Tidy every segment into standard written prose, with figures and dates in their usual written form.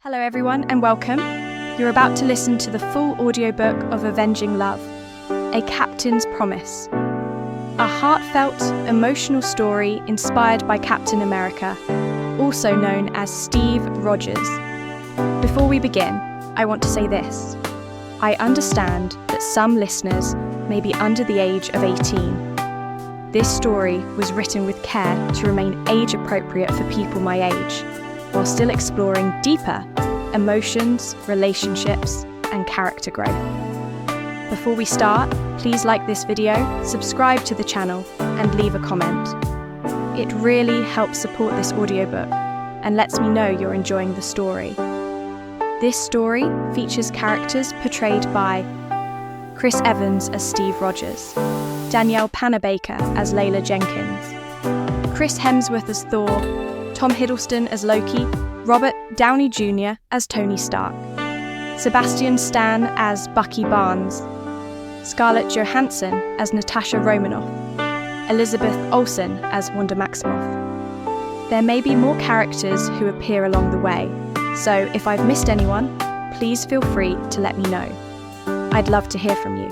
Hello everyone and welcome. You're about to listen to the full audiobook of Avenging Love, A Captain's Promise. A heartfelt, emotional story inspired by Captain America, also known as Steve Rogers. Before we begin, I want to say this. I understand that some listeners may be under the age of 18. This story was written with care to remain age appropriate for people my age, while still exploring deeper emotions, relationships, and character growth. Before we start, please like this video, subscribe to the channel, and leave a comment. It really helps support this audiobook and lets me know you're enjoying the story. This story features characters portrayed by Chris Evans as Steve Rogers, Danielle Panabaker as Laila Jenkins, Chris Hemsworth as Thor, Tom Hiddleston as Loki, Robert Downey Jr. as Tony Stark, Sebastian Stan as Bucky Barnes, Scarlett Johansson as Natasha Romanoff, Elizabeth Olsen as Wanda Maximoff. There may be more characters who appear along the way, so if I've missed anyone, please feel free to let me know. I'd love to hear from you.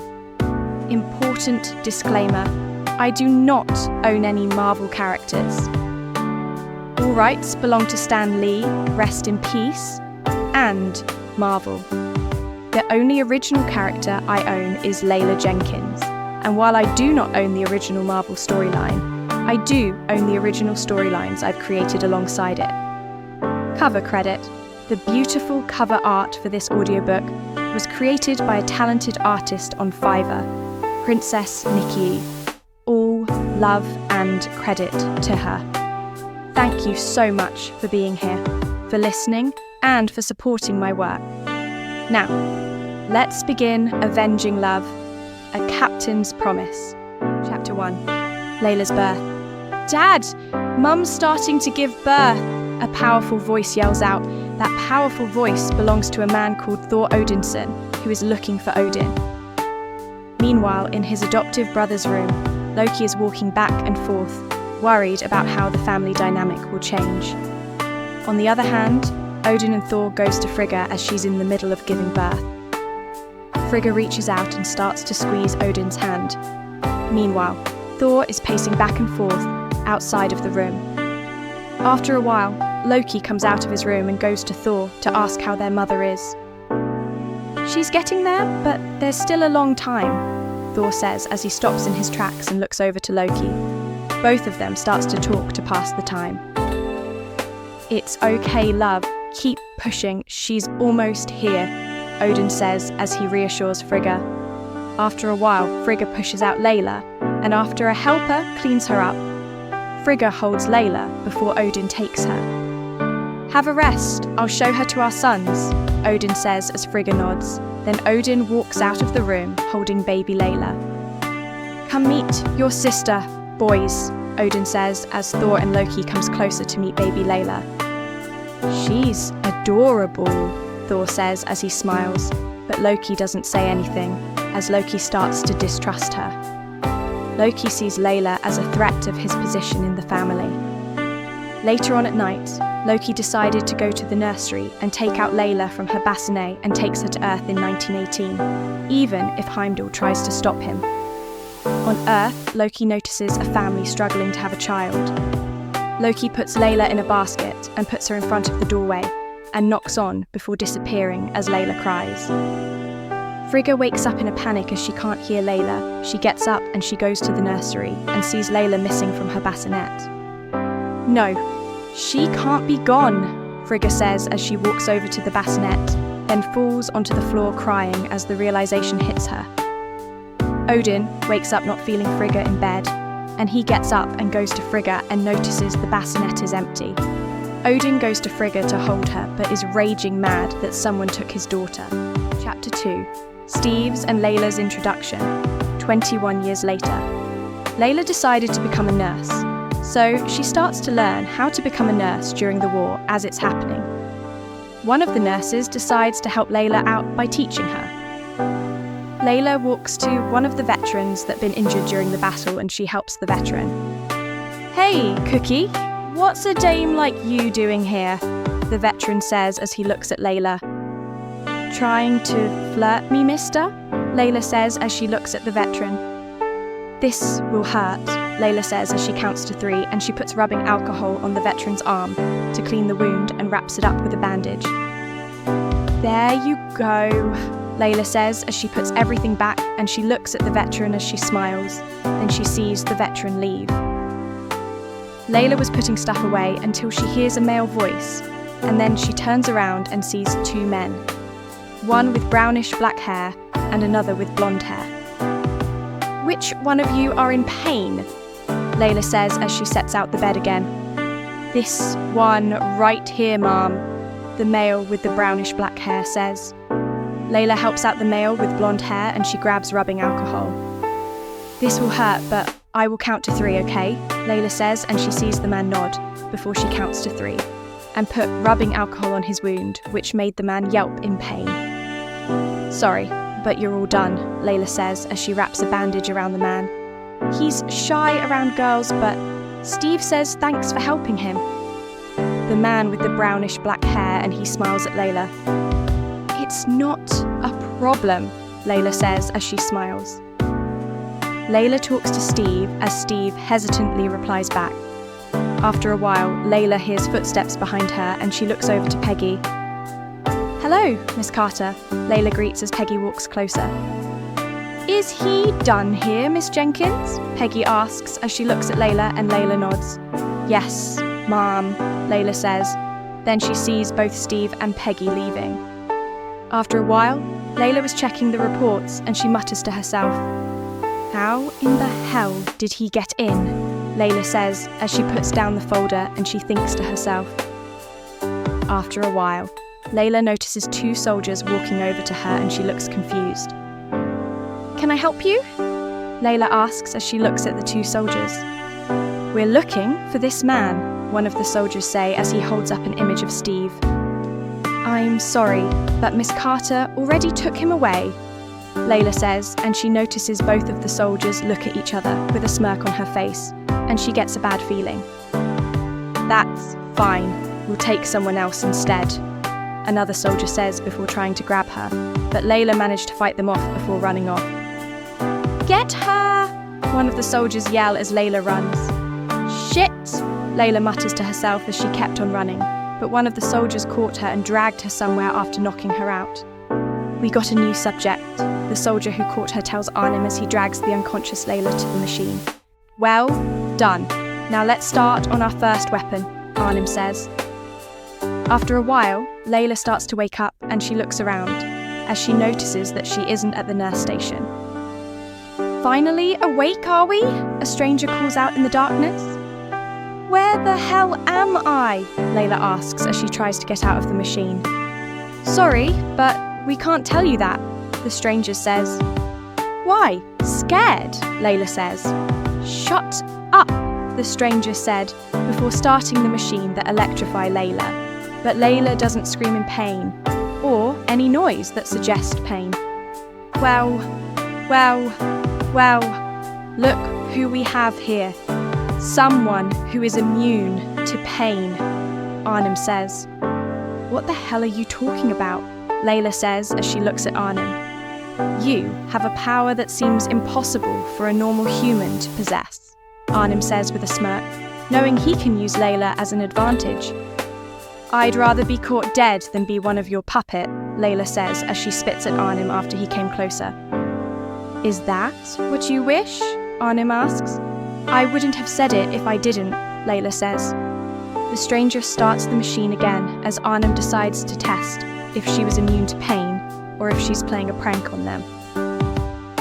Important disclaimer, I do not own any Marvel characters. All rights belong to Stan Lee, rest in peace, and Marvel. The only original character I own is Laila Jenkins, and while I do not own the original Marvel storyline, I do own the original storylines I've created alongside it. Cover credit. The beautiful cover art for this audiobook was created by a talented artist on Fiverr, Princess Nikki. All love and credit to her. Thank you so much for being here, for listening, and for supporting my work. Now, let's begin Avenging Love, A Captain's Promise. Chapter 1. Laila's birth. Dad! Mum's starting to give birth! A powerful voice yells out. That powerful voice belongs to a man called Thor Odinson, who is looking for Odin. Meanwhile, in his adoptive brother's room, Loki is walking back and forth, worried about how the family dynamic will change. On the other hand, Odin and Thor goes to Frigga as she's in the middle of giving birth. Frigga reaches out and starts to squeeze Odin's hand. Meanwhile, Thor is pacing back and forth outside of the room. After a while, Loki comes out of his room and goes to Thor to ask how their mother is. She's getting there, but there's still a long time, Thor says as he stops in his tracks and looks over to Loki. Both of them starts to talk to pass the time. It's okay, love. Keep pushing. She's almost here, Odin says as he reassures Frigga. After a while, Frigga pushes out Laila, and after a helper cleans her up, Frigga holds Laila before Odin takes her. Have a rest. I'll show her to our sons, Odin says as Frigga nods. Then Odin walks out of the room holding baby Laila. Come meet your sister, boys, Odin says as Thor and Loki comes closer to meet baby Laila. She's adorable, Thor says as he smiles, but Loki doesn't say anything as Loki starts to distrust her. Loki sees Laila as a threat of his position in the family. Later on at night, Loki decided to go to the nursery and take out Laila from her bassinet and takes her to Earth in 1918, even if Heimdall tries to stop him. On Earth, Loki notices a family struggling to have a child. Loki puts Laila in a basket and puts her in front of the doorway and knocks on before disappearing as Laila cries. Frigga wakes up in a panic as she can't hear Laila. She gets up and she goes to the nursery and sees Laila missing from her bassinet. No, she can't be gone, Frigga says as she walks over to the bassinet, then falls onto the floor crying as the realization hits her. Odin wakes up not feeling Frigga in bed, and he gets up and goes to Frigga and notices the bassinet is empty. Odin goes to Frigga to hold her, but is raging mad that someone took his daughter. Chapter 2. Steve's and Laila's introduction, 21 years later. Laila decided to become a nurse, so she starts to learn how to become a nurse during the war as it's happening. One of the nurses decides to help Laila out by teaching her. Laila walks to one of the veterans that's been injured during the battle and she helps the veteran. Hey, Cookie, what's a dame like you doing here? the veteran says as he looks at Laila. "Trying to flirt me, mister?" Laila says as she looks at the veteran. "This will hurt," Laila says as she counts to 3, and she puts rubbing alcohol on the veteran's arm to clean the wound and wraps it up with a bandage. "There you go," Laila says as she puts everything back, and she looks at the veteran as she smiles. Then she sees the veteran leave. Laila was putting stuff away until she hears a male voice, and then she turns around and sees 2 men. One with brownish black hair and another with blonde hair. "Which one of you are in pain?" Laila says as she sets out the bed again. "This one right here, ma'am," the male with the brownish black hair says. Laila helps out the male with blonde hair and she grabs rubbing alcohol. "This will hurt, but I will count to 3, okay?" Laila says, and she sees the man nod before she counts to 3 and put rubbing alcohol on his wound, which made the man yelp in pain. "Sorry, but you're all done," Laila says as she wraps a bandage around the man. "He's shy around girls, but Steve says thanks for helping him." The man with the brownish black hair, and he smiles at Laila. "It's not a problem," Laila says as she smiles. Laila talks to Steve as Steve hesitantly replies back. After a while, Laila hears footsteps behind her and she looks over to Peggy. "Hello, Miss Carter," Laila greets as Peggy walks closer. "Is he done here, Miss Jenkins?" Peggy asks as she looks at Laila, and Laila nods. "Yes, ma'am," Laila says. Then she sees both Steve and Peggy leaving. After a while, Laila was checking the reports and she mutters to herself. "How in the hell did he get in?" Laila says as she puts down the folder and she thinks to herself. After a while, Laila notices 2 soldiers walking over to her and she looks confused. "Can I help you?" Laila asks as she looks at the 2 soldiers. "We're looking for this man," one of the soldiers say as he holds up an image of Steve. "I'm sorry, but Miss Carter already took him away," Laila says, and she notices both of the soldiers look at each other with a smirk on her face, and she gets a bad feeling. "That's fine, we'll take someone else instead," another soldier says before trying to grab her, but Laila managed to fight them off before running off. "Get her!" one of the soldiers yell as Laila runs. "Shit!" Laila mutters to herself as she kept on running, but one of the soldiers caught her and dragged her somewhere after knocking her out. "We got a new subject," the soldier who caught her tells Arnim as he drags the unconscious Laila to the machine. "Well done. Now let's start on our first weapon," Arnim says. After a while, Laila starts to wake up and she looks around as she notices that she isn't at the nurse station. "Finally awake, are we?" a stranger calls out in the darkness. "Where the hell am I?" Laila asks as she tries to get out of the machine. "Sorry, but we can't tell you that," the stranger says. "Why? Scared?" Laila says. "Shut up," the stranger said before starting the machine that electrify Laila. But Laila doesn't scream in pain or any noise that suggests pain. Well, look who we have here. Someone who is immune to pain, Arnim says. "What the hell are you talking about?" Laila says as she looks at Arnim. "You have a power that seems impossible for a normal human to possess," Arnim says with a smirk, knowing he can use Laila as an advantage. "I'd rather be caught dead than be one of your puppet," Laila says as she spits at Arnim after he came closer. "Is that what you wish?" Arnim asks. "I wouldn't have said it if I didn't," Laila says. The stranger starts the machine again as Arnim decides to test if she was immune to pain or if she's playing a prank on them.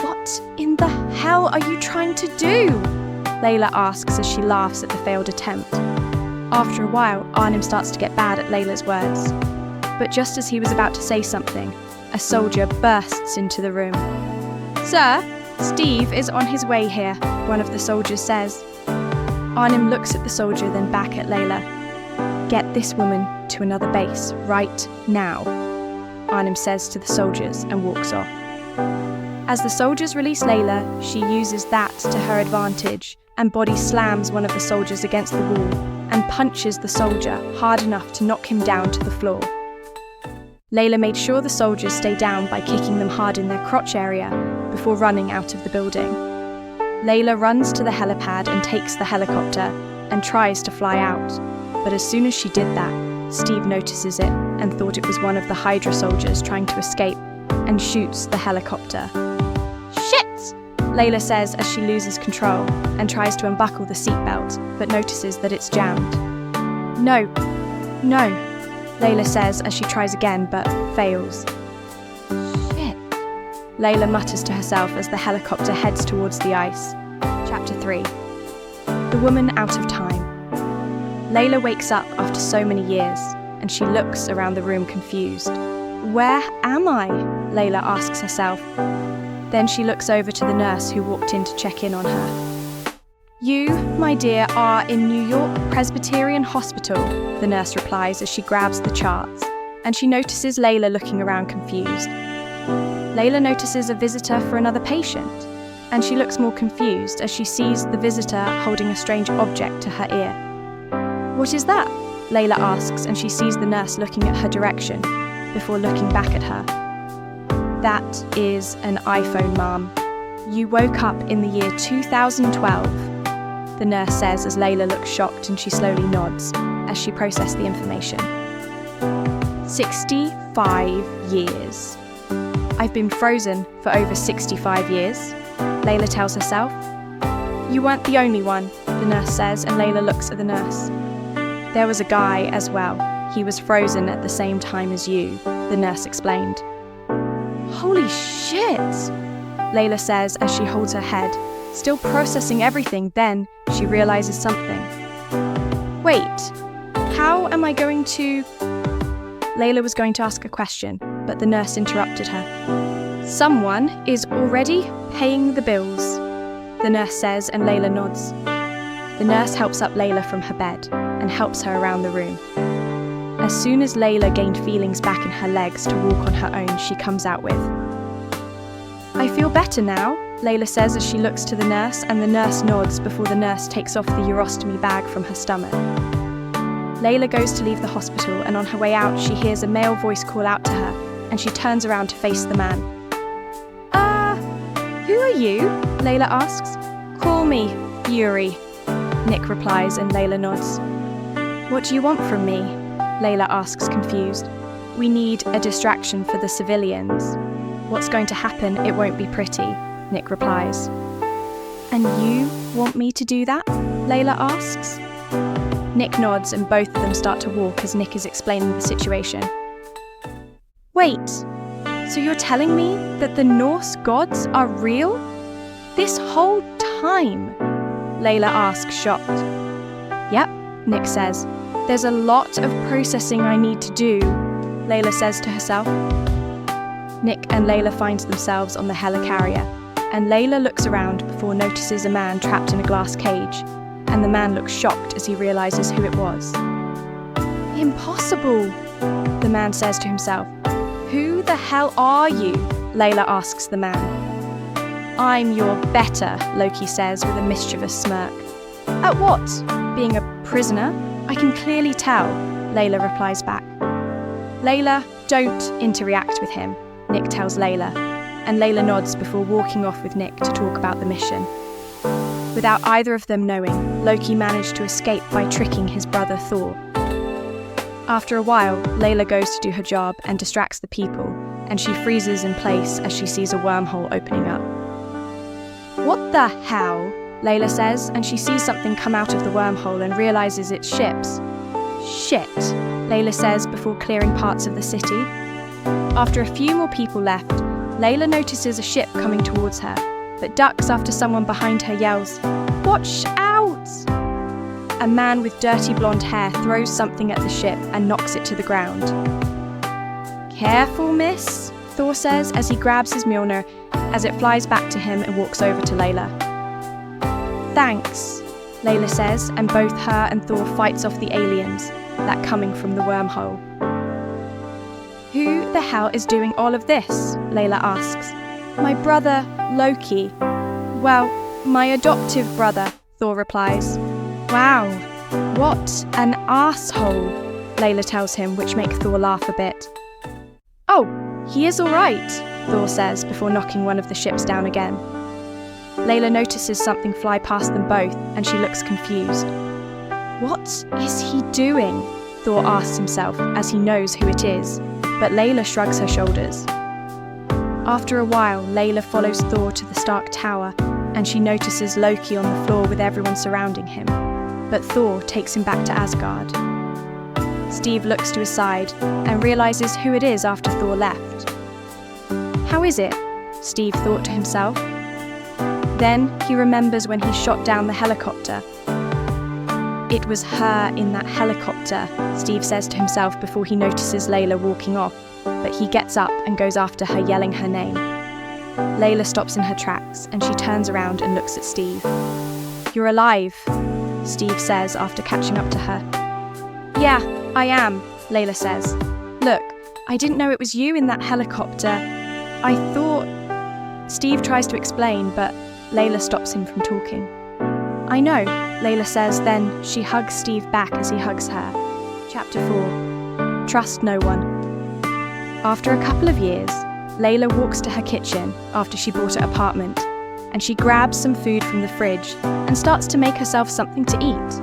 "What in the hell are you trying to do?" Laila asks as she laughs at the failed attempt. After a while, Arnim starts to get bad at Layla's words. But just as he was about to say something, a soldier bursts into the room. "Sir, Steve is on his way here," one of the soldiers says. Arnim looks at the soldier, then back at Laila. "Get this woman to another base right now," Arnim says to the soldiers and walks off. As the soldiers release Laila, she uses that to her advantage and body slams one of the soldiers against the wall and punches the soldier hard enough to knock him down to the floor. Laila made sure the soldiers stay down by kicking them hard in their crotch area before running out of the building. Laila runs to the helipad and takes the helicopter and tries to fly out, but as soon as she did that, Steve notices it and thought it was one of the Hydra soldiers trying to escape and shoots the helicopter. "Shit!" Laila says as she loses control and tries to unbuckle the seatbelt, but notices that it's jammed. No, Laila says as she tries again but fails. "Shit," Laila mutters to herself as the helicopter heads towards the ice. Chapter 3. The Woman Out of Time. Laila wakes up after so many years, and she looks around the room confused. "Where am I?" Laila asks herself. Then she looks over to the nurse who walked in to check in on her. "You, my dear, are in New York Presbyterian Hospital," the nurse replies as she grabs the charts, and she notices Laila looking around confused. Laila notices a visitor for another patient, and she looks more confused as she sees the visitor holding a strange object to her ear. "What is that?" Laila asks, and she sees the nurse looking at her direction before looking back at her. "That is an iPhone, Ma'am. You woke up in the year 2012, the nurse says as Laila looks shocked and she slowly nods as she processes the information. 65 years. I've been frozen for over 65 years, Laila tells herself. "You weren't the only one," the nurse says, and Laila looks at the nurse. "There was a guy as well. He was frozen at the same time as you," the nurse explained. "Holy shit," Laila says as she holds her head, still processing everything. Then she realizes something. "Wait, how am I going to..." Laila was going to ask a question, but the nurse interrupted her. "Someone is already paying the bills," the nurse says, and Laila nods. The nurse helps up Laila from her bed and helps her around the room. As soon as Laila gained feelings back in her legs to walk on her own, she comes out with, "I feel better now," Laila says as she looks to the nurse, and the nurse nods before the nurse takes off the urostomy bag from her stomach. Laila goes to leave the hospital, and on her way out she hears a male voice call out to her, and she turns around to face the man. Who are you?" Laila asks. "Call me Yuri," Nick replies, and Laila nods. "What do you want from me?" Laila asks, confused. "We need a distraction for the civilians. What's going to happen? It won't be pretty," Nick replies. "And you want me to do that?" Laila asks. Nick nods and both of them start to walk as Nick is explaining the situation. "Wait, so you're telling me that the Norse gods are real? This whole time?" Laila asks, shocked. "Yep," Nick says. "There's a lot of processing I need to do," Laila says to herself. Nick and Laila find themselves on the helicarrier, and Laila looks around before notices a man trapped in a glass cage, and the man looks shocked as he realizes who it was. "Impossible," the man says to himself. "Who the hell are you?" Laila asks the man. "I'm your better," Loki says with a mischievous smirk. "At what? Being a prisoner? I can clearly tell," Laila replies back. "Laila, don't interact with him," Nick tells Laila, and Laila nods before walking off with Nick to talk about the mission. Without either of them knowing, Loki managed to escape by tricking his brother Thor. After a while, Laila goes to do her job and distracts the people, and she freezes in place as she sees a wormhole opening up. "What the hell?" Laila says, and she sees something come out of the wormhole and realizes it's ships. "Shit," Laila says before clearing parts of the city. After a few more people left, Laila notices a ship coming towards her, but ducks after someone behind her yells, "Watch out!" A man with dirty blonde hair throws something at the ship and knocks it to the ground. "Careful, miss," Thor says as he grabs his Mjolnir as it flies back to him and walks over to Laila. "Thanks," Laila says, and both her and Thor fights off the aliens that coming from the wormhole. "Who the hell is doing all of this?" Laila asks. "My brother, Loki." "Well, my adoptive brother," Thor replies. "Wow, "What an asshole," Laila tells him, which makes Thor laugh a bit. "Oh, he is all right," Thor says before knocking one of the ships down again. Laila notices something fly past them both, and she looks confused. "What is he doing?" Thor asks himself, as he knows who it is, but Laila shrugs her shoulders. After a while, Laila follows Thor to the Stark Tower, and she notices Loki on the floor with everyone surrounding him, but Thor takes him back to Asgard. Steve looks to his side and realizes who it is after Thor left. "How is it?" Steve thought to himself. Then he remembers when he shot down the helicopter. "It was her in that helicopter," Steve says to himself before he notices Laila walking off, but he gets up and goes after her, yelling her name. Laila stops in her tracks and she turns around and looks at Steve. "You're alive," Steve says after catching up to her. "Yeah, I am," Laila says. "Look, I didn't know it was you in that helicopter. I thought..." Steve tries to explain, but Laila stops him from talking. "I know," Laila says, then she hugs Steve back as he hugs her. Chapter 4. Trust no one. After a couple of years, Laila walks to her kitchen after she bought an apartment, and she grabs some food from the fridge and starts to make herself something to eat.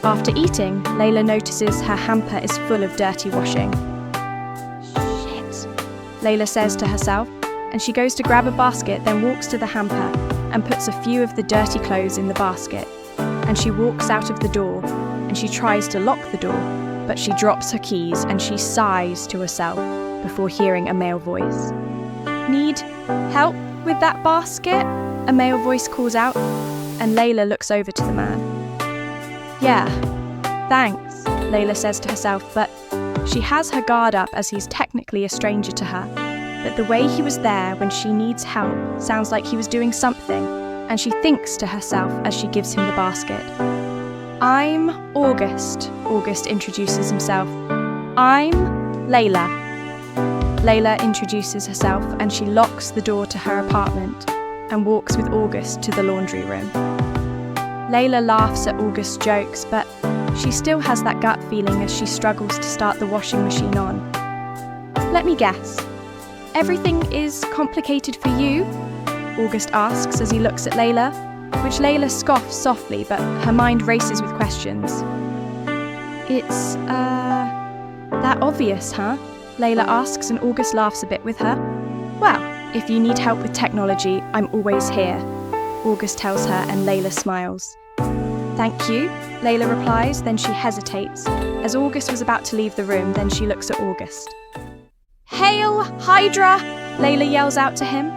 After eating, Laila notices her hamper is full of dirty washing. "Shit," Laila says to herself, and she goes to grab a basket, then walks to the hamper and puts a few of the dirty clothes in the basket. And she walks out of the door, and she tries to lock the door, but she drops her keys and she sighs to herself before hearing a male voice. "Need help with that basket?" a male voice calls out, and Laila looks over to the man. "Yeah, thanks," Laila says to herself, but she has her guard up as he's technically a stranger to her. But the way he was there when she needs help sounds like he was doing something, and she thinks to herself as she gives him the basket. "I'm August," August introduces himself. "I'm Laila." Laila introduces herself and she locks the door to her apartment and walks with August to the laundry room. Laila laughs at August's jokes, but she still has that gut feeling as she struggles to start the washing machine on. "Let me guess. Everything is complicated for you?" August asks as he looks at Laila, which Laila scoffs softly, but her mind races with questions. "It's, that obvious, huh?" Laila asks, and August laughs a bit with her. "Well, if you need help with technology, I'm always here," August tells her, and Laila smiles. "Thank you," Laila replies, then she hesitates. As August was about to leave the room, then she looks at August. "Hail, Hydra!" Laila yells out to him,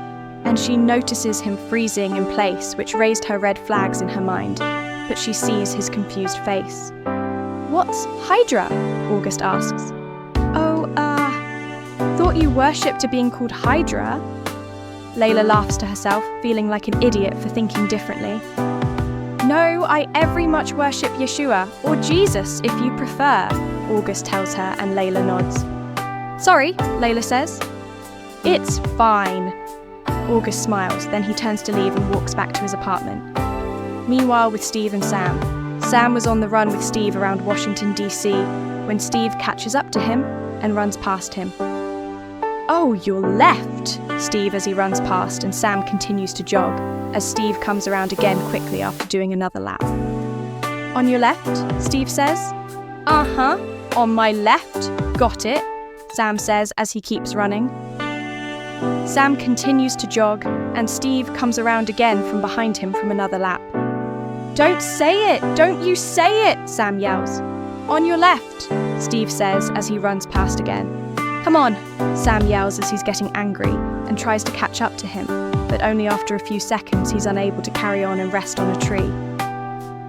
and she notices him freezing in place, which raised her red flags in her mind, but she sees his confused face. "What's Hydra?" August asks. "Oh, thought you worshipped a being called Hydra?" Laila laughs to herself, feeling like an idiot for thinking differently. "No, I very much worship Yeshua, or Jesus if you prefer," August tells her, and Laila nods. "Sorry," Laila says. "It's fine." August smiles, then he turns to leave and walks back to his apartment. Meanwhile, with Steve and Sam. Sam was on the run with Steve around Washington, D.C. when Steve catches up to him and runs past him. "Oh, you're left," Steve as he runs past, and Sam continues to jog as Steve comes around again quickly after doing another lap. "On your left," Steve says. "Uh-huh, on my left, got it," Sam says as he keeps running. Sam continues to jog, and Steve comes around again from behind him from another lap. "Don't say it! Don't you say it!" Sam yells. "On your left," Steve says as he runs past again. "Come on," Sam yells as he's getting angry and tries to catch up to him, but only after a few seconds he's unable to carry on and rest on a tree.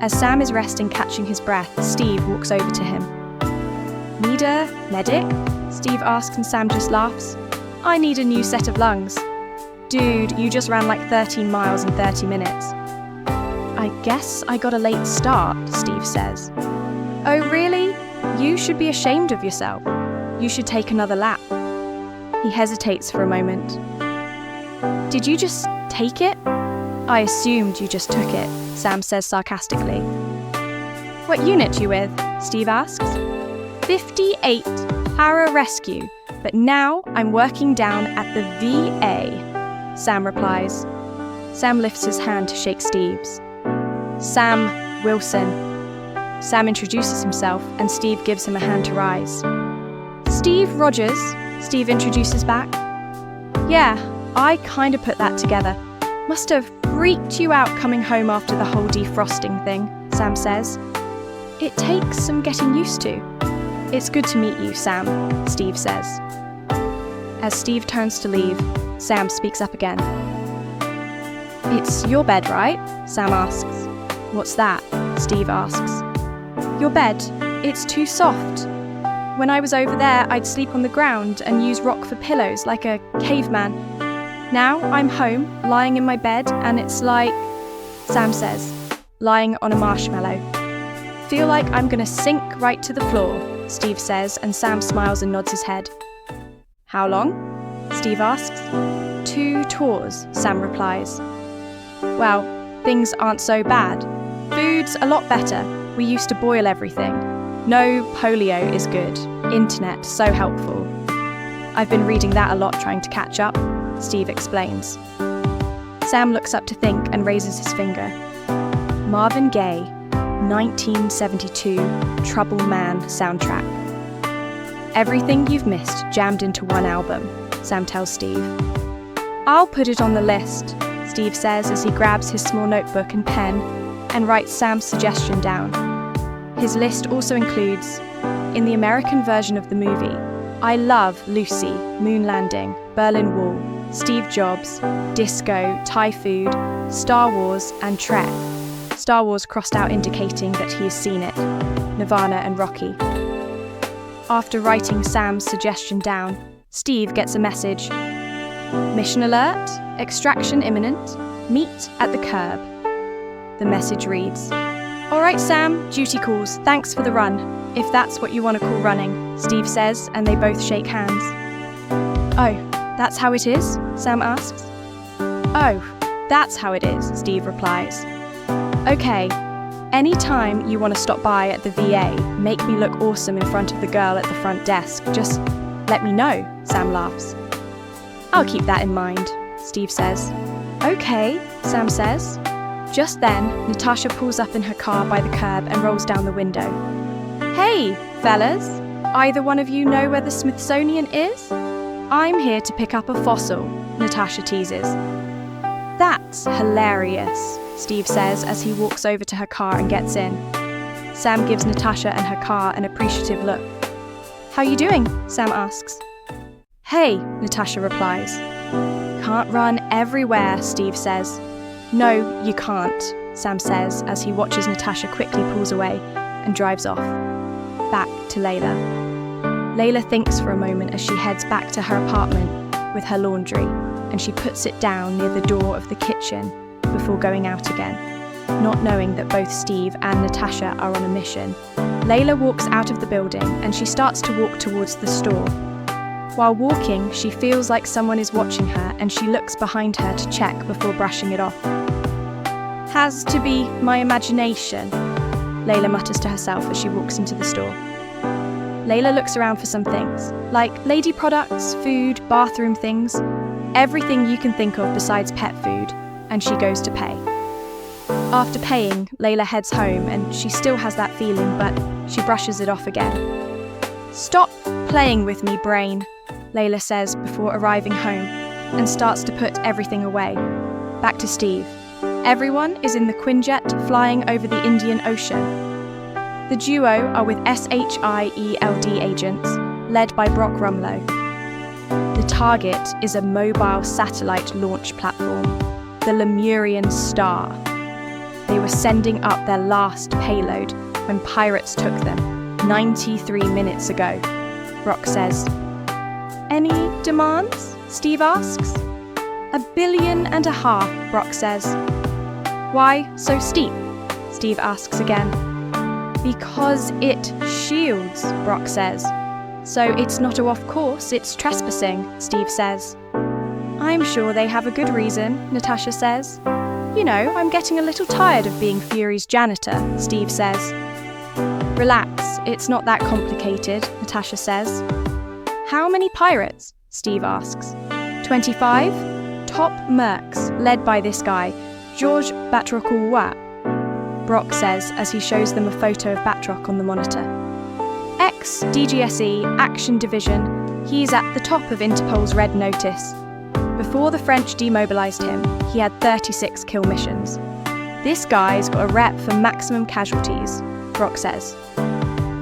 As Sam is resting, catching his breath, Steve walks over to him. "Need a medic?" Steve asks, and Sam just laughs. "I need a new set of lungs." "Dude, you just ran like 13 miles in 30 minutes. "I guess I got a late start," Steve says. "Oh really? You should be ashamed of yourself. You should take another lap." He hesitates for a moment. "Did you just take it?" "I assumed you just took it," Sam says sarcastically. What unit you with? Steve asks. 58, Pararescue, but now I'm working down at the VA, Sam replies. Sam lifts his hand to shake Steve's. Sam Wilson. Sam introduces himself and Steve gives him a hand to rise. Steve Rogers, Steve introduces back. Yeah, I kinda put that together. Must have freaked you out coming home after the whole defrosting thing, Sam says. It takes some getting used to. It's good to meet you, Sam, Steve says. As Steve turns to leave, Sam speaks up again. It's your bed, right? Sam asks. What's that? Steve asks. Your bed. It's too soft. When I was over there, I'd sleep on the ground and use rock for pillows like a caveman. Now I'm home, lying in my bed, and it's like, Sam says, lying on a marshmallow. Feel like I'm gonna sink right to the floor, Steve says, and Sam smiles and nods his head. How long? Steve asks. 2 tours, Sam replies. Well, things aren't so bad. Food's a lot better. We used to boil everything. No polio is good. Internet, so helpful. I've been reading that a lot trying to catch up, Steve explains. Sam looks up to think and raises his finger. Marvin Gaye, 1972 Trouble Man soundtrack. Everything you've missed jammed into one album, Sam tells Steve. I'll put it on the list, Steve says as he grabs his small notebook and pen and writes Sam's suggestion down. His list also includes, in the American version of the movie, I Love Lucy, Moon Landing, Berlin Wall, Steve Jobs, Disco, Thai Food, Star Wars and Trek. Star Wars crossed out indicating that he has seen it, Nirvana and Rocky. After writing Sam's suggestion down, Steve gets a message. Mission alert, extraction imminent, meet at the curb. The message reads, All right, Sam, duty calls, thanks for the run, if that's what you want to call running, Steve says, and they both shake hands. Oh, that's how it is? Sam asks. Oh, that's how it is, Steve replies. Okay, anytime you want to stop by at the VA, make me look awesome in front of the girl at the front desk, just let me know, Sam laughs. I'll keep that in mind, Steve says. Okay, Sam says. Just then, Natasha pulls up in her car by the curb and rolls down the window. Hey, fellas, either one of you know where the Smithsonian is? I'm here to pick up a fossil, Natasha teases. That's hilarious, Steve says as he walks over to her car and gets in. Sam gives Natasha and her car an appreciative look. How you doing? Sam asks. Hey, Natasha replies. Can't run everywhere, Steve says. No, you can't, Sam says as he watches Natasha quickly pulls away and drives off. Back to Laila. Laila thinks for a moment as she heads back to her apartment with her laundry, and she puts it down near the door of the kitchen before going out again, not knowing that both Steve and Natasha are on a mission. Laila walks out of the building and she starts to walk towards the store. While walking, she feels like someone is watching her and she looks behind her to check before brushing it off. Has to be my imagination, Laila mutters to herself as she walks into the store. Laila looks around for some things, like lady products, food, bathroom things, everything you can think of besides pet food, and she goes to pay. After paying, Laila heads home and she still has that feeling, but she brushes it off again. Stop playing with me, brain, Laila says before arriving home and starts to put everything away. Back to Steve. Everyone is in the Quinjet flying over the Indian Ocean. The duo are with SHIELD agents, led by Brock Rumlow. The target is a mobile satellite launch platform, the Lemurian Star. They were sending up their last payload when pirates took them 93 minutes ago, Brock says. Any demands? Steve asks. $1.5 billion, Brock says. Why so steep? Steve asks again. Because it shields, Brock says. So it's not a off course, it's trespassing, Steve says. I'm sure they have a good reason, Natasha says. You know, I'm getting a little tired of being Fury's janitor, Steve says. Relax, it's not that complicated, Natasha says. How many pirates? Steve asks. 25? Top mercs, led by this guy, Georges Batroc-Roy, Brock says as he shows them a photo of Batroc on the monitor. Ex-DGSE Action Division, he's at the top of Interpol's Red Notice. Before the French demobilised him, he had 36 kill missions. This guy's got a rep for maximum casualties, Brock says.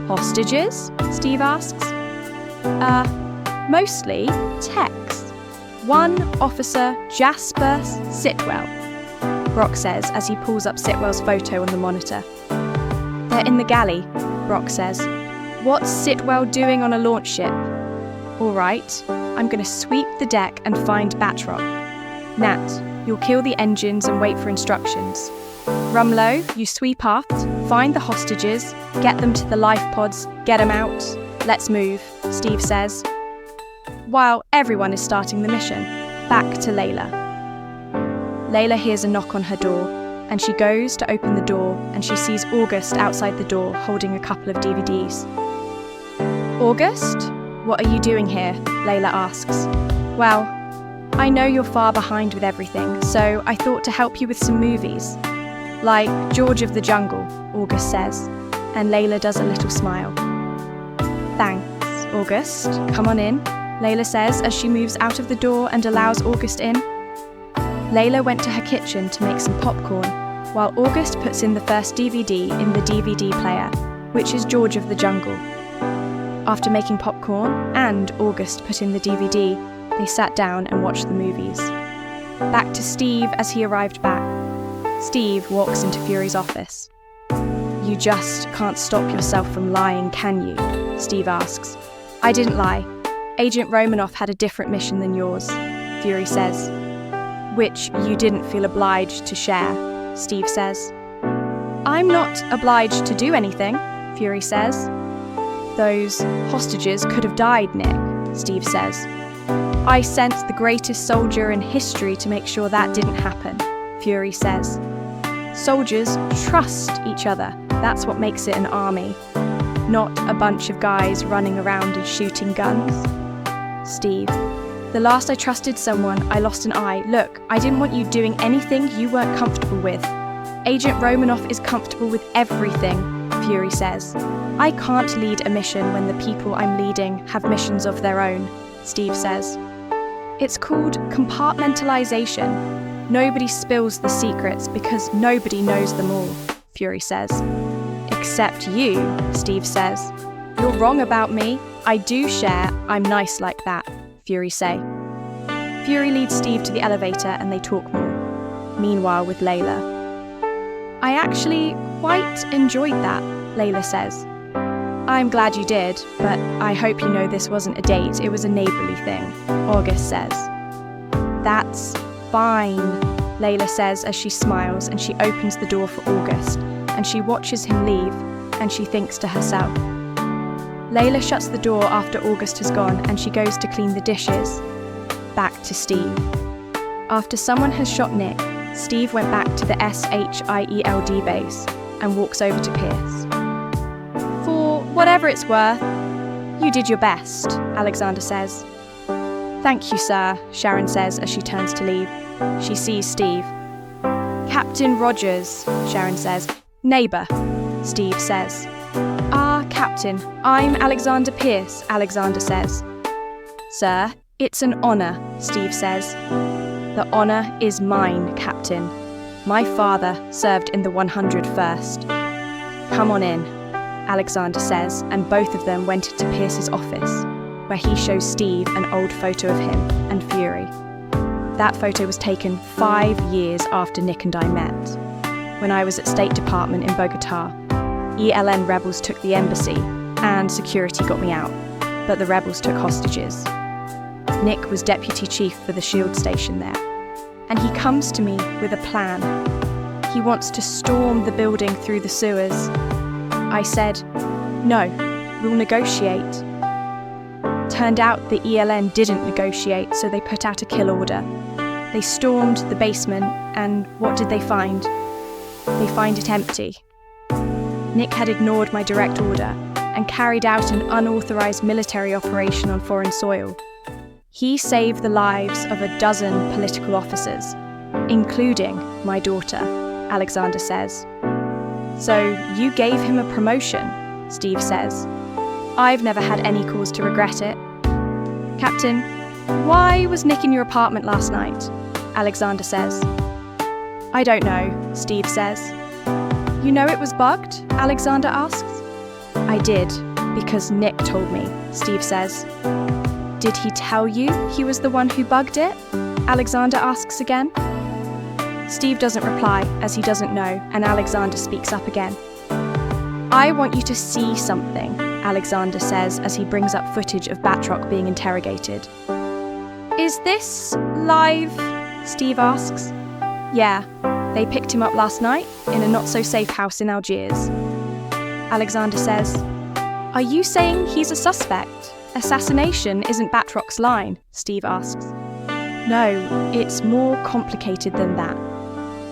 Hostages? Steve asks. Mostly techs. One officer, Jasper Sitwell, Brock says as he pulls up Sitwell's photo on the monitor. They're in the galley, Brock says. What's Sitwell doing on a launch ship? All right, I'm going to sweep the deck and find Batroc. Nat, you'll kill the engines and wait for instructions. Rumlow, you sweep aft, find the hostages, get them to the life pods, get them out. Let's move, Steve says. While everyone is starting the mission, back to Laila. Laila hears a knock on her door, and she goes to open the door, and she sees August outside the door holding a couple of DVDs. August? What are you doing here? Laila asks. Well, I know you're far behind with everything, so I thought to help you with some movies. Like George of the Jungle, August says, and Laila does a little smile. Thanks, August. Come on in, Laila says as she moves out of the door and allows August in. Laila went to her kitchen to make some popcorn, while August puts in the first DVD in the DVD player, which is George of the Jungle. After making popcorn and August put in the DVD, they sat down and watched the movies. Back to Steve as he arrived back. Steve walks into Fury's office. You just can't stop yourself from lying, can you? Steve asks. I didn't lie. Agent Romanoff had a different mission than yours, Fury says. Which you didn't feel obliged to share, Steve says. I'm not obliged to do anything, Fury says. Those hostages could have died, Nick, Steve says. I sent the greatest soldier in history to make sure that didn't happen, Fury says. Soldiers trust each other. That's what makes it an army. Not a bunch of guys running around and shooting guns. Steve. The last I trusted someone, I lost an eye. Look, I didn't want you doing anything you weren't comfortable with. Agent Romanoff is comfortable with everything, Fury says. I can't lead a mission when the people I'm leading have missions of their own, Steve says. It's called compartmentalization. Nobody spills the secrets because nobody knows them all, Fury says. Except you, Steve says. You're wrong about me. I do share. I'm nice like that, Fury say. Fury leads Steve to the elevator and they talk more. Meanwhile, with Laila. I actually quite enjoyed that, Laila says. I'm glad you did, but I hope you know this wasn't a date, it was a neighbourly thing, August says. That's fine, Laila says as she smiles and she opens the door for August, and she watches him leave, and she thinks to herself. Laila shuts the door after August has gone and she goes to clean the dishes. Back to Steve. After someone has shot Nick, Steve went back to the SHIELD base and walks over to Pierce. For whatever it's worth, you did your best, Alexander says. Thank you, sir, Sharon says as she turns to leave. She sees Steve. Captain Rogers, Sharon says. Neighbour, Steve says. Captain, I'm Alexander Pierce, Alexander says. Sir, it's an honour, Steve says. The honour is mine, Captain. My father served in the 101st. Come on in, Alexander says, and both of them went into Pierce's office, where he shows Steve an old photo of him and Fury. That photo was taken 5 years after Nick and I met, when I was at State Department in Bogota. ELN rebels took the embassy, and security got me out, but the rebels took hostages. Nick was deputy chief for the SHIELD station there, and he comes to me with a plan. He wants to storm the building through the sewers. I said, no, we'll negotiate. Turned out the ELN didn't negotiate, so they put out a kill order. They stormed the basement, and what did they find? They find it empty. Nick had ignored my direct order and carried out an unauthorized military operation on foreign soil. He saved the lives of a dozen political officers, including my daughter, Alexander says. So you gave him a promotion, Steve says. I've never had any cause to regret it. Captain, why was Nick in your apartment last night? Alexander says. I don't know, Steve says. You know it was bugged? Alexander asks. I did, because Nick told me, Steve says. Did he tell you he was the one who bugged it? Alexander asks again. Steve doesn't reply, as he doesn't know, and Alexander speaks up again. I want you to see something, Alexander says as he brings up footage of Batroc being interrogated. Is this live? Steve asks. Yeah, they picked him up last night in a not-so-safe house in Algiers. Alexander says, Are you saying he's a suspect? Assassination isn't Batroc's line, Steve asks. No, it's more complicated than that.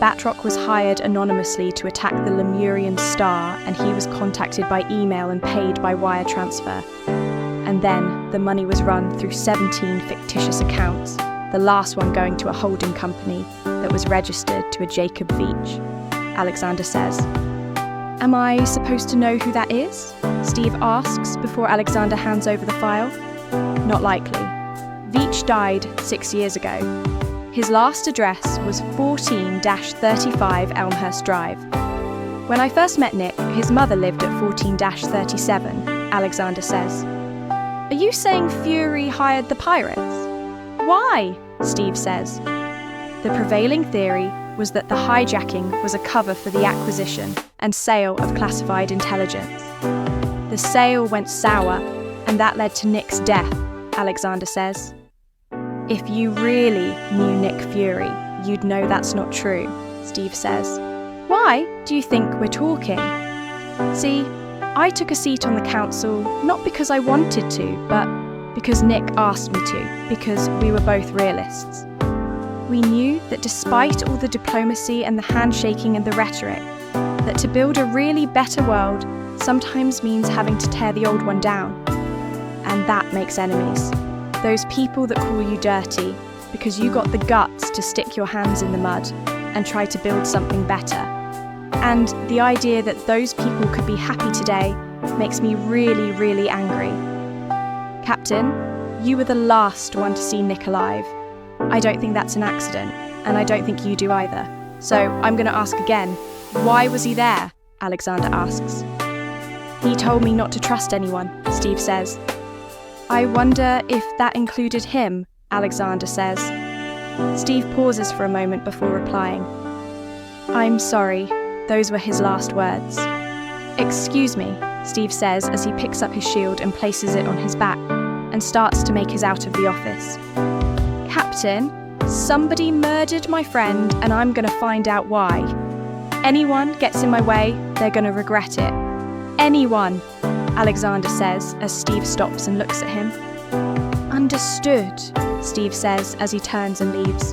Batroc was hired anonymously to attack the Lemurian Star, and he was contacted by email and paid by wire transfer. And then the money was run through 17 fictitious accounts, the last one going to a holding company that was registered to a Jacob Veitch, Alexander says. Am I supposed to know who that is? Steve asks before Alexander hands over the file. Not likely. Veitch died 6 years ago. His last address was 14-35 Elmhurst Drive. When I first met Nick, his mother lived at 14-37, Alexander says. Are you saying Fury hired the pirates? Why? Steve says. The prevailing theory was that the hijacking was a cover for the acquisition and sale of classified intelligence. The sale went sour, and that led to Nick's death, Alexander says. If you really knew Nick Fury, you'd know that's not true, Steve says. Why do you think we're talking? See, I took a seat on the council not because I wanted to, but because Nick asked me to, because we were both realists. We knew that despite all the diplomacy and the handshaking and the rhetoric, that to build a really better world sometimes means having to tear the old one down. And that makes enemies. Those people that call you dirty because you got the guts to stick your hands in the mud and try to build something better. And the idea that those people could be happy today makes me really, really angry. Captain, you were the last one to see Nick alive. I don't think that's an accident, and I don't think you do either. So I'm going to ask again, why was he there? Alexander asks. He told me not to trust anyone, Steve says. I wonder if that included him, Alexander says. Steve pauses for a moment before replying. I'm sorry, those were his last words. Excuse me, Steve says as he picks up his shield and places it on his back and starts to make his out of the office. Captain, somebody murdered my friend and I'm going to find out why. Anyone gets in my way, they're going to regret it. Anyone, Alexander says as Steve stops and looks at him. Understood, Steve says as he turns and leaves.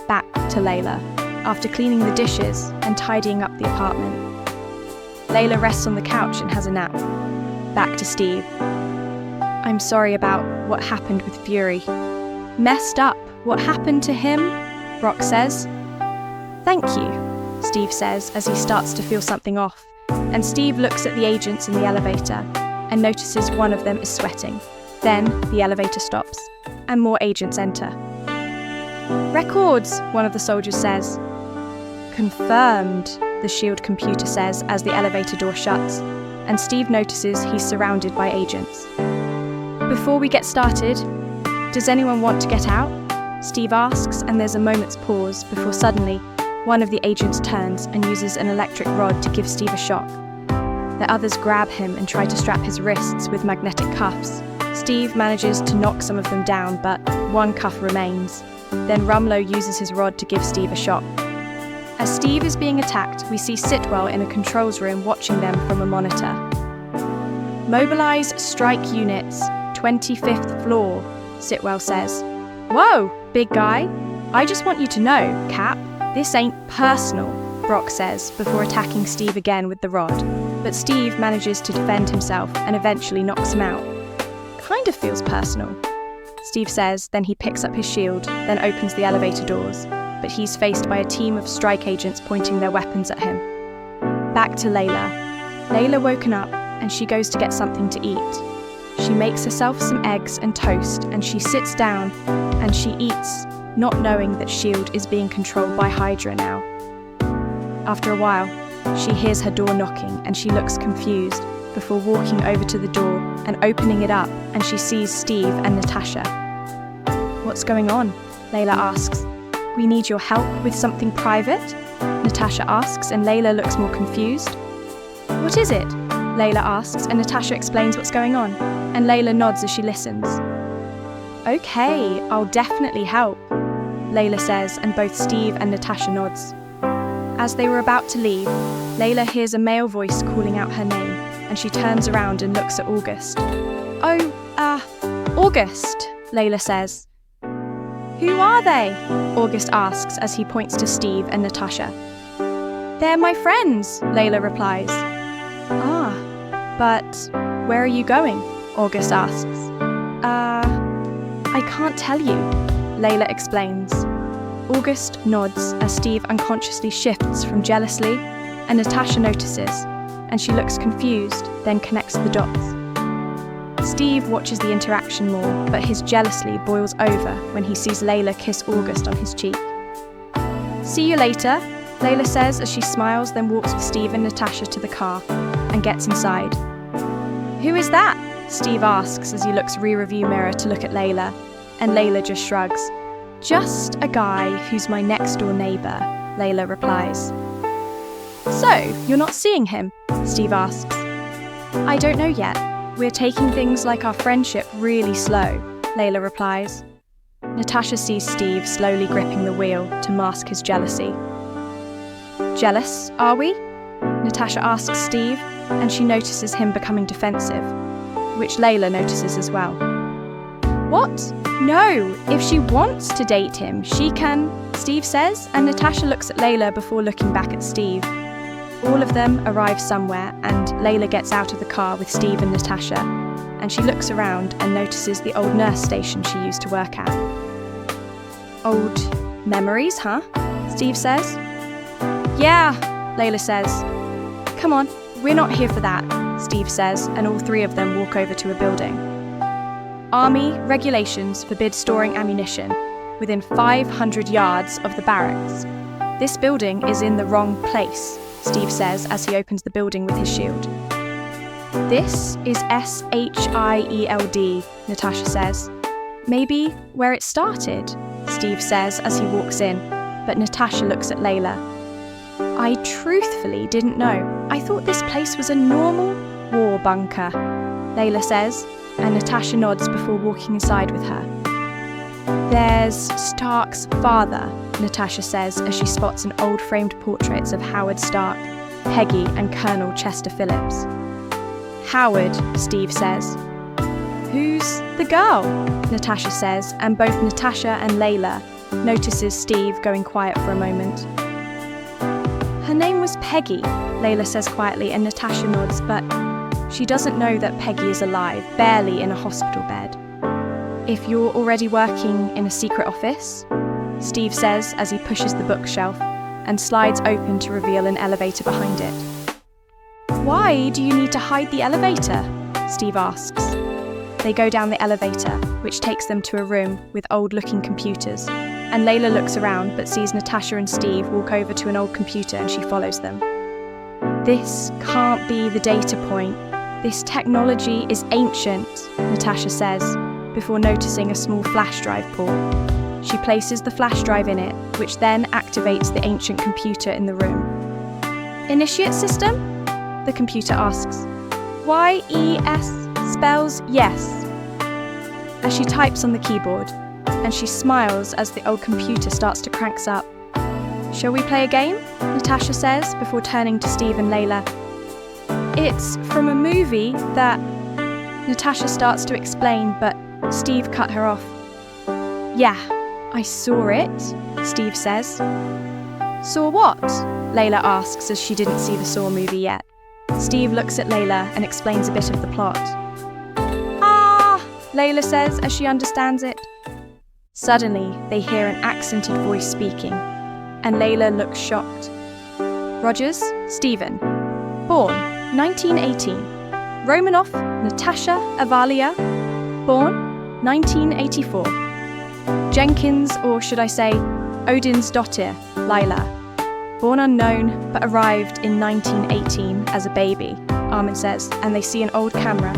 Back to Layla, after cleaning the dishes and tidying up the apartment. Layla rests on the couch and has a nap. Back to Steve. I'm sorry about what happened with Fury. Messed up. What happened to him? Brock says. Thank you, Steve says as he starts to feel something off, and Steve looks at the agents in the elevator and notices one of them is sweating. Then the elevator stops, and more agents enter. Records, one of the soldiers says. Confirmed, the shield computer says as the elevator door shuts, and Steve notices he's surrounded by agents. Before we get started, does anyone want to get out? Steve asks, and there's a moment's pause before suddenly one of the agents turns and uses an electric rod to give Steve a shock. The others grab him and try to strap his wrists with magnetic cuffs. Steve manages to knock some of them down, but one cuff remains. Then Rumlow uses his rod to give Steve a shock. As Steve is being attacked, we see Sitwell in a controls room watching them from a monitor. Mobilize strike units, 25th floor, Sitwell says. Whoa, big guy. I just want you to know, Cap, this ain't personal, Brock says before attacking Steve again with the rod. but Steve manages to defend himself and eventually knocks him out. Kind of feels personal, Steve says, then he picks up his shield, then opens the elevator doors, but he's faced by a team of strike agents pointing their weapons at him. Back to Laila. Laila woken up and she goes to get something to eat. She makes herself some eggs and toast and she sits down and she eats, not knowing that S.H.I.E.L.D. is being controlled by Hydra now. After a while, she hears her door knocking and she looks confused before walking over to the door and opening it up, and she sees Steve and Natasha. "What's going on?" Laila asks. "We need your help with something private?" Natasha asks, and Laila looks more confused. "What is it?" Laila asks, and Natasha explains what's going on, and Laila nods as she listens. "Okay, I'll definitely help," Laila says, and both Steve and Natasha nods. As they were about to leave, Laila hears a male voice calling out her name, and she turns around and looks at August. August," Laila says. "Who are they?" August asks as he points to Steve and Natasha. "They're my friends," Laila replies. "Ah, but where are you going?" August asks. I can't tell you," Laila explains. August nods as Steve unconsciously shifts from jealously, and Natasha notices, and she looks confused, then connects the dots. Steve watches the interaction more, but his jealousy boils over when he sees Laila kiss August on his cheek. "See you later," Laila says as she smiles, then walks with Steve and Natasha to the car and gets inside. "Who is that?" Steve asks as he looks rear-view mirror to look at Laila, and Laila just shrugs. "Just a guy who's my next-door neighbour," Laila replies. "So, you're not seeing him?" Steve asks. "I don't know yet. We're taking things like our friendship really slow," Laila replies. Natasha sees Steve slowly gripping the wheel to mask his jealousy. "Jealous, are we?" Natasha asks Steve, and she notices him becoming defensive, which Laila notices as well. "What? No, if she wants to date him, she can," Steve says, and Natasha looks at Laila before looking back at Steve. All of them arrive somewhere, and Laila gets out of the car with Steve and Natasha, and she looks around and notices the old nurse station she used to work at. "Old memories, huh?" Steve says. "Yeah," Laila says. "Come on, we're not here for that," Steve says, and all three of them walk over to a building. "Army regulations forbid storing ammunition within 500 yards of the barracks. This building is in the wrong place," Steve says as he opens the building with his shield. "This is SHIELD, Natasha says. "Maybe where it started," Steve says as he walks in, but Natasha looks at Laila. "I truthfully didn't know. I thought this place was a normal war bunker," Laila says, and Natasha nods before walking inside with her. "There's Stark's father," Natasha says as she spots an old framed portraits of Howard Stark, Peggy and Colonel Chester Phillips. "Howard," Steve says. "Who's the girl?" Natasha says, and both Natasha and Laila notices Steve going quiet for a moment. "Her name was Peggy," Laila says quietly, and Natasha nods, but she doesn't know that Peggy is alive, barely in a hospital bed. "If you're already working in a secret office," Steve says as he pushes the bookshelf and slides open to reveal an elevator behind it. "Why do you need to hide the elevator?" Steve asks. They go down the elevator, which takes them to a room with old-looking computers, and Laila looks around but sees Natasha and Steve walk over to an old computer and she follows them. "This can't be the data point. This technology is ancient," Natasha says, before noticing a small flash drive port. She places the flash drive in it, which then activates the ancient computer in the room. "Initiate system?" the computer asks. "YES spells yes," as she types on the keyboard, and she smiles as the old computer starts to crank up. "Shall we play a game?" Natasha says before turning to Steve and Laila. "It's from a movie that..." Natasha starts to explain, but Steve cut her off. "Yeah, I saw it," Steve says. "Saw what?" Laila asks as she didn't see the Saw movie yet. Steve looks at Laila and explains a bit of the plot. "Ah," Laila says as she understands it. Suddenly, they hear an accented voice speaking, and Laila looks shocked. Rogers, Stephen. Born 1918. Romanov, Natasha Avalia. Born 1984. Jenkins, or should I say, Odin's daughter, Laila. Born unknown, but arrived in 1918 as a baby, Armin says, and they see an old camera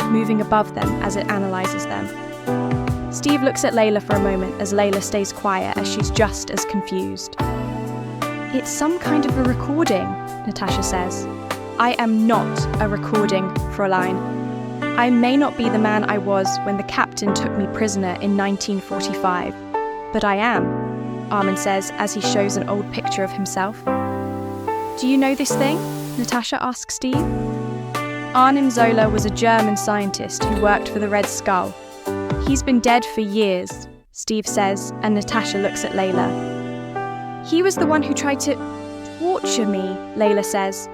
moving above them as it analyses them. Steve looks at Laila for a moment as Laila stays quiet as she's just as confused. "It's some kind of a recording," Natasha says. "I am not a recording, Fräulein. I may not be the man I was when the captain took me prisoner in 1945, but I am," Armin says as he shows an old picture of himself. "Do you know this thing?" Natasha asks Steve. Arnim Zola was a German scientist who worked for the Red Skull. "He's been dead for years," Steve says, and Natasha looks at Laila. "He was the one who tried to torture me," Laila says.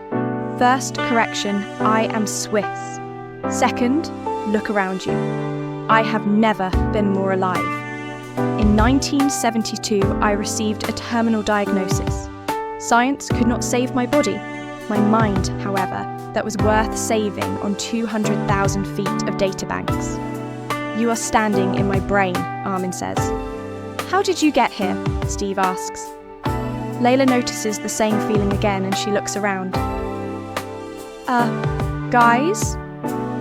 "First, correction, I am Swiss. Second, look around you. I have never been more alive. In 1972, I received a terminal diagnosis. Science could not save my body. My mind, however, that was worth saving on 200,000 feet of databanks. You are standing in my brain," Armin says. "How did you get here?" Steve asks. Laila notices the same feeling again and she looks around. Guys?"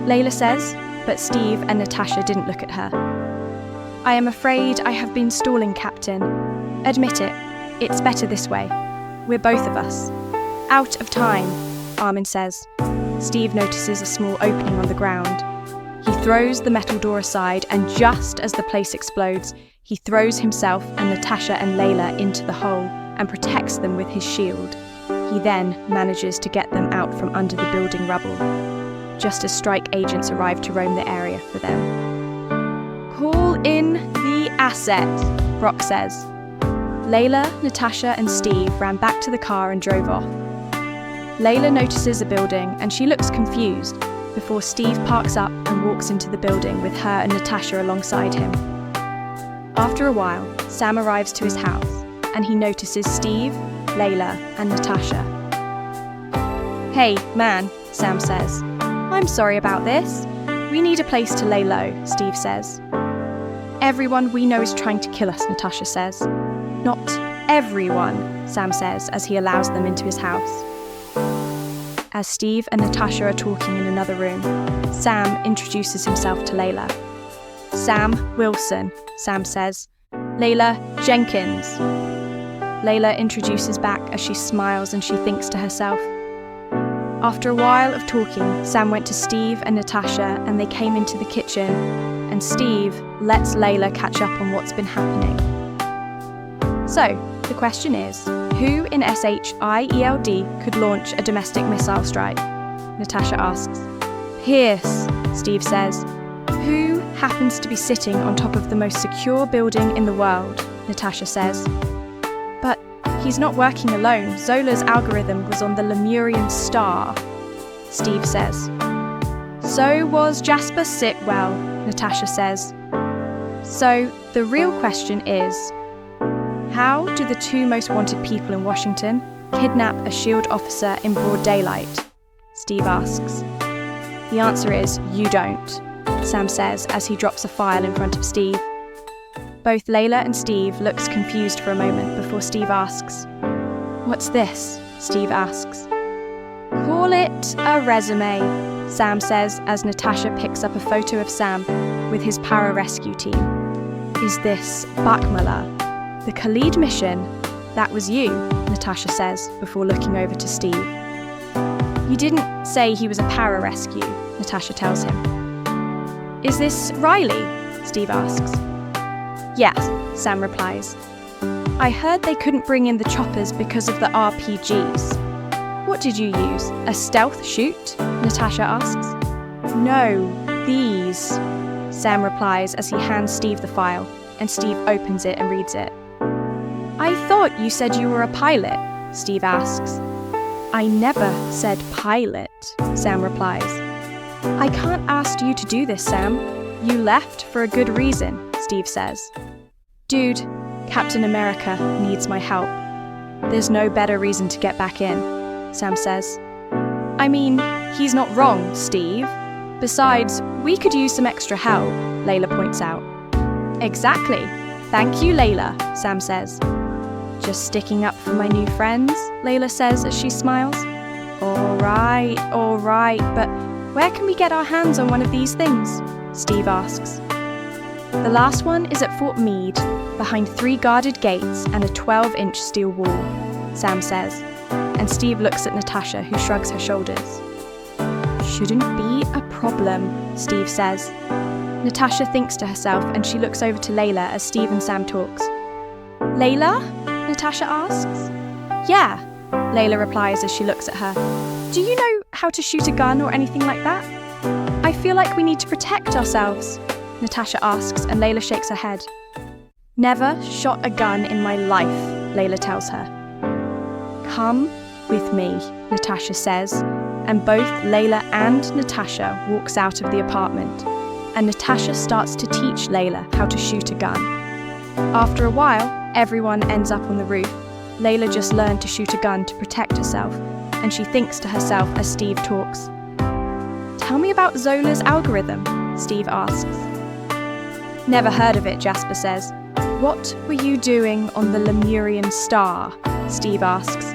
Laila says, but Steve and Natasha didn't look at her. "I am afraid I have been stalling, Captain. Admit it, it's better this way. We're both of us. Out of time," Armin says. Steve notices a small opening on the ground. He throws the metal door aside, and just as the place explodes, he throws himself and Natasha and Laila into the hole and protects them with his shield. He then manages to get them out from under the building rubble, just as strike agents arrive to roam the area for them. "Call in the asset," Brock says. Laila, Natasha and Steve ran back to the car and drove off. Laila notices a building and she looks confused before Steve parks up and walks into the building with her and Natasha alongside him. After a while, Sam arrives to his house and he notices Steve, Laila and Natasha. "Hey, man," Sam says. "I'm sorry about this. We need a place to lay low," Steve says. "Everyone we know is trying to kill us," Natasha says. "Not everyone," Sam says as he allows them into his house. As Steve and Natasha are talking in another room, Sam introduces himself to Laila. "Sam Wilson," Sam says. "Laila Jenkins." Laila introduces back as she smiles and she thinks to herself. After a while of talking, Sam went to Steve and Natasha and they came into the kitchen, and Steve lets Laila catch up on what's been happening. So, the question is, who in SHIELD could launch a domestic missile strike? Natasha asks. "Pierce," Steve says. "Who happens to be sitting on top of the most secure building in the world?" Natasha says. "But he's not working alone. Zola's algorithm was on the Lemurian star," Steve says. "So was Jasper Sitwell," Natasha says. So the real question is, how do the two most wanted people in Washington kidnap a SHIELD officer in broad daylight? Steve asks. The answer is, you don't, Sam says as he drops a file in front of Steve. Both Laila and Steve looks confused for a moment before Steve asks, "What's this?" Steve asks. "Call it a resume," Sam says as Natasha picks up a photo of Sam with his pararescue team. "Is this Bachmala? The Khalid mission? That was you," Natasha says before looking over to Steve. "You didn't say he was a pararescue," Natasha tells him. "Is this Riley?" Steve asks. "Yes," Sam replies. "I heard they couldn't bring in the choppers because of the RPGs. What did you use? A stealth shoot?" Natasha asks. "No, these," Sam replies as he hands Steve the file, and Steve opens it and reads it. "I thought you said you were a pilot," Steve asks. I never said pilot, Sam replies. I can't ask you to do this, Sam. You left for a good reason, Steve says. Dude, Captain America needs my help. There's no better reason to get back in, Sam says. I mean, he's not wrong, Steve. Besides, we could use some extra help, Layla points out. Exactly. Thank you, Layla, Sam says. Just sticking up for my new friends, Layla says as she smiles. All right, but where can we get our hands on one of these things? Steve asks. The last one is at Fort Meade, behind 3 guarded gates and a 12-inch steel wall, Sam says, and Steve looks at Natasha, who shrugs her shoulders. Shouldn't be a problem, Steve says. Natasha thinks to herself and she looks over to Layla as Steve and Sam talks. Layla? Natasha asks. Yeah, Layla replies as she looks at her. Do you know how to shoot a gun or anything like that? I feel like we need to protect ourselves, Natasha asks, and Layla shakes her head. Never shot a gun in my life, Layla tells her. Come with me, Natasha says, and both Layla and Natasha walks out of the apartment, and Natasha starts to teach Layla how to shoot a gun. After a while, everyone ends up on the roof. Layla just learned to shoot a gun to protect herself, and she thinks to herself as Steve talks. Tell me about Zola's algorithm, Steve asks. Never heard of it, Jasper says. What were you doing on the Lemurian star? Steve asks.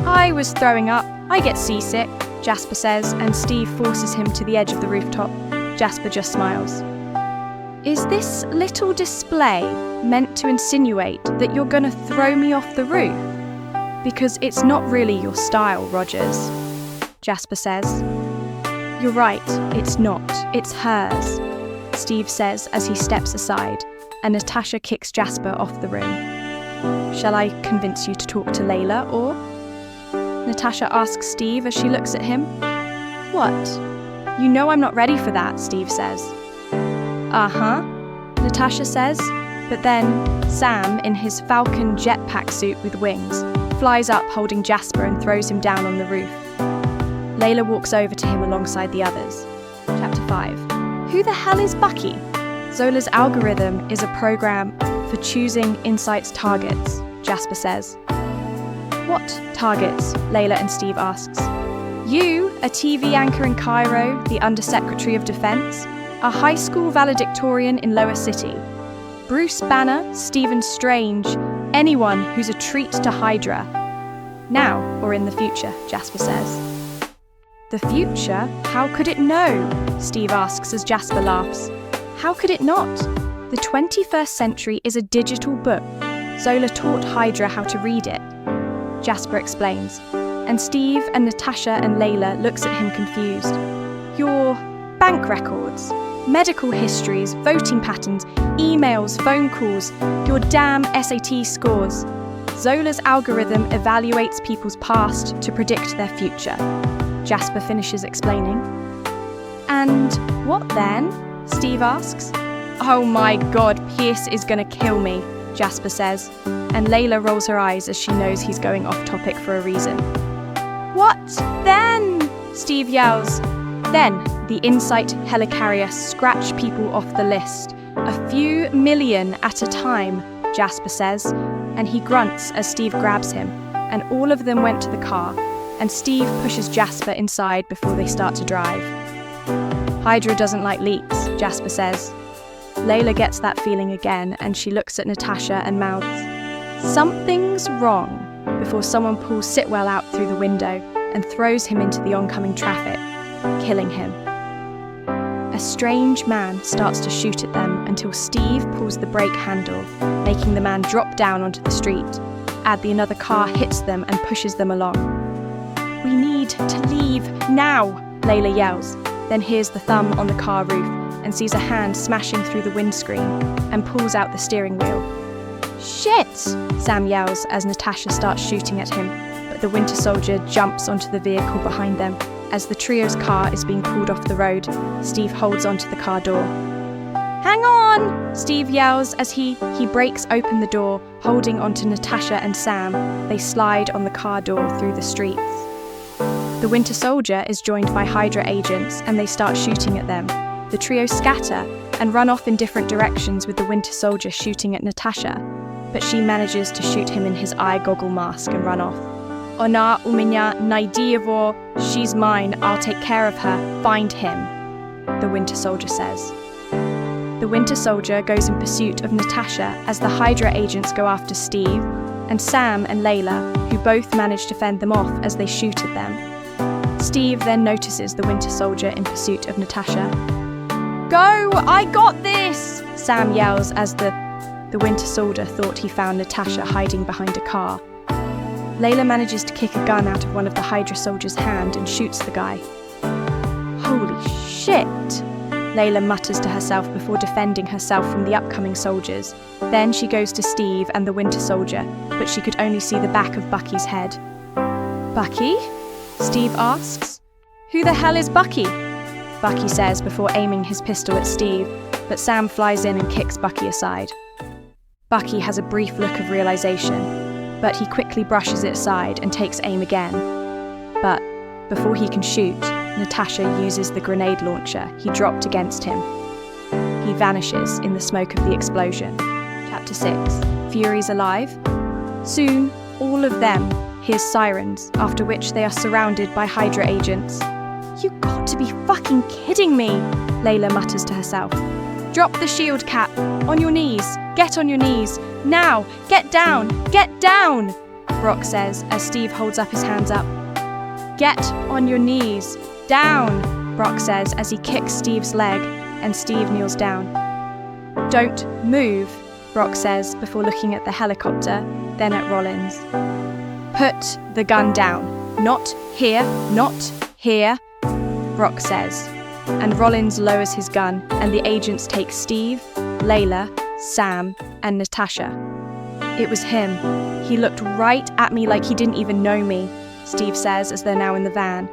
I was throwing up. I get seasick, Jasper says, and Steve forces him to the edge of the rooftop. Jasper just smiles. Is this little display meant to insinuate that you're going to throw me off the roof? Because it's not really your style, Rogers, Jasper says. You're right, it's not. It's hers, Steve says as he steps aside, and Natasha kicks Jasper off the room. Shall I convince you to talk to Layla, or? Natasha asks Steve as she looks at him. What? You know I'm not ready for that, Steve says. Uh-huh, Natasha says, but then Sam, in his Falcon jetpack suit with wings, flies up holding Jasper and throws him down on the roof. Layla walks over to him alongside the others. Chapter 5. Who the hell is Bucky? Zola's algorithm is a program for choosing Insight's targets, Jasper says. What targets? Layla and Steve asks. You, a TV anchor in Cairo, the Undersecretary of Defense, a high school valedictorian in Lower City, Bruce Banner, Stephen Strange, anyone who's a treat to Hydra. Now or in the future, Jasper says. The future? How could it know? Steve asks as Jasper laughs. How could it not? The 21st century is a digital book. Zola taught Hydra how to read it. Jasper explains, and Steve and Natasha and Layla looks at him confused. Your bank records, medical histories, voting patterns, emails, phone calls, your damn SAT scores. Zola's algorithm evaluates people's past to predict their future. Jasper finishes explaining. And what then? Steve asks. Oh my God, Pierce is gonna kill me, Jasper says, and Layla rolls her eyes as she knows he's going off topic for a reason. What then? Steve yells. Then the Insight helicarrier scratch people off the list. A few million at a time, Jasper says, and he grunts as Steve grabs him, and all of them went to the car, and Steve pushes Jasper inside before they start to drive. Hydra doesn't like leaks, Jasper says. Layla gets that feeling again, and she looks at Natasha and mouths, "Something's wrong," before someone pulls Sitwell out through the window and throws him into the oncoming traffic, killing him. A strange man starts to shoot at them until Steve pulls the brake handle, making the man drop down onto the street. Another car hits them and pushes them along. We need to leave now, Layla yells, then hears the thumb on the car roof and sees a hand smashing through the windscreen and pulls out the steering wheel. Shit, Sam yells as Natasha starts shooting at him, but the Winter Soldier jumps onto the vehicle behind them. As the trio's car is being pulled off the road, Steve holds onto the car door. Hang on, Steve yells as he breaks open the door, holding onto Natasha and Sam. They slide on the car door through the streets. The Winter Soldier is joined by Hydra agents and they start shooting at them. The trio scatter and run off in different directions with the Winter Soldier shooting at Natasha, but she manages to shoot him in his eye goggle mask and run off. Ona u меня найди его, she's mine, I'll take care of her, find him, the Winter Soldier says. The Winter Soldier goes in pursuit of Natasha as the Hydra agents go after Steve, and Sam and Layla, who both manage to fend them off as they shoot at them. Steve then notices the Winter Soldier in pursuit of Natasha. "Go! I got this!" Sam yells as the Winter Soldier thought he found Natasha hiding behind a car. Layla manages to kick a gun out of one of the Hydra soldiers' hand and shoots the guy. "Holy shit!" Layla mutters to herself before defending herself from the upcoming soldiers. Then she goes to Steve and the Winter Soldier, but she could only see the back of Bucky's head. "Bucky?" Steve asks. "Who the hell is Bucky?" Bucky says before aiming his pistol at Steve, but Sam flies in and kicks Bucky aside. Bucky has a brief look of realization, but he quickly brushes it aside and takes aim again. But before he can shoot, Natasha uses the grenade launcher he dropped against him. He vanishes in the smoke of the explosion. Chapter 6. Fury's alive? Soon, all of them hear sirens, after which they are surrounded by Hydra agents. "You got to be fucking kidding me," Layla mutters to herself. "Drop the shield, Cap. On your knees. Get on your knees. Now, get down. Get down," Brock says as Steve holds up his hands up. "Get on your knees. Down," Brock says as he kicks Steve's leg and Steve kneels down. "Don't move," Brock says before looking at the helicopter, then at Rollins. "Put the gun down. Not here, not here," Brock says. And Rollins lowers his gun and the agents take Steve, Layla, Sam, and Natasha. "It was him. He looked right at me like he didn't even know me," Steve says as they're now in the van.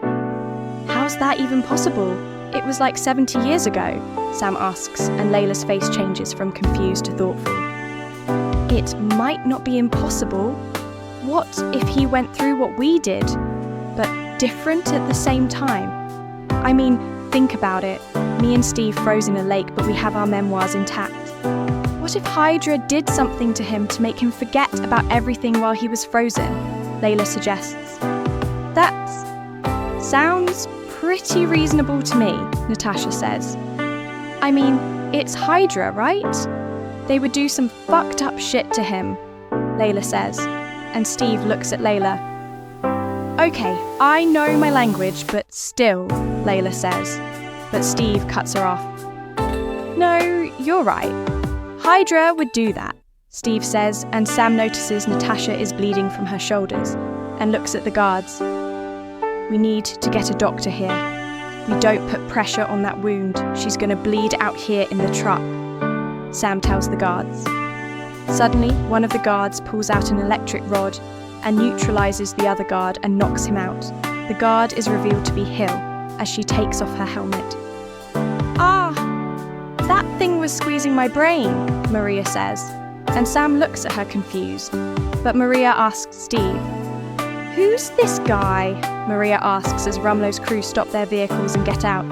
"How's that even possible? It was like 70 years ago," Sam asks, and Layla's face changes from confused to thoughtful. "It might not be impossible. What if he went through what we did, but different at the same time? I mean, think about it. Me and Steve froze in a lake, but we have our memoirs intact. What if Hydra did something to him to make him forget about everything while he was frozen?" Layla suggests. "That sounds pretty reasonable to me," Natasha says. "I mean, it's Hydra, right? They would do some fucked up shit to him," Layla says, and Steve looks at Layla. "Okay, I know my language, but still," Layla says, but Steve cuts her off. "No, you're right. Hydra would do that," Steve says, and Sam notices Natasha is bleeding from her shoulders and looks at the guards. "We need to get a doctor here. We don't put pressure on that wound. She's going to bleed out here in the truck," Sam tells the guards. Suddenly, one of the guards pulls out an electric rod and neutralizes the other guard and knocks him out. The guard is revealed to be Hill as she takes off her helmet. "Ah, that thing was squeezing my brain," Maria says, and Sam looks at her confused. But Maria asks Steve. "Who's this guy?" Maria asks as Rumlow's crew stop their vehicles and get out.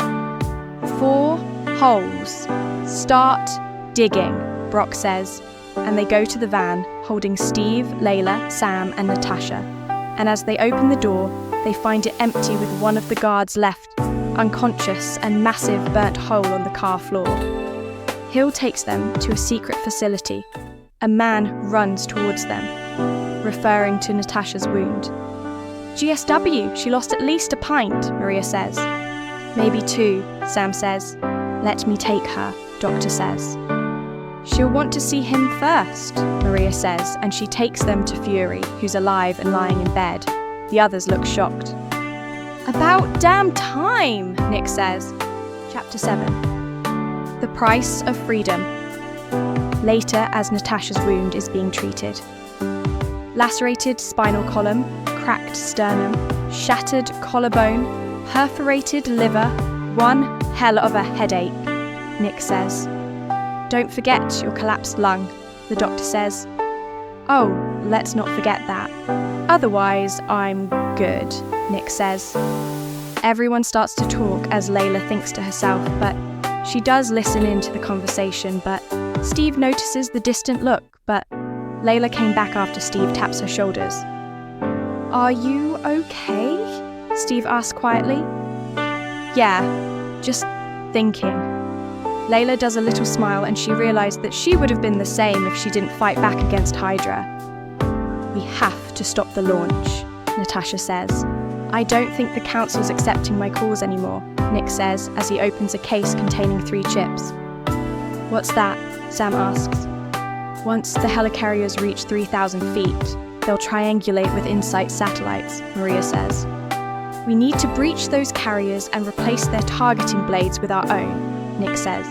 "4 holes. Start digging," Brock says, and they go to the van, holding Steve, Layla, Sam, and Natasha. And as they open the door, they find it empty with one of the guards left, unconscious and massive burnt hole on the car floor. Hill takes them to a secret facility. A man runs towards them, referring to Natasha's wound. "GSW, she lost at least a pint," Maria says. "Maybe 2, Sam says. "Let me take her," Doctor says. "She'll want to see him first," Maria says, and she takes them to Fury, who's alive and lying in bed. The others look shocked. "About damn time," Nick says. Chapter 7. The Price of Freedom. Later, as Natasha's wound is being treated. Lacerated spinal column, cracked sternum, shattered collarbone, perforated liver, one hell of a headache, Nick says. "Don't forget your collapsed lung," the doctor says. "Oh, let's not forget that. Otherwise, I'm good, Nick says. Everyone starts to talk as Laila thinks to herself, but she does listen into the conversation, but Steve notices the distant look, but Laila came back after Steve taps her shoulders. "Are you okay?" Steve asks quietly. "Yeah, just thinking." Laila does a little smile and she realized that she would have been the same if she didn't fight back against Hydra. "We have to stop the launch," Natasha says. "I don't think the council's accepting my calls anymore," Nick says as he opens a case containing 3 chips. "What's that?" Sam asks. "Once the helicarriers reach 3,000 feet, they'll triangulate with InSight satellites," Maria says. "We need to breach those carriers and replace their targeting blades with our own," Nick says.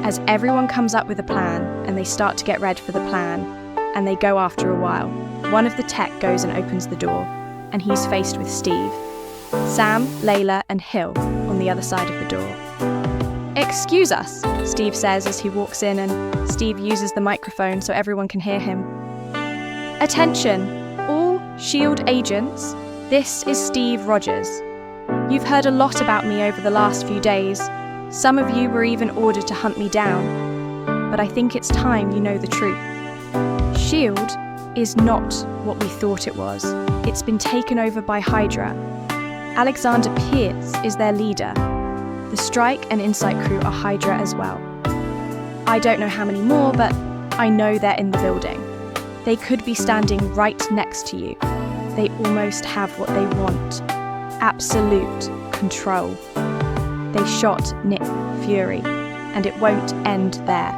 As everyone comes up with a plan and they start to get ready for the plan, and they go after a while, one of the tech goes and opens the door, and he's faced with Steve, Sam, Laila, and Hill on the other side of the door. "Excuse us," Steve says as he walks in, and Steve uses the microphone so everyone can hear him. "Attention, all S.H.I.E.L.D. agents, this is Steve Rogers. You've heard a lot about me over the last few days. Some of you were even ordered to hunt me down. But I think it's time you know the truth. S.H.I.E.L.D. is not what we thought it was. It's been taken over by Hydra. Alexander Pierce is their leader. The Strike and InSight crew are Hydra as well. I don't know how many more, but I know they're in the building. They could be standing right next to you. They almost have what they want. Absolute control. They shot Nick Fury, and it won't end there.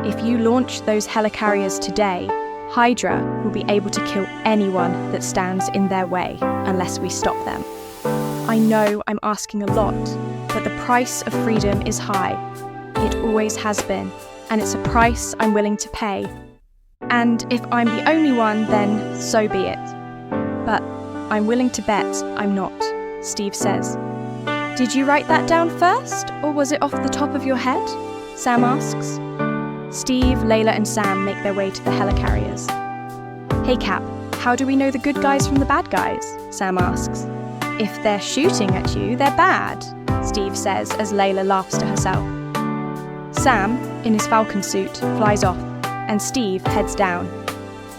If you launch those helicarriers today, Hydra will be able to kill anyone that stands in their way unless we stop them. I know I'm asking a lot, but the price of freedom is high. It always has been, and it's a price I'm willing to pay. And if I'm the only one, then so be it. But I'm willing to bet I'm not," Steve says. "Did you write that down first, or was it off the top of your head?" Sam asks. Steve, Laila, and Sam make their way to the helicarriers. "Hey Cap, how do we know the good guys from the bad guys?" Sam asks. "If they're shooting at you, they're bad," Steve says as Laila laughs to herself. Sam, in his Falcon suit, flies off, and Steve heads down.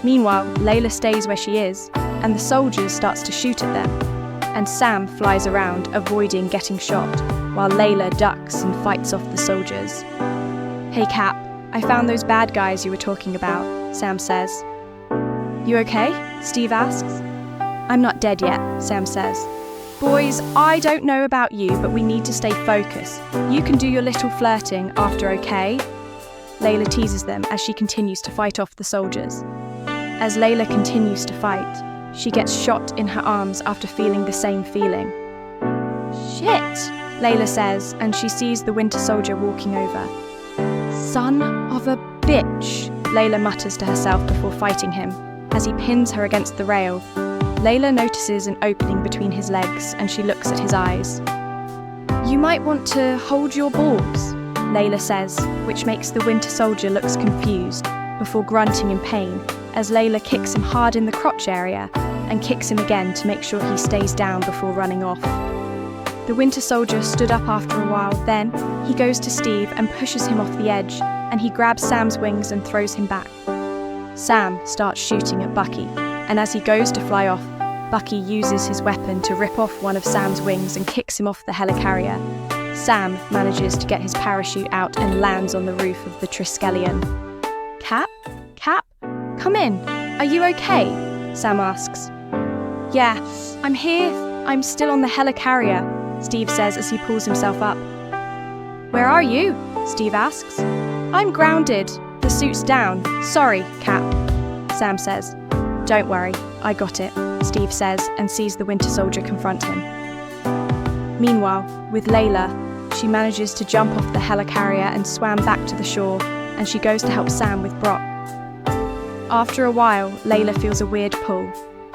Meanwhile, Laila stays where she is, and the soldiers starts to shoot at them. And Sam flies around, avoiding getting shot, while Laila ducks and fights off the soldiers. "Hey Cap, I found those bad guys you were talking about," Sam says. "You okay?" Steve asks. "I'm not dead yet," Sam says. "Boys, I don't know about you, but we need to stay focused. You can do your little flirting after, okay?" Laila teases them as she continues to fight off the soldiers. As Laila continues to fight, she gets shot in her arms after feeling the same feeling. "Shit," Laila says, and she sees the Winter Soldier walking over. "Son of a bitch," Laila mutters to herself before fighting him. As he pins her against the rail, Laila notices an opening between his legs and she looks at his eyes. "You might want to hold your balls," Laila says, which makes the Winter Soldier look confused, before grunting in pain as Laila kicks him hard in the crotch area and kicks him again to make sure he stays down before running off. The Winter Soldier stood up after a while, then he goes to Steve and pushes him off the edge, and he grabs Sam's wings and throws him back. Sam starts shooting at Bucky, and as he goes to fly off, Bucky uses his weapon to rip off one of Sam's wings and kicks him off the helicarrier. Sam manages to get his parachute out and lands on the roof of the Triskelion. Cap, come in. Are you okay?" Sam asks. "Yeah, I'm here. I'm still on the helicarrier," Steve says as he pulls himself up. "Where are you?" Steve asks. "I'm grounded. The suit's down. Sorry, Cap," Sam says. "Don't worry, I got it," Steve says and sees the Winter Soldier confront him. Meanwhile, with Laila, she manages to jump off the helicarrier and swam back to the shore, and she goes to help Sam with Brock. After a while, Laila feels a weird pull,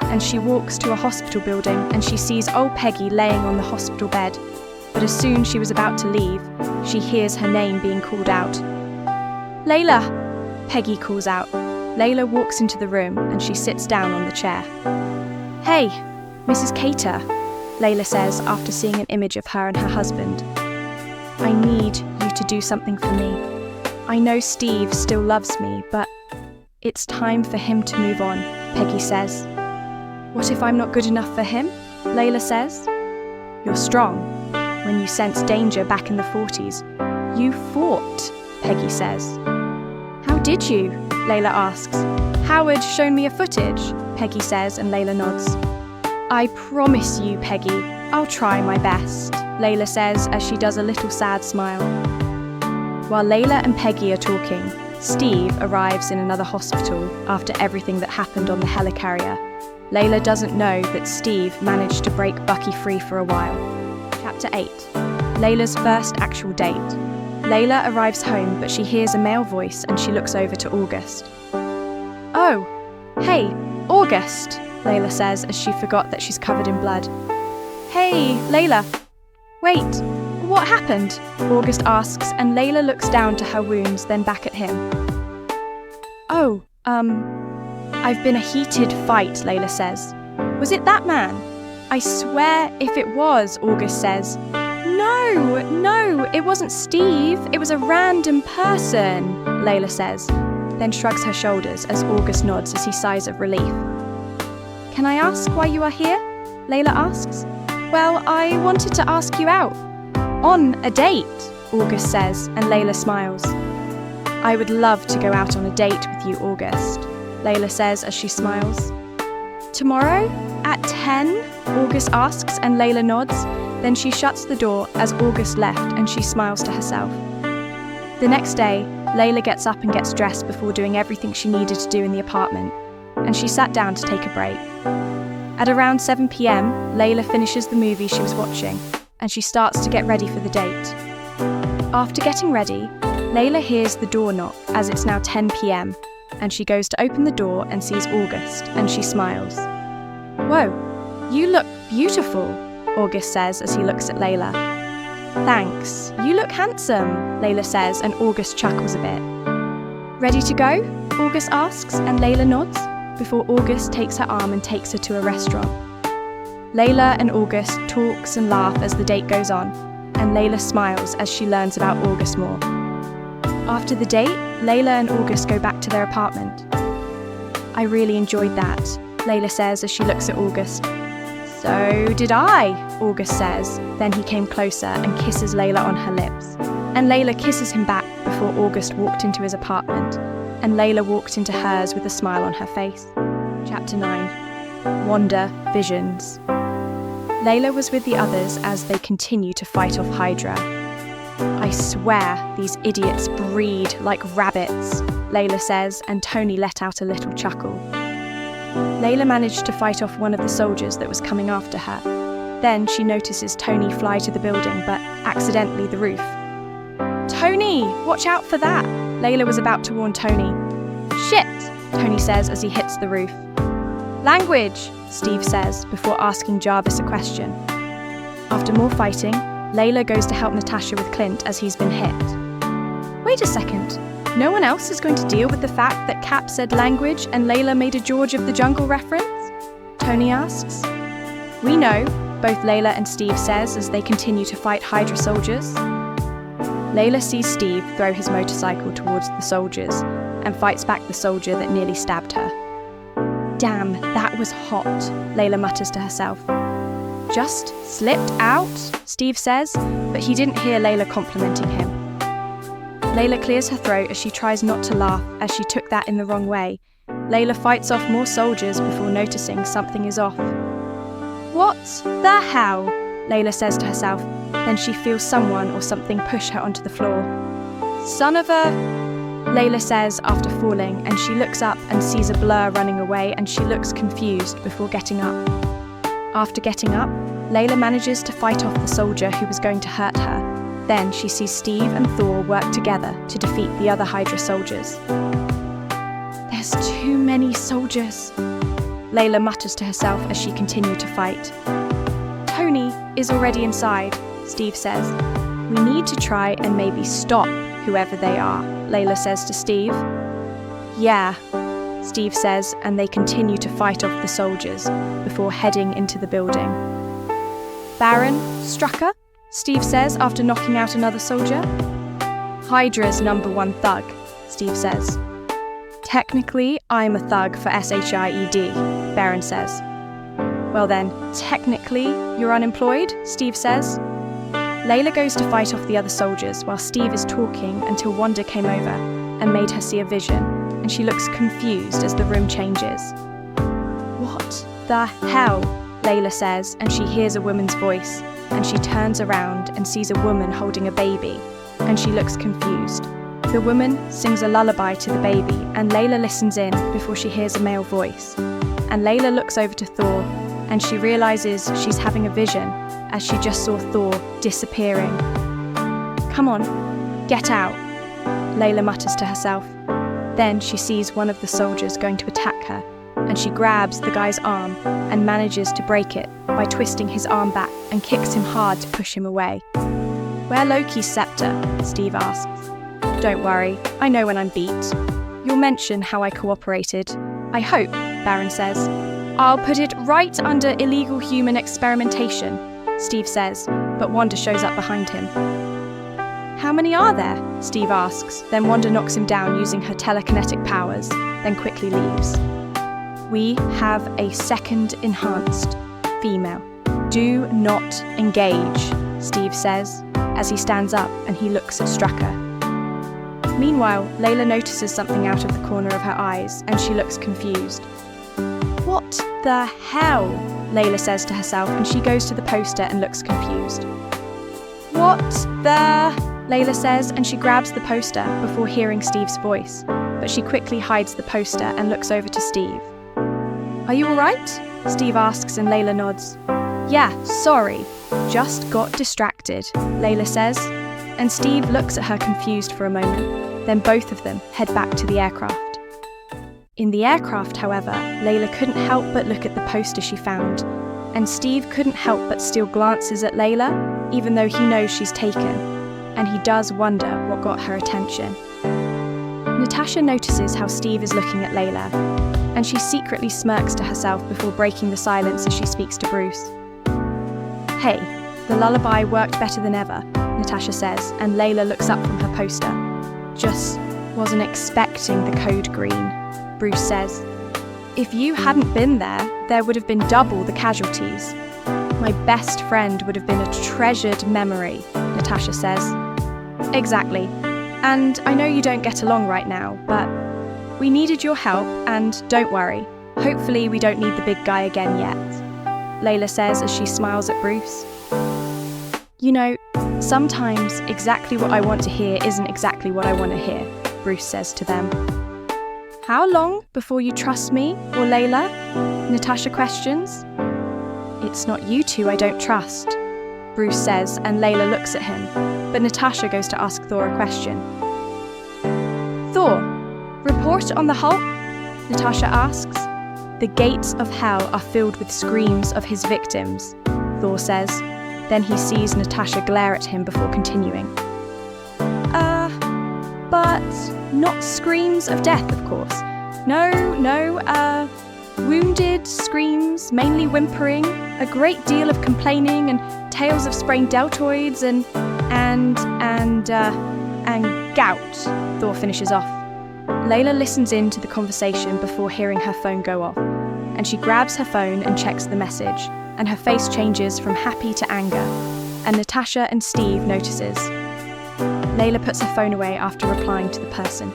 and she walks to a hospital building and she sees old Peggy laying on the hospital bed. But as soon as she was about to leave, she hears her name being called out. "Laila!" Peggy calls out. Laila walks into the room and she sits down on the chair. "Hey, Mrs. Cater, Laila says after seeing an image of her and her husband. I need you to do something for me. I know Steve still loves me, but it's time for him to move on, Peggy says. What if I'm not good enough for him? Laila says. You're strong. When you sensed danger back in the 40s, you fought, Peggy says. How did you? Laila asks. Howard's shown me a footage, Peggy says, and Laila nods. I promise you, Peggy, I'll try my best, Laila says as she does a little sad smile. While Laila and Peggy are talking, Steve arrives in another hospital after everything that happened on the helicarrier. Laila doesn't know that Steve managed to break Bucky free for a while. Chapter 8. Layla's first actual date. Laila arrives home, but she hears a male voice and she looks over to August. Oh, hey, August, Laila says as she forgot that she's covered in blood. Hey, Laila. Wait, what happened? August asks, and Laila looks down to her wounds, then back at him. Oh, I've been a heated fight, Laila says. Was it that man? I swear if it was, August says. No, it wasn't Steve. It was a random person, Laila says, then shrugs her shoulders as August nods as he sighs of relief. Can I ask why you are here? Laila asks. Well, I wanted to ask you out. On a date, August says, and Laila smiles. I would love to go out on a date with you, August, Laila says as she smiles. Tomorrow? At 10? August asks, and Laila nods. Then she shuts the door as August left and she smiles to herself. The next day, Laila gets up and gets dressed before doing everything she needed to do in the apartment, and she sat down to take a break. At around 7 p.m, Laila finishes the movie she was watching, and she starts to get ready for the date. After getting ready, Laila hears the door knock as it's now 10 p.m, and she goes to open the door and sees August, and she smiles. Whoa, you look beautiful, August says as he looks at Laila. Thanks, you look handsome, Laila says, and August chuckles a bit. Ready to go? August asks, and Laila nods, before August takes her arm and takes her to a restaurant. Laila and August talks and laugh as the date goes on, and Laila smiles as she learns about August more. After the date, Laila and August go back to their apartment. I really enjoyed that, Laila says as she looks at August. So did I, August says. Then he came closer and kisses Laila on her lips. And Laila kisses him back before August walked into his apartment, and Laila walked into hers with a smile on her face. Chapter 9. Wanda Visions. Laila was with the others as they continue to fight off Hydra. I swear these idiots breed like rabbits, Laila says, and Tony let out a little chuckle. Laila managed to fight off one of the soldiers that was coming after her. Then she notices Tony fly to the building, but accidentally the roof. Tony, watch out for that! Laila was about to warn Tony. Shit, Tony says as he hits the roof. Language, Steve says, before asking Jarvis a question. After more fighting, Laila goes to help Natasha with Clint as he's been hit. Wait a second. No one else is going to deal with the fact that Cap said language and Laila made a George of the Jungle reference? Tony asks. We know, both Laila and Steve says as they continue to fight Hydra soldiers. Laila sees Steve throw his motorcycle towards the soldiers and fights back the soldier that nearly stabbed her. Damn, that was hot, Laila mutters to herself. Just slipped out, Steve says, but he didn't hear Laila complimenting him. Laila clears her throat as she tries not to laugh as she took that in the wrong way. Laila fights off more soldiers before noticing something is off. What the hell? Laila says to herself. Then she feels someone or something push her onto the floor. Son of a... Laila says after falling, and she looks up and sees a blur running away, and she looks confused before getting up. After getting up, Laila manages to fight off the soldier who was going to hurt her. Then she sees Steve and Thor work together to defeat the other Hydra soldiers. There's too many soldiers, Laila mutters to herself as she continued to fight. Tony is already inside, Steve says. We need to try and maybe stop whoever they are, Laila says to Steve. Yeah, Steve says, and they continue to fight off the soldiers before heading into the building. Baron Strucker? Steve says after knocking out another soldier. Hydra's #1 thug, Steve says. Technically, I'm a thug for SHIED, Baron says. Well then, technically, you're unemployed, Steve says. Layla goes to fight off the other soldiers while Steve is talking until Wanda came over and made her see a vision, and she looks confused as the room changes. What the hell? Layla says, and she hears a woman's voice, and she turns around and sees a woman holding a baby, and she looks confused. The woman sings a lullaby to the baby, and Layla listens in before she hears a male voice. And Layla looks over to Thor, and she realizes she's having a vision as she just saw Thor disappearing. Come on, get out, Layla mutters to herself. Then she sees one of the soldiers going to attack her, and she grabs the guy's arm and manages to break it by twisting his arm back and kicks him hard to push him away. Where Loki's scepter? Steve asks. Don't worry, I know when I'm beat. You'll mention how I cooperated. I hope, Baron says. I'll put it right under illegal human experimentation, Steve says, but Wanda shows up behind him. How many are there? Steve asks, then Wanda knocks him down using her telekinetic powers, then quickly leaves. We have a second enhanced female. Do not engage, Steve says, as he stands up and he looks at Strucker. Meanwhile, Layla notices something out of the corner of her eyes, and she looks confused. What the hell? Layla says to herself, and she goes to the poster and looks confused. What the? Layla says, and she grabs the poster before hearing Steve's voice, but she quickly hides the poster and looks over to Steve. Are you alright? Steve asks, and Layla nods. Yeah, sorry. Just got distracted, Layla says, and Steve looks at her confused for a moment. Then both of them head back to the aircraft. In the aircraft, however, Layla couldn't help but look at the poster she found, and Steve couldn't help but steal glances at Layla, even though he knows she's taken, and he does wonder what got her attention. Natasha notices how Steve is looking at Layla, and she secretly smirks to herself before breaking the silence as she speaks to Bruce. Hey, the lullaby worked better than ever, Natasha says, and Layla looks up from her poster. Just wasn't expecting the code green, Bruce says. If you hadn't been there, there would have been double the casualties. My best friend would have been a treasured memory, Natasha says. Exactly. And I know you don't get along right now, but we needed your help, and don't worry. Hopefully we don't need the big guy again yet, Layla says as she smiles at Bruce. You know, sometimes exactly what I want to hear isn't exactly what I want to hear, Bruce says to them. How long before you trust me, or Layla? Natasha questions. It's not you two I don't trust, Bruce says, and Layla looks at him, but Natasha goes to ask Thor a question. Thor, report on the Hulk? Natasha asks. The gates of hell are filled with screams of his victims, Thor says. Then he sees Natasha glare at him before continuing. But not screams of death, of course. No, wounded screams, mainly whimpering, a great deal of complaining, and tales of sprained deltoids, and gout, Thor finishes off. Layla listens in to the conversation before hearing her phone go off, and she grabs her phone and checks the message, and her face changes from happy to anger, and Natasha and Steve notices. Layla puts her phone away after replying to the person.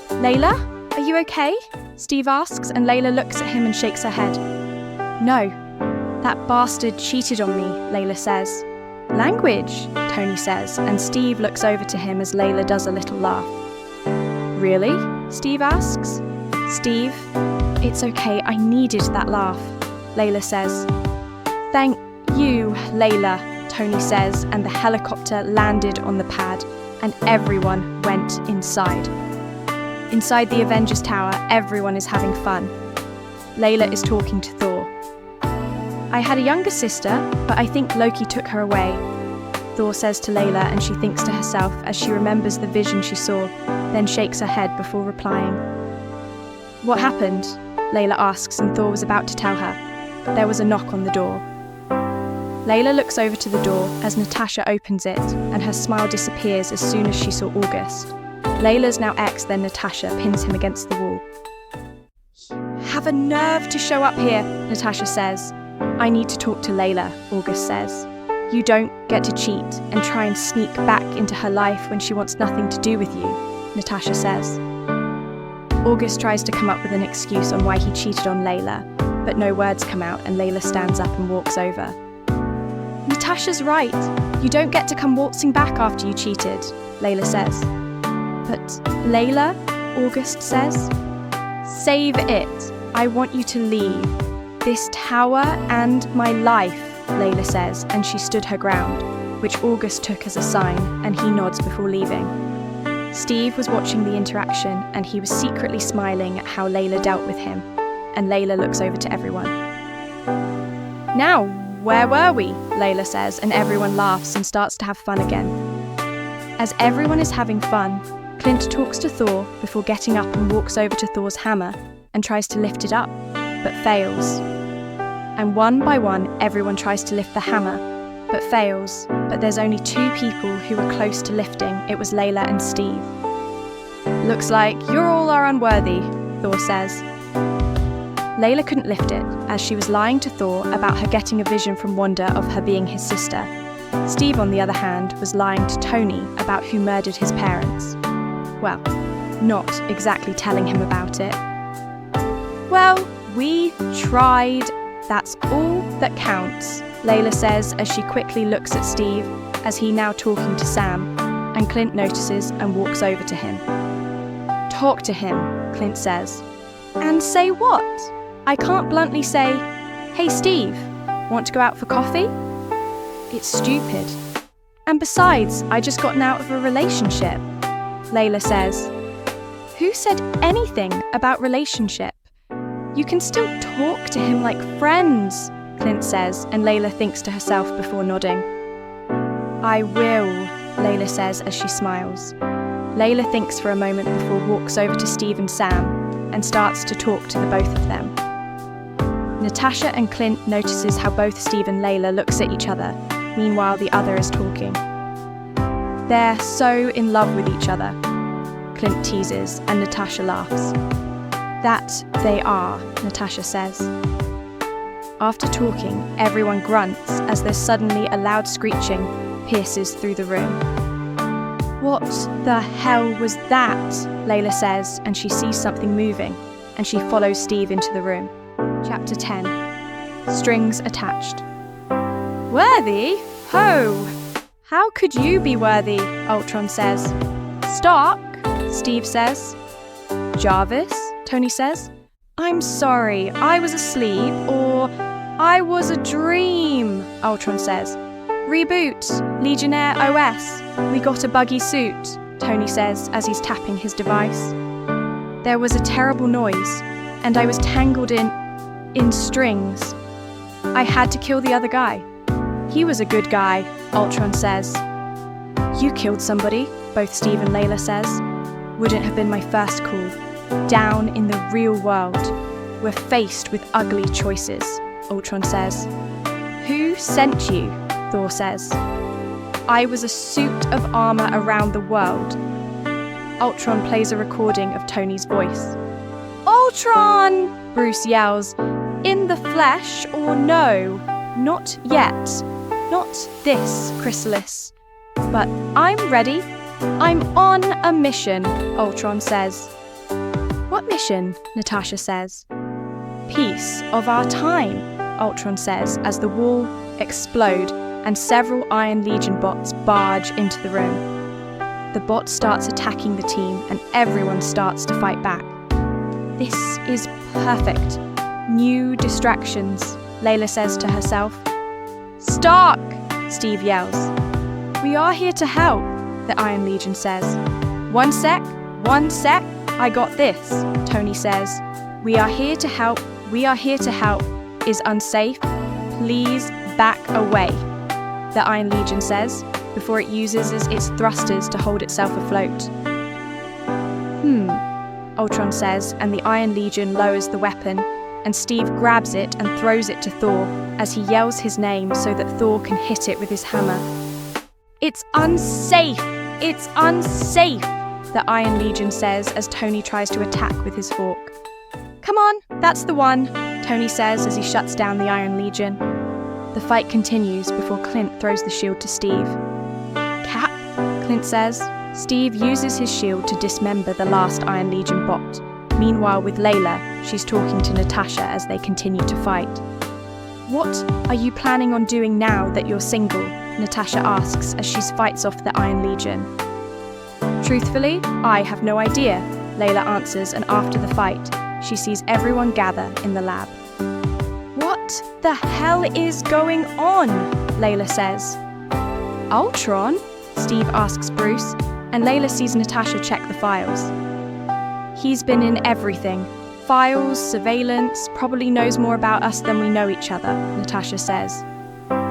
Layla, are you okay? Steve asks, and Layla looks at him and shakes her head. No, that bastard cheated on me, Layla says. Language, Tony says, and Steve looks over to him as Layla does a little laugh. Really? Steve asks. Steve, it's okay, I needed that laugh, Layla says. Thank you, Layla, Tony says, and the helicopter landed on the pad, and everyone went inside. Inside the Avengers Tower, everyone is having fun. Layla is talking to Thor. I had a younger sister, but I think Loki took her away, Thor says to Layla, and she thinks to herself as she remembers the vision she saw, then shakes her head before replying. What happened? Layla asks, and Thor was about to tell her. There was a knock on the door. Layla looks over to the door as Natasha opens it, and her smile disappears as soon as she saw August. Layla's now ex, then Natasha pins him against the wall. Have a nerve to show up here, Natasha says. I need to talk to Layla, August says. You don't get to cheat and try and sneak back into her life when she wants nothing to do with you, Natasha says. August tries to come up with an excuse on why he cheated on Layla, but no words come out and Layla stands up and walks over. Natasha's right. You don't get to come waltzing back after you cheated, Layla says. But Layla, August says. Save it. I want you to leave. This tower and my life, Layla says, and she stood her ground, which August took as a sign, and he nods before leaving. Steve was watching the interaction, and he was secretly smiling at how Layla dealt with him, and Layla looks over to everyone. Now, where were we? Layla says, and everyone laughs and starts to have fun again. As everyone is having fun, Clint talks to Thor before getting up and walks over to Thor's hammer and tries to lift it up, but fails. And one by one, everyone tries to lift the hammer, but fails. But there's only two people who were close to lifting. It was Layla and Steve. Looks like you all are unworthy, Thor says. Layla couldn't lift it, as she was lying to Thor about her getting a vision from Wanda of her being his sister. Steve, on the other hand, was lying to Tony about who murdered his parents. Well, not exactly telling him about it. Well, we tried. That's all that counts, Layla says as she quickly looks at Steve as he now talking to Sam, and Clint notices and walks over to him. Talk to him, Clint says. And say what? I can't bluntly say, hey Steve, want to go out for coffee? It's stupid. And besides, I just gotten out of a relationship, Layla says. Who said anything about relationship? You can still talk to him like friends, Clint says, and Layla thinks to herself before nodding. I will, Layla says as she smiles. Layla thinks for a moment before walks over to Steve and Sam and starts to talk to the both of them. Natasha and Clint notices how both Steve and Layla looks at each other, meanwhile the other is talking. They're so in love with each other, Clint teases, and Natasha laughs. That they are, Natasha says. After talking, everyone grunts as there's suddenly a loud screeching pierces through the room. What the hell was that? Layla says, and she sees something moving, and she follows Steve into the room. Chapter 10. Strings attached. Worthy? Ho! How could you be worthy? Ultron says. Stark? Steve says. Jarvis? Tony says. I'm sorry, I was asleep, or I was a dream, Ultron says. Reboot, Legionnaire OS, we got a buggy suit, Tony says as he's tapping his device. There was a terrible noise, and I was tangled in strings. I had to kill the other guy. He was a good guy, Ultron says. You killed somebody, both Steve and Layla says. Wouldn't have been my first call. Down in the real world, we're faced with ugly choices, Ultron says. Who sent you? Thor says. I was a suit of armor around the world. Ultron plays a recording of Tony's voice. Ultron! Bruce yells. In the flesh or no? Not yet. Not this, Chrysalis. But I'm ready. I'm on a mission, Ultron says. What mission? Natasha says. Piece of our time, Ultron says as the wall explode and several Iron Legion bots barge into the room. The bot starts attacking the team and everyone starts to fight back. This is perfect. New distractions, Layla says to herself. Stark! Steve yells. We are here to help, the Iron Legion says. One sec, I got this, Tony says. We are here to help is unsafe. Please back away, the Iron Legion says, before it uses its thrusters to hold itself afloat. Ultron says, and the Iron Legion lowers the weapon, and Steve grabs it and throws it to Thor as he yells his name so that Thor can hit it with his hammer. "It's unsafe! It's unsafe!" the Iron Legion says as Tony tries to attack with his fork. "Come on, that's the one," Tony says as he shuts down the Iron Legion. The fight continues before Clint throws the shield to Steve. "Cap," Clint says. Steve uses his shield to dismember the last Iron Legion bot. Meanwhile, with Laila, she's talking to Natasha as they continue to fight. "What are you planning on doing now that you're single?" Natasha asks as she fights off the Iron Legion. "Truthfully, I have no idea," Laila answers, and after the fight, she sees everyone gather in the lab. "What the hell is going on?" Laila says. "Ultron?" Steve asks Bruce, and Laila sees Natasha check the files. "He's been in everything. Files, surveillance, probably knows more about us than we know each other," Natasha says.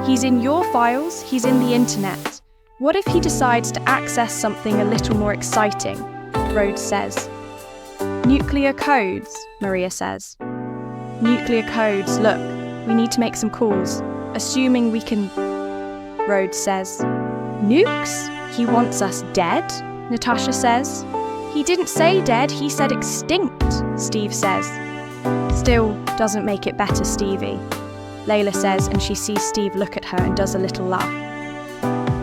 "He's in your files, he's in the internet. What if he decides to access something a little more exciting?" Rhodes says. "Nuclear codes," Maria says. "Nuclear codes, look, we need to make some calls, assuming we can," Rhodes says. "Nukes? He wants us dead?" Natasha says. "He didn't say dead, he said extinct," Steve says. "Still doesn't make it better, Stevie," Laila says, and she sees Steve look at her and does a little laugh.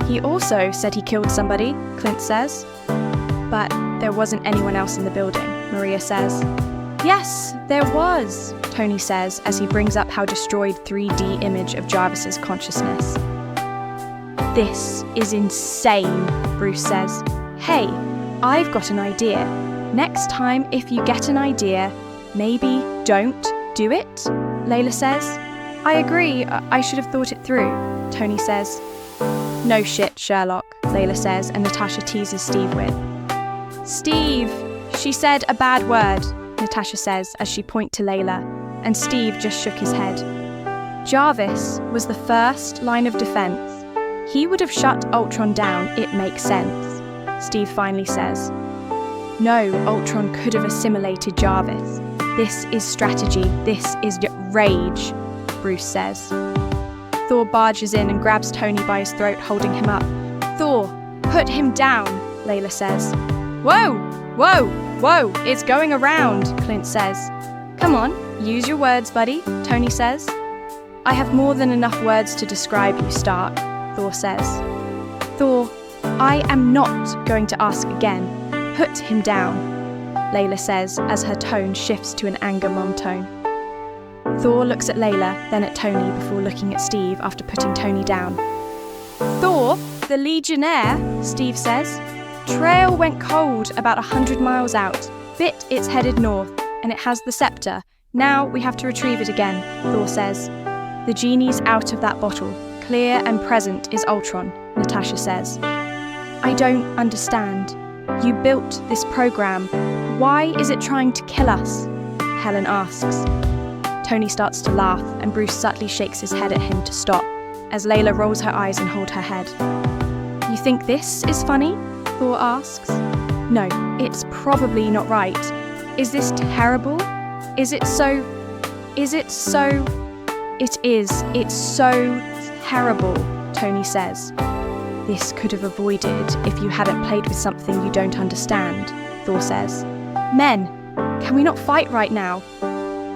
"He also said he killed somebody," Clint says. "But there wasn't anyone else in the building," Maria says. "Yes, there was," Tony says as he brings up how destroyed 3D image of Jarvis's consciousness. "This is insane," Bruce says. "Hey, I've got an idea. Next time, if you get an idea, maybe don't do it," Laila says. "I agree, I should have thought it through," Tony says. "No shit, Sherlock," Laila says, and Natasha teases Steve with. "Steve, she said a bad word," Natasha says as she points to Laila, and Steve just shook his head. "Jarvis was the first line of defense. He would have shut Ultron down, it makes sense," Steve finally says. "No, Ultron could have assimilated Jarvis. This is strategy, this is rage," Bruce says. Thor barges in and grabs Tony by his throat, holding him up. "Thor, put him down," Laila says. "Whoa, whoa, whoa, it's going around," Clint says. "Come on, use your words, buddy," Tony says. "I have more than enough words to describe you, Stark," Thor says. "Thor, I am not going to ask again. Put him down," Laila says as her tone shifts to an anger monotone. Thor looks at Laila, then at Tony before looking at Steve after putting Tony down. "Thor, the Legionnaire," Steve says. "Trail went cold about 100 miles out. Bit it's headed north, and it has the scepter. Now we have to retrieve it again," Thor says. "The genie's out of that bottle. Clear and present is Ultron," Natasha says. "I don't understand. You built this program. Why is it trying to kill us?" Helen asks. Tony starts to laugh, and Bruce subtly shakes his head at him to stop, as Laila rolls her eyes and holds her head. "You think this is funny?" Thor asks. "No, it's probably not right. Is this terrible? Is it so... Is it so... It is. It's so terrible," Tony says. "This could have avoided if you hadn't played with something you don't understand," Thor says. "Men, can we not fight right now?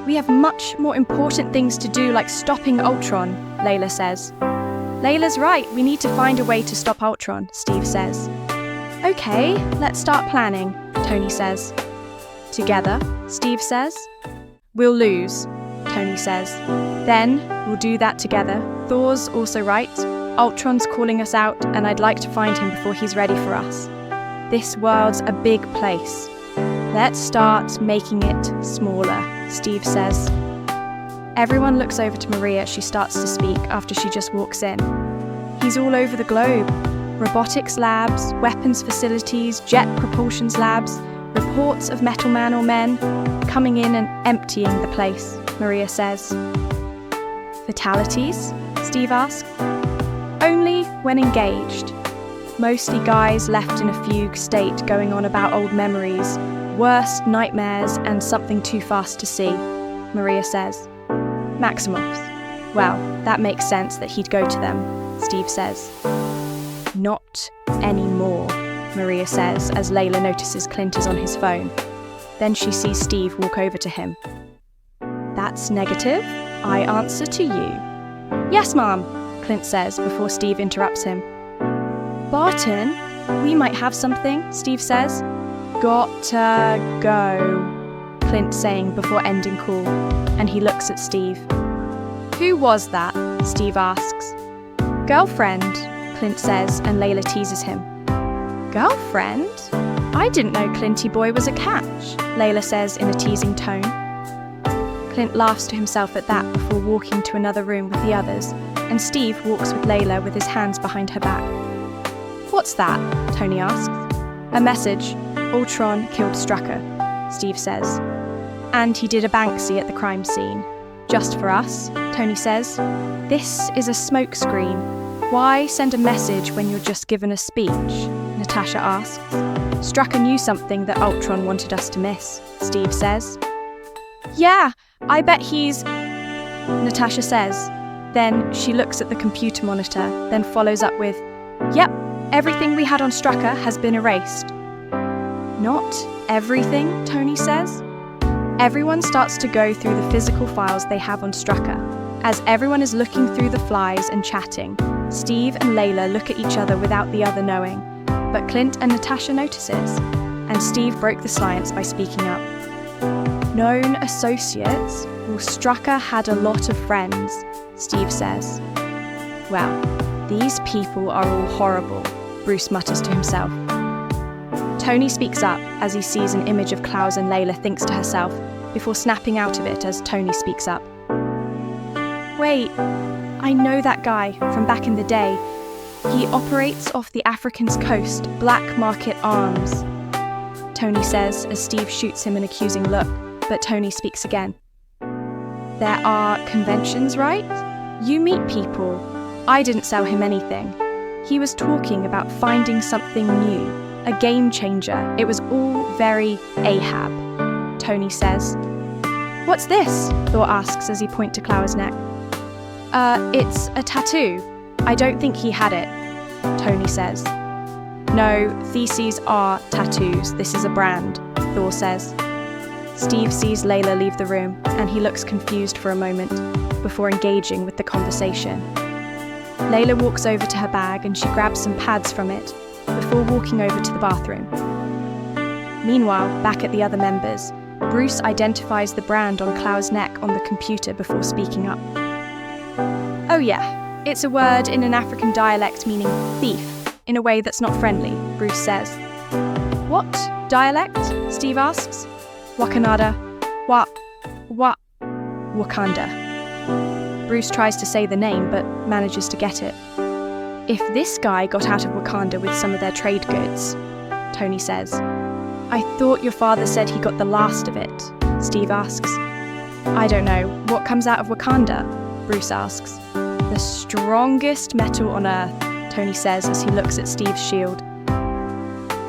We have much more important things to do, like stopping Ultron," Laila says. "Layla's right, we need to find a way to stop Ultron," Steve says. "Okay, let's start planning," Tony says. "Together," Steve says. "We'll lose," Tony says. "Then we'll do that together. Thor's also right. Ultron's calling us out, and I'd like to find him before he's ready for us. This world's a big place. Let's start making it smaller," Steve says. Everyone looks over to Maria as she starts to speak after she just walks in. He's all over the globe. Robotics labs, weapons facilities, jet propulsions labs, reports of metal man or men coming in and emptying the place, Maria says. "Fatalities?" Steve asks. "Only when engaged. Mostly guys left in a fugue state going on about old memories, Worst nightmares and something too fast to see, Maria says. Maximoff's. Well, that makes sense that he'd go to them, Steve says. Not anymore, Maria says as Layla notices Clint is on his phone. Then she sees Steve walk over to him. That's negative. I answer to you. Yes, Mom, Clint says before Steve interrupts him. Barton, we might have something, Steve says. Gotta go, Clint saying before ending call, and he looks at Steve. Who was that? Steve asks. Girlfriend, Clint says, and Layla teases him. Girlfriend? I didn't know Clinty boy was a catch, Layla says in a teasing tone. Clint laughs to himself at that before walking to another room with the others, and Steve walks with Layla with his hands behind her back. What's that? Tony asks. A message. Ultron killed Strucker, Steve says. And he did a Banksy at the crime scene. Just for us, Tony says. This is a smokescreen. Why send a message when you're just given a speech? Natasha asks. Strucker knew something that Ultron wanted us to miss, Steve says. Yeah, I bet he's... Natasha says. Then she looks at the computer monitor, then follows up with, Yep, everything we had on Strucker has been erased. Not everything, Tony says. Everyone starts to go through the physical files they have on Strucker. As everyone is looking through the flies and chatting, Steve and Layla look at each other without the other knowing. But Clint and Natasha notices, and Steve broke the silence by speaking up. Known associates? Well, Strucker had a lot of friends, Steve says. Well, these people are all horrible, Bruce mutters to himself. Tony speaks up as he sees an image of Klaus and Layla, thinks to herself, before snapping out of it as Tony speaks up. Wait, I know that guy from back in the day. He operates off the African's coast, Black Market Arms, Tony says as Steve shoots him an accusing look, but Tony speaks again. There are conventions, right? You meet people. I didn't sell him anything. He was talking about finding something new, a game changer. It was all very Ahab, Tony says. What's this? Thor asks as he points to Klaus' neck. It's a tattoo. I don't think he had it, Tony says. No, theses are tattoos. This is a brand, Thor says. Steve sees Layla leave the room, and he looks confused for a moment before engaging with the conversation. Layla walks over to her bag and she grabs some pads from it before walking over to the bathroom. Meanwhile, back at the other members, Bruce identifies the brand on Klaus' neck on the computer before speaking up. Oh yeah, it's a word in an African dialect meaning thief, in a way that's not friendly, Bruce says. What dialect? Steve asks. Wakanada. Wakanda. Bruce tries to say the name, but manages to get it. If this guy got out of Wakanda with some of their trade goods, Tony says. I thought your father said he got the last of it, Steve asks. I don't know. What comes out of Wakanda? Bruce asks. The strongest metal on Earth, Tony says as he looks at Steve's shield.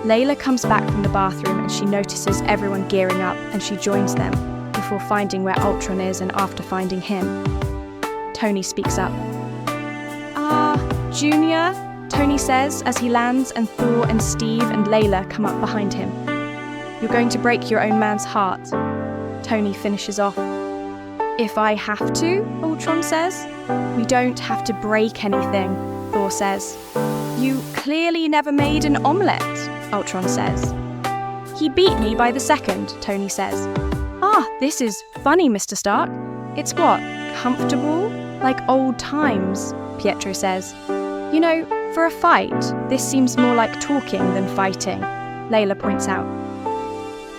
Layla comes back from the bathroom and she notices everyone gearing up and she joins them before finding where Ultron is and after finding him. Tony speaks up. Junior, Tony says as he lands and Thor and Steve and Layla come up behind him. You're going to break your own man's heart. Tony finishes off. If I have to, Ultron says. We don't have to break anything, Thor says. You clearly never made an omelette, Ultron says. He beat me by the second, Tony says. This is funny, Mr. Stark. It's what, comfortable? Like old times, Pietro says. You know, for a fight, this seems more like talking than fighting, Layla points out.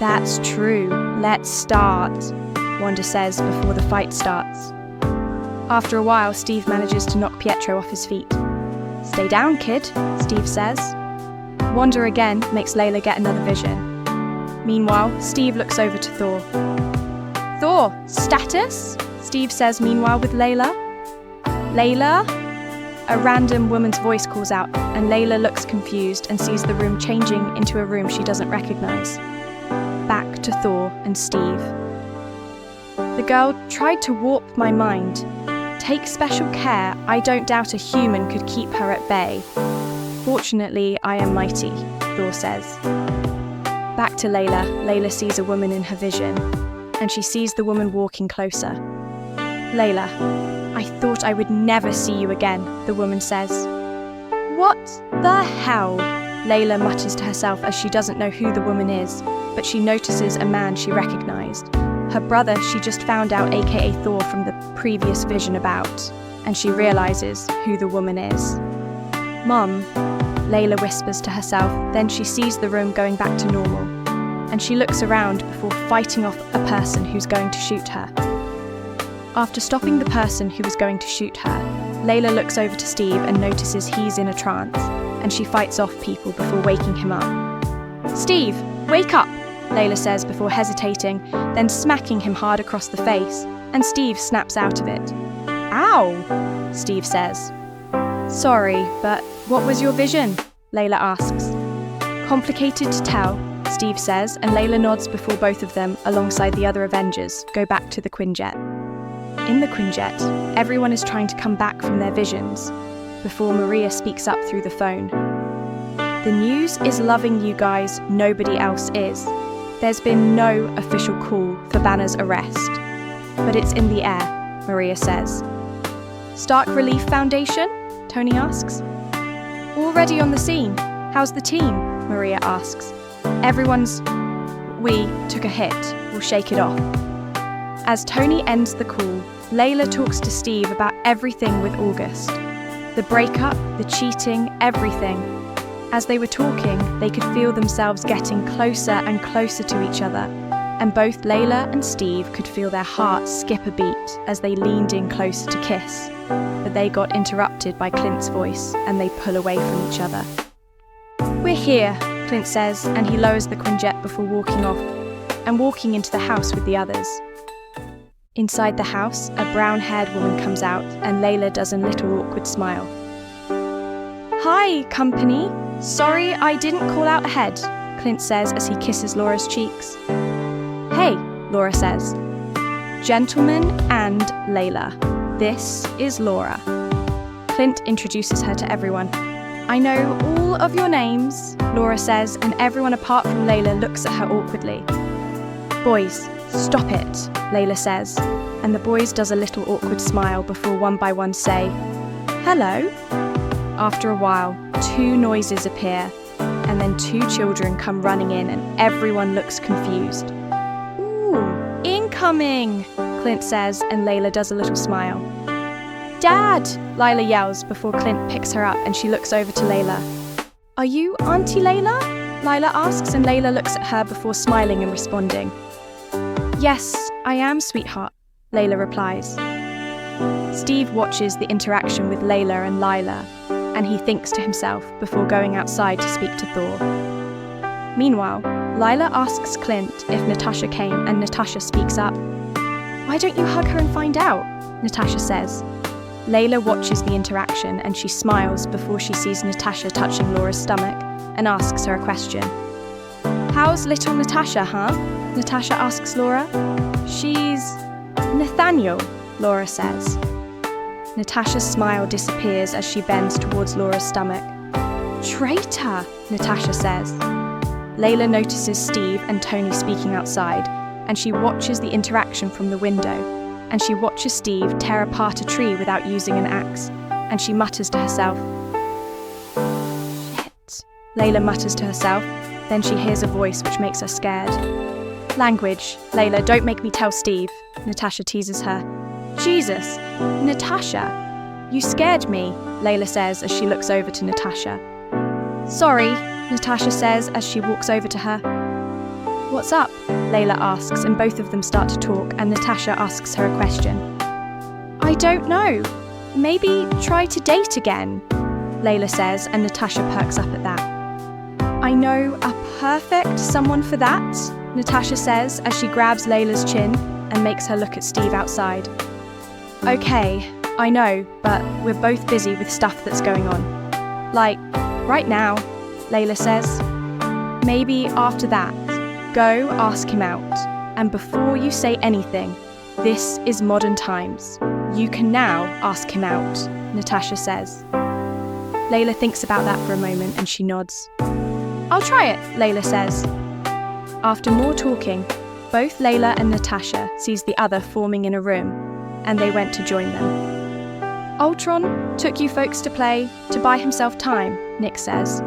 That's true. Let's start, Wanda says before the fight starts. After a while, Steve manages to knock Pietro off his feet. Stay down, kid, Steve says. Wanda again makes Layla get another vision. Meanwhile, Steve looks over to Thor. Thor, status? Steve says meanwhile with Layla. Layla? A random woman's voice calls out, and Layla looks confused and sees the room changing into a room she doesn't recognize. Back to Thor and Steve. The girl tried to warp my mind. Take special care, I don't doubt a human could keep her at bay. Fortunately, I am mighty, Thor says. Back to Laila. Laila sees a woman in her vision, and she sees the woman walking closer. Laila, I thought I would never see you again, the woman says. What the hell? Laila mutters to herself as she doesn't know who the woman is, but she notices a man she recognised. Her brother she just found out, aka Thor, from the previous vision about, and she realises who the woman is. Mum, Laila whispers to herself, then she sees the room going back to normal, and she looks around before fighting off a person who's going to shoot her. After stopping the person who was going to shoot her, Laila looks over to Steve and notices he's in a trance, and she fights off people before waking him up. Steve, wake up! Laila says before hesitating, then smacking him hard across the face, and Steve snaps out of it. Ow! Steve says. Sorry, but what was your vision? Laila asks. Complicated to tell, Steve says, and Laila nods before both of them, alongside the other Avengers, go back to the Quinjet. In the Quinjet, everyone is trying to come back from their visions, before Maria speaks up through the phone. The news is loving you guys, nobody else is. There's been no official call for Banner's arrest, but it's in the air, Maria says. Stark Relief Foundation? Tony asks. Already on the scene. How's the team? Maria asks. We took a hit. We'll shake it off. As Tony ends the call, Laila talks to Steve about everything with August. The breakup, the cheating, everything. As they were talking, they could feel themselves getting closer and closer to each other, and both Laila and Steve could feel their hearts skip a beat as they leaned in closer to kiss. But they got interrupted by Clint's voice, and they pull away from each other. We're here, Clint says, and he lowers the Quinjet before walking off, and walking into the house with the others. Inside the house, a brown-haired woman comes out, and Laila does a little awkward smile. Hi, company. Sorry I didn't call out ahead, Clint says as he kisses Laura's cheeks. Hey, Laura says. Gentlemen and Laila, this is Laura. Clint introduces her to everyone. I know all of your names, Laura says, and everyone apart from Laila looks at her awkwardly. Boys, stop it, Laila says, and the boys does a little awkward smile before one by one say, hello. After a while, 2 noises appear, and then 2 children come running in and everyone looks confused. Ooh, incoming, Clint says, and Laila does a little smile. Dad, Laila yells before Clint picks her up and she looks over to Laila. Are you Auntie Laila? Laila asks, and Laila looks at her before smiling and responding. Yes, I am, sweetheart, Laila replies. Steve watches the interaction with Laila and Laila, and he thinks to himself before going outside to speak to Thor. Meanwhile, Laila asks Clint if Natasha came, and Natasha speaks up. Why don't you hug her and find out? Natasha says. Laila watches the interaction and she smiles before she sees Natasha touching Laura's stomach and asks her a question. How's little Natasha, huh? Natasha asks Laura. She's Nathaniel, Laura says. Natasha's smile disappears as she bends towards Laura's stomach. Traitor, Natasha says. Laila notices Steve and Tony speaking outside, and she watches the interaction from the window, and she watches Steve tear apart a tree without using an axe, and she mutters to herself. Shit, Laila mutters to herself, then she hears a voice which makes her scared. Language, Laila, don't make me tell Steve, Natasha teases her. Jesus, Natasha, you scared me, Laila says as she looks over to Natasha. Sorry, Natasha says as she walks over to her. What's up? Laila asks, and both of them start to talk, and Natasha asks her a question. I don't know. Maybe try to date again, Laila says, and Natasha perks up at that. I know a perfect someone for that, Natasha says as she grabs Laila's chin and makes her look at Steve outside. Okay, I know, but we're both busy with stuff that's going on. Like, right now, Laila says. Maybe after that, Go ask him out. And before you say anything, this is modern times. You can now ask him out, Natasha says. Layla thinks about that for a moment and she nods. I'll try it, Layla says. After more talking, both Layla and Natasha sees the other forming in a room, and they went to join them. Ultron took you folks to play to buy himself time, Nick says.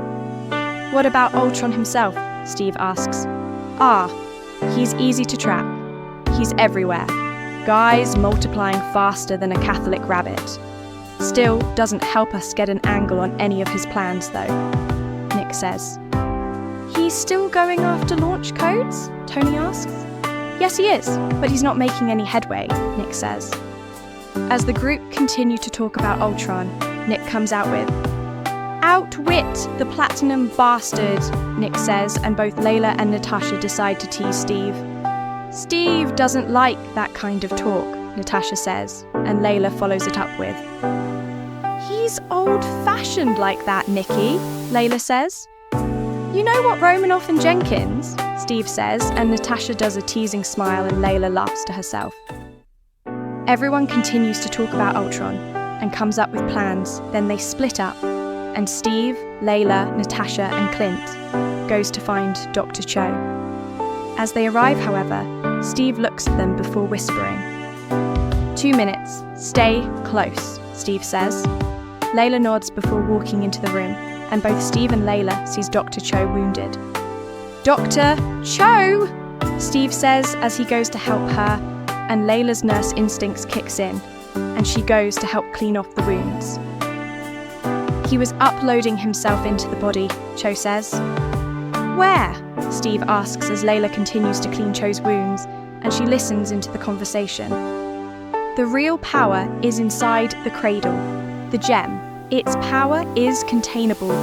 What about Ultron himself? Steve asks. He's easy to track. He's everywhere. Guys multiplying faster than a Catholic rabbit. Still doesn't help us get an angle on any of his plans, though, Nick says. He's still going after launch codes? Tony asks. Yes, he is, but he's not making any headway, Nick says. As the group continue to talk about Ultron, Nick comes out with, Outwit the platinum bastard, Nick says, and both Layla and Natasha decide to tease Steve. Steve doesn't like that kind of talk, Natasha says, and Layla follows it up with, He's old-fashioned like that, Nicky, Layla says. You know what, Romanoff and Jenkins? Steve says, and Natasha does a teasing smile and Layla laughs to herself. Everyone continues to talk about Ultron and comes up with plans, then they split up, and Steve, Layla, Natasha and Clint goes to find Dr. Cho. As they arrive, however, Steve looks at them before whispering. 2 minutes. Stay close, Steve says. Layla nods before walking into the room, and both Steve and Layla sees Dr. Cho wounded. Dr. Cho! Steve says as he goes to help her, and Layla's nurse instincts kicks in, and she goes to help clean off the wounds. He was uploading himself into the body, Cho says. Where? Steve asks as Layla continues to clean Cho's wounds, and she listens into the conversation. The real power is inside the cradle, the gem. Its power is containable.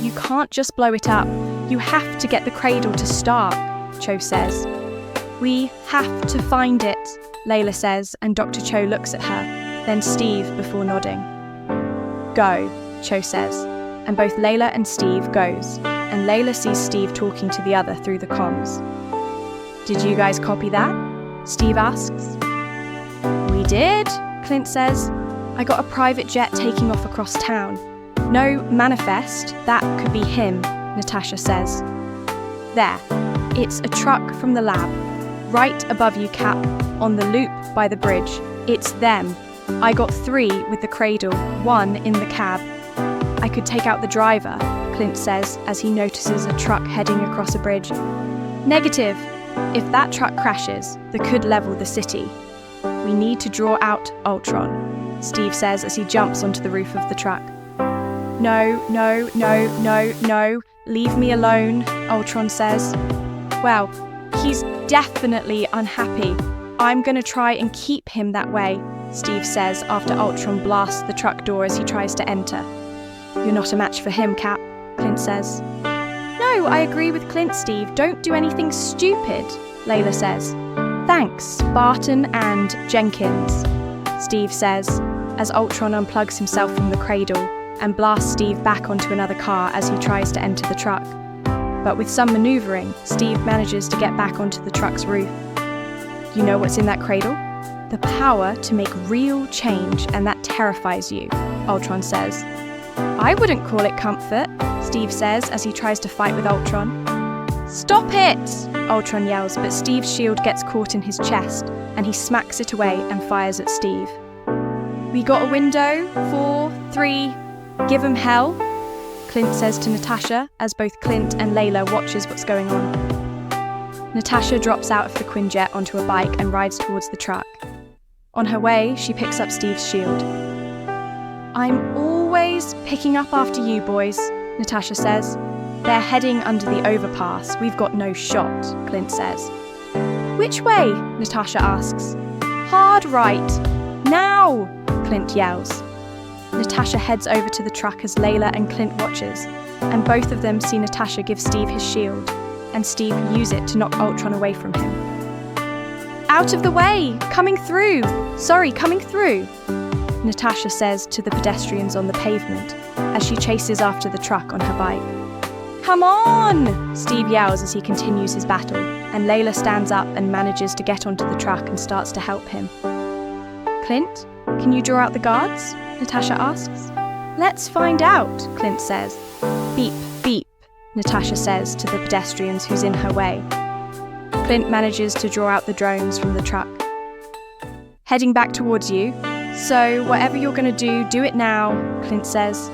You can't just blow it up. You have to get the cradle to start, Cho says. We have to find it, Layla says, and Dr. Cho looks at her, then Steve before nodding. Go, Cho says, and both Layla and Steve goes, and Layla sees Steve talking to the other through the comms. Did you guys copy that? Steve asks. We did, Clint says. I got a private jet taking off across town. No manifest, that could be him, Natasha says. There, it's a truck from the lab. Right above you, Cap, on the loop by the bridge. It's them. I got 3 with the cradle, 1 in the cab. I could take out the driver, Clint says as he notices a truck heading across a bridge. Negative. If that truck crashes, that could level the city. We need to draw out Ultron, Steve says as he jumps onto the roof of the truck. No, leave me alone, Ultron says. Well, he's definitely unhappy. I'm gonna try and keep him that way, Steve says after Ultron blasts the truck door as he tries to enter. You're not a match for him, Cap, Clint says. No, I agree with Clint, Steve. Don't do anything stupid, Layla says. Thanks, Barton and Jenkins, Steve says, as Ultron unplugs himself from the cradle and blasts Steve back onto another car as he tries to enter the truck. But with some maneuvering, Steve manages to get back onto the truck's roof. You know what's in that cradle? The power to make real change, and that terrifies you, Ultron says. I wouldn't call it comfort, Steve says as he tries to fight with Ultron. Stop it! Ultron yells, but Steve's shield gets caught in his chest, and he smacks it away and fires at Steve. We got a window, 4, 3, give 'em hell, Clint says to Natasha as both Clint and Layla watches what's going on. Natasha drops out of the Quinjet onto a bike and rides towards the truck. On her way, she picks up Steve's shield. I'm always picking up after you boys, Natasha says. They're heading under the overpass. We've got no shot, Clint says. Which way? Natasha asks. Hard right. Now! Clint yells. Natasha heads over to the truck as Layla and Clint watches, and both of them see Natasha give Steve his shield, and Steve use it to knock Ultron away from him. Out of the way! Coming through! Sorry, coming through! Natasha says to the pedestrians on the pavement as she chases after the truck on her bike. Come on! Steve yells as he continues his battle. and Laila stands up and manages to get onto the truck and starts to help him. Clint, can you draw out the guards? Natasha asks. Let's find out, Clint says. Beep, beep, Natasha says to the pedestrians who's in her way. Clint manages to draw out the drones from the truck. Heading back towards you. So whatever you're going to do it now, Clint says.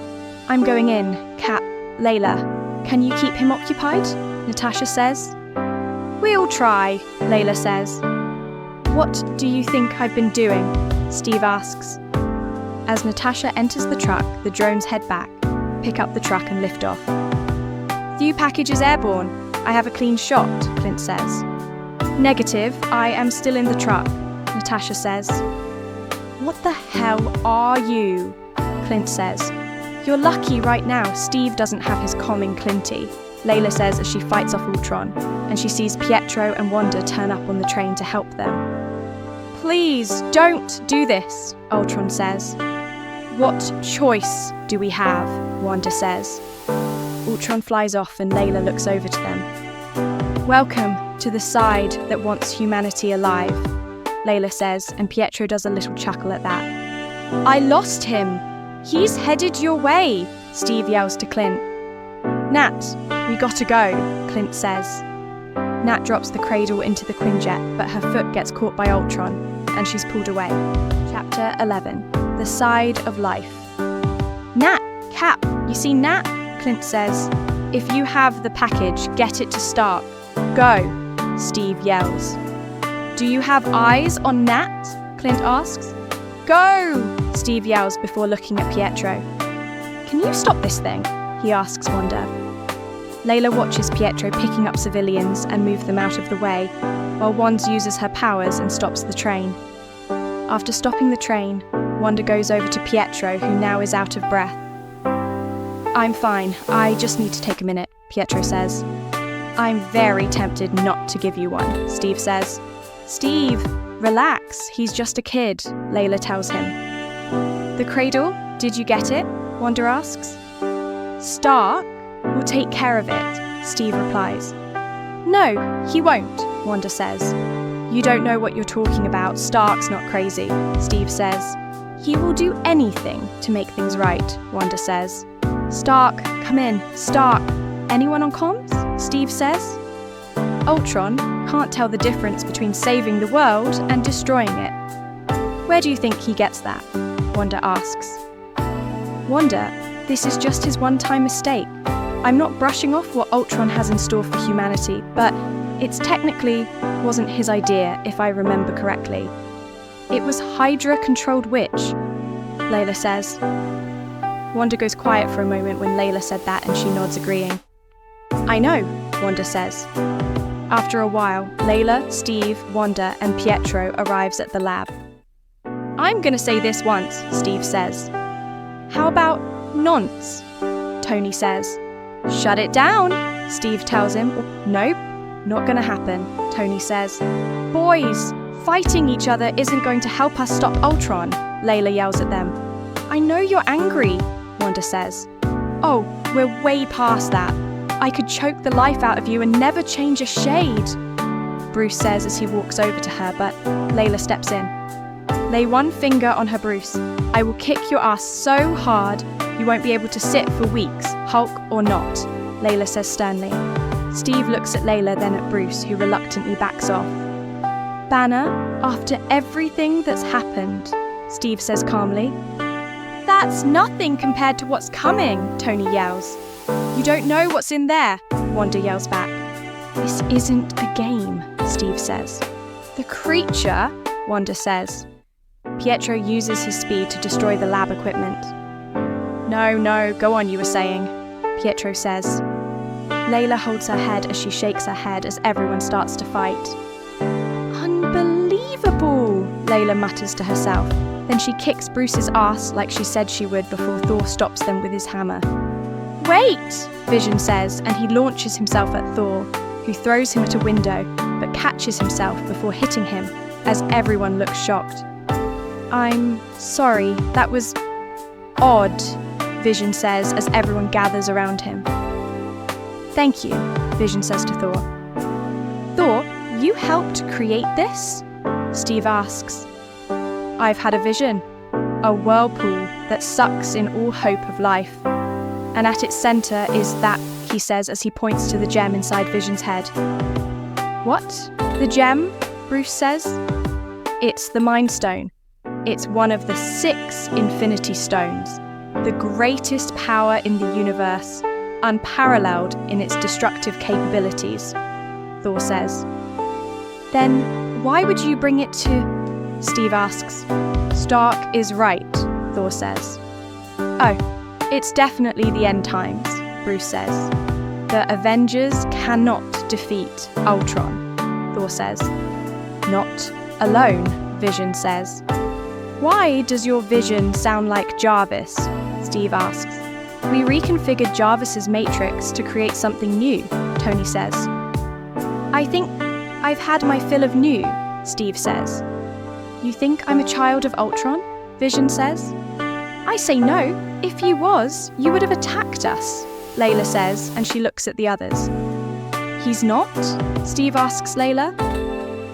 I'm going in, Cap. Laila, can you keep him occupied? Natasha says. We'll try, Laila says. What do you think I've been doing? Steve asks. As Natasha enters the truck, the drones head back, pick up the truck and lift off. View package is airborne. I have a clean shot, Clint says. Negative, I am still in the truck, Natasha says. What the hell are you? Clint says. You're lucky right now Steve doesn't have his calming Clinty, Laila says as she fights off Ultron, and she sees Pietro and Wanda turn up on the train to help them. Please, don't do this, Ultron says. What choice do we have? Wanda says. Ultron flies off and Laila looks over to them. Welcome to the side that wants humanity alive, Laila says, and Pietro does a little chuckle at that. I lost him. He's headed your way, Steve yells to Clint. Nat, we gotta go, Clint says. Nat drops the cradle into the Quinjet, but her foot gets caught by Ultron, and she's pulled away. Chapter 11. The Side of Life. Nat, Cap, you see Nat? Clint says. If you have the package, get it to Stark. Go, Steve yells. Do you have eyes on Nat? Clint asks. Go, Steve yells before looking at Pietro. Can you stop this thing? He asks Wanda. Laila watches Pietro picking up civilians and move them out of the way, while Wanda uses her powers and stops the train. After stopping the train, Wanda goes over to Pietro, who now is out of breath. I'm fine, I just need to take a minute, Pietro says. I'm very tempted not to give you one, Steve says. Steve, relax, he's just a kid, Laila tells him. The cradle, did you get it? Wanda asks. Stark will take care of it, Steve replies. No, he won't, Wanda says. You don't know what you're talking about, Stark's not crazy, Steve says. He will do anything to make things right, Wanda says. Stark, come in, Stark. Anyone on comms? Steve says. Ultron can't tell the difference between saving the world and destroying it. Where do you think he gets that? Wanda asks. Wanda, this is just his one-time mistake. I'm not brushing off what Ultron has in store for humanity, but it's technically wasn't his idea, if I remember correctly. It was Hydra-controlled witch, Laila says. Wanda goes quiet for a moment when Laila said that, and she nods agreeing. I know, Wanda says. After a while, Laila, Steve, Wanda, and Pietro arrives at the lab. I'm gonna say this once, Steve says. How about nonce? Tony says. Shut it down, Steve tells him. Nope, not gonna happen, Tony says. Boys, fighting each other isn't going to help us stop Ultron, Laila yells at them. I know you're angry, Wanda says. Oh, we're way past that. I could choke the life out of you and never change a shade, Bruce says as he walks over to her, but Laila steps in. Lay one finger on her, Bruce. I will kick your ass so hard you won't be able to sit for weeks, Hulk or not, Laila says sternly. Steve looks at Laila, then at Bruce, who reluctantly backs off. Banner, after everything that's happened, Steve says calmly. That's nothing compared to what's coming, Tony yells. You don't know what's in there, Wanda yells back. This isn't a game, Steve says. The creature, Wanda says. Pietro uses his speed to destroy the lab equipment. No, go on, you were saying, Pietro says. Laila holds her head as she shakes her head as everyone starts to fight. Unbelievable, Laila mutters to herself. Then she kicks Bruce's ass like she said she would before Thor stops them with his hammer. Wait, Vision says, and he launches himself at Thor, who throws him at a window, but catches himself before hitting him, as everyone looks shocked. I'm sorry, that was odd, Vision says as everyone gathers around him. Thank you, Vision says to Thor. Thor, You helped create this? Steve asks. I've had a vision, a whirlpool that sucks in all hope of life. And at its center is that, he says as he points to the gem inside Vision's head. What? The gem? Bruce says. It's the Mind Stone. It's one of the 6 Infinity Stones, the greatest power in the universe, unparalleled in its destructive capabilities, Thor says. Then why would you bring it to... Steve asks. Stark is right, Thor says. Oh, it's definitely the end times, Bruce says. The Avengers cannot defeat Ultron, Thor says. Not alone, Vision says. Why does your vision sound like Jarvis? Steve asks. We reconfigured Jarvis's matrix to create something new, Tony says. I think I've had my fill of new, Steve says. You think I'm a child of Ultron? Vision says. I say no. If you was, you would have attacked us, Layla says, and she looks at the others. He's not? Steve asks Layla.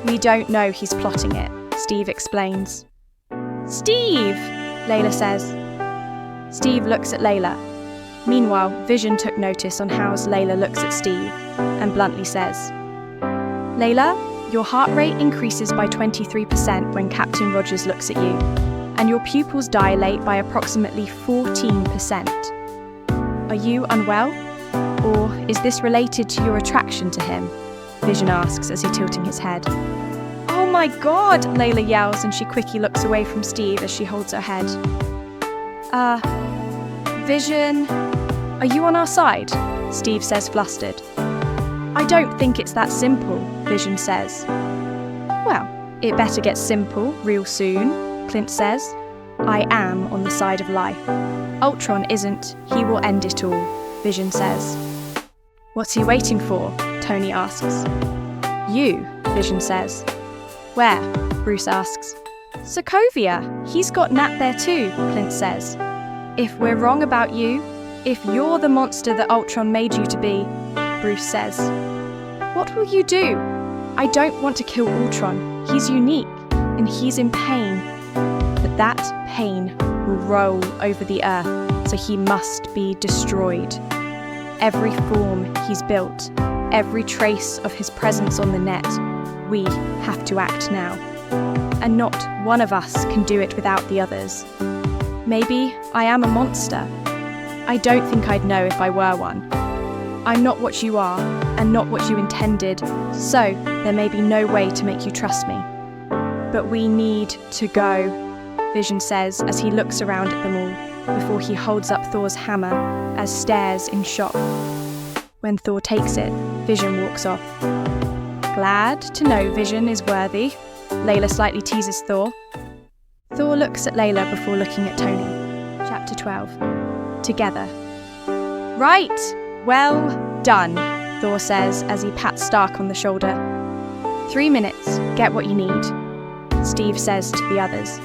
We don't know he's plotting it, Steve explains. Steve! Layla says. Steve looks at Layla. Meanwhile, Vision took notice on how Layla looks at Steve and bluntly says, Layla, your heart rate increases by 23% when Captain Rogers looks at you, and your pupils dilate by approximately 14%. Are you unwell? Or is this related to your attraction to him? Vision asks as he's tilting his head. Oh my God, Layla yells, and she quickly looks away from Steve as she holds her head. Vision, are you on our side? Steve says, flustered. I don't think it's that simple, Vision says. Well, it better get simple real soon, Clint says. I am on the side of life. Ultron isn't. He will end it all, Vision says. What's he waiting for? Tony asks. You, Vision says. Where? Bruce asks. Sokovia. He's got Nat there too, Clint says. If we're wrong about you, if you're the monster that Ultron made you to be, Bruce says. What will you do? I don't want to kill Ultron. He's unique, and he's in pain. But that pain will roll over the Earth, so he must be destroyed. Every form he's built, every trace of his presence on the net, we have to act now. And not one of us can do it without the others. Maybe I am a monster. I don't think I'd know if I were one. I'm not what you are, and not what you intended, so there may be no way to make you trust me. But we need to go, Vision says as he looks around at them all, before he holds up Thor's hammer as stares in shock. When Thor takes it, Vision walks off. Glad to know Vision is worthy, Layla slightly teases Thor. Thor looks at Layla before looking at Tony. Chapter 12. Together. Right! Well done, Thor says as he pats Stark on the shoulder. 3 minutes, get what you need, Steve says to the others.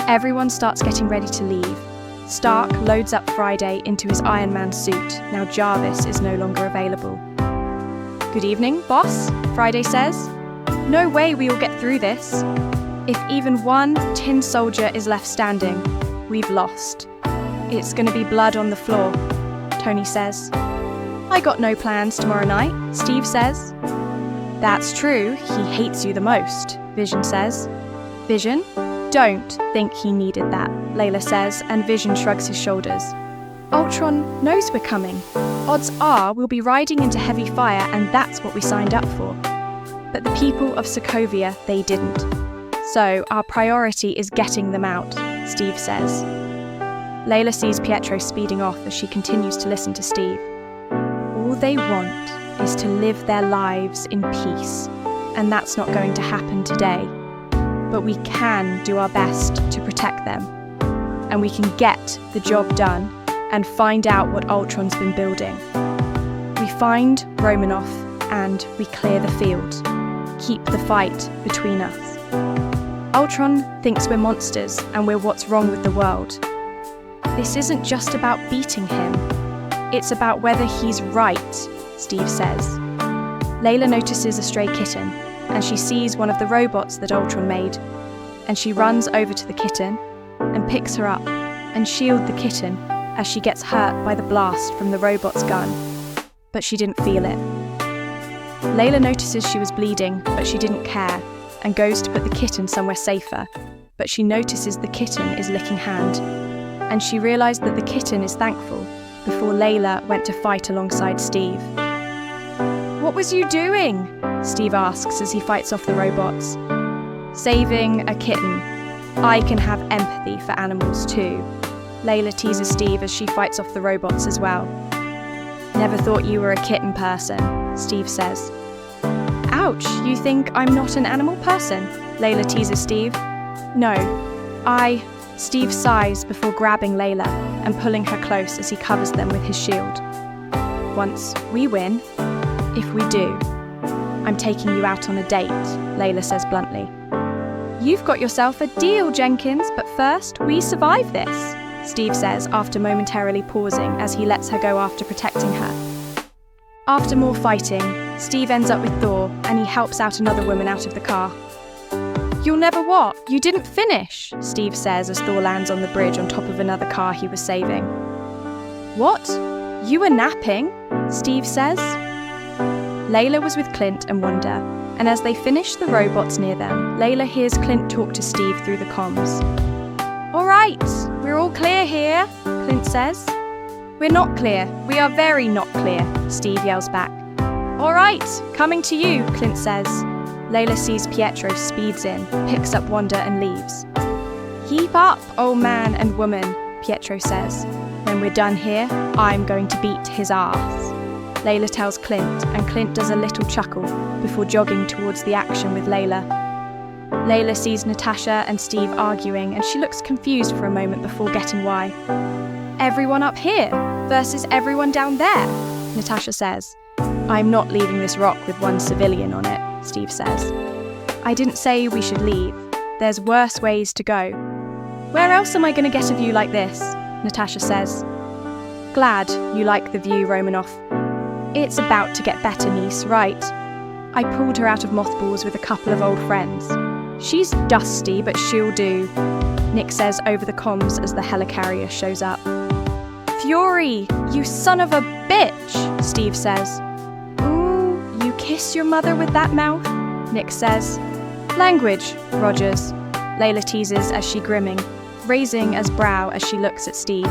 Everyone starts getting ready to leave. Stark loads up Friday into his Iron Man suit, now Jarvis is no longer available. Good evening, boss, Friday says. No way we will get through this. If even one tin soldier is left standing, we've lost. It's gonna be blood on the floor, Tony says. I got no plans tomorrow night, Steve says. That's true, he hates you the most, Vision says. Vision? Don't think he needed that, Layla says, and Vision shrugs his shoulders. Ultron knows we're coming. Odds are we'll be riding into heavy fire, and that's what we signed up for. But the people of Sokovia, they didn't. So our priority is getting them out, Steve says. Layla sees Pietro speeding off as she continues to listen to Steve. All they want is to live their lives in peace, and that's not going to happen today. But we can do our best to protect them, and we can get the job done and find out what Ultron's been building. We find Romanoff and we clear the field. Keep the fight between us. Ultron thinks we're monsters and we're what's wrong with the world. This isn't just about beating him. It's about whether he's right, Steve says. Laila notices a stray kitten, and she sees one of the robots that Ultron made, and she runs over to the kitten and picks her up and shields the kitten as she gets hurt by the blast from the robot's gun, but she didn't feel it. Laila notices she was bleeding, but she didn't care, and goes to put the kitten somewhere safer, but she notices the kitten is licking hand, and she realised that the kitten is thankful before Laila went to fight alongside Steve. "What was you doing?" Steve asks as he fights off the robots. "Saving a kitten. I can have empathy for animals too." Laila teases Steve as she fights off the robots as well. "Never thought you were a kitten person," Steve says. "Ouch, you think I'm not an animal person?" Laila teases Steve. "No, Steve sighs before grabbing Laila and pulling her close as he covers them with his shield. "Once we win, if we do, I'm taking you out on a date," Laila says bluntly. "You've got yourself a deal, Jenkins, but first, we survive this," Steve says after momentarily pausing as he lets her go after protecting her. After more fighting, Steve ends up with Thor and he helps out another woman out of the car. "You'll never what? You didn't finish," Steve says as Thor lands on the bridge on top of another car he was saving. "What? You were napping?" Steve says. Laila was with Clint and Wanda, and as they finish the robots near them, Laila hears Clint talk to Steve through the comms. "All right, we're all clear here," Clint says. "We're not clear. We are very not clear," Steve yells back. "All right, coming to you," Clint says. Laila sees Pietro speeds in, picks up Wanda and leaves. "Keep up, old man and woman," Pietro says. "When we're done here, I'm going to beat his ass." Laila tells Clint, and Clint does a little chuckle before jogging towards the action with Laila. Laila sees Natasha and Steve arguing, and she looks confused for a moment before getting why. "Everyone up here versus everyone down there," Natasha says. "I'm not leaving this rock with one civilian on it," Steve says. "I didn't say we should leave. There's worse ways to go." "Where else am I going to get a view like this?" Natasha says. "Glad you like the view, Romanoff. It's about to get better, niece, right? I pulled her out of mothballs with a couple of old friends. She's dusty, but she'll do," Nick says over the comms as the helicarrier shows up. "Fury, you son of a bitch," Steve says. "Ooh, you kiss your mother with that mouth?" Nick says. "Language, Rogers," Laila teases as she grimming, raising as brow as she looks at Steve.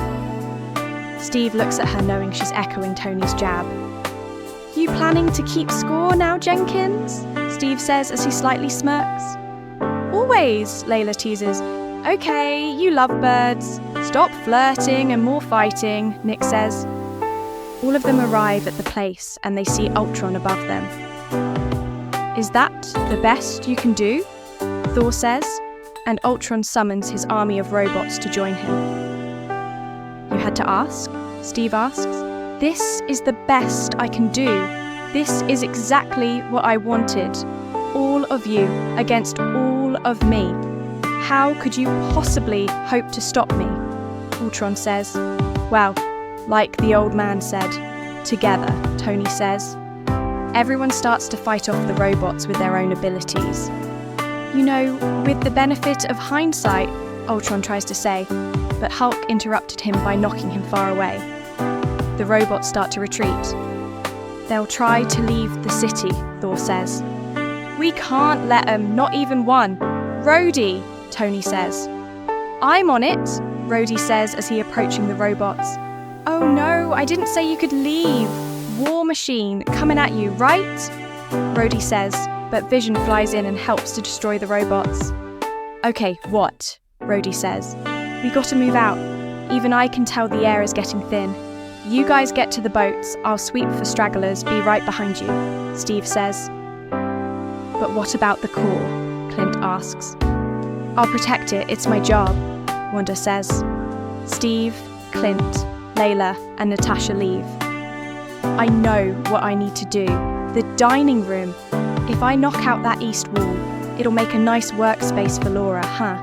Steve looks at her knowing she's echoing Tony's jab. "You planning to keep score now, Jenkins?" Steve says as he slightly smirks. "Always," Laila teases. "Okay, you lovebirds. Stop flirting and more fighting," Nick says. All of them arrive at the place and they see Ultron above them. "Is that the best you can do?" Thor says, and Ultron summons his army of robots to join him. "You had to ask?" Steve asks. "This is the best I can do. This is exactly what I wanted. All of you against all of me. How could you possibly hope to stop me?" Ultron says. "Well, like the old man said, together," Tony says. Everyone starts to fight off the robots with their own abilities. "You know, with the benefit of hindsight," Ultron tries to say, but Hulk interrupted him by knocking him far away. The robots start to retreat. "They'll try to leave the city," Thor says. "We can't let them, not even one. Rhodey," Tony says. "I'm on it," Rhodey says as he approaching the robots. "Oh no, I didn't say you could leave. War machine coming at you, right?" Rhodey says, but Vision flies in and helps to destroy the robots. "Okay, what?" Rhodey says. "We gotta move out. Even I can tell the air is getting thin. You guys get to the boats, I'll sweep for stragglers, be right behind you," Steve says. "But what about the core?" Clint asks. "I'll protect it, it's my job," Wanda says. Steve, Clint, Laila, and Natasha leave. "I know what I need to do. The dining room. If I knock out that east wall, it'll make a nice workspace for Laura, huh?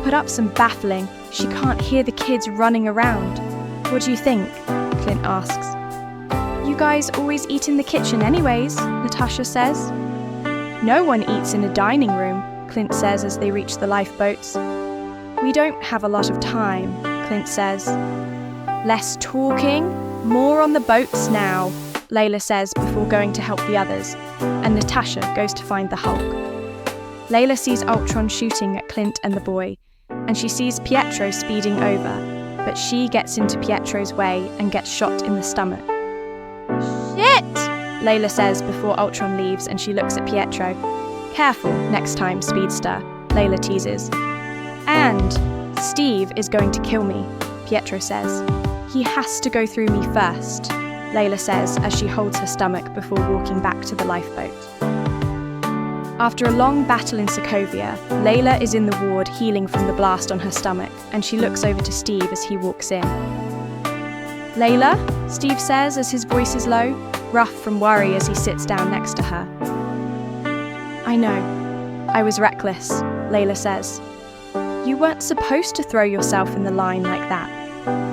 Put up some baffling. She can't hear the kids running around. What do you think?" Clint asks. "You guys always eat in the kitchen anyways, Natasha says. No one eats in a dining room, Clint says as they reach the lifeboats. We don't have a lot of time, Clint says. Less talking, more on the boats now, Laila says before going to help the others, and Natasha goes to find the Hulk. Laila sees Ultron shooting at Clint and the boy, and she sees Pietro speeding over, but she gets into Pietro's way and gets shot in the stomach. Shit! Laila says before Ultron leaves, and she looks at Pietro. Careful next time, Speedster, Laila teases. And Steve is going to kill me, Pietro says. He has to go through me first, Laila says as she holds her stomach before walking back to the lifeboat. After a long battle in Sokovia, Laila is in the ward healing from the blast on her stomach, and she looks over to Steve as he walks in. Laila, Steve says as his voice is low, rough from worry as he sits down next to her. I know. I was reckless, Laila says. You weren't supposed to throw yourself in the line like that.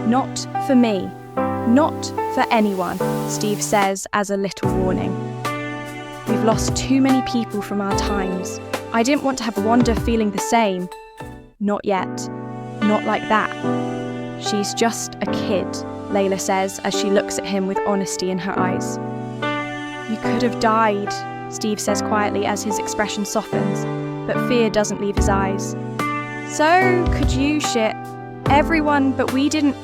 Not for me. Not for anyone, Steve says as a little warning. We've lost too many people from our times. I didn't want to have Wanda feeling the same. Not yet. Not like that. She's just a kid, Laila says as she looks at him with honesty in her eyes. You could have died, Steve says quietly as his expression softens, but fear doesn't leave his eyes. So could you, shit. Everyone, but we didn't.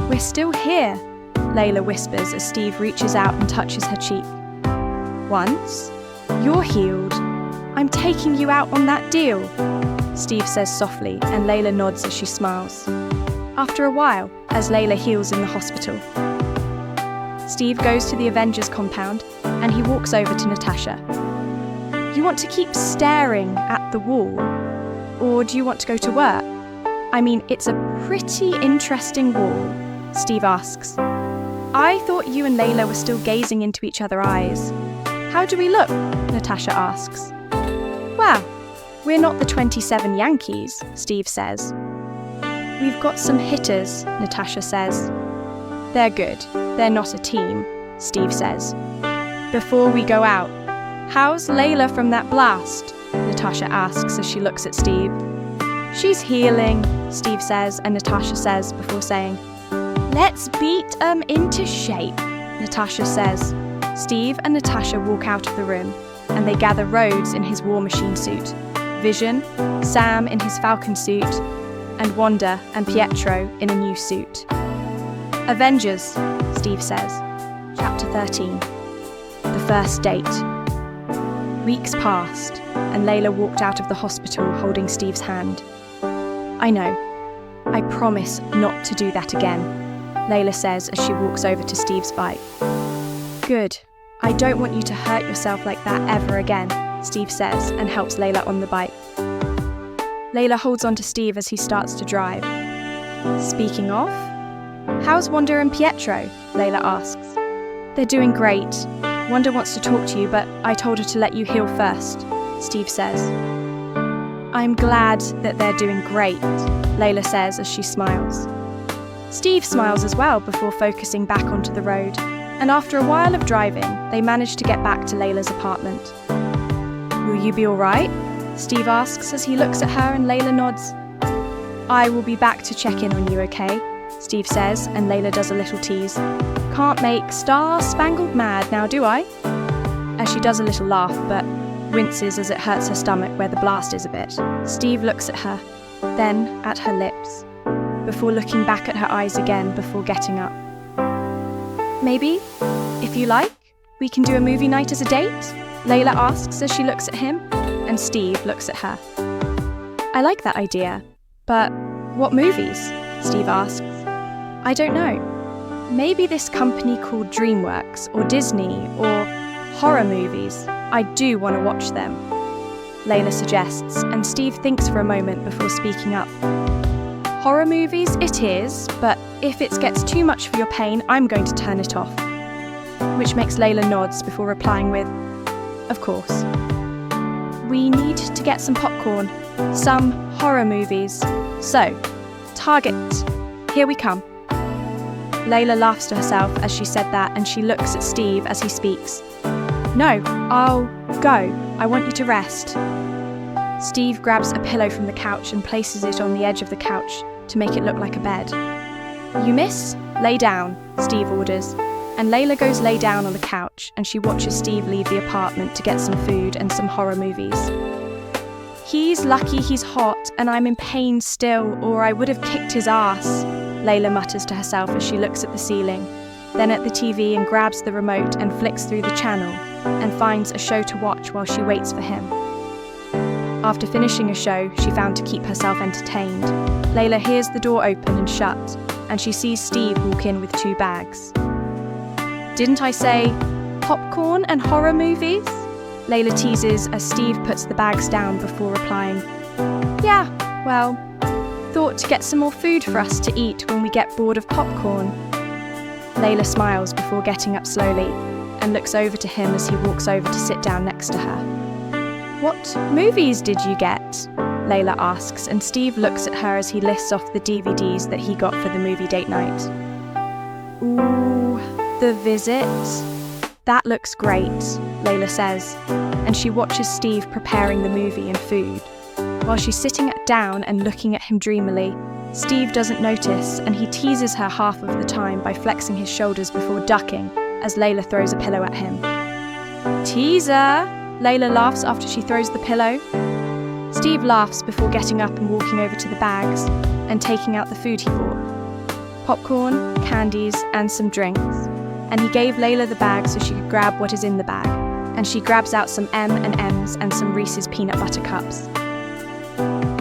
We're still here, Laila whispers as Steve reaches out and touches her cheek. Once, you're healed. I'm taking you out on that deal, Steve says softly, and Laila nods as she smiles. After a while, as Laila heals in the hospital, Steve goes to the Avengers compound and he walks over to Natasha. You want to keep staring at the wall? Or do you want to go to work? I mean, it's a pretty interesting wall, Steve asks. I thought you and Laila were still gazing into each other's eyes. How do we look? Natasha asks. Well, we're not the 27 Yankees, Steve says. We've got some hitters, Natasha says. They're good. They're not a team, Steve says. Before we go out, how's Laila from that blast? Natasha asks as she looks at Steve. She's healing, Steve says, and Natasha says before saying, Let's beat 'em into shape, Natasha says. Steve and Natasha walk out of the room, and they gather Rhodes in his War Machine suit, Vision, Sam in his Falcon suit, and Wanda and Pietro in a new suit. Avengers, Steve says. Chapter 13. The first date. Weeks passed, and Laila walked out of the hospital holding Steve's hand. I know. I promise not to do that again, Laila says as she walks over to Steve's bike. Good. I don't want you to hurt yourself like that ever again, Steve says and helps Laila on the bike. Laila holds on to Steve as he starts to drive. Speaking of, how's Wanda and Pietro? Laila asks. They're doing great. Wanda wants to talk to you, but I told her to let you heal first, Steve says. I'm glad that they're doing great, Laila says as she smiles. Steve smiles as well before focusing back onto the road, and after a while of driving, they manage to get back to Layla's apartment. Will you be all right? Steve asks as he looks at her and Laila nods. I will be back to check in on you, okay? Steve says, and Laila does a little tease. Can't make Star-Spangled Mad now, do I? As she does a little laugh, but winces as it hurts her stomach where the blast is a bit. Steve looks at her, then at her lips, before looking back at her eyes again before getting up. Maybe, if you like, we can do a movie night as a date? Laila asks as she looks at him, and Steve looks at her. I like that idea, but what movies? Steve asks. I don't know. Maybe this company called DreamWorks or Disney or horror movies. I do want to watch them, Laila suggests, and Steve thinks for a moment before speaking up. Horror movies it is, but if it gets too much for your pain, I'm going to turn it off. Which makes Laila nods before replying with, of course. We need to get some popcorn, some horror movies. So, Target, here we come. Laila laughs to herself as she said that, and she looks at Steve as he speaks. No, I'll go. I want you to rest. Steve grabs a pillow from the couch and places it on the edge of the couch to make it look like a bed. You miss? Lay down, Steve orders, and Laila goes lay down on the couch and she watches Steve leave the apartment to get some food and some horror movies. He's lucky he's hot and I'm in pain still, or I would have kicked his ass, Laila mutters to herself as she looks at the ceiling, then at the TV and grabs the remote and flicks through the channel and finds a show to watch while she waits for him. After finishing a show she found to keep herself entertained, Laila hears the door open and shut, and she sees Steve walk in with 2 bags. Didn't I say popcorn and horror movies? Laila teases as Steve puts the bags down before replying, Yeah, well, thought to get some more food for us to eat when we get bored of popcorn. Laila smiles before getting up slowly and looks over to him as he walks over to sit down next to her. What movies did you get? Laila asks, and Steve looks at her as he lists off the DVDs that he got for the movie date night. Ooh, The Visit. That looks great, Laila says, and she watches Steve preparing the movie and food. While she's sitting down and looking at him dreamily, Steve doesn't notice and he teases her half of the time by flexing his shoulders before ducking as Laila throws a pillow at him. Teaser! Laila laughs after she throws the pillow. Steve laughs before getting up and walking over to the bags and taking out the food he bought. Popcorn, candies, and some drinks. And he gave Laila the bag so she could grab what is in the bag, and she grabs out some M&Ms and some Reese's peanut butter cups.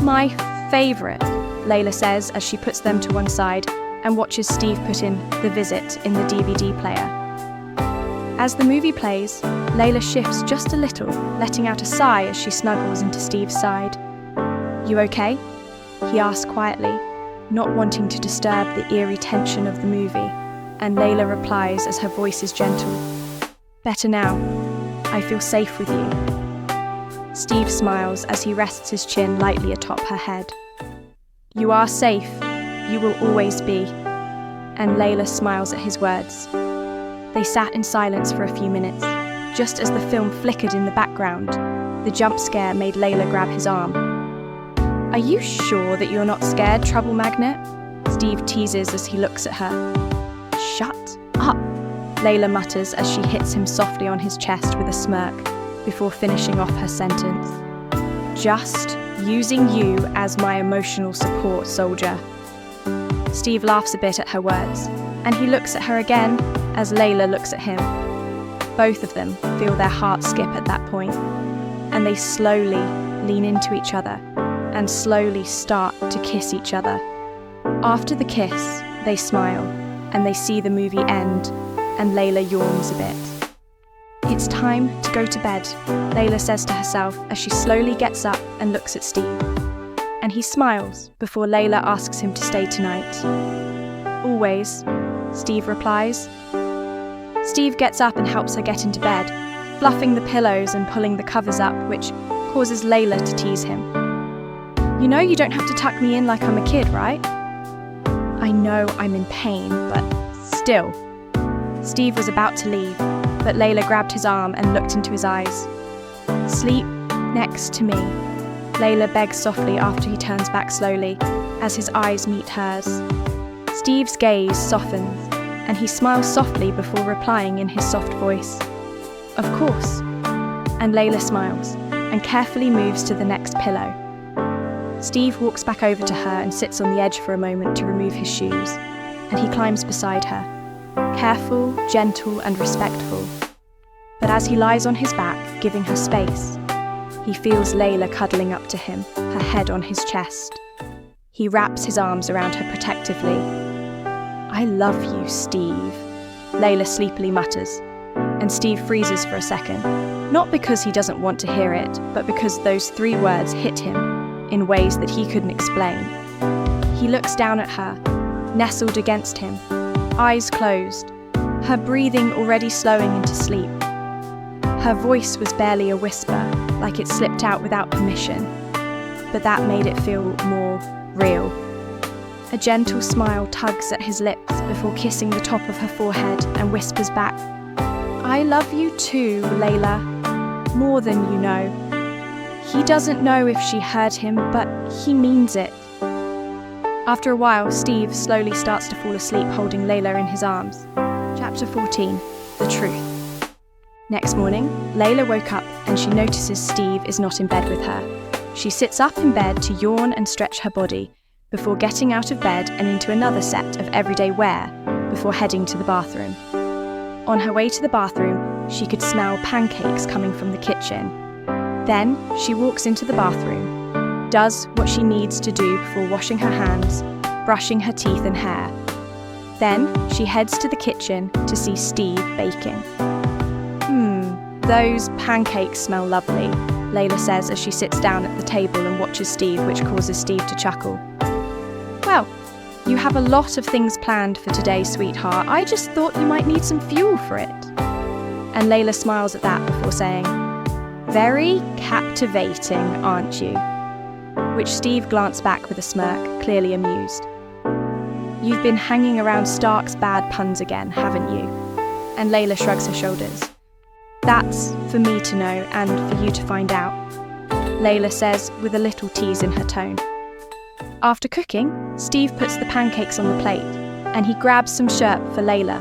My favourite, Laila says as she puts them to one side and watches Steve put in The Visit in the DVD player. As the movie plays, Laila shifts just a little, letting out a sigh as she snuggles into Steve's side. You okay? He asks quietly, not wanting to disturb the eerie tension of the movie, and Laila replies as her voice is gentle. Better now. I feel safe with you. Steve smiles as he rests his chin lightly atop her head. You are safe. You will always be. And Laila smiles at his words. They sat in silence for a few minutes. Just as the film flickered in the background, the jump scare made Laila grab his arm. Are you sure that you're not scared, Trouble Magnet? Steve teases as he looks at her. Shut up, Laila mutters as she hits him softly on his chest with a smirk before finishing off her sentence. Just using you as my emotional support, soldier. Steve laughs a bit at her words, and he looks at her again as Laila looks at him. Both of them feel their hearts skip at that point, and they slowly lean into each other and slowly start to kiss each other. After the kiss, they smile, and they see the movie end, and Laila yawns a bit. It's time to go to bed, Laila says to herself as she slowly gets up and looks at Steve. And he smiles before Laila asks him to stay tonight. Always, Steve replies. Steve gets up and helps her get into bed, fluffing the pillows and pulling the covers up, which causes Laila to tease him. You know you don't have to tuck me in like I'm a kid, right? I know I'm in pain, but still. Steve was about to leave, but Laila grabbed his arm and looked into his eyes. Sleep next to me, Laila begs softly after he turns back slowly, as his eyes meet hers. Steve's gaze softens, and he smiles softly before replying in his soft voice. Of course. And Laila smiles, and carefully moves to the next pillow. Steve walks back over to her and sits on the edge for a moment to remove his shoes, and he climbs beside her, careful, gentle, and respectful. But as he lies on his back, giving her space, he feels Laila cuddling up to him, her head on his chest. He wraps his arms around her protectively. I love you, Steve, Laila sleepily mutters, and Steve freezes for a second, not because he doesn't want to hear it, but because those 3 words hit him in ways that he couldn't explain. He looks down at her, nestled against him, eyes closed, her breathing already slowing into sleep. Her voice was barely a whisper, like it slipped out without permission, but that made it feel more real. A gentle smile tugs at his lips before kissing the top of her forehead and whispers back, "I love you too, Laila. More than you know." He doesn't know if she heard him, but he means it. After a while, Steve slowly starts to fall asleep holding Laila in his arms. Chapter 14. The Truth. Next morning, Laila woke up and she notices Steve is not in bed with her. She sits up in bed to yawn and stretch her body, before getting out of bed and into another set of everyday wear, before heading to the bathroom. On her way to the bathroom, she could smell pancakes coming from the kitchen. Then, she walks into the bathroom, does what she needs to do before washing her hands, brushing her teeth and hair. Then, she heads to the kitchen to see Steve baking. Those pancakes smell lovely, Laila says as she sits down at the table and watches Steve, which causes Steve to chuckle. "Well, you have a lot of things planned for today, sweetheart. I just thought you might need some fuel for it." And Laila smiles at that before saying, "Very captivating, aren't you?" Which Steve glanced back with a smirk, clearly amused. "You've been hanging around Stark's bad puns again, haven't you?" And Laila shrugs her shoulders. "That's for me to know and for you to find out," Laila says with a little tease in her tone. After cooking, Steve puts the pancakes on the plate and he grabs some sherbet for Laila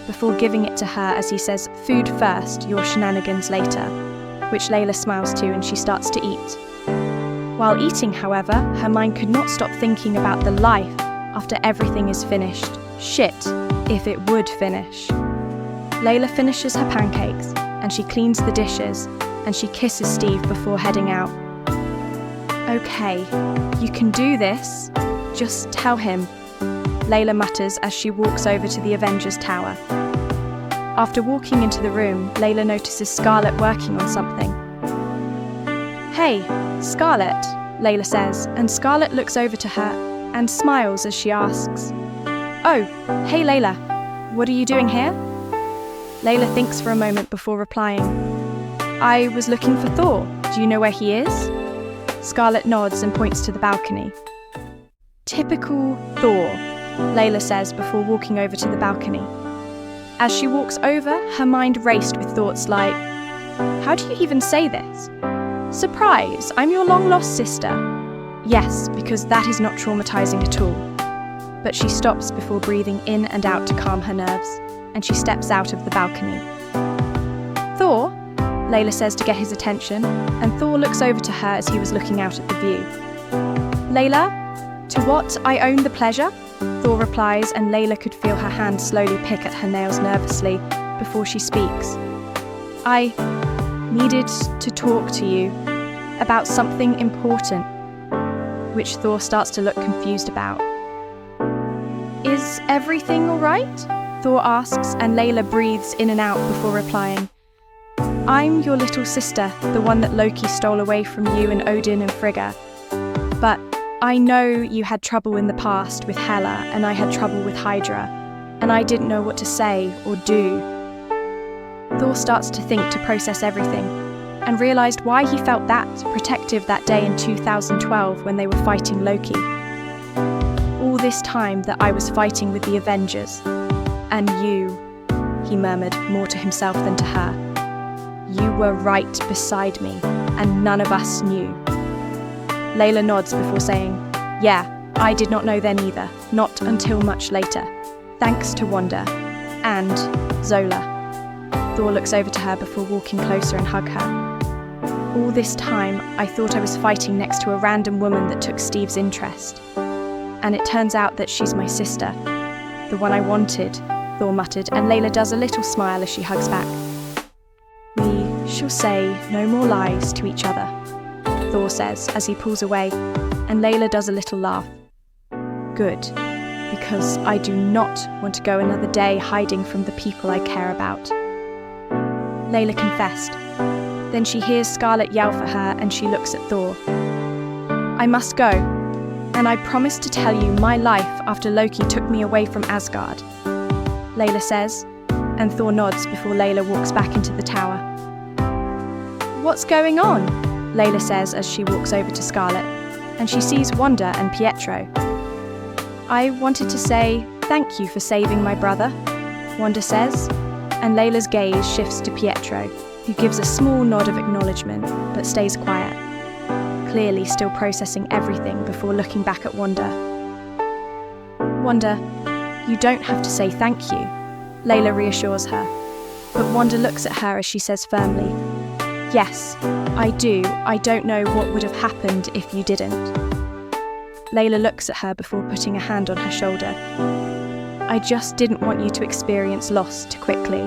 before giving it to her as he says, "Food first, your shenanigans later," which Laila smiles to and she starts to eat. While eating, however, her mind could not stop thinking about the life after everything is finished. Shit, if it would finish. Laila finishes her pancakes and she cleans the dishes and she kisses Steve before heading out. "Okay, you can do this. Just tell him," Laila mutters as she walks over to the Avengers Tower. After walking into the room, Laila notices Scarlett working on something. "Hey, Scarlett," Laila says, and Scarlett looks over to her and smiles as she asks, "Oh, hey Laila, what are you doing here?" Laila thinks for a moment before replying, "I was looking for Thor. Do you know where he is?" Scarlett nods and points to the balcony. "Typical Thor," Laila says before walking over to the balcony. As she walks over, her mind raced with thoughts like, "How do you even say this? Surprise, I'm your long-lost sister." Yes, because that is not traumatizing at all. But she stops before breathing in and out to calm her nerves, and she steps out of the balcony. "Thor?" Laila says to get his attention, and Thor looks over to her as he was looking out at the view. "Laila, to what I own the pleasure," Thor replies, and Laila could feel her hand slowly pick at her nails nervously before she speaks. "I needed to talk to you about something important," which Thor starts to look confused about. "Is everything all right?" Thor asks, and Laila breathes in and out before replying, "I'm your little sister, the one that Loki stole away from you and Odin and Frigga. But I know you had trouble in the past with Hela, and I had trouble with Hydra, and I didn't know what to say or do." Thor starts to think to process everything, and realised why he felt that protective that day in 2012 when they were fighting Loki. "All this time that I was fighting with the Avengers. And you," he murmured more to himself than to her. "You were right beside me, and none of us knew." Laila nods before saying, "Yeah, I did not know then either, not until much later. Thanks to Wanda. And Zola." Thor looks over to her before walking closer and hug her. "All this time, I thought I was fighting next to a random woman that took Steve's interest. And it turns out that she's my sister. The one I wanted," Thor muttered, and Laila does a little smile as she hugs back. "We shall say no more lies to each other," Thor says as he pulls away, and Laila does a little laugh. "Good, because I do not want to go another day hiding from the people I care about," Laila confessed. Then she hears Scarlett yell for her and she looks at Thor. "I must go, and I promise to tell you my life after Loki took me away from Asgard," Laila says, and Thor nods before Laila walks back into the tower. "What's going on?" Laila says as she walks over to Scarlett, and she sees Wanda and Pietro. I wanted to say thank you for saving my brother, Wanda says, and Layla's gaze shifts to Pietro, who gives a small nod of acknowledgement but stays quiet, clearly still processing everything before looking back at Wanda. Wanda, you don't have to say thank you, Layla reassures her, but Wanda looks at her as she says firmly, yes, I do. I don't know what would have happened if you didn't. Layla looks at her before putting a hand on her shoulder. I just didn't want you to experience loss too quickly,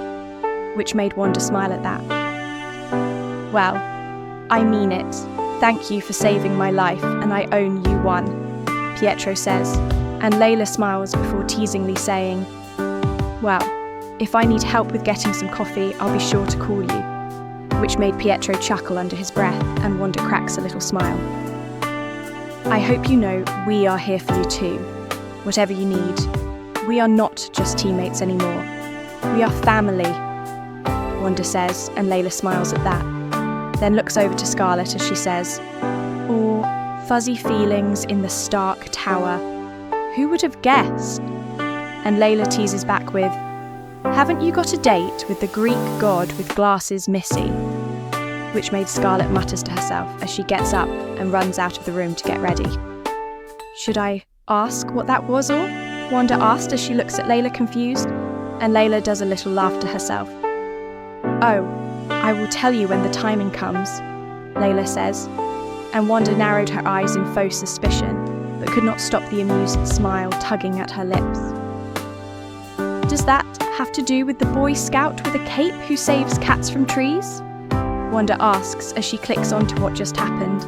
which made Wanda smile at that. Well, I mean it. Thank you for saving my life, and I own you one, Pietro says, and Layla smiles before teasingly saying, well, if I need help with getting some coffee, I'll be sure to call you, which made Pietro chuckle under his breath, and Wanda cracks a little smile. I hope you know we are here for you too, whatever you need. We are not just teammates anymore. We are family, Wanda says, and Layla smiles at that, then looks over to Scarlett as she says, or fuzzy feelings in the Stark Tower. Who would have guessed? And Layla teases back with, haven't you got a date with the Greek god with glasses, Missy? Which made Scarlett mutters to herself as she gets up and runs out of the room to get ready. Should I ask what that was or? Wanda asked as she looks at Layla confused, and Layla does a little laugh to herself. Oh, I will tell you when the timing comes, Layla says, and Wanda narrowed her eyes in faux suspicion, but could not stop the amused smile tugging at her lips. Does that have to do with the Boy Scout with a cape who saves cats from trees? Wanda asks as she clicks onto what just happened.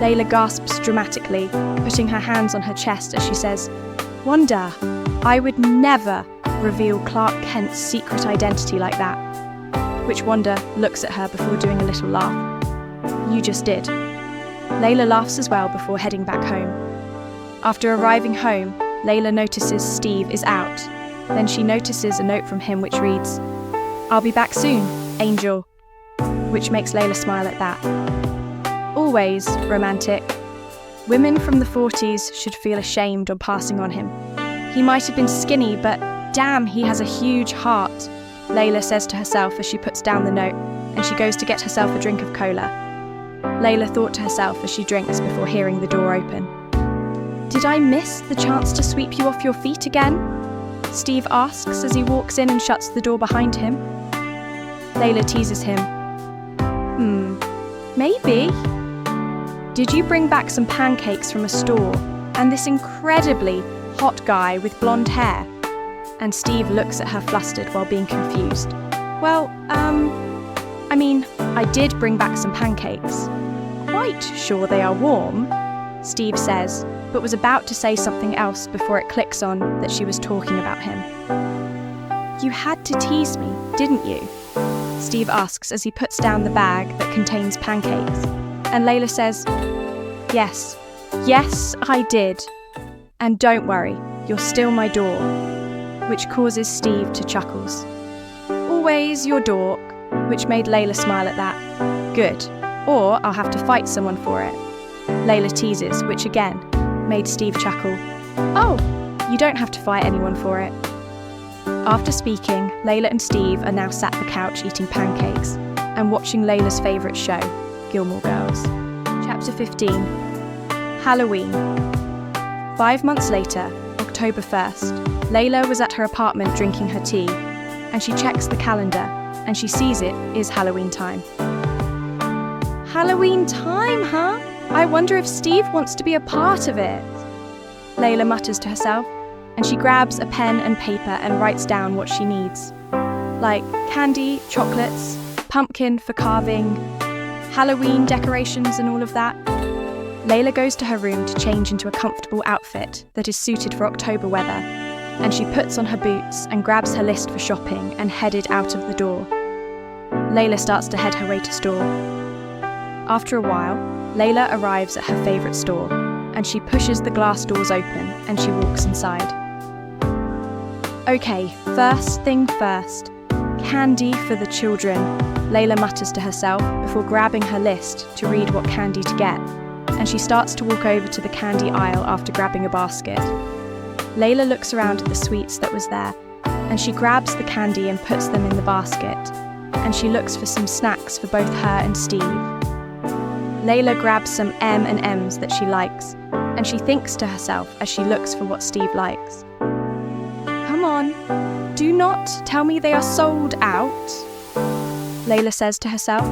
Layla gasps dramatically, putting her hands on her chest as she says, Wanda, I would never reveal Clark Kent's secret identity like that. Which Wanda looks at her before doing a little laugh. You just did. Layla laughs as well before heading back home. After arriving home, Layla notices Steve is out. Then she notices a note from him which reads, I'll be back soon, Angel, which makes Layla smile at that. Always romantic. Women from the 40s should feel ashamed on passing on him. He might have been skinny, but damn, he has a huge heart, Layla says to herself as she puts down the note, and she goes to get herself a drink of cola. Layla thought to herself as she drinks before hearing the door open. Did I miss the chance to sweep you off your feet again? Steve asks as he walks in and shuts the door behind him. Layla teases him. Maybe. Did you bring back some pancakes from a store and this incredibly hot guy with blonde hair? And Steve looks at her flustered while being confused. Well, I did bring back some pancakes. Quite sure they are warm, Steve says, but was about to say something else before it clicks on that she was talking about him. You had to tease me, didn't you? Steve asks as he puts down the bag that contains pancakes. And Layla says, Yes, I did. And don't worry, you're still my door. Which causes Steve to chuckles. Always your dork, which made Layla smile at that. Good, or I'll have to fight someone for it. Layla teases, which again made Steve chuckle. Oh, you don't have to fight anyone for it. After speaking, Layla and Steve are now sat the couch eating pancakes and watching Layla's favourite show, Gilmore Girls. Chapter 15. Halloween. 5 months later, October 1st, Layla was at her apartment drinking her tea, and she checks the calendar, and she sees it is Halloween time. Halloween time, huh? I wonder if Steve wants to be a part of it. Layla mutters to herself, and she grabs a pen and paper and writes down what she needs. Like candy, chocolates, pumpkin for carving, Halloween decorations and all of that. Layla goes to her room to change into a comfortable outfit that is suited for October weather, and she puts on her boots and grabs her list for shopping and headed out of the door. Layla starts to head her way to store. After a while, Layla arrives at her favourite store, and she pushes the glass doors open and she walks inside. Okay, first thing first. Candy for the children, Layla mutters to herself before grabbing her list to read what candy to get, and she starts to walk over to the candy aisle after grabbing a basket. Laila looks around at the sweets that was there, and she grabs the candy and puts them in the basket, and she looks for some snacks for both her and Steve. Laila grabs some M&Ms that she likes, and she thinks to herself as she looks for what Steve likes. "Come on, do not tell me they are sold out," Laila says to herself.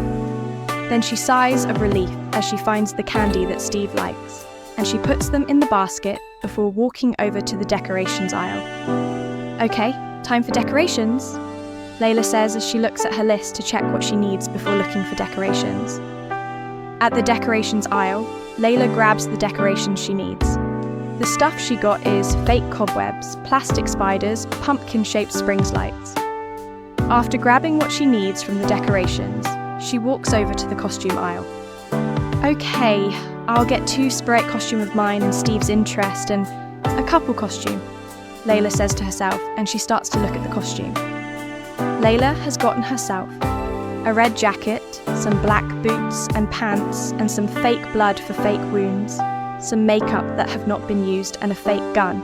Then she sighs of relief as she finds the candy that Steve likes, and she puts them in the basket before walking over to the decorations aisle. "Okay, time for decorations," Laila says as she looks at her list to check what she needs before looking for decorations. At the decorations aisle, Laila grabs the decorations she needs. The stuff she got is fake cobwebs, plastic spiders, pumpkin-shaped springs lights. After grabbing what she needs from the decorations, she walks over to the costume aisle. "Okay, I'll get 2 Sprite costume of mine and Steve's interest and a couple costume," Laila says to herself, and she starts to look at the costume. Laila has gotten herself a red jacket, some black boots and pants, and some fake blood for fake wounds, some makeup that have not been used, and a fake gun.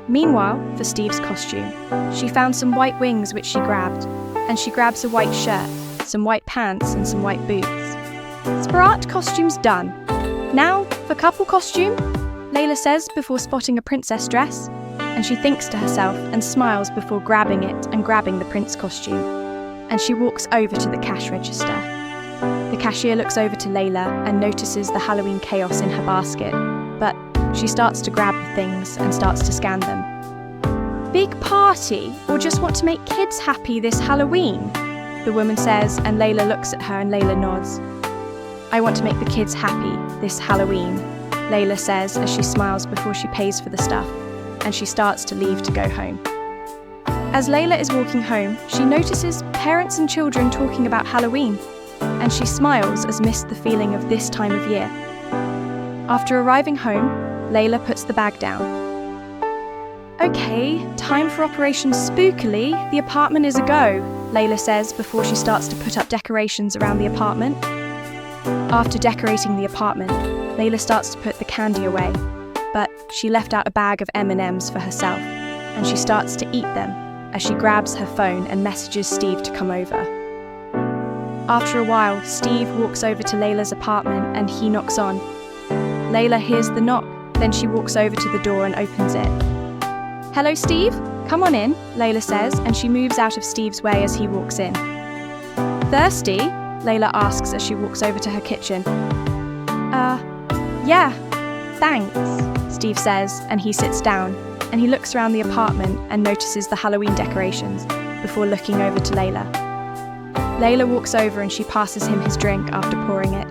Meanwhile, for Steve's costume, she found some white wings which she grabbed, and she grabs a white shirt, some white pants, and some white boots. Spirat costume's done. Now for couple costume, Laila says before spotting a princess dress, and she thinks to herself and smiles before grabbing it and grabbing the prince costume, and she walks over to the cash register. The cashier looks over to Laila and notices the Halloween chaos in her basket, but she starts to grab the things and starts to scan them. "Big party, or just want to make kids happy this Halloween?" the woman says, and Laila looks at her and Laila nods. "I want to make the kids happy this Halloween," Laila says as she smiles before she pays for the stuff, and she starts to leave to go home. As Laila is walking home, she notices parents and children talking about Halloween, and she smiles as missed the feeling of this time of year. After arriving home, Laila puts the bag down. "Okay, time for Operation Spookily, the apartment is a go," Laila says before she starts to put up decorations around the apartment. After decorating the apartment, Laila starts to put the candy away, but she left out a bag of M&Ms for herself, and she starts to eat them as she grabs her phone and messages Steve to come over. After a while, Steve walks over to Laila's apartment and he knocks on. Laila hears the knock, then she walks over to the door and opens it. "Hello, Steve? Come on in," Laila says, and she moves out of Steve's way as he walks in. "Thirsty?" Laila asks as she walks over to her kitchen. Yeah, thanks," Steve says, and he sits down, and he looks around the apartment and notices the Halloween decorations before looking over to Laila. Laila walks over and she passes him his drink after pouring it.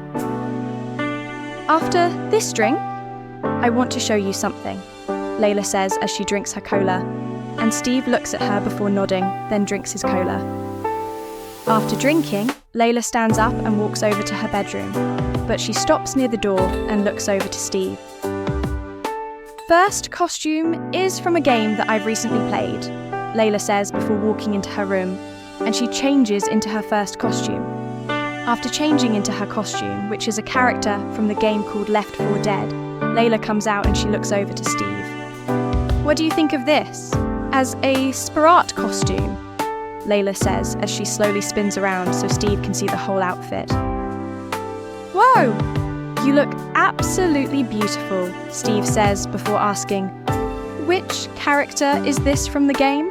"After this drink, I want to show you something," Laila says as she drinks her cola, and Steve looks at her before nodding, then drinks his cola. After drinking, Laila stands up and walks over to her bedroom, but she stops near the door and looks over to Steve. "First costume is from a game that I've recently played," Laila says before walking into her room, and she changes into her first costume. After changing into her costume, which is a character from the game called Left 4 Dead, Laila comes out and she looks over to Steve. "What do you think of this? As a Spirat costume?" Laila says as she slowly spins around so Steve can see the whole outfit. "Whoa! You look absolutely beautiful," Steve says before asking, "Which character is this from the game?"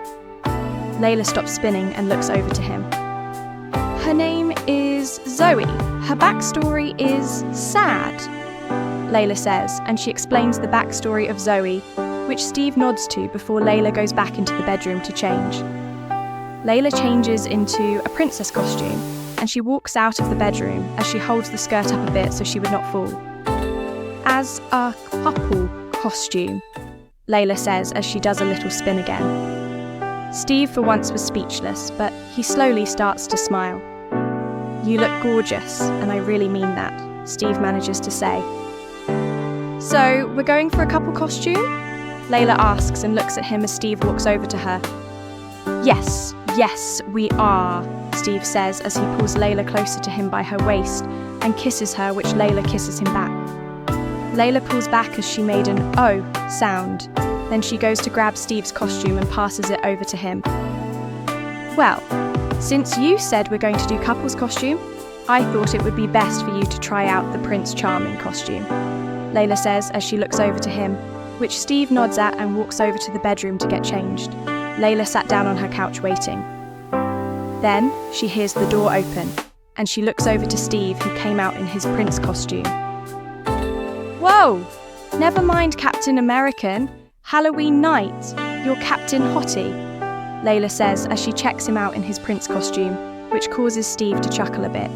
Laila stops spinning and looks over to him. "Her name is Zoe. Her backstory is sad," Laila says, and she explains the backstory of Zoe, which Steve nods to before Laila goes back into the bedroom to change. Laila changes into a princess costume, and she walks out of the bedroom as she holds the skirt up a bit so she would not fall. "As a couple costume," Laila says as she does a little spin again. Steve for once was speechless, but he slowly starts to smile. "You look gorgeous, and I really mean that," Steve manages to say. "So, we're going for a couple costume?" Laila asks and looks at him as Steve walks over to her. Yes, we are," Steve says as he pulls Laila closer to him by her waist and kisses her, which Laila kisses him back. Laila pulls back as she made an "oh" sound, Then she goes to grab Steve's costume and passes it over to him. "Well, since you said we're going to do couples costume, I thought it would be best for you to try out the Prince Charming costume," Laila says as she looks over to him, which Steve nods at and walks over to the bedroom to get changed. Laila sat down on her couch waiting. Then she hears the door open, and she looks over to Steve, who came out in his prince costume. "Whoa! Never mind Captain American. Halloween night. You're Captain Hottie," Laila says as she checks him out in his prince costume, which causes Steve to chuckle a bit.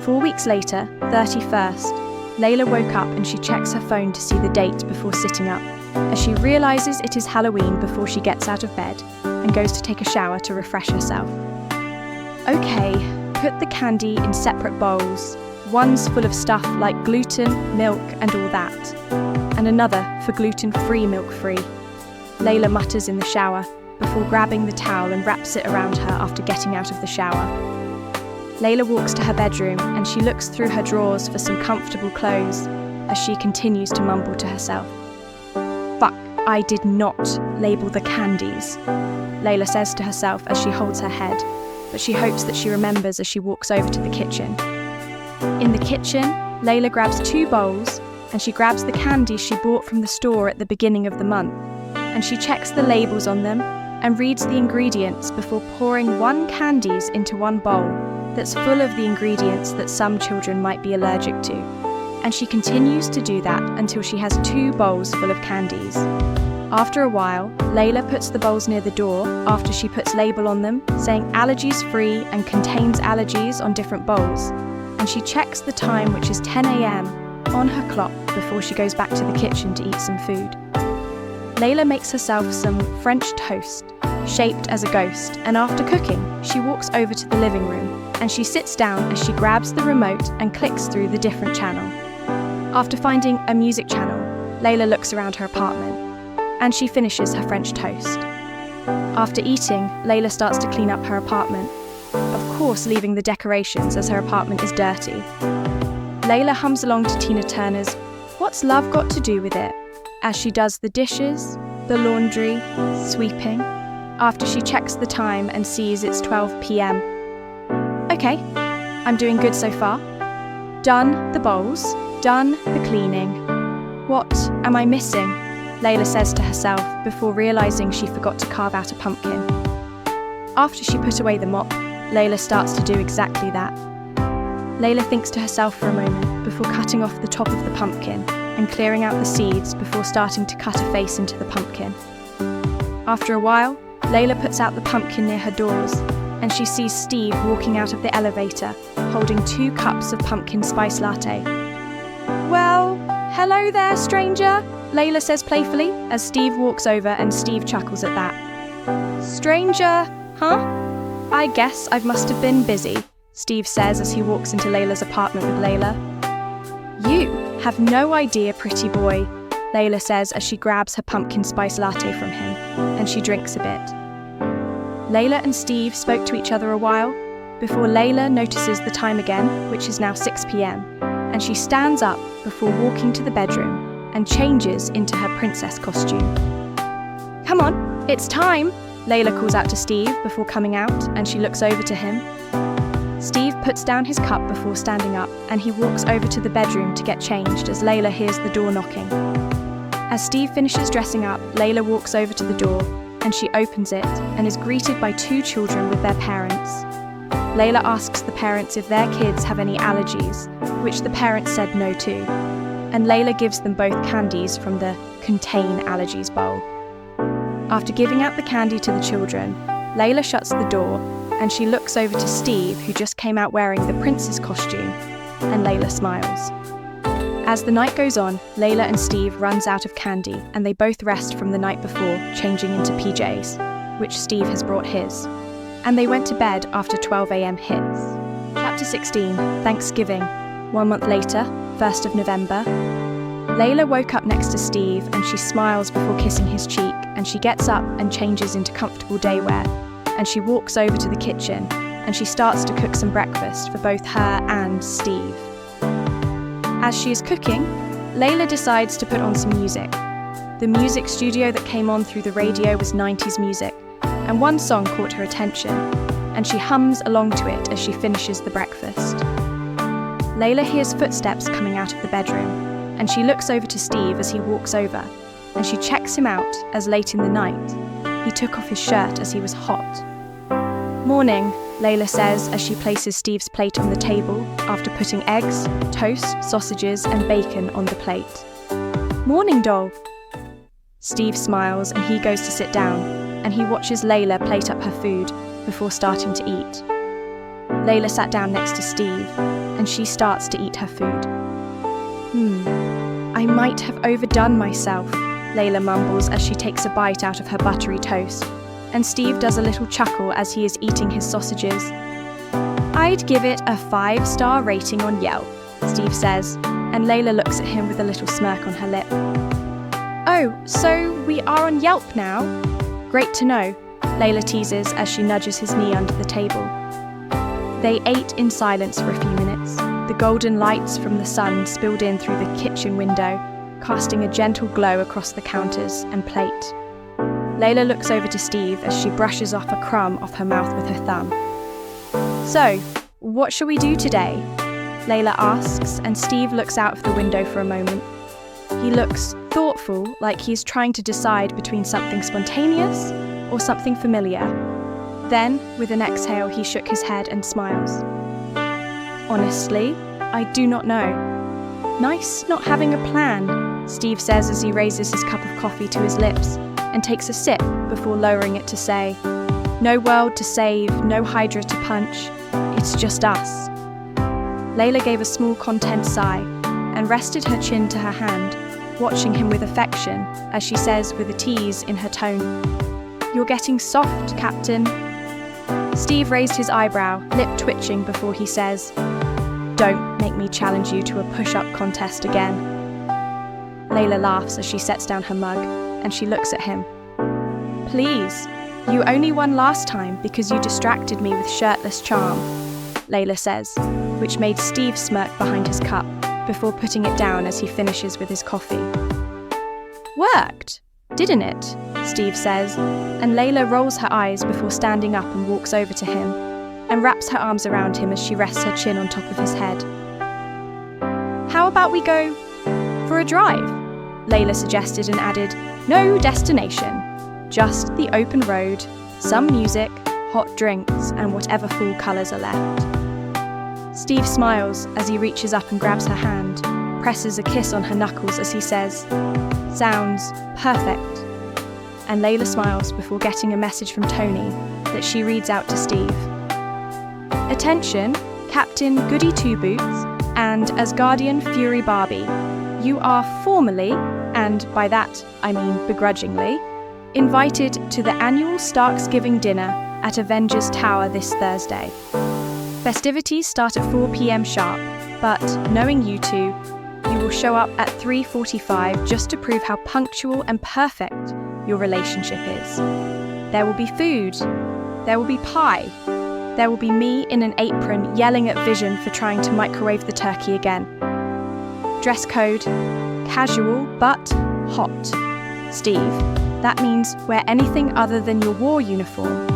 4 weeks later, 31st, Laila woke up and she checks her phone to see the date before sitting up, as she realises it is Halloween before she gets out of bed and goes to take a shower to refresh herself. Okay, put the candy in separate bowls. One's full of stuff like gluten, milk and all that, and another for gluten-free, milk-free, Laila mutters in the shower before grabbing the towel and wraps it around her after getting out of the shower. Laila walks to her bedroom and she looks through her drawers for some comfortable clothes as she continues to mumble to herself. "Fuck, I did not label the candies," Laila says to herself as she holds her head, but she hopes that she remembers as she walks over to the kitchen. In the kitchen, Laila grabs 2 bowls and she grabs the candies she bought from the store at the beginning of the month, and she checks the labels on them and reads the ingredients before pouring 1 candies into 1 bowl that's full of the ingredients that some children might be allergic to, and she continues to do that until she has 2 bowls full of candies. After a while, Laila puts the bowls near the door after she puts label on them saying allergies free and contains allergies on different bowls, and she checks the time, which is 10 a.m, on her clock before she goes back to the kitchen to eat some food. Laila makes herself some French toast, shaped as a ghost, and after cooking, she walks over to the living room and she sits down as she grabs the remote and clicks through the different channel. After finding a music channel, Laila looks around her apartment and she finishes her French toast. After eating, Laila starts to clean up her apartment, of course leaving the decorations as her apartment is dirty. Laila hums along to Tina Turner's "What's Love Got to Do With It?" as she does the dishes, the laundry, sweeping, after she checks the time and sees it's 12 p.m. Okay, I'm doing good so far. Done the bowls, done the cleaning. What am I missing? Laila says to herself before realising she forgot to carve out a pumpkin. After she put away the mop, Laila starts to do exactly that. Laila thinks to herself for a moment before cutting off the top of the pumpkin and clearing out the seeds before starting to cut a face into the pumpkin. After a while, Laila puts out the pumpkin near her doors and she sees Steve walking out of the elevator holding 2 cups of pumpkin spice latte. "Well, hello there, stranger," Laila says playfully as Steve walks over and Steve chuckles at that. "Stranger, huh? I guess I must have been busy," Steve says as he walks into Laila's apartment with Laila. "You have no idea, pretty boy," Laila says as she grabs her pumpkin spice latte from him and she drinks a bit. Laila and Steve spoke to each other a while before Laila notices the time again, which is now 6 p.m, and she stands up before walking to the bedroom and changes into her princess costume. "Come on, it's time," Laila calls out to Steve before coming out, and she looks over to him. Steve puts down his cup before standing up and he walks over to the bedroom to get changed as Laila hears the door knocking. As Steve finishes dressing up, Laila walks over to the door and she opens it and is greeted by 2 children with their parents. Laila asks the parents if their kids have any allergies, which the parents said no to, and Laila gives them both candies from the Contain Allergies bowl. After giving out the candy to the children, Laila shuts the door and she looks over to Steve, who just came out wearing the princess costume, and Laila smiles. As the night goes on, Laila and Steve runs out of candy and they both rest from the night before, changing into PJs, which Steve has brought his, and they went to bed after 12 a.m. hits. Chapter 16, Thanksgiving. 1 month later, 1st of November. Laila woke up next to Steve and she smiles before kissing his cheek, and she gets up and changes into comfortable daywear, and she walks over to the kitchen and she starts to cook some breakfast for both her and Steve. As she is cooking, Laila decides to put on some music. The music studio that came on through the radio was 90s music, and one song caught her attention, and she hums along to it as she finishes the breakfast. Laila hears footsteps coming out of the bedroom, and she looks over to Steve as he walks over, and she checks him out as late in the night. He took off his shirt as he was hot. "Morning," Laila says as she places Steve's plate on the table after putting eggs, toast, sausages and bacon on the plate. "Morning, doll." Steve smiles and he goes to sit down, and he watches Laila plate up her food before starting to eat. Laila sat down next to Steve, and she starts to eat her food. I might have overdone myself," Laila mumbles as she takes a bite out of her buttery toast, and Steve does a little chuckle as he is eating his sausages. "I'd give it a 5-star rating on Yelp," Steve says, and Laila looks at him with a little smirk on her lip. "Oh, so we are on Yelp now? Great to know," Laila teases as she nudges his knee under the table. They ate in silence for a few minutes. The golden lights from the sun spilled in through the kitchen window, casting a gentle glow across the counters and plate. Laila looks over to Steve as she brushes off a crumb off her mouth with her thumb. "So, what shall we do today?" Laila asks, and Steve looks out of the window for a moment. He looks thoughtful, like he's trying to decide between something spontaneous or something familiar. Then, with an exhale, he shook his head and smiles. "Honestly, I do not know. Nice not having a plan," Steve says as he raises his cup of coffee to his lips and takes a sip before lowering it to say, "No world to save, no Hydra to punch. It's just us." Laila gave a small content sigh and rested her chin to her hand, watching him with affection as she says with a tease in her tone, "You're getting soft, Captain." Steve raised his eyebrow, lip twitching before he says, "Don't make me challenge you to a push-up contest again." Laila laughs as she sets down her mug, and she looks at him. "Please, you only won last time because you distracted me with shirtless charm," Laila says, which made Steve smirk behind his cup before putting it down as he finishes with his coffee. "Worked, didn't it?" Steve says, and Laila rolls her eyes before standing up and walks over to him and wraps her arms around him as she rests her chin on top of his head. "How about we go for a drive?" Laila suggested and added, "No destination, just the open road, some music, hot drinks, and whatever fall colours are left." Steve smiles as he reaches up and grabs her hand, presses a kiss on her knuckles as he says, "Sounds perfect." And Laila smiles before getting a message from Tony that she reads out to Steve. "Attention, Captain Goody Two Boots and Asgardian Fury Barbie. You are formally, and by that I mean begrudgingly, invited to the annual Starksgiving dinner at Avengers Tower this Thursday. Festivities start at 4 p.m. sharp, but knowing you two, you will show up at 3:45 just to prove how punctual and perfect your relationship is. There will be food, there will be pie, there will be me in an apron yelling at Vision for trying to microwave the turkey again. Dress code, casual but hot. Steve, that means wear anything other than your war uniform.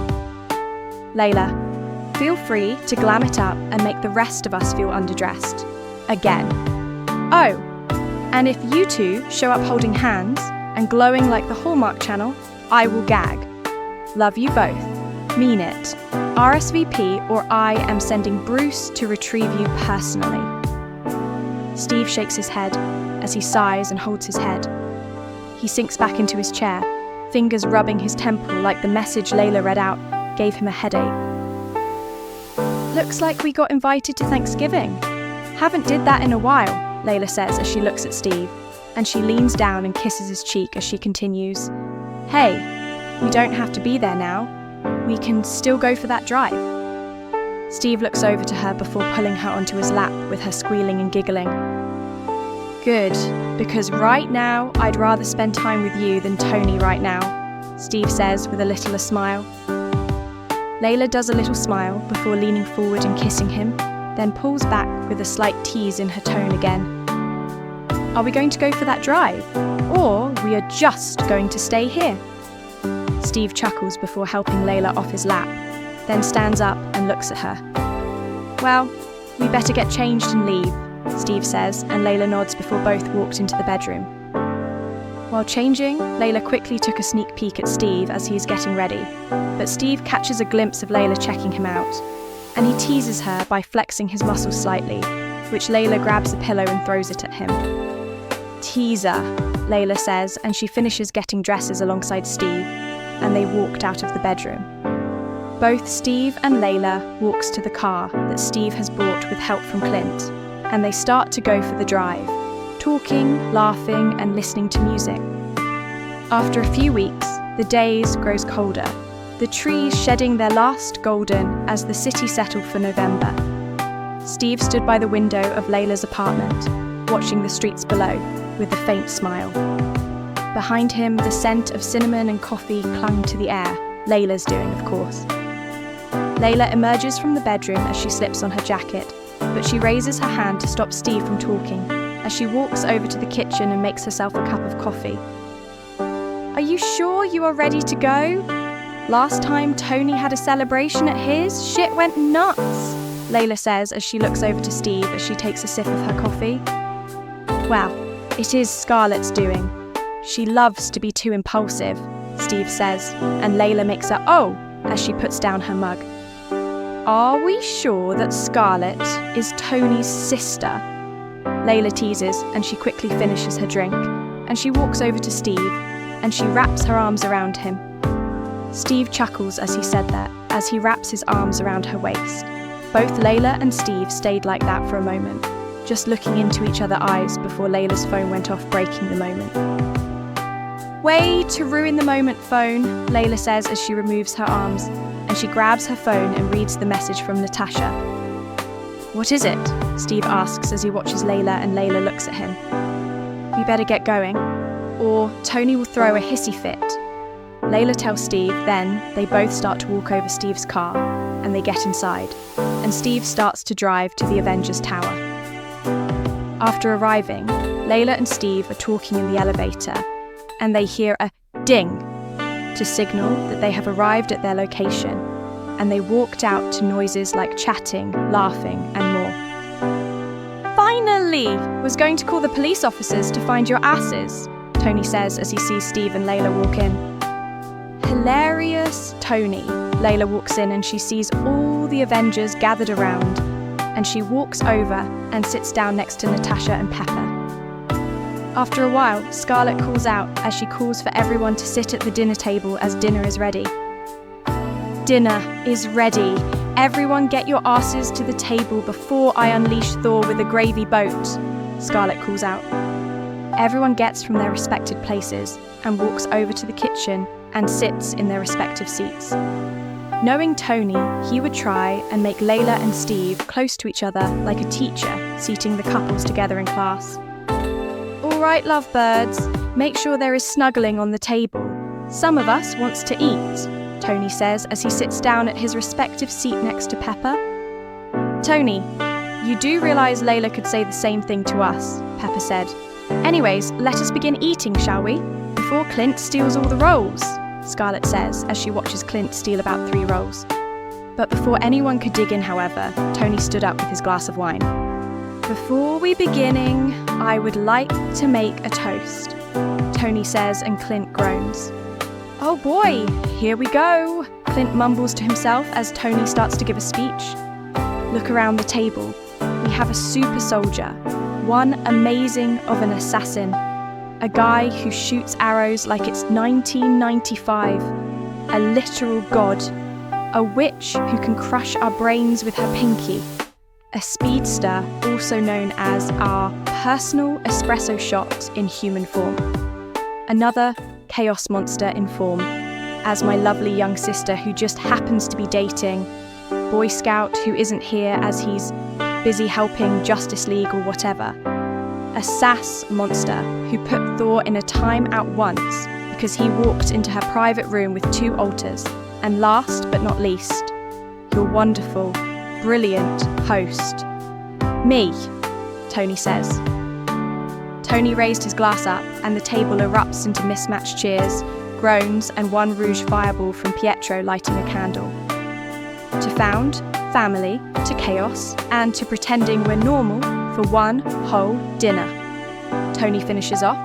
Laila, feel free to glam it up and make the rest of us feel underdressed. Again. Oh, and if you two show up holding hands and glowing like the Hallmark Channel, I will gag. Love you both. Mean it. RSVP or I am sending Bruce to retrieve you personally." Steve shakes his head as he sighs and holds his head. He sinks back into his chair, fingers rubbing his temple like the message Laila read out gave him a headache. "Looks like we got invited to Thanksgiving. Haven't did that in a while," Laila says as she looks at Steve, and she leans down and kisses his cheek as she continues, "Hey, we don't have to be there now. We can still go for that drive." Steve looks over to her before pulling her onto his lap with her squealing and giggling. "Good, because right now I'd rather spend time with you than Tony right now," Steve says with a little smile. Laila does a little smile before leaning forward and kissing him, then pulls back with a slight tease in her tone again. "Are we going to go for that drive?" or we are just going to stay here. Steve chuckles before helping Laila off his lap, then stands up and looks at her. Well, we better get changed and leave, Steve says, and Laila nods before both walked into the bedroom. While changing, Laila quickly took a sneak peek at Steve as he is getting ready, but Steve catches a glimpse of Laila checking him out, and he teases her by flexing his muscles slightly, which Laila grabs a pillow and throws it at him. Teaser, Laila says, and she finishes getting dresses alongside Steve, and they walked out of the bedroom. Both Steve and Laila walks to the car that Steve has bought with help from Clint, and they start to go for the drive, talking, laughing, and listening to music. After a few weeks, the days grows colder, the trees shedding their last golden as the city settled for November. Steve stood by the window of Laila's apartment, watching the streets below, with a faint smile. Behind him, the scent of cinnamon and coffee clung to the air, Laila's doing, of course. Laila emerges from the bedroom as she slips on her jacket, but she raises her hand to stop Steve from talking, as she walks over to the kitchen and makes herself a cup of coffee. Are you sure you are ready to go? Last time Tony had a celebration at his, shit went nuts, Laila says as she looks over to Steve as she takes a sip of her coffee. Well, it is Scarlett's doing. She loves to be too impulsive, Steve says, and Laila makes a "oh" as she puts down her mug. Are we sure that Scarlett is Tony's sister? Laila teases, and she quickly finishes her drink, and she walks over to Steve, and she wraps her arms around him. Steve chuckles as he said that, as he wraps his arms around her waist. Both Laila and Steve stayed like that for a moment, just looking into each other's eyes before Laila's phone went off, breaking the moment. Way to ruin the moment, phone, Laila says as she removes her arms, and she grabs her phone and reads the message from Natasha. What is it? Steve asks as he watches Laila, and Laila looks at him. We better get going, or Tony will throw a hissy fit. Laila tells Steve, then they both start to walk over Steve's car, and they get inside, and Steve starts to drive to the Avengers Tower. After arriving, Laila and Steve are talking in the elevator, and they hear a ding to signal that they have arrived at their location, and they walked out to noises like chatting, laughing, and more. Finally! Was going to call the police officers to find your asses, Tony says as he sees Steve and Laila walk in. Hilarious Tony. Laila walks in and she sees all the Avengers gathered around, and she walks over and sits down next to Natasha and Pepper. After a while, Scarlett calls out as she calls for everyone to sit at the dinner table as dinner is ready. Dinner is ready. Everyone get your asses to the table before I unleash Thor with a gravy boat, Scarlett calls out. Everyone gets from their respected places and walks over to the kitchen and sits in their respective seats. Knowing Tony, he would try and make Laila and Steve close to each other like a teacher seating the couples together in class. All right, lovebirds, make sure there is snuggling on the table. Some of us wants to eat, Tony says as he sits down at his respective seat next to Pepper. Tony, you do realise Laila could say the same thing to us, Pepper said. Anyways, let us begin eating, shall we? Before Clint steals all the rolls, Scarlett says as she watches Clint steal about 3 rolls. But before anyone could dig in, however, Tony stood up with his glass of wine. Before we beginning, I would like to make a toast, Tony says, and Clint groans. Oh boy, here we go, Clint mumbles to himself as Tony starts to give a speech. Look around the table. We have a super soldier, one amazing of an assassin, a guy who shoots arrows like it's 1995, a literal god, a witch who can crush our brains with her pinky, a speedster also known as our personal espresso shot in human form, another chaos monster in form, as my lovely young sister who just happens to be dating, Boy Scout who isn't here as he's busy helping Justice League or whatever, a sass monster who put Thor in a time-out once because he walked into her private room with 2 altars, and last but not least, your wonderful, brilliant host. Me, Tony says. Tony raised his glass up, and the table erupts into mismatched cheers, groans, and one rouge fireball from Pietro lighting a candle. To found, family, to chaos, and to pretending we're normal for one whole dinner. Tony finishes off.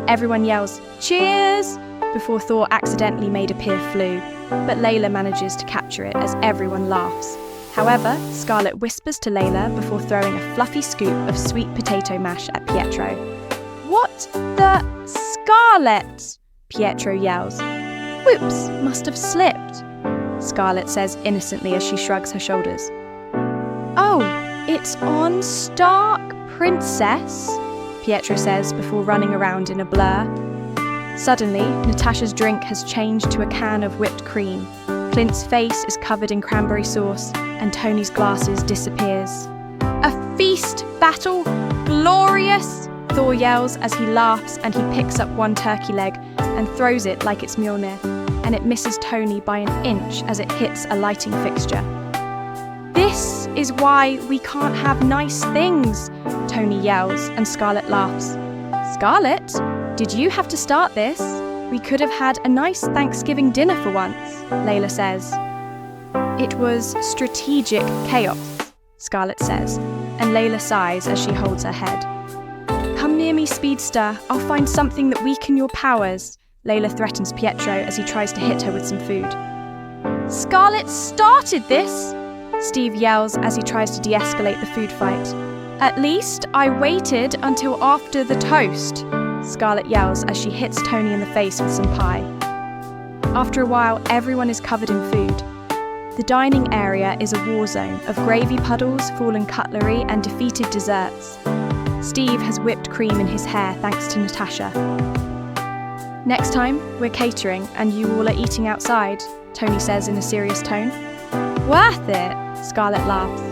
Everyone yells, "Cheers!" before Thor accidentally made a peer flu, but Layla manages to capture it as everyone laughs. However, Scarlett whispers to Layla before throwing a fluffy scoop of sweet potato mash at Pietro. "What the Scarlett?" Pietro yells. "Whoops, must have slipped," Scarlett says innocently as she shrugs her shoulders. "Oh, it's on Stark, Princess," Pietro says before running around in a blur. Suddenly, Natasha's drink has changed to a can of whipped cream. Clint's face is covered in cranberry sauce, and Tony's glasses disappears. "A feast battle, glorious!" Thor yells as he laughs, and he picks up one turkey leg and throws it like it's Mjolnir, and it misses Tony by an inch as it hits a lighting fixture. "This is why we can't have nice things," Tony yells, and Scarlett laughs. "Scarlett, did you have to start this? We could have had a nice Thanksgiving dinner for once," Layla says. "It was strategic chaos," Scarlett says, and Layla sighs as she holds her head. "Come near me, Speedster. I'll find something that weaken your powers," Layla threatens Pietro as he tries to hit her with some food. "Scarlett started this!" Steve yells as he tries to de-escalate the food fight. "At least I waited until after the toast," Scarlett yells as she hits Tony in the face with some pie. After a while, everyone is covered in food. The dining area is a war zone of gravy puddles, fallen cutlery, and defeated desserts. Steve has whipped cream in his hair thanks to Natasha. "Next time, we're catering and you all are eating outside," Tony says in a serious tone. "Worth it," Scarlett laughs.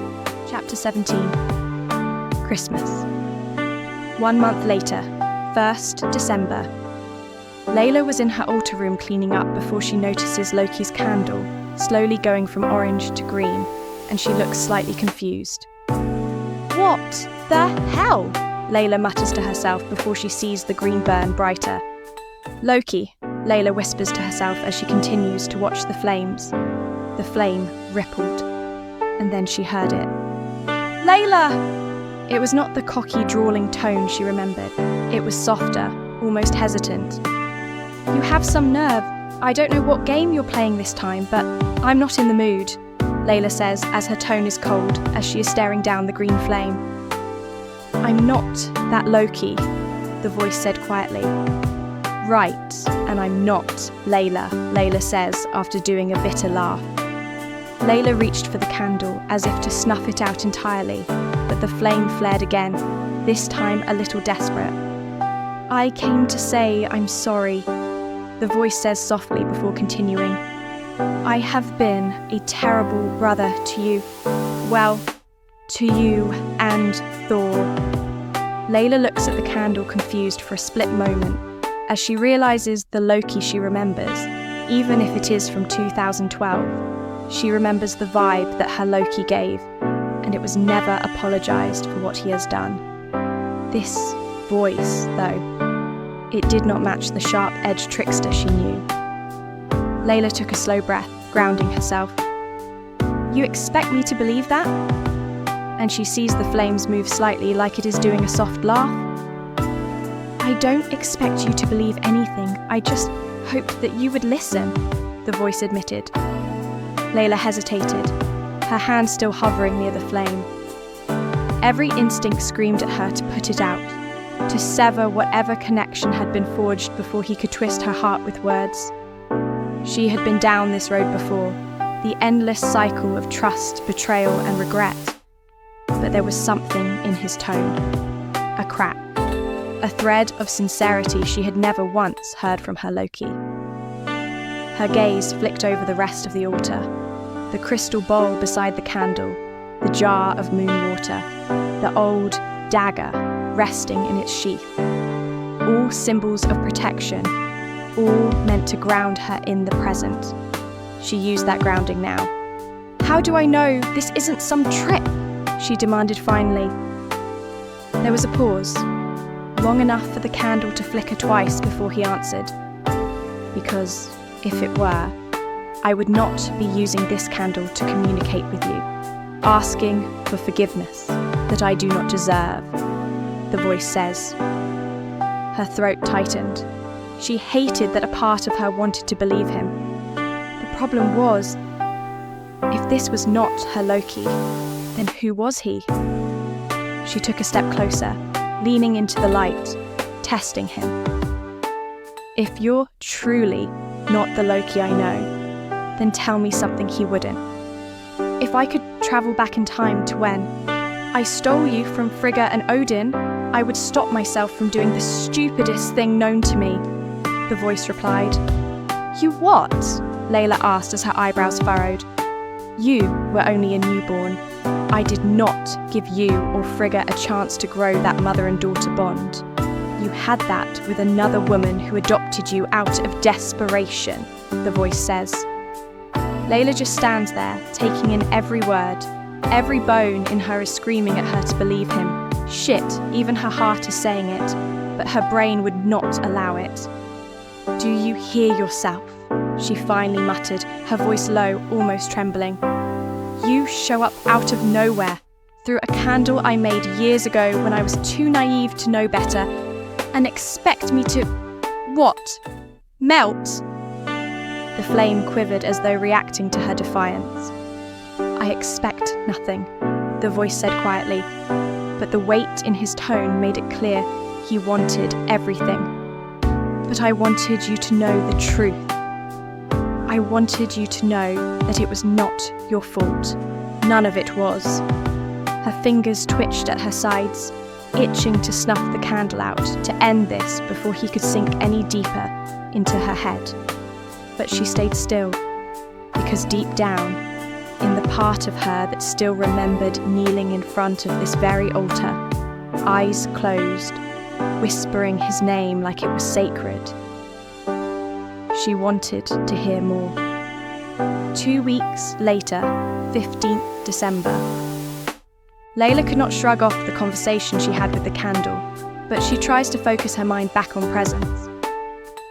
Chapter 17. Christmas. 1 month later, 1st December. Layla was in her altar room cleaning up before she notices Loki's candle, slowly going from orange to green, and she looks slightly confused. "What the hell?" Layla mutters to herself before she sees the green burn brighter. "Loki," Layla whispers to herself as she continues to watch the flames. The flame rippled, and then she heard it. "Layla!" It was not the cocky, drawling tone she remembered. It was softer, almost hesitant. "You have some nerve. I don't know what game you're playing this time, but I'm not in the mood," Layla says as her tone is cold as she is staring down the green flame. "I'm not that Loki," the voice said quietly. "Right, and I'm not Layla," Layla says after doing a bitter laugh. Layla reached for the candle as if to snuff it out entirely, but the flame flared again, this time a little desperate. "I came to say I'm sorry," the voice says softly before continuing. "I have been a terrible brother to you. Well, to you and Thor." Layla looks at the candle confused for a split moment as she realizes the Loki she remembers, even if it is from 2012. She remembers the vibe that her Loki gave, and it was never apologized for what he has done. This voice, though, it did not match the sharp-edged trickster she knew. Layla took a slow breath, grounding herself. "You expect me to believe that?" And she sees the flames move slightly like it is doing a soft laugh. "I don't expect you to believe anything. I just hoped that you would listen," the voice admitted. Layla hesitated, her hand still hovering near the flame. Every instinct screamed at her to put it out, to sever whatever connection had been forged before he could twist her heart with words. She had been down this road before, the endless cycle of trust, betrayal, and regret. But there was something in his tone. A crack. A thread of sincerity she had never once heard from her Loki. Her gaze flicked over the rest of the altar. The crystal bowl beside the candle, the jar of moon water, the old dagger resting in its sheath. All symbols of protection, all meant to ground her in the present. She used that grounding now. "How do I know this isn't some trick?" she demanded finally. There was a pause. long enough for the candle to flicker twice before he answered. Because, if it were, I would not be using this candle to communicate with you, asking for forgiveness that I do not deserve, the voice says. Her throat tightened. She hated that a part of her wanted to believe him. The problem was, if this was not her Loki, then who was he? She took a step closer, leaning into the light, testing him. If you're truly not the Loki I know, then tell me something he wouldn't. If I could travel back in time to when I stole you from Frigga and Odin, I would stop myself from doing the stupidest thing known to me, the voice replied. You what? Laila asked as her eyebrows furrowed. You were only a newborn. I did not give you or Frigga a chance to grow that mother and daughter bond. You had that with another woman who adopted you out of desperation, the voice says. Laila just stands there, taking in every word. Every bone in her is screaming at her to believe him. Shit, even her heart is saying it, but her brain would not allow it. Do you hear yourself? She finally muttered, her voice low, almost trembling. You show up out of nowhere, through a candle I made years ago when I was too naive to know better, and expect me to... what? Melt? The flame quivered as though reacting to her defiance. I expect nothing, the voice said quietly, but the weight in his tone made it clear he wanted everything. But I wanted you to know the truth. I wanted you to know that it was not your fault. None of it was. Her fingers twitched at her sides, itching to snuff the candle out to end this before he could sink any deeper into her head. But she stayed still, because deep down, in the part of her that still remembered kneeling in front of this very altar, eyes closed, whispering his name like it was sacred, she wanted to hear more. 2 weeks later, 15th December. Laila could not shrug off the conversation she had with the candle, but she tries to focus her mind back on presence.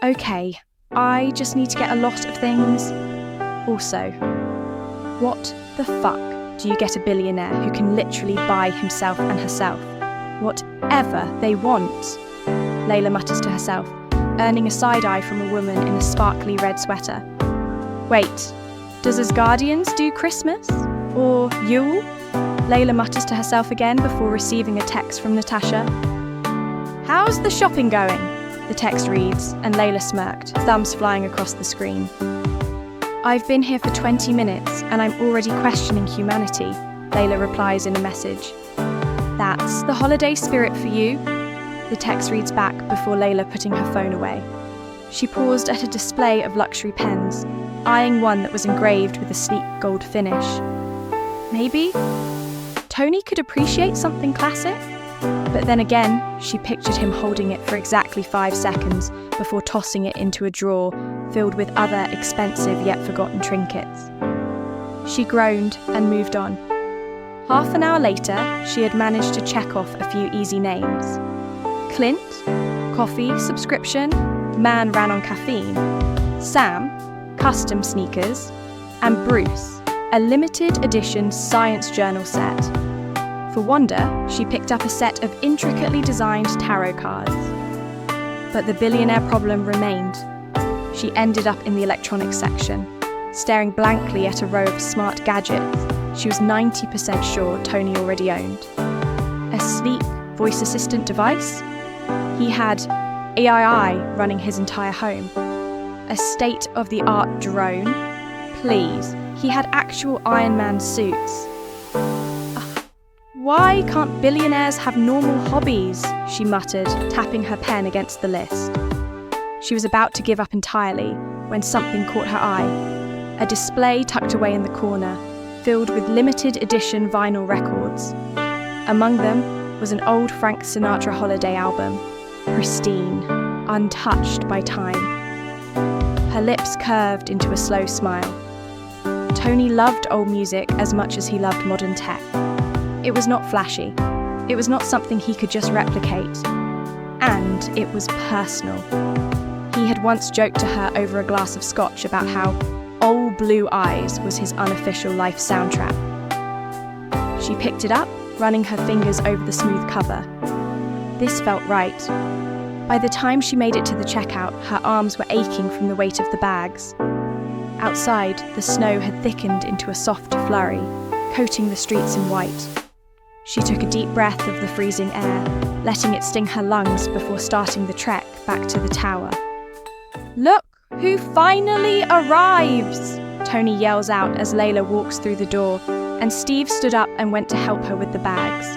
Okay, I just need to get a lot of things. Also, what the fuck do you get a billionaire who can literally buy himself and herself whatever they want? Laila mutters to herself, earning a side-eye from a woman in a sparkly red sweater. Wait, does Asgardians do Christmas? Or Yule? Laila mutters to herself again before receiving a text from Natasha. How's the shopping going? The text reads, and Laila smirked, thumbs flying across the screen. I've been here for 20 minutes and I'm already questioning humanity, Laila replies in a message. That's the holiday spirit for you, the text reads back before Laila putting her phone away. She paused at a display of luxury pens, eyeing one that was engraved with a sleek gold finish. Maybe Tony could appreciate something classic? But then again, she pictured him holding it for exactly 5 seconds before tossing it into a drawer filled with other expensive yet forgotten trinkets. She groaned and moved on. Half an hour later, she had managed to check off a few easy names. Clint, coffee subscription, man ran on caffeine. Sam, custom sneakers. And Bruce, a limited edition science journal set. For wonder, she picked up a set of intricately designed tarot cards. But the billionaire problem remained. She ended up in the electronics section, staring blankly at a row of smart gadgets she was 90% sure Tony already owned. A sleek voice assistant device? He had AI running his entire home. A state-of-the-art drone? Please, he had actual Iron Man suits. Why can't billionaires have normal hobbies? She muttered, tapping her pen against the list. She was about to give up entirely when something caught her eye. A display tucked away in the corner, filled with limited edition vinyl records. Among them was an old Frank Sinatra holiday album, pristine, untouched by time. Her lips curved into a slow smile. Tony loved old music as much as he loved modern tech. It was not flashy. It was not something he could just replicate. And it was personal. He had once joked to her over a glass of scotch about how Old Blue Eyes was his unofficial life soundtrack. She picked it up, running her fingers over the smooth cover. This felt right. By the time she made it to the checkout, her arms were aching from the weight of the bags. Outside, the snow had thickened into a soft flurry, coating the streets in white. She took a deep breath of the freezing air, letting it sting her lungs before starting the trek back to the tower. "Look who finally arrives!" Tony yells out as Laila walks through the door, and Steve stood up and went to help her with the bags.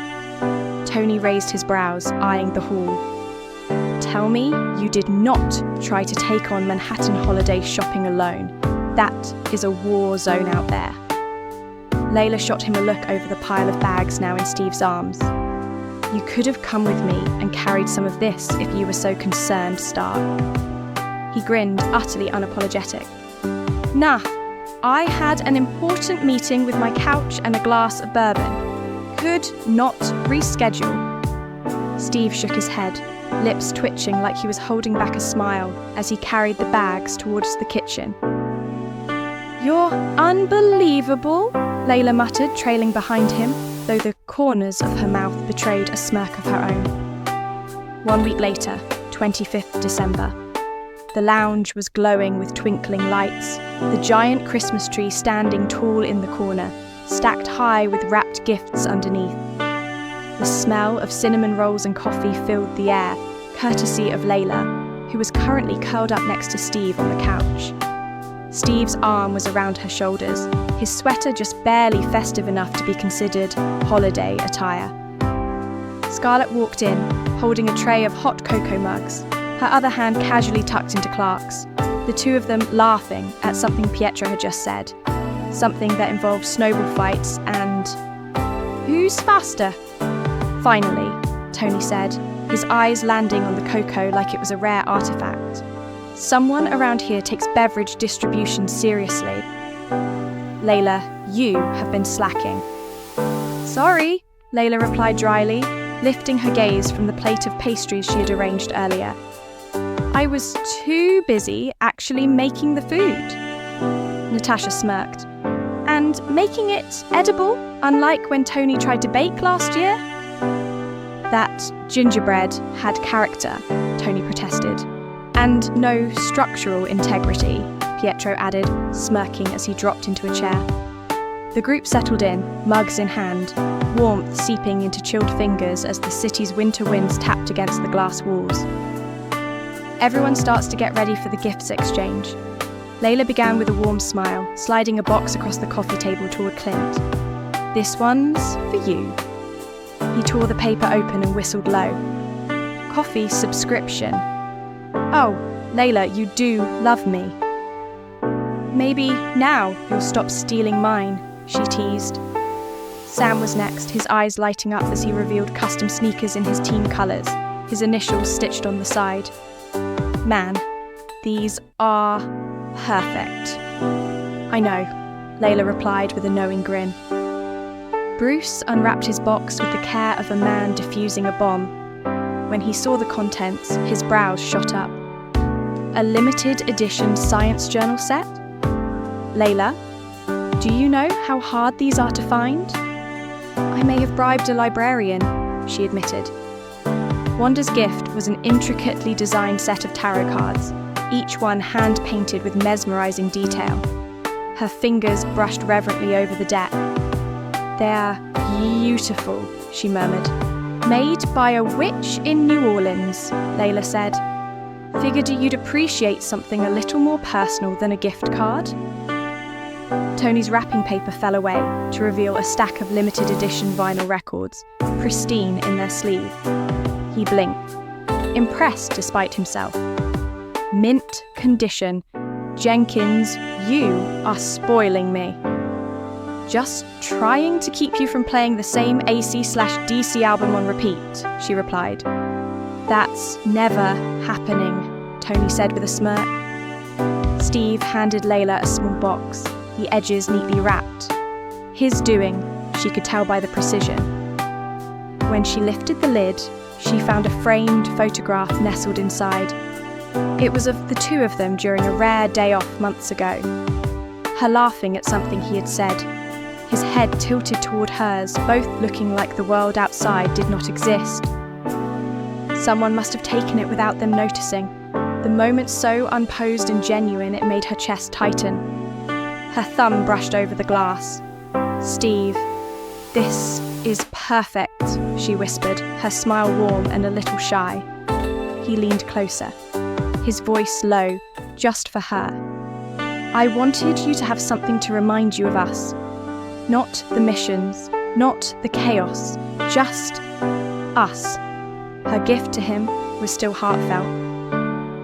Tony raised his brows, eyeing the hall. "Tell me you did not try to take on Manhattan holiday shopping alone. That is a war zone out there." Laila shot him a look over the pile of bags now in Steve's arms. "You could have come with me and carried some of this if you were so concerned, Stark." He grinned, utterly unapologetic. "Nah, I had an important meeting with my couch and a glass of bourbon. Could not reschedule." Steve shook his head, lips twitching like he was holding back a smile as he carried the bags towards the kitchen. "You're unbelievable," Laila muttered, trailing behind him, though the corners of her mouth betrayed a smirk of her own. 1 week later, 25th December. The lounge was glowing with twinkling lights, the giant Christmas tree standing tall in the corner, stacked high with wrapped gifts underneath. The smell of cinnamon rolls and coffee filled the air, courtesy of Laila, who was currently curled up next to Steve on the couch. Steve's arm was around her shoulders, his sweater just barely festive enough to be considered holiday attire. Scarlett walked in, holding a tray of hot cocoa mugs, her other hand casually tucked into Clark's, the two of them laughing at something Pietro had just said, something that involved snowball fights and... "Who's faster?" "Finally," Tony said, his eyes landing on the cocoa like it was a rare artifact. "Someone around here takes beverage distribution seriously." "Laila, you have been slacking." "Sorry," Laila replied dryly, lifting her gaze from the plate of pastries she had arranged earlier. "I was too busy actually making the food." Natasha smirked. "And making it edible, unlike when Tony tried to bake last year?" "That gingerbread had character," Tony protested. "And no structural integrity," Pietro added, smirking as he dropped into a chair. The group settled in, mugs in hand, warmth seeping into chilled fingers as the city's winter winds tapped against the glass walls. Everyone starts to get ready for the gifts exchange. Laila began with a warm smile, sliding a box across the coffee table toward Clint. "This one's for you." He tore the paper open and whistled low. "Coffee subscription." "Oh, Laila, you do love me." "Maybe now you'll stop stealing mine," she teased. Sam was next, his eyes lighting up as he revealed custom sneakers in his team colours, his initials stitched on the side. "Man, these are perfect." "I know," Laila replied with a knowing grin. Bruce unwrapped his box with the care of a man defusing a bomb. When he saw the contents, his brows shot up. "A limited edition science journal set?" "Laila, do you know how hard these are to find?" "I may have bribed a librarian," she admitted. Wanda's gift was an intricately designed set of tarot cards, each one hand-painted with mesmerizing detail. Her fingers brushed reverently over the deck. "They're beautiful," she murmured. "Made by a witch in New Orleans," Laila said. "Figured you'd appreciate something a little more personal than a gift card." Tony's wrapping paper fell away to reveal a stack of limited edition vinyl records, pristine in their sleeve. He blinked, impressed despite himself. "Mint condition. Jenkins, you are spoiling me." "Just trying to keep you from playing the same AC/DC album on repeat," she replied. "That's never happening," Tony said with a smirk. Steve handed Laila a small box, the edges neatly wrapped. His doing, she could tell by the precision. When she lifted the lid, she found a framed photograph nestled inside. It was of the two of them during a rare day off months ago. Her laughing at something he had said, his head tilted toward hers, both looking like the world outside did not exist. Someone must have taken it without them noticing, the moment so unposed and genuine it made her chest tighten. Her thumb brushed over the glass. "Steve, this is perfect," she whispered, her smile warm and a little shy. He leaned closer, his voice low, just for her. "I wanted you to have something to remind you of us. Not the missions, not the chaos, just us." Her gift to him was still heartfelt.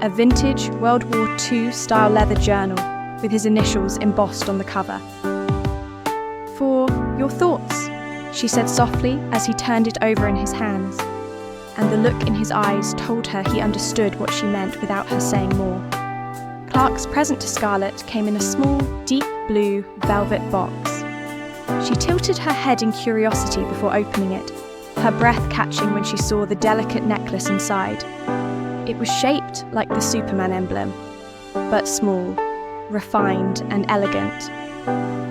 A vintage World War II-style leather journal with his initials embossed on the cover. "For your thoughts," she said softly as he turned it over in his hands, and the look in his eyes told her he understood what she meant without her saying more. Clark's present to Scarlett came in a small, deep blue velvet box. She tilted her head in curiosity before opening it, her breath catching when she saw the delicate necklace inside. It was shaped like the Superman emblem, but small, refined and elegant,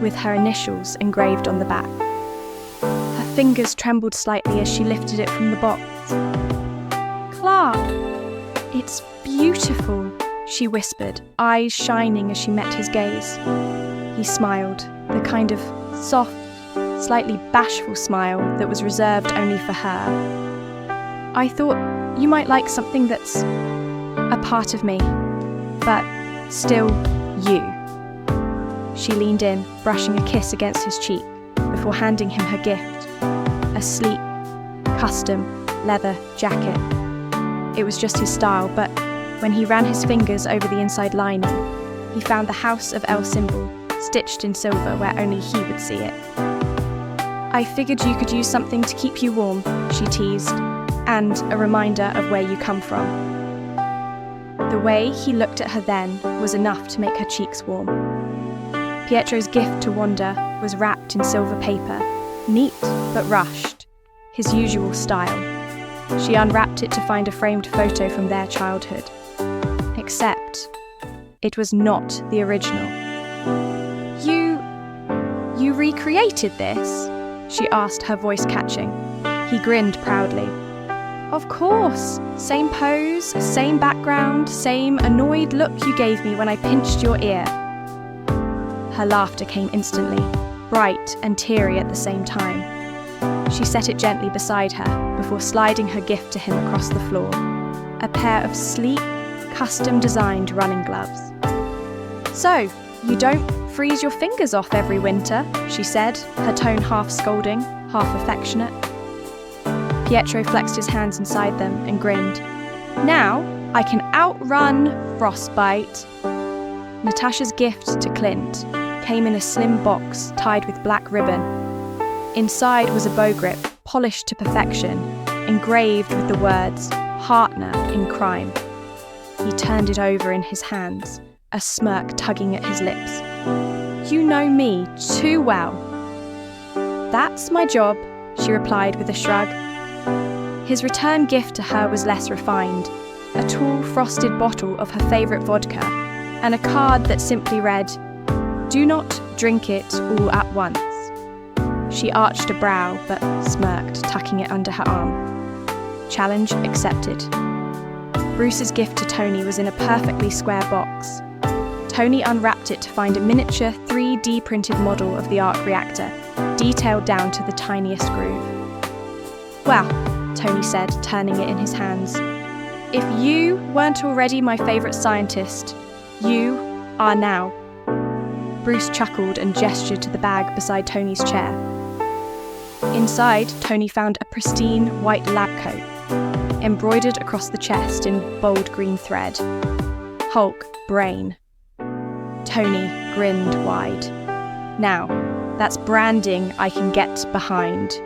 with her initials engraved on the back. Her fingers trembled slightly as she lifted it from the box. "Clark, it's beautiful," she whispered, eyes shining as she met his gaze. He smiled, the kind of soft, slightly bashful smile that was reserved only for her. "I thought you might like something that's a part of me, but still you." She leaned in, brushing a kiss against his cheek, before handing him her gift, a sleek, custom leather jacket. It was just his style, but when he ran his fingers over the inside lining, he found the House of L symbol stitched in silver where only he would see it. "I figured you could use something to keep you warm," she teased, "and a reminder of where you come from." The way he looked at her then was enough to make her cheeks warm. Pietro's gift to Wanda was wrapped in silver paper, neat but rushed, his usual style. She unwrapped it to find a framed photo from their childhood. Except, it was not the original. You recreated this?" she asked, her voice catching. He grinned proudly. "Of course! Same pose, same background, same annoyed look you gave me when I pinched your ear." Her laughter came instantly, bright and teary at the same time. She set it gently beside her before sliding her gift to him across the floor, a pair of sleek, custom-designed running gloves. "So, you don't freeze your fingers off every winter," she said, her tone half scolding, half affectionate. Pietro flexed his hands inside them and grinned. "Now I can outrun frostbite." Natasha's gift to Clint came in a slim box tied with black ribbon. Inside was a bow grip, polished to perfection, engraved with the words, "Partner in crime." He turned it over in his hands, a smirk tugging at his lips. "You know me too well." "That's my job," she replied with a shrug. His return gift to her was less refined, a tall frosted bottle of her favourite vodka, and a card that simply read, "Do not drink it all at once." She arched a brow, but smirked, tucking it under her arm. Challenge accepted. Bruce's gift to Tony was in a perfectly square box. Tony unwrapped it to find a miniature 3D printed model of the arc reactor, detailed down to the tiniest groove. "Well," Tony said, turning it in his hands, "if you weren't already my favourite scientist, you are now." Bruce chuckled and gestured to the bag beside Tony's chair. Inside, Tony found a pristine white lab coat, embroidered across the chest in bold green thread. Hulk Brain. Tony grinned wide. "Now, that's branding I can get behind."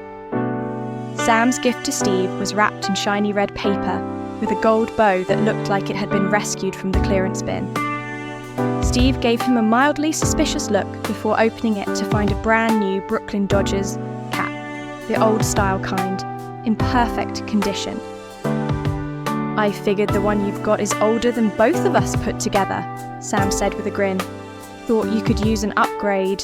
Sam's gift to Steve was wrapped in shiny red paper with a gold bow that looked like it had been rescued from the clearance bin. Steve gave him a mildly suspicious look before opening it to find a brand new Brooklyn Dodgers cap, the old style kind, in perfect condition, I figured the one you've got is older than both of us put together, Sam said with a grin. Thought you could use an upgrade.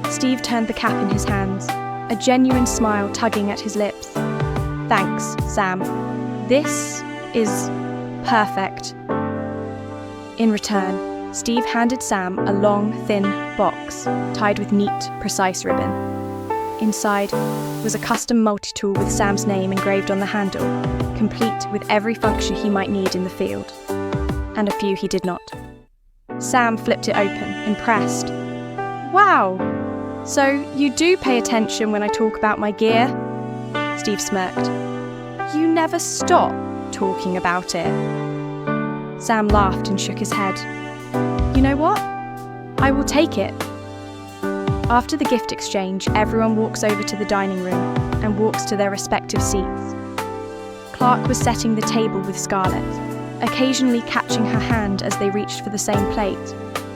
Steve turned the cap in his hands, a genuine smile tugging at his lips. Thanks, Sam. This is perfect. In return, Steve handed Sam a long, thin box tied with neat, precise ribbon. Inside was a custom multi-tool with Sam's name engraved on the handle, complete with every function he might need in the field. And a few he did not. Sam flipped it open, impressed. Wow! So you do pay attention when I talk about my gear? Steve smirked. You never stop talking about it. Sam laughed and shook his head. You know what? I will take it. After the gift exchange, everyone walks over to the dining room and walks to their respective seats. Clark was setting the table with Scarlett, occasionally catching her hand as they reached for the same plate,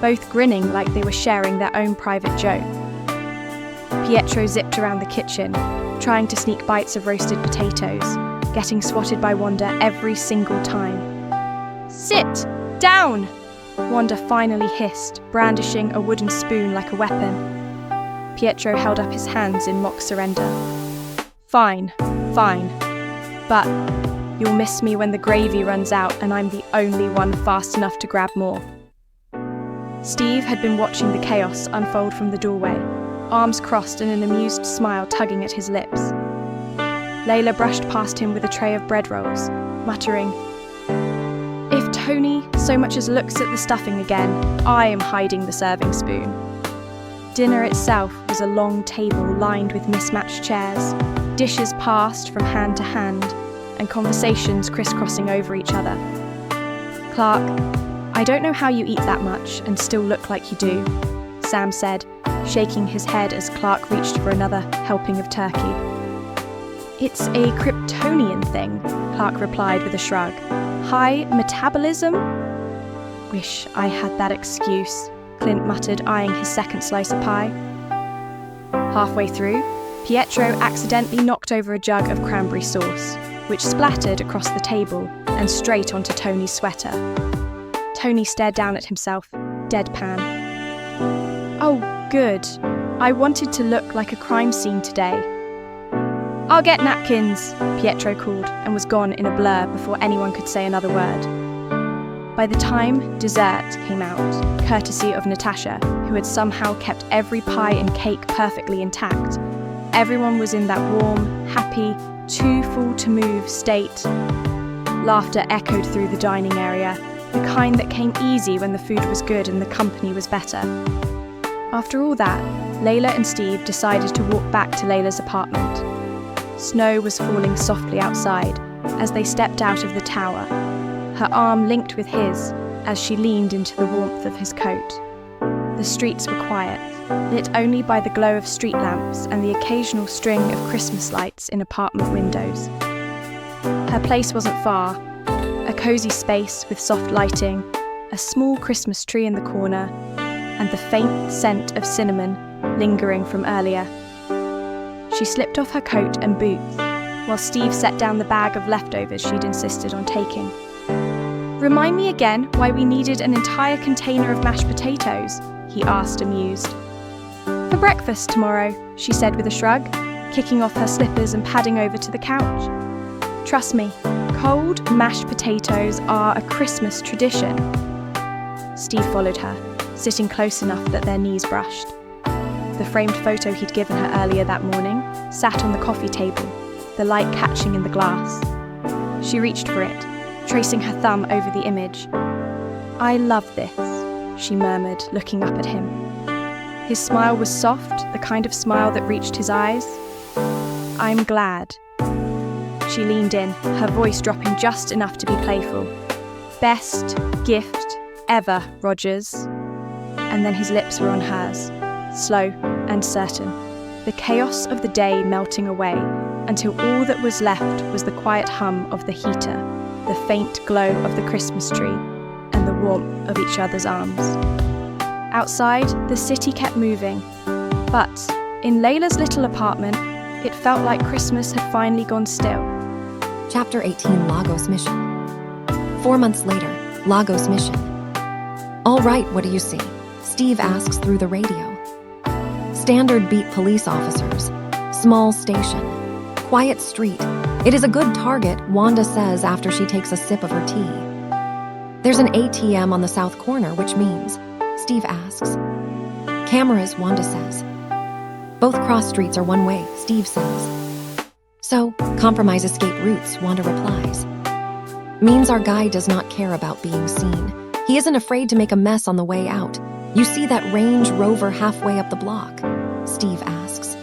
both grinning like they were sharing their own private joke. Pietro zipped around the kitchen, trying to sneak bites of roasted potatoes, getting swatted by Wanda every single time. Sit down! Wanda finally hissed, brandishing a wooden spoon like a weapon. Pietro held up his hands in mock surrender. Fine, but you'll miss me when the gravy runs out and I'm the only one fast enough to grab more. Steve had been watching the chaos unfold from the doorway, arms crossed and an amused smile tugging at his lips. Laila brushed past him with a tray of bread rolls, muttering, If Tony so much as looks at the stuffing again, I am hiding the serving spoon. Dinner itself was a long table lined with mismatched chairs, dishes passed from hand to hand, and conversations crisscrossing over each other. Clark, I don't know how you eat that much and still look like you do, Sam said, shaking his head as Clark reached for another helping of turkey. It's a Kryptonian thing, Clark replied with a shrug. High metabolism? Wish I had that excuse, Clint muttered, eyeing his second slice of pie. Halfway through, Pietro accidentally knocked over a jug of cranberry sauce, which splattered across the table and straight onto Tony's sweater. Tony stared down at himself, deadpan. Oh, good. I wanted to look like a crime scene today. I'll get napkins, Pietro called, and was gone in a blur before anyone could say another word. By the time dessert came out, courtesy of Natasha, who had somehow kept every pie and cake perfectly intact, everyone was in that warm, happy, too full to move state. Laughter echoed through the dining area, the kind that came easy when the food was good and the company was better. After all that, Laila and Steve decided to walk back to Layla's apartment. Snow was falling softly outside as they stepped out of the tower, her arm linked with his as she leaned into the warmth of his coat. The streets were quiet, lit only by the glow of street lamps and the occasional string of Christmas lights in apartment windows. Her place wasn't far, a cosy space with soft lighting, a small Christmas tree in the corner, and the faint scent of cinnamon lingering from earlier. She slipped off her coat and boots, while Steve set down the bag of leftovers she'd insisted on taking. Remind me again why we needed an entire container of mashed potatoes, he asked, amused. For breakfast tomorrow, she said with a shrug, kicking off her slippers and padding over to the couch. Trust me, cold mashed potatoes are a Christmas tradition. Steve followed her, sitting close enough that their knees brushed. The framed photo he'd given her earlier that morning sat on the coffee table, the light catching in the glass. She reached for it, tracing her thumb over the image. I love this, she murmured, looking up at him. His smile was soft, the kind of smile that reached his eyes. I'm glad. She leaned in, her voice dropping just enough to be playful. Best gift ever, Rogers. And then his lips were on hers, slow and certain, the chaos of the day melting away until all that was left was the quiet hum of the heater, the faint glow of the Christmas tree, and the warmth of each other's arms. Outside, the city kept moving, but in Layla's little apartment, it felt like Christmas had finally gone still. Chapter 18, Lagos Mission. 4 months later, Lagos mission. "All right, what do you see?" Steve asks through the radio. Standard beat police officers. Small station. Quiet street. "It is a good target," Wanda says after she takes a sip of her tea. "There's an ATM on the south corner, which means?" Steve asks. "Cameras," Wanda says. "Both cross streets are one way," Steve says. "So, compromise escape routes," Wanda replies. "Means our guy does not care about being seen. He isn't afraid to make a mess on the way out. You see that Range Rover halfway up the block?" Steve asks.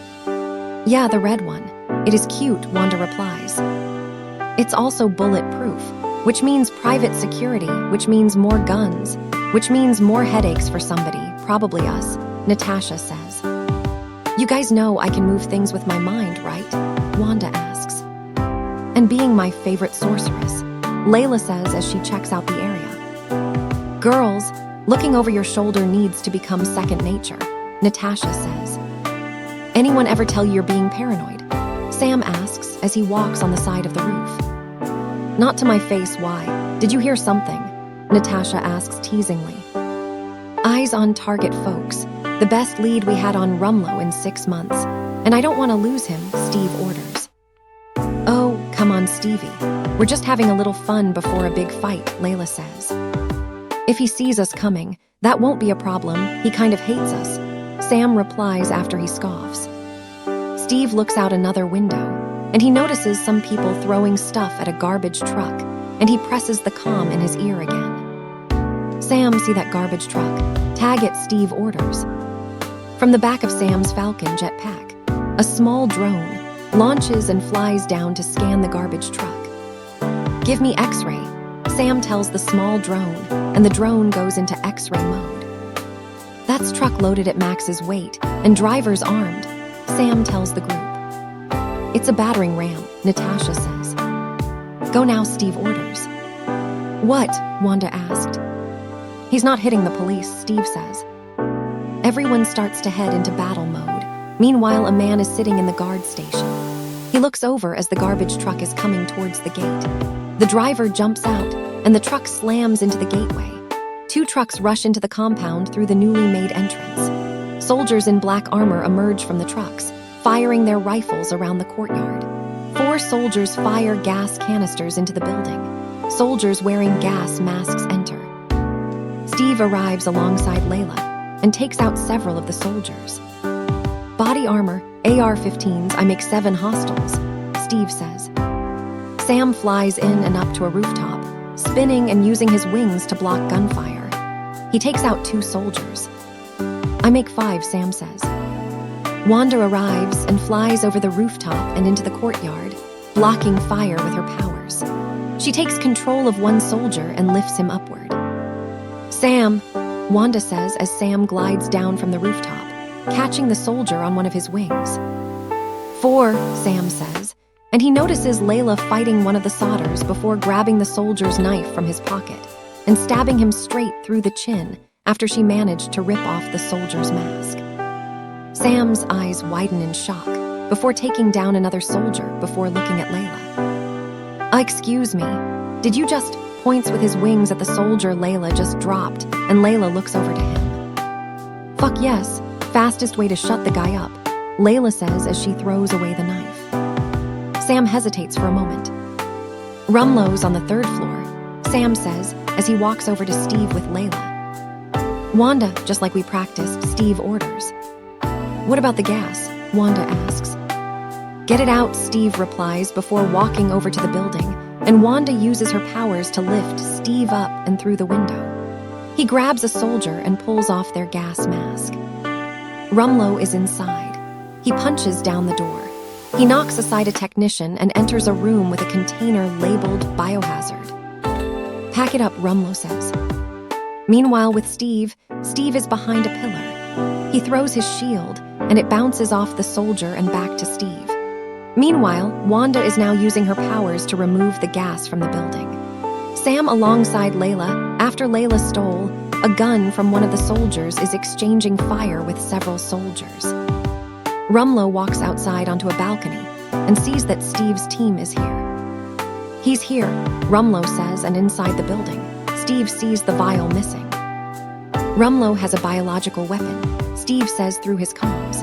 "Yeah, the red one. It is cute," Wanda replies. "It's also bulletproof, which means private security, which means more guns, which means more headaches for somebody, probably us," Natasha says. "You guys know I can move things with my mind, right?" Wanda asks. "And being my favorite sorceress," Laila says as she checks out the area. "Girls, looking over your shoulder needs to become second nature," Natasha says. "Anyone ever tell you you're being paranoid?" Sam asks as he walks on the side of the roof. "Not to my face, why? Did you hear something?" Natasha asks teasingly. "Eyes on target, folks. The best lead we had on Rumlow in 6 months. And I don't want to lose him," Steve orders. "Oh, come on, Stevie. We're just having a little fun before a big fight," Laila says. "If he sees us coming, that won't be a problem. He kind of hates us," Sam replies after he scoffs. Steve looks out another window, and he notices some people throwing stuff at a garbage truck, and he presses the comm in his ear again. "Sam, see that garbage truck? Tag it," Steve orders. From the back of Sam's Falcon jetpack, a small drone launches and flies down to scan the garbage truck. "Give me X-ray," Sam tells the small drone, and the drone goes into X-ray mode. "That's truck loaded at Max's weight, and driver's armed," Sam tells the group. "It's a battering ram," Natasha says. "Go now," Steve orders. "What?" Wanda asked. "He's not hitting the police," Steve says. Everyone starts to head into battle mode. Meanwhile, a man is sitting in the guard station. He looks over as the garbage truck is coming towards the gate. The driver jumps out, and the truck slams into the gateway. 2 trucks rush into the compound through the newly made entrance. Soldiers in black armor emerge from the trucks, firing their rifles around the courtyard. 4 soldiers fire gas canisters into the building. Soldiers wearing gas masks enter. Steve arrives alongside Laila and takes out several of the soldiers. "Body armor, AR-15s, I make 7 hostiles," Steve says. Sam flies in and up to a rooftop, spinning and using his wings to block gunfire. He takes out 2 soldiers. "I make 5, Sam says. Wanda arrives and flies over the rooftop and into the courtyard, blocking fire with her powers. She takes control of 1 soldier and lifts him upward. "Sam," Wanda says as Sam glides down from the rooftop, catching the soldier on one of his wings. "4, Sam says, and he notices Laila fighting one of the solders before grabbing the soldier's knife from his pocket and stabbing him straight through the chin after she managed to rip off the soldier's mask. Sam's eyes widen in shock before taking down another soldier before looking at Laila. "Excuse me, did you just..." points with his wings at the soldier Laila just dropped, and Laila looks over to him. "Fuck yes, fastest way to shut the guy up," Laila says as she throws away the knife. Sam hesitates for a moment. "Rumlow's on the 3rd floor," Sam says as he walks over to Steve with Laila. "Wanda, just like we practiced," Steve orders. "What about the gas?" Wanda asks. "Get it out," Steve replies before walking over to the building, and Wanda uses her powers to lift Steve up and through the window. He grabs a soldier and pulls off their gas mask. Rumlow is inside. He punches down the door. He knocks aside a technician and enters a room with a container labeled biohazard. "Pack it up," Rumlow says. Meanwhile, with Steve is behind a pillar. He throws his shield, and it bounces off the soldier and back to Steve. Meanwhile, Wanda is now using her powers to remove the gas from the building. Sam, alongside Laila, after Laila stole a gun from one of the soldiers, is exchanging fire with several soldiers. Rumlow walks outside onto a balcony and sees that Steve's team is here. He's here, Rumlow says, and inside the building, Steve sees the vial missing. Rumlow has a biological weapon, Steve says through his comms.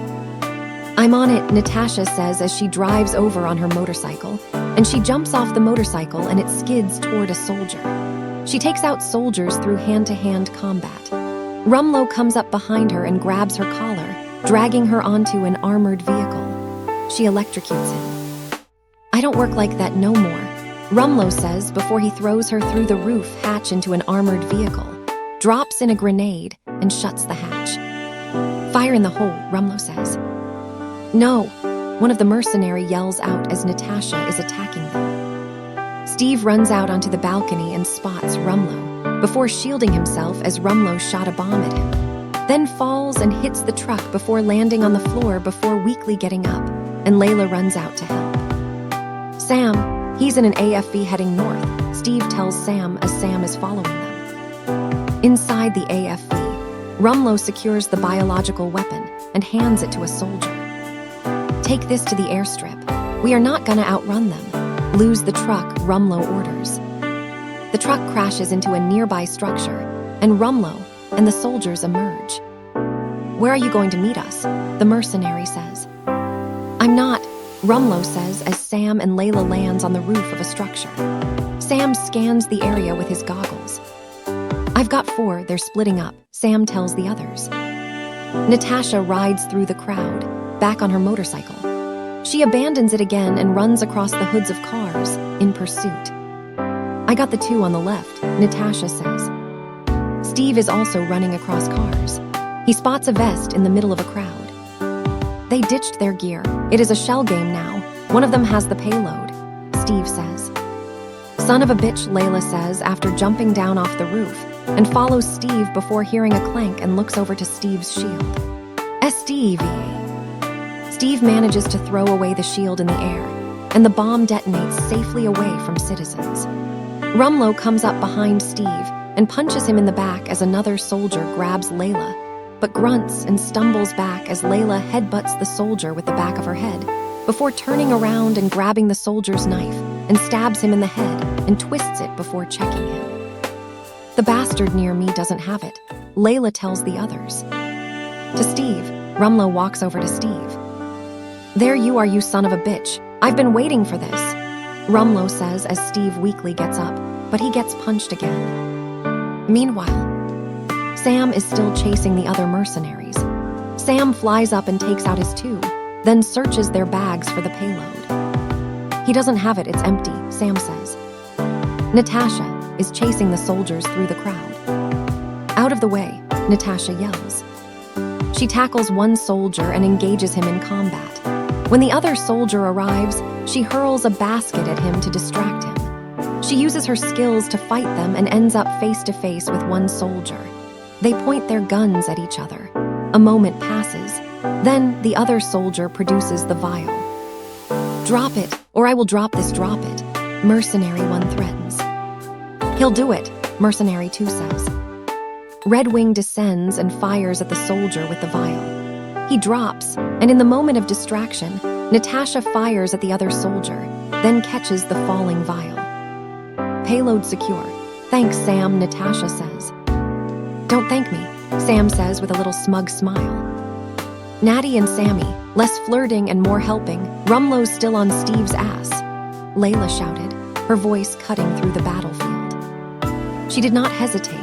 I'm on it, Natasha says as she drives over on her motorcycle, and she jumps off the motorcycle and it skids toward a soldier. She takes out soldiers through hand-to-hand combat. Rumlow comes up behind her and grabs her collar, dragging her onto an armored vehicle. She electrocutes him. I don't work like that no more, Rumlow says before he throws her through the roof hatch into an armored vehicle, drops in a grenade, and shuts the hatch. Fire in the hole, Rumlow says. No, one of the mercenary yells out as Natasha is attacking them. Steve runs out onto the balcony and spots Rumlow before shielding himself as Rumlow shot a bomb at him, then falls and hits the truck before landing on the floor before weakly getting up, and Laila runs out to help. Sam, he's in an AFV heading north, Steve tells Sam as Sam is following them. Inside the AFV, Rumlow secures the biological weapon and hands it to a soldier. Take this to the airstrip. We are not gonna outrun them. Lose the truck, Rumlow orders. The truck crashes into a nearby structure, and Rumlow and the soldiers emerge. Where are you going to meet us? The mercenary says. I'm not, Rumlow says as Sam and Laila lands on the roof of a structure. Sam scans the area with his goggles. I've got 4, they're splitting up, Sam tells the others. Natasha rides through the crowd, back on her motorcycle. She abandons it again and runs across the hoods of cars, in pursuit. I got the 2 on the left, Natasha says. Steve is also running across cars. He spots a vest in the middle of a crowd. They ditched their gear. It is a shell game now. One of them has the payload, Steve says. Son of a bitch, Laila says after jumping down off the roof, and follows Steve before hearing a clank and looks over to Steve's shield. SDEVA. Steve manages to throw away the shield in the air, and the bomb detonates safely away from citizens. Rumlow comes up behind Steve and punches him in the back as another soldier grabs Laila, but grunts and stumbles back as Laila headbutts the soldier with the back of her head, before turning around and grabbing the soldier's knife and stabs him in the head and twists it before checking him. The bastard near me doesn't have it, Laila tells the others. To Steve, Rumlow walks over to Steve. There you are, you son of a bitch. I've been waiting for this, Rumlow says as Steve weakly gets up, but he gets punched again. Meanwhile, Sam is still chasing the other mercenaries. Sam flies up and takes out his 2, then searches their bags for the payload. He doesn't have it, it's empty, Sam says. Natasha is chasing the soldiers through the crowd. Out of the way, Natasha yells. She tackles one soldier and engages him in combat. When the other soldier arrives, she hurls a basket at him to distract him. She uses her skills to fight them and ends up face to face with one soldier. They point their guns at each other. A moment passes. Then the other soldier produces the vial. Drop it, or I will drop this, drop it, Mercenary 1 threatens. He'll do it, Mercenary 2 says. Red Wing descends and fires at the soldier with the vial. He drops, and in the moment of distraction, Natasha fires at the other soldier, then catches the falling vial. Payload secure. Thanks, Sam, Natasha says. Don't thank me, Sam says with a little smug smile. Natty and Sammy, less flirting and more helping, Rumlow's still on Steve's ass, Laila shouted, her voice cutting through the battlefield. She did not hesitate.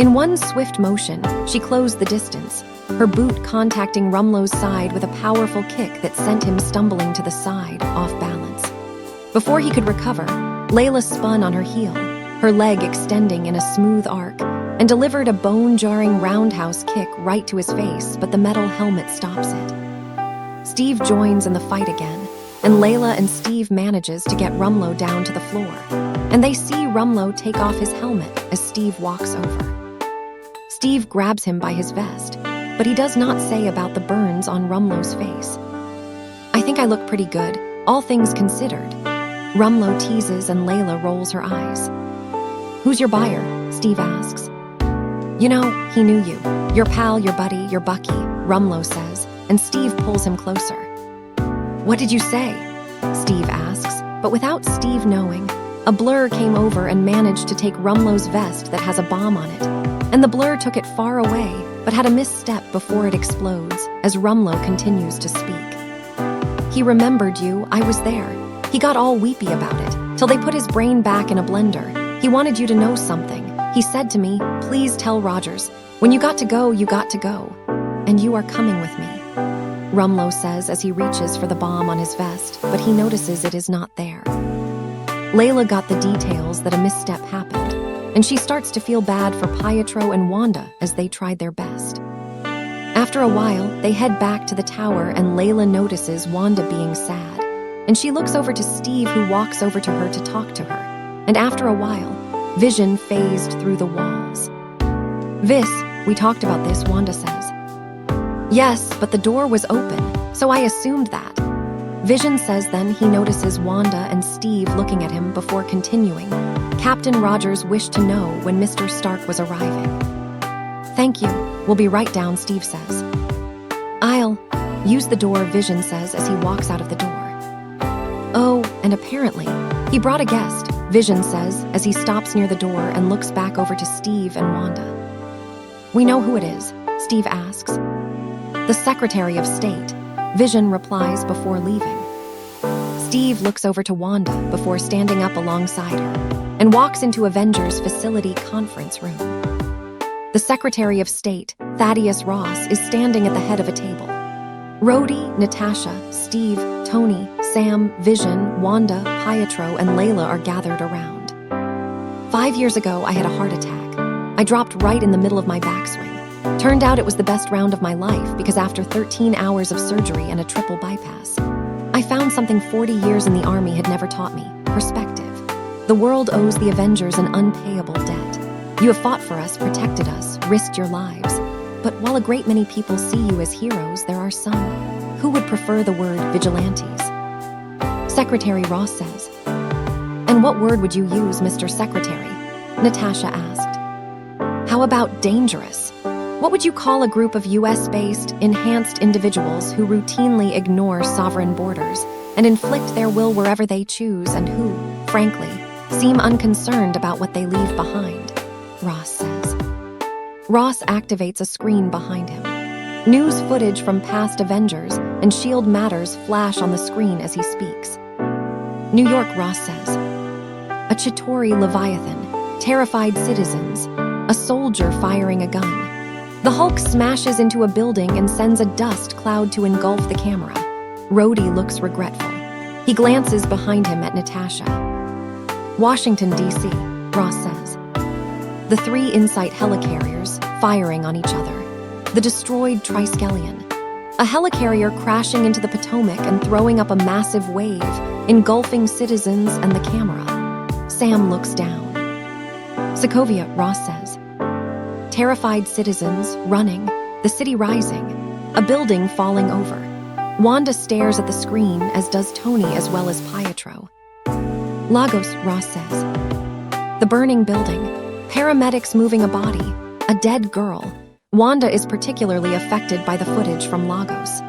In one swift motion, she closed the distance, her boot contacting Rumlow's side with a powerful kick that sent him stumbling to the side, off balance. Before he could recover, Laila spun on her heel, her leg extending in a smooth arc, and delivered a bone-jarring roundhouse kick right to his face, but the metal helmet stops it. Steve joins in the fight again, and Laila and Steve manages to get Rumlow down to the floor, and they see Rumlow take off his helmet as Steve walks over. Steve grabs him by his vest, but he does not say about the burns on Rumlow's face. I think I look pretty good, all things considered. Rumlow teases and Laila rolls her eyes. Who's your buyer? Steve asks. You know, he knew you. Your pal, your buddy, your Bucky, Rumlow says, and Steve pulls him closer. What did you say? Steve asks, but without Steve knowing, A blur came over and managed to take Rumlow's vest that has a bomb on it, and the blur took it far away, but had a misstep before it explodes, as Rumlow continues to speak. He remembered you, I was there. He got all weepy about it, till they put his brain back in a blender. He wanted you to know something. He said to me, please tell Rogers, when you got to go, you got to go. And you are coming with me. Rumlow says as he reaches for the bomb on his vest, but he notices it is not there. Laila got the details that a misstep happened, and she starts to feel bad for Pietro and Wanda as they tried their best. After a while, they head back to the tower and Laila notices Wanda being sad, and she looks over to Steve, who walks over to her to talk to her. And after a while, Vision phased through the walls. Vis, we talked about this, Wanda says. Yes, but the door was open, so I assumed that. Vision says then he notices Wanda and Steve looking at him before continuing. Captain Rogers wished to know when Mr. Stark was arriving. Thank you, we'll be right down, Steve says. I'll use the door, Vision says as he walks out of the door. Oh, and apparently, he brought a guest, Vision says as he stops near the door and looks back over to Steve and Wanda. We know who it is, Steve asks. The Secretary of State, Vision replies before leaving. Steve looks over to Wanda before standing up alongside her and walks into Avengers facility conference room. The Secretary of State, Thaddeus Ross, is standing at the head of a table. Rhodey, Natasha, Steve, Tony, Sam, Vision, Wanda, Pietro, and Laila are gathered around. 5 years ago, I had a heart attack. I dropped right in the middle of my backswing. Turned out it was the best round of my life because after 13 hours of surgery and a triple bypass, I found something 40 years in the Army had never taught me: perspective. The world owes the Avengers an unpayable debt. You have fought for us, protected us, risked your lives. But while a great many people see you as heroes, there are some who would prefer the word vigilantes. Secretary Ross says. And what word would you use, Mr. Secretary? Natasha asked. How about dangerous? What would you call a group of US-based, enhanced individuals who routinely ignore sovereign borders and inflict their will wherever they choose and who, frankly, seem unconcerned about what they leave behind? Ross says. Ross activates a screen behind him. News footage from past Avengers and S.H.I.E.L.D. matters flash on the screen as he speaks. New York, Ross says. A Chitauri Leviathan, terrified citizens, a soldier firing a gun. The Hulk smashes into a building and sends a dust cloud to engulf the camera. Rhodey looks regretful. He glances behind him at Natasha. Washington, D.C., Ross says. The 3 Insight helicarriers firing on each other. The destroyed Triskelion. A helicarrier crashing into the Potomac and throwing up a massive wave, engulfing citizens and the camera. Sam looks down. Sokovia, Ross says. Terrified citizens, running, the city rising, a building falling over. Wanda stares at the screen, as does Tony as well as Pietro. Lagos, Ross says. The burning building, paramedics moving a body, a dead girl. Wanda is particularly affected by the footage from Lagos.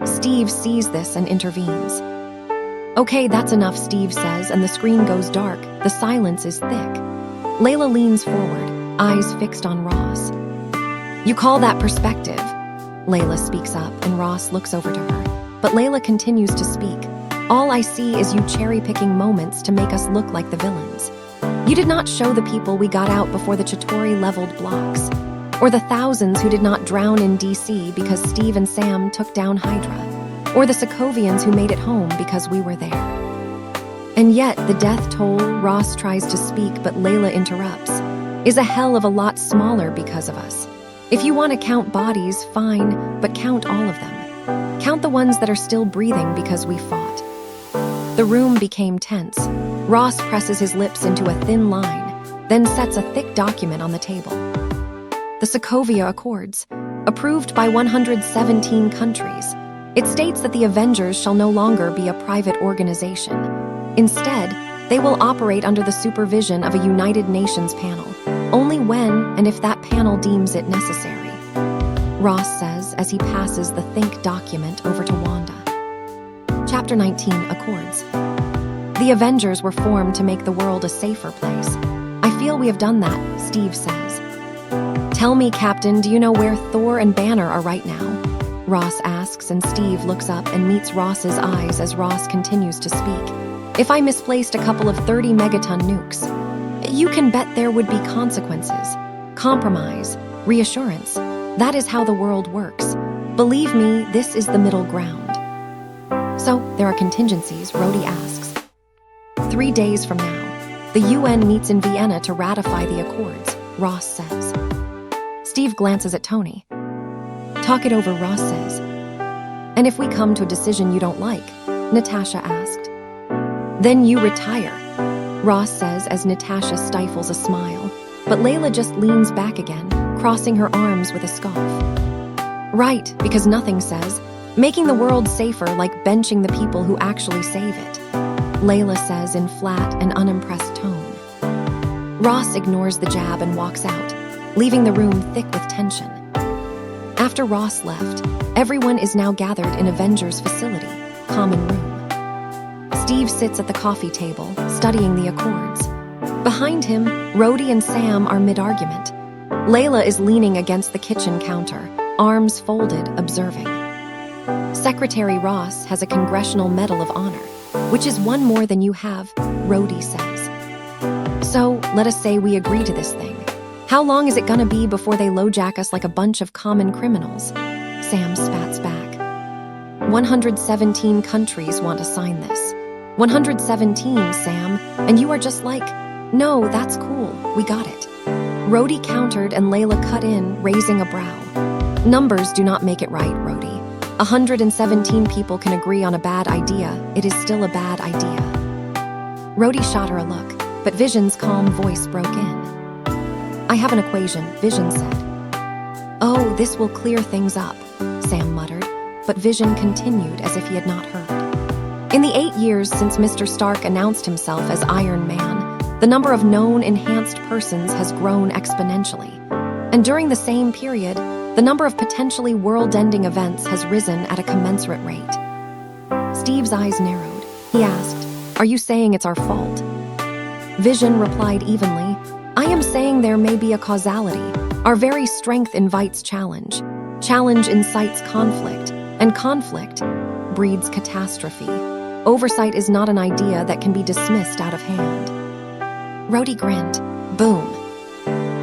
Steve sees this and intervenes. Okay, that's enough, Steve says, and the screen goes dark. The silence is thick. Laila leans forward, eyes fixed on Ross. You call that perspective? Laila speaks up, and Ross looks over to her. But Laila continues to speak. All I see is you cherry-picking moments to make us look like the villains. You did not show the people we got out before the Chitauri leveled blocks, or the thousands who did not drown in DC because Steve and Sam took down Hydra, or the Sokovians who made it home because we were there. And yet, the death toll, Ross tries to speak but Laila interrupts, is a hell of a lot smaller because of us. If you want to count bodies, fine, but count all of them. Count the ones that are still breathing because we fought. The room became tense. Ross presses his lips into a thin line, then sets a thick document on the table. The Sokovia Accords, approved by 117 countries. It states that the Avengers shall no longer be a private organization. Instead, they will operate under the supervision of a United Nations panel, only when and if that panel deems it necessary. Ross says as he passes the think document over to Wanda. Chapter 19, Accords. The Avengers were formed to make the world a safer place. I feel we have done that, Steve says. Tell me, Captain, do you know where Thor and Banner are right now? Ross asks, and Steve looks up and meets Ross's eyes as Ross continues to speak. If I misplaced a couple of 30 megaton nukes, you can bet there would be consequences. Compromise, reassurance. That is how the world works. Believe me, this is the middle ground. So, there are contingencies, Rhodey asks. 3 days from now, the UN meets in Vienna to ratify the accords, Ross says. Steve glances at Tony. Talk it over, Ross says. And if we come to a decision you don't like, Natasha asked. Then you retire, Ross says as Natasha stifles a smile, but Laila just leans back again, crossing her arms with a scoff. Right, because nothing says, making the world safer like benching the people who actually save it, Laila says in flat and unimpressed tone. Ross ignores the jab and walks out, leaving the room thick with tension. After Ross left, everyone is now gathered in Avengers facility, common room. Steve sits at the coffee table, studying the accords. Behind him, Rhodey and Sam are mid-argument. Laila is leaning against the kitchen counter, arms folded, observing. Secretary Ross has a Congressional Medal of Honor, which is one more than you have, Rhodey says. So, let us say we agree to this thing. How long is it gonna be before they LoJack us like a bunch of common criminals? Sam spats back. 117 countries want to sign this. 117, Sam, and you are just like, no, that's cool, we got it. Rhodey countered and Laila cut in, raising a brow. Numbers do not make it right, Rhodey. 117 people can agree on a bad idea, it is still a bad idea. Rhodey shot her a look, but Vision's calm voice broke in. I have an equation, Vision said. Oh, this will clear things up, Sam muttered, but Vision continued as if he had not heard. In the 8 years since Mr. Stark announced himself as Iron Man, the number of known enhanced persons has grown exponentially. And during the same period, the number of potentially world-ending events has risen at a commensurate rate. Steve's eyes narrowed. He asked, Are you saying it's our fault? Vision replied evenly, I am saying there may be a causality. Our very strength invites challenge. Challenge incites conflict, and conflict breeds catastrophe. Oversight is not an idea that can be dismissed out of hand. Rhodey grinned. Boom.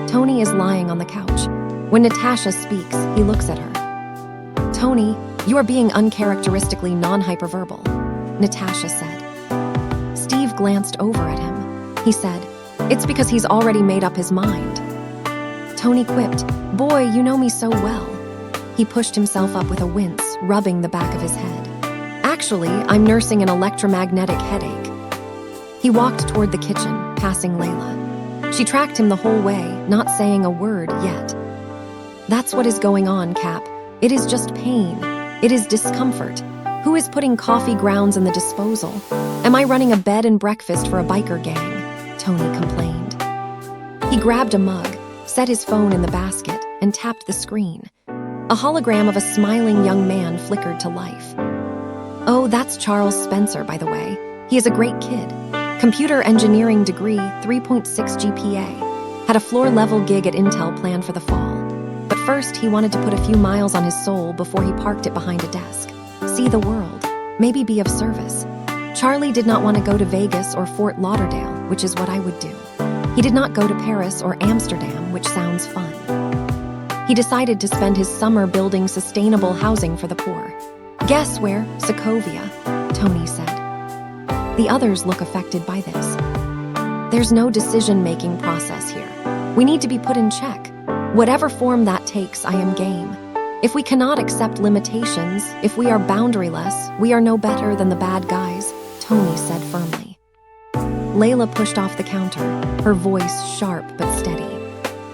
Tony is lying on the couch. When Natasha speaks, he looks at her. Tony, you are being uncharacteristically non-hyperverbal, Natasha said. Steve glanced over at him. He said, It's because he's already made up his mind. Tony quipped, Boy, you know me so well. He pushed himself up with a wince, rubbing the back of his head. Actually, I'm nursing an electromagnetic headache. He walked toward the kitchen, passing Laila. She tracked him the whole way, not saying a word yet. That's what is going on, Cap. It is just pain. It is discomfort. Who is putting coffee grounds in the disposal? Am I running a bed and breakfast for a biker gang? Tony complained. He grabbed a mug, set his phone in the basket, and tapped the screen. A hologram of a smiling young man flickered to life. Oh, that's Charles Spencer, by the way. He is a great kid. Computer engineering degree, 3.6 GPA. Had a floor-level gig at Intel planned for the fall. But first, he wanted to put a few miles on his soul before he parked it behind a desk. See the world. Maybe be of service. Charlie did not want to go to Vegas or Fort Lauderdale, which is what I would do. He did not go to Paris or Amsterdam, which sounds fun. He decided to spend his summer building sustainable housing for the poor. Guess where? Sokovia, Tony said. The others look affected by this. There's no decision-making process here. We need to be put in check. Whatever form that takes, I am game. If we cannot accept limitations, if we are boundaryless, we are no better than the bad guys, Tony said firmly. Laila pushed off the counter, her voice sharp but steady.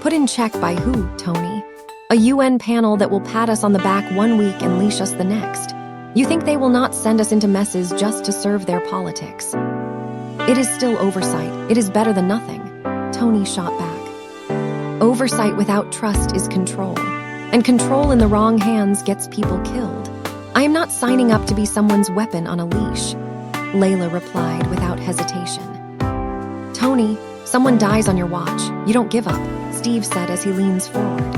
Put in check by who, Tony? A UN panel that will pat us on the back 1 week and leash us the next. You think they will not send us into messes just to serve their politics? It is still oversight. It is better than nothing. Tony shot back. Oversight without trust is control, and control in the wrong hands gets people killed. I am not signing up to be someone's weapon on a leash, Laila replied, responded without hesitation. "Tony, someone dies on your watch. You don't give up," Steve said as he leans forward.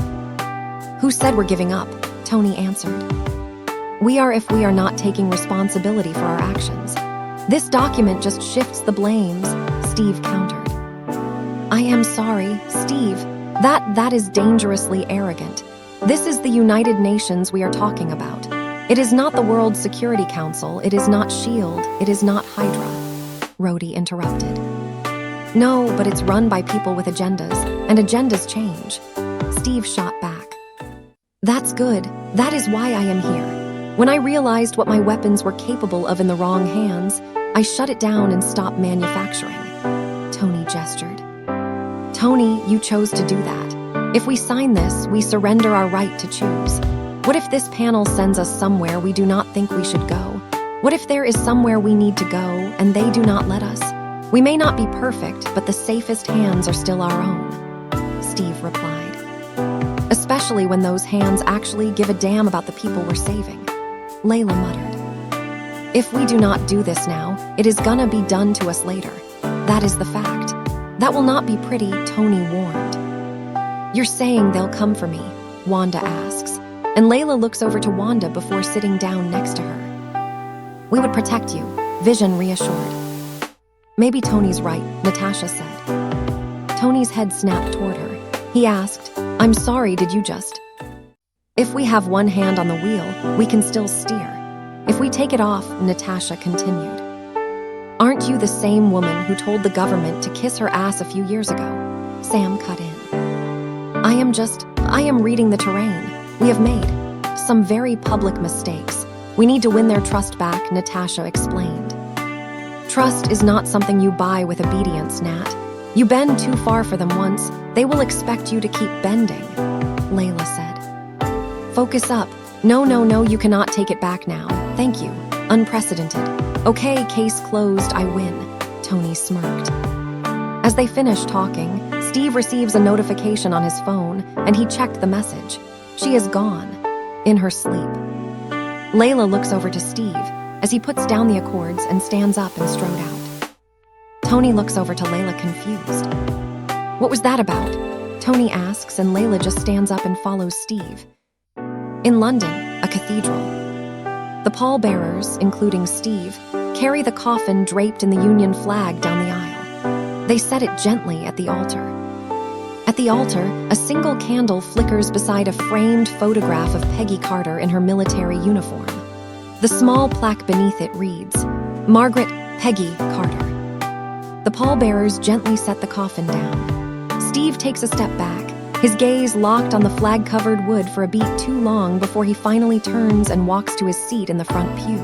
"Who said we're giving up?" Tony answered. "We are if we are not taking responsibility for our actions. This document just shifts the blames," Steve countered. "I am sorry, Steve. That is dangerously arrogant. This is the United Nations we are talking about. It is not the World Security Council, it is not S.H.I.E.L.D., it is not Hydra," Rhodey interrupted. "No, but it's run by people with agendas, and agendas change," Steve shot back. "That's good. That is why I am here. When I realized what my weapons were capable of in the wrong hands, I shut it down and stopped manufacturing," Tony gestured. "Tony, you chose to do that. If we sign this, we surrender our right to choose. What if this panel sends us somewhere we do not think we should go? What if there is somewhere we need to go and they do not let us? We may not be perfect, but the safest hands are still our own," Steve replied. "Especially when those hands actually give a damn about the people we're saving," Laila muttered. "If we do not do this now, it is gonna be done to us later. That is the fact. That will not be pretty," Tony warned. "You're saying they'll come for me?" Wanda asks, and Laila looks over to Wanda before sitting down next to her. "We would protect you," Vision reassured. "Maybe Tony's right," Natasha said. Tony's head snapped toward her. He asked, "I'm sorry, did you just?" "If we have one hand on the wheel, we can still steer. If we take it off," Natasha continued. "Aren't you the same woman who told the government to kiss her ass a few years ago?" Sam cut in. I am reading the terrain. We have made some very public mistakes. We need to win their trust back," Natasha explained. "Trust is not something you buy with obedience, Nat. You bend too far for them once, they will expect you to keep bending," Laila said. "Focus up. No, you cannot take it back now. Thank you. Unprecedented. Okay, case closed, I win," Tony smirked. As they finish talking, Steve receives a notification on his phone, and he checked the message. She is gone, in her sleep. Laila looks over to Steve as he puts down the accords and stands up and strode out. Tony looks over to Laila confused. "What was that about?" Tony asks, and Laila just stands up and follows Steve. In London, a cathedral. The pallbearers, including Steve, carry the coffin draped in the Union flag down the aisle. They set it gently at the altar. At the altar, a single candle flickers beside a framed photograph of Peggy Carter in her military uniform. The small plaque beneath it reads, "Margaret Peggy Carter." The pallbearers gently set the coffin down. Steve takes a step back, his gaze locked on the flag-covered wood for a beat too long before he finally turns and walks to his seat in the front pew.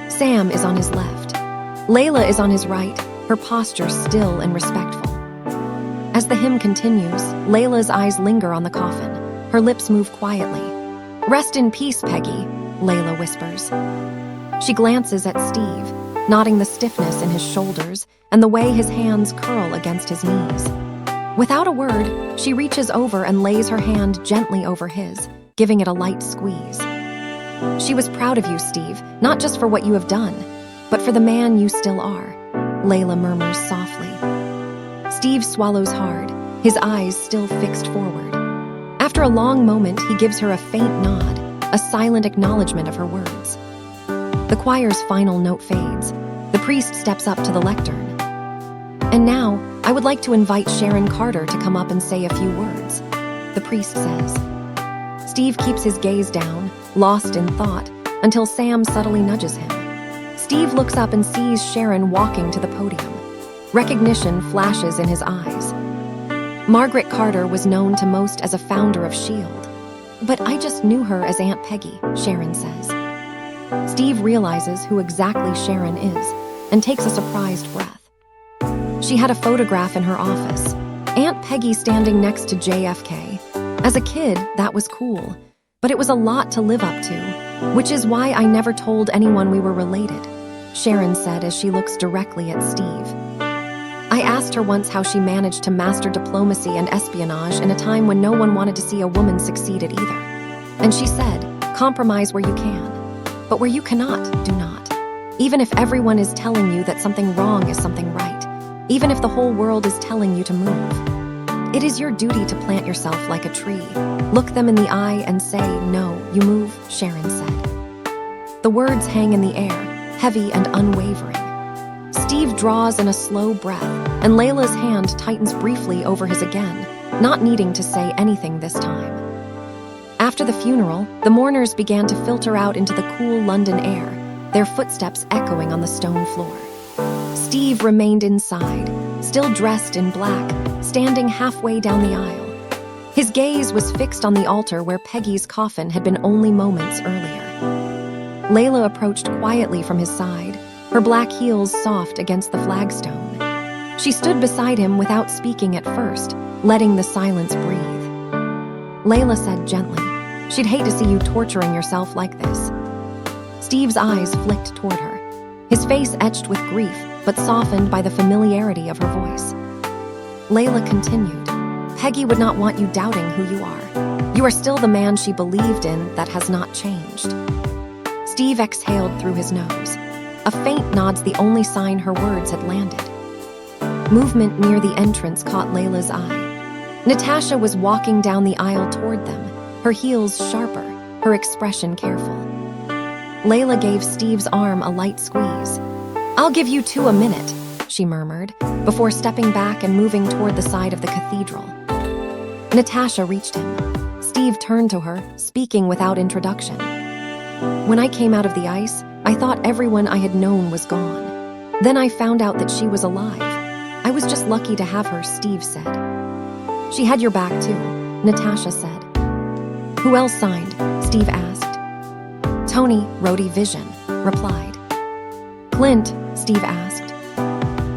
Sam is on his left. Laila is on his right, her posture still and respectful. As the hymn continues, Layla's eyes linger on the coffin. Her lips move quietly. "Rest in peace, Peggy," Laila whispers. She glances at Steve, noting the stiffness in his shoulders and the way his hands curl against his knees. Without a word, she reaches over and lays her hand gently over his, giving it a light squeeze. "She was proud of you, Steve, not just for what you have done, but for the man you still are," Laila murmurs softly. Steve swallows hard, his eyes still fixed forward. After a long moment, he gives her a faint nod, a silent acknowledgement of her words. The choir's final note fades. The priest steps up to the lectern. "And now, I would like to invite Sharon Carter to come up and say a few words," the priest says. Steve keeps his gaze down, lost in thought, until Sam subtly nudges him. Steve looks up and sees Sharon walking to the podium. Recognition flashes in his eyes. Margaret Carter was known to most as a founder of S.H.I.E.L.D., but I just knew her as Aunt Peggy, Sharon says. Steve realizes who exactly Sharon is and takes a surprised breath. She had a photograph in her office, Aunt Peggy standing next to JFK. As a kid, that was cool, but it was a lot to live up to, which is why I never told anyone we were related, Sharon said as she looks directly at Steve. I asked her once how she managed to master diplomacy and espionage in a time when no one wanted to see a woman succeed at either. And she said, "Compromise where you can, but where you cannot, do not." Even if everyone is telling you that something wrong is something right, even if the whole world is telling you to move, it is your duty to plant yourself like a tree. Look them in the eye and say, "No, you move," Sharon said. The words hang in the air, heavy and unwavering. Steve draws in a slow breath, and Layla's hand tightens briefly over his again, not needing to say anything this time. After the funeral, the mourners began to filter out into the cool London air, their footsteps echoing on the stone floor. Steve remained inside, still dressed in black, standing halfway down the aisle. His gaze was fixed on the altar where Peggy's coffin had been only moments earlier. Layla approached quietly from his side, her black heels soft against the flagstone. She stood beside him without speaking at first, letting the silence breathe. Layla said gently, "She'd hate to see you torturing yourself like this." Steve's eyes flicked toward her, his face etched with grief, but softened by the familiarity of her voice. Layla continued, "Peggy would not want you doubting who you are. You are still the man she believed in. That has not changed." Steve exhaled through his nose. A faint nod's the only sign her words had landed. Movement near the entrance caught Layla's eye. Natasha was walking down the aisle toward them, her heels sharper, her expression careful. Layla gave Steve's arm a light squeeze. "I'll give you 2 a minute," she murmured, before stepping back and moving toward the side of the cathedral. Natasha reached him. Steve turned to her, speaking without introduction. "When I came out of the ice, I thought everyone I had known was gone. Then I found out that she was alive. I was just lucky to have her," Steve said. "She had your back too," Natasha said. "Who else signed?" Steve asked. "Tony, Rhodey Vision," replied. "Clint?" Steve asked.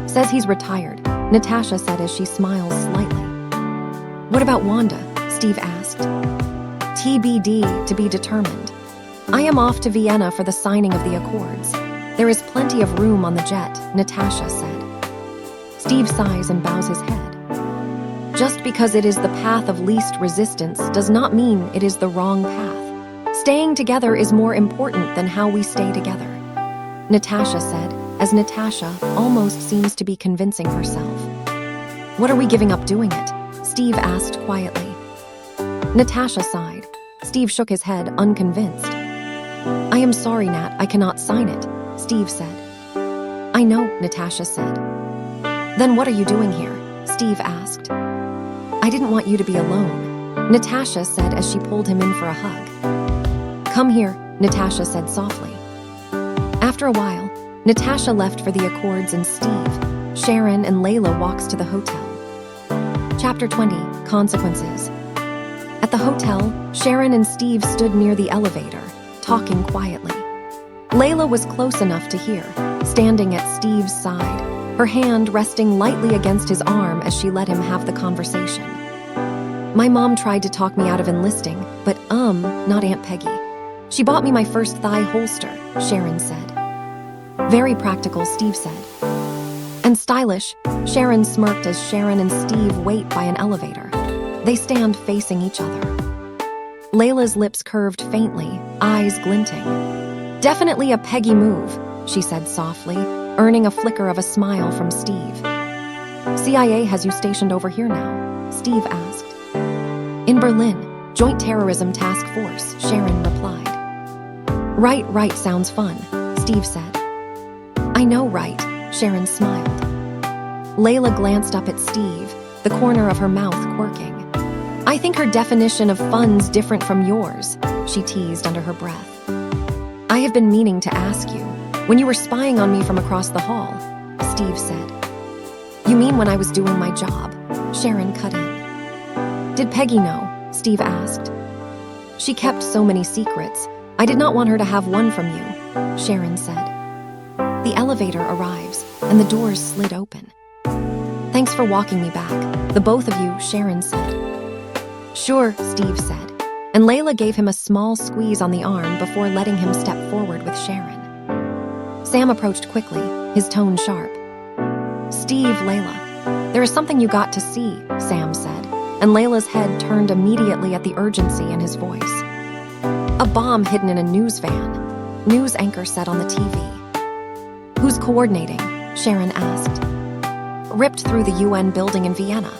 "Says he's retired," Natasha said as she smiled slightly. "What about Wanda?" Steve asked. "TBD, to be determined. I am off to Vienna for the signing of the accords. There is plenty of room on the jet," Natasha said. Steve sighs and bows his head. "Just because it is the path of least resistance does not mean it is the wrong path. Staying together is more important than how we stay together," Natasha said, as Natasha almost seems to be convincing herself. "What are we giving up doing it?" Steve asked quietly. Natasha sighed. Steve shook his head, unconvinced. "I am sorry, Nat, I cannot sign it," Steve said. "I know," Natasha said. "Then what are you doing here?" Steve asked. "I didn't want you to be alone," Natasha said as she pulled him in for a hug. "Come here," Natasha said softly. After a while, Natasha left for the accords and Steve, Sharon, and Layla walks to the hotel. Chapter 20, Consequences. At the hotel, Sharon and Steve stood near the elevator, talking quietly. Layla was close enough to hear, standing at Steve's side, her hand resting lightly against his arm as she let him have the conversation. "My mom tried to talk me out of enlisting, but not Aunt Peggy. She bought me my first thigh holster," Sharon said. "Very practical," Steve said. "And stylish," Sharon smirked as Sharon and Steve wait by an elevator. They stand facing each other. Layla's lips curved faintly, eyes glinting. "Definitely a Peggy move," she said softly, earning a flicker of a smile from Steve. "CIA has you stationed over here now?" Steve asked. "In Berlin, Joint Terrorism Task Force," Sharon replied. Right, sounds fun," Steve said. "I know, right," Sharon smiled. Layla glanced up at Steve, the corner of her mouth quirking. "I think her definition of fun's different from yours," she teased under her breath. "I have been meaning to ask you, when you were spying on me from across the hall," Steve said. "You mean when I was doing my job?" Sharon cut in. "Did Peggy know?" Steve asked. "She kept so many secrets. I did not want her to have one from you," Sharon said. The elevator arrives, and the doors slid open. "Thanks for walking me back, the both of you," Sharon said. "Sure," Steve said, and Layla gave him a small squeeze on the arm before letting him step forward with Sharon. Sam approached quickly, his tone sharp. "Steve, Layla, there is something you got to see," Sam said, and Layla's head turned immediately at the urgency in his voice. "A bomb hidden in a news van," news anchor said on the TV. Who's coordinating? Sharon asked. Ripped through the UN building in Vienna,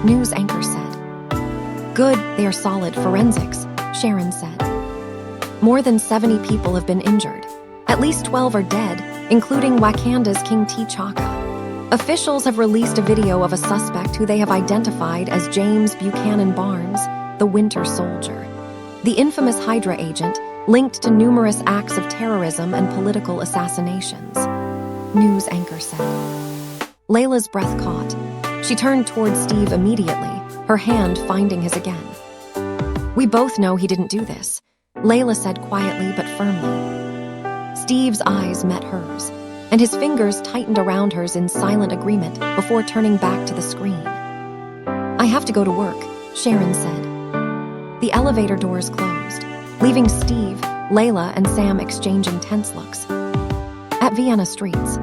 news anchor said. Good, they are solid forensics, Sharon said. More than 70 people have been injured. At least 12 are dead, including Wakanda's King T'Chaka. Officials have released a video of a suspect who they have identified as James Buchanan Barnes, the Winter Soldier, the infamous Hydra agent linked to numerous acts of terrorism and political assassinations, news anchor said. Layla's breath caught. She turned toward Steve immediately, her hand finding his again. We both know he didn't do this, Layla said quietly but firmly. Steve's eyes met hers, and his fingers tightened around hers in silent agreement before turning back to the screen. I have to go to work, Sharon said. The elevator doors closed, leaving Steve, Layla, and Sam exchanging tense looks. At Vienna streets.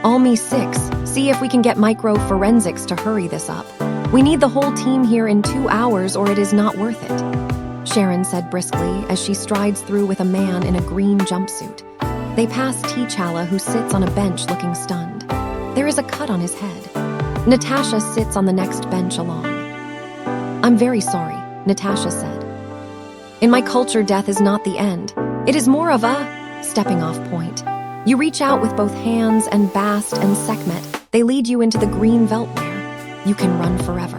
All me 6, see if we can get micro-forensics to hurry this up. We need the whole team here in 2 hours or it is not worth it, Sharon said briskly as she strides through with a man in a green jumpsuit. They pass T'Challa, who sits on a bench looking stunned. There is a cut on his head. Natasha sits on the next bench along. I'm very sorry, Natasha said. In my culture, death is not the end. It is more of a stepping off point. You reach out with both hands, and Bast and Sekhmet, they lead you into the green veldt where you can run forever,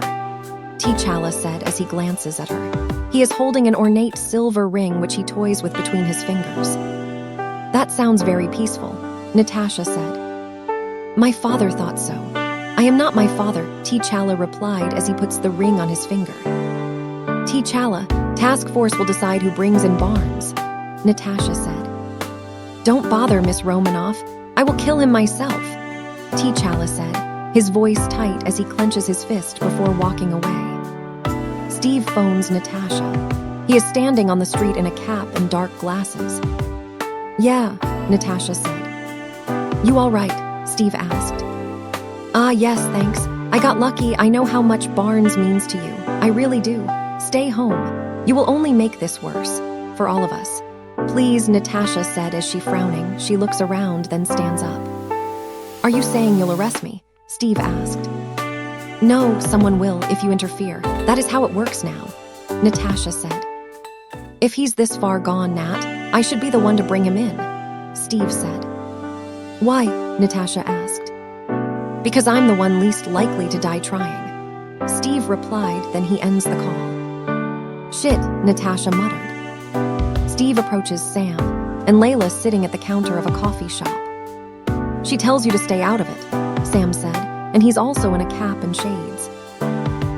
T'Challa said as he glances at her. He is holding an ornate silver ring which he toys with between his fingers. That sounds very peaceful, Natasha said. My father thought so. I am not my father, T'Challa replied as he puts the ring on his finger. T'Challa, task force will decide who brings in Barnes, Natasha said. Don't bother, Miss Romanoff. I will kill him myself, T'Challa said, his voice tight as he clenches his fist before walking away. Steve phones Natasha. He is standing on the street in a cap and dark glasses. Yeah, Natasha said. You all right? Steve asked. Yes, thanks. I got lucky. I know how much Barnes means to you. I really do. Stay home. You will only make this worse. For all of us. Please, Natasha said as she looks around, then stands up. Are you saying you'll arrest me? Steve asked. No, someone will if you interfere. That is how it works now, Natasha said. If he's this far gone, Nat, I should be the one to bring him in, Steve said. Why? Natasha asked. Because I'm the one least likely to die trying, Steve replied, then he ends the call. Shit, Natasha muttered. Steve approaches Sam, and Layla sitting at the counter of a coffee shop. She tells you to stay out of it, Sam said, and he's also in a cap and shades.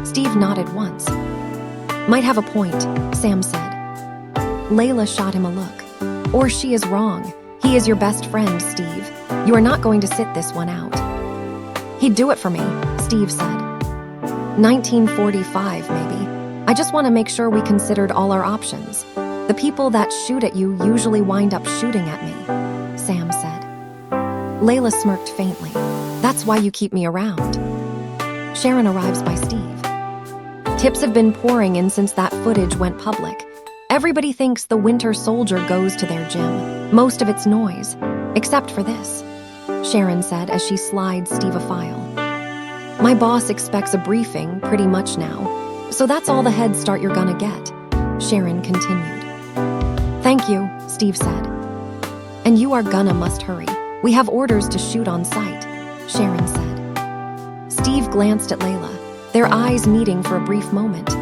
Steve nodded once. Might have a point, Sam said. Layla shot him a look. Or she is wrong. He is your best friend, Steve. You are not going to sit this one out. He'd do it for me, Steve said. 1945, maybe. I just want to make sure we considered all our options. The people that shoot at you usually wind up shooting at me, Sam said. Layla smirked faintly. That's why you keep me around. Sharon arrives by Steve. Tips have been pouring in since that footage went public. Everybody thinks the Winter Soldier goes to their gym. Most of it's noise, except for this, Sharon said as she slides Steve a file. My boss expects a briefing pretty much now, so that's all the head start you're gonna get, Sharon continued. Thank you, Steve said. And you are gonna must hurry. We have orders to shoot on sight, Sharon said. Steve glanced at Layla, their eyes meeting for a brief moment,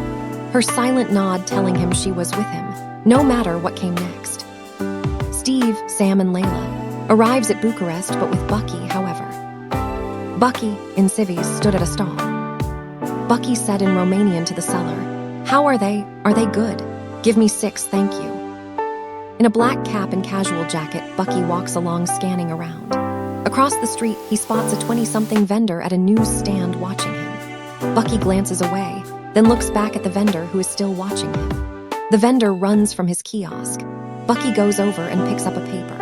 her silent nod telling him she was with him, no matter what came next. Steve, Sam, and Layla arrives at Bucharest, but with Bucky, however. Bucky, in civvies, stood at a stall. Bucky said in Romanian to the seller, How are they? Are they good? Give me 6, thank you. In a black cap and casual jacket, Bucky walks along scanning around. Across the street, he spots a 20-something vendor at a news stand watching him. Bucky glances away, then looks back at the vendor who is still watching him. The vendor runs from his kiosk. Bucky goes over and picks up a paper.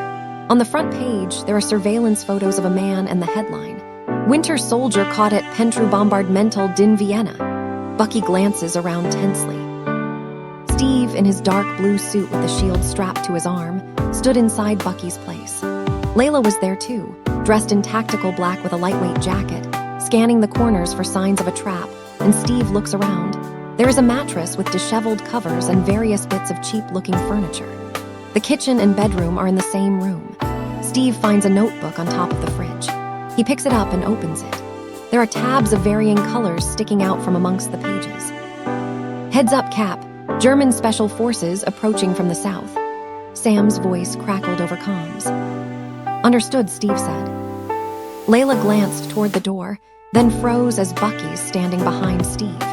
On the front page, there are surveillance photos of a man and the headline, Winter Soldier caught at Pentru Bombardmental din Vienna. Bucky glances around tensely. Steve, in his dark blue suit with the shield strapped to his arm, stood inside Bucky's place. Layla was there too, dressed in tactical black with a lightweight jacket, scanning the corners for signs of a trap, and Steve looks around. There is a mattress with disheveled covers and various bits of cheap-looking furniture. The kitchen and bedroom are in the same room. Steve finds a notebook on top of the fridge. He picks it up and opens it. There are tabs of varying colors sticking out from amongst the pages. "Heads up, Cap. German Special Forces approaching from the south." Sam's voice crackled over comms. "Understood," Steve said. Layla glanced toward the door, then froze as Bucky's standing behind Steve.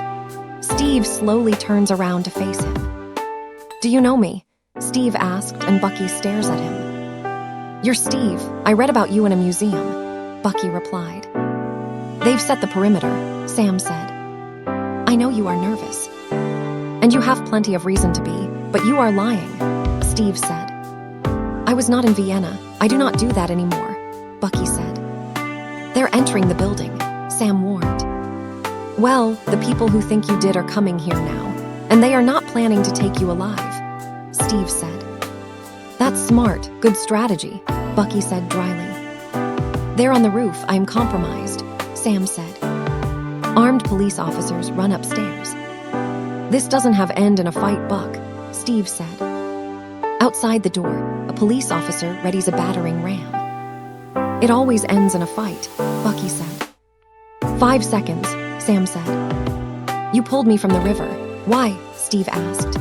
Steve slowly turns around to face him. "Do you know me?" Steve asked, and Bucky stares at him. "You're Steve. I read about you in a museum," Bucky replied. "They've set the perimeter," Sam said. "I know you are nervous. And you have plenty of reason to be, but you are lying," Steve said. "I was not in Vienna. I do not do that anymore," Bucky said. "They're entering the building," Sam warned. "Well, the people who think you did are coming here now, and they are not planning to take you alive," Steve said. "That's smart, good strategy," Bucky said dryly. "They're on the roof. I'm compromised," Sam said. Armed police officers run upstairs. "This doesn't have end in a fight, Buck," Steve said. Outside the door, a police officer readies a battering ram. "It always ends in a fight," Bucky said. 5 seconds, Sam said. "You pulled me from the river. Why?" Steve asked.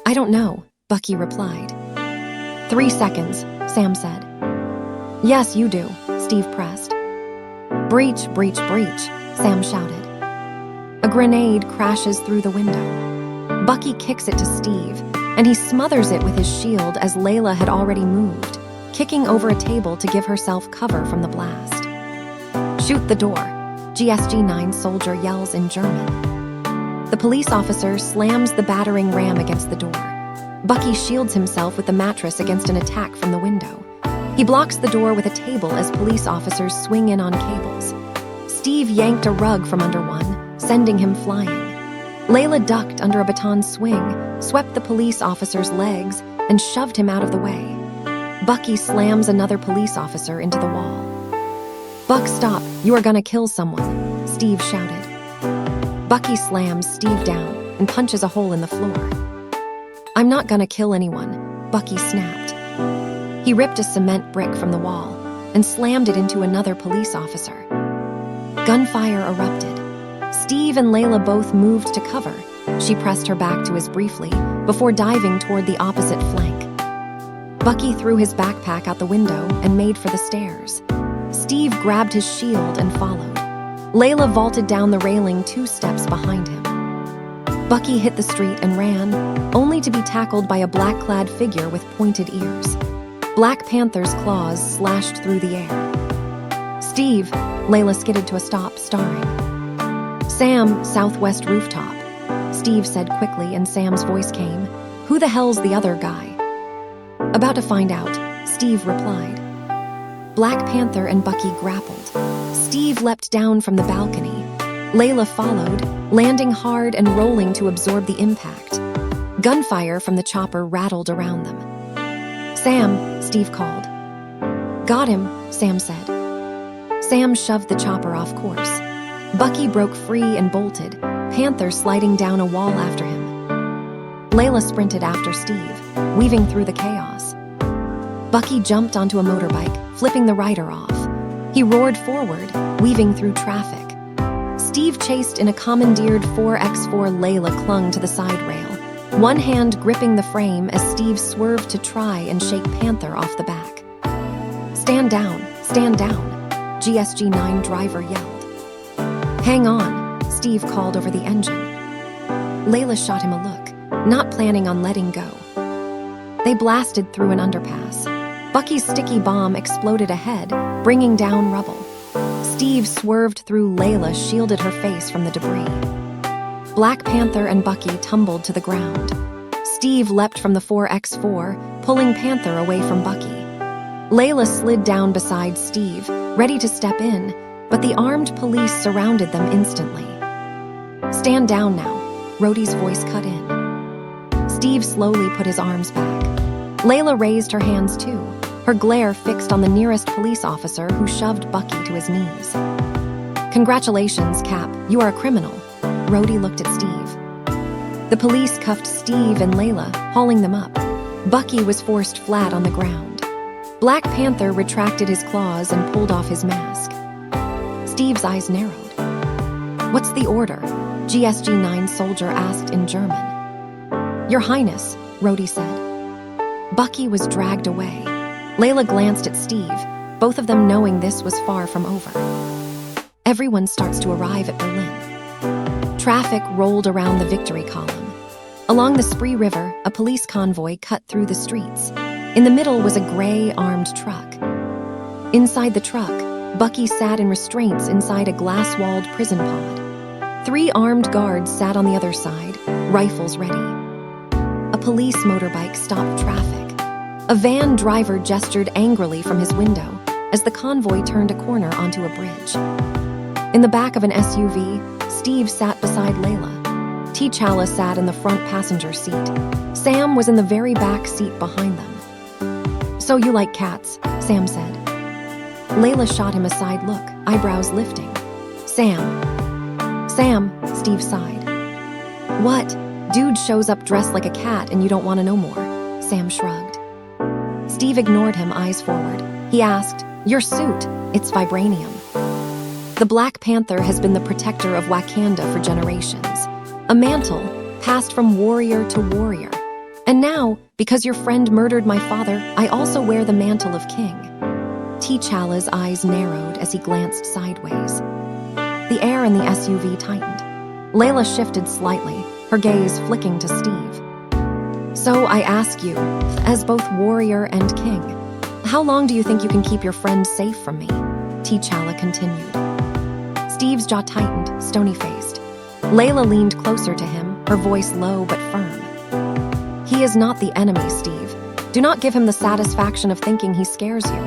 "I don't know," Bucky replied. 3 seconds, Sam said. "Yes, you do," Steve pressed. "Breach, breach, breach," Sam shouted. A grenade crashes through the window. Bucky kicks it to Steve, and he smothers it with his shield as Layla had already moved, kicking over a table to give herself cover from the blast. "Shoot the door," GSG-9 soldier yells in German. The police officer slams the battering ram against the door. Bucky shields himself with the mattress against an attack from the window. He blocks the door with a table as police officers swing in on cables. Steve yanked a rug from under one, sending him flying. Layla ducked under a baton swing, swept the police officer's legs, and shoved him out of the way. Bucky slams another police officer into the wall. "Buck, stop, you are gonna kill someone," Steve shouted. Bucky slams Steve down and punches a hole in the floor. "I'm not gonna kill anyone," Bucky snapped. He ripped a cement brick from the wall and slammed it into another police officer. Gunfire erupted. Steve and Layla both moved to cover. She pressed her back to his briefly before diving toward the opposite flank. Bucky threw his backpack out the window and made for the stairs. Steve grabbed his shield and followed. Layla vaulted down the railing 2 steps behind him. Bucky hit the street and ran, only to be tackled by a black-clad figure with pointed ears. Black Panther's claws slashed through the air. "Steve," Layla skidded to a stop, starring. "Sam, southwest rooftop," Steve said quickly, and Sam's voice came. "Who the hell's the other guy?" "About to find out," Steve replied. Black Panther and Bucky grappled. Steve leapt down from the balcony. Layla followed, landing hard and rolling to absorb the impact. Gunfire from the chopper rattled around them. "Sam," Steve called. "Got him," Sam said. Sam shoved the chopper off course. Bucky broke free and bolted, Panther sliding down a wall after him. Layla sprinted after Steve, weaving through the chaos. Bucky jumped onto a motorbike, flipping the rider off. He roared forward, weaving through traffic. Steve chased in a commandeered 4x4. Layla clung to the side rail, one hand gripping the frame as Steve swerved to try and shake Panther off the back. Stand down, GSG-9 driver yelled. "Hang on," Steve called over the engine. Layla shot him a look, not planning on letting go. They blasted through an underpass. Bucky's sticky bomb exploded ahead, bringing down rubble. Steve swerved through. Layla shielded her face from the debris. Black Panther and Bucky tumbled to the ground. Steve leapt from the 4x4, pulling Panther away from Bucky. Layla slid down beside Steve, ready to step in, but the armed police surrounded them instantly. "Stand down now," Rhodey's voice cut in. Steve slowly put his arms back. Layla raised her hands too. her glare fixed on the nearest police officer who shoved Bucky to his knees. "Congratulations, Cap, you are a criminal." Rhodey looked at Steve. The police cuffed Steve and Laila, hauling them up. Bucky was forced flat on the ground. Black Panther retracted his claws and pulled off his mask. Steve's eyes narrowed. "What's the order?" GSG-9 soldier asked in German. "Your Highness," Rhodey said. Bucky was dragged away. Laila glanced at Steve, both of them knowing this was far from over. Everyone starts to arrive at Berlin. Traffic rolled around the Victory Column. Along the Spree River, a police convoy cut through the streets. In the middle was a gray, armed truck. Inside the truck, Bucky sat in restraints inside a glass-walled prison pod. 3 armed guards sat on the other side, rifles ready. A police motorbike stopped traffic. A van driver gestured angrily from his window as the convoy turned a corner onto a bridge. In the back of an SUV, Steve sat beside Laila. T'Challa sat in the front passenger seat. Sam was in the very back seat behind them. "So you like cats," Sam said. Laila shot him a side look, eyebrows lifting. Sam, Steve sighed. "What? Dude shows up dressed like a cat and you don't want to know more," Sam shrugged. Steve ignored him, eyes forward. He asked, "Your suit, it's vibranium." The Black Panther has been the protector of Wakanda for generations. A mantle passed from warrior to warrior. And now, because your friend murdered my father, I also wear the mantle of king. T'Challa's eyes narrowed as he glanced sideways. The air in the SUV tightened. Laila shifted slightly, her gaze flicking to Steve. "So I ask you, as both warrior and king, how long do you think you can keep your friend safe from me?" T'Challa continued. Steve's jaw tightened, stony-faced. Laila leaned closer to him, her voice low but firm. "He is not the enemy, Steve. Do not give him the satisfaction of thinking he scares you,"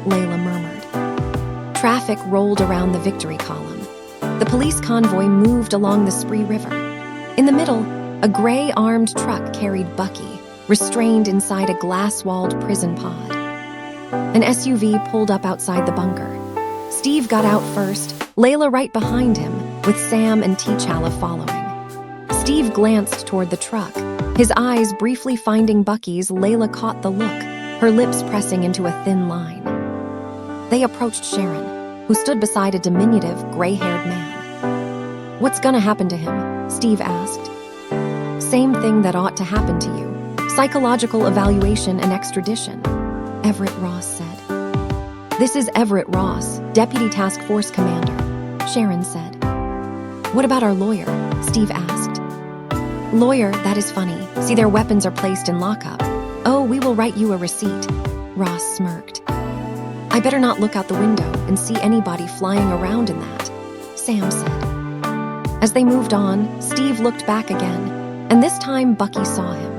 Laila murmured. Traffic rolled around the Victory Column. The police convoy moved along the Spree River. In the middle, a gray armed truck carried Bucky, restrained inside a glass-walled prison pod. An SUV pulled up outside the bunker. Steve got out first, Laila right behind him, with Sam and T'Challa following. Steve glanced toward the truck. His eyes briefly finding Bucky's, Laila caught the look, her lips pressing into a thin line. They approached Sharon, who stood beside a diminutive, gray-haired man. "What's gonna happen to him?" Steve asked. "Same thing that ought to happen to you. Psychological evaluation and extradition," Everett Ross said. "This is Everett Ross, Deputy Task Force Commander," Sharon said. "What about our lawyer?" Steve asked. "Lawyer, that is funny. See, their weapons are placed in lockup. Oh, we will write you a receipt," Ross smirked. "I better not look out the window and see anybody flying around in that," Sam said. As they moved on, Steve looked back again, and this time Bucky saw him.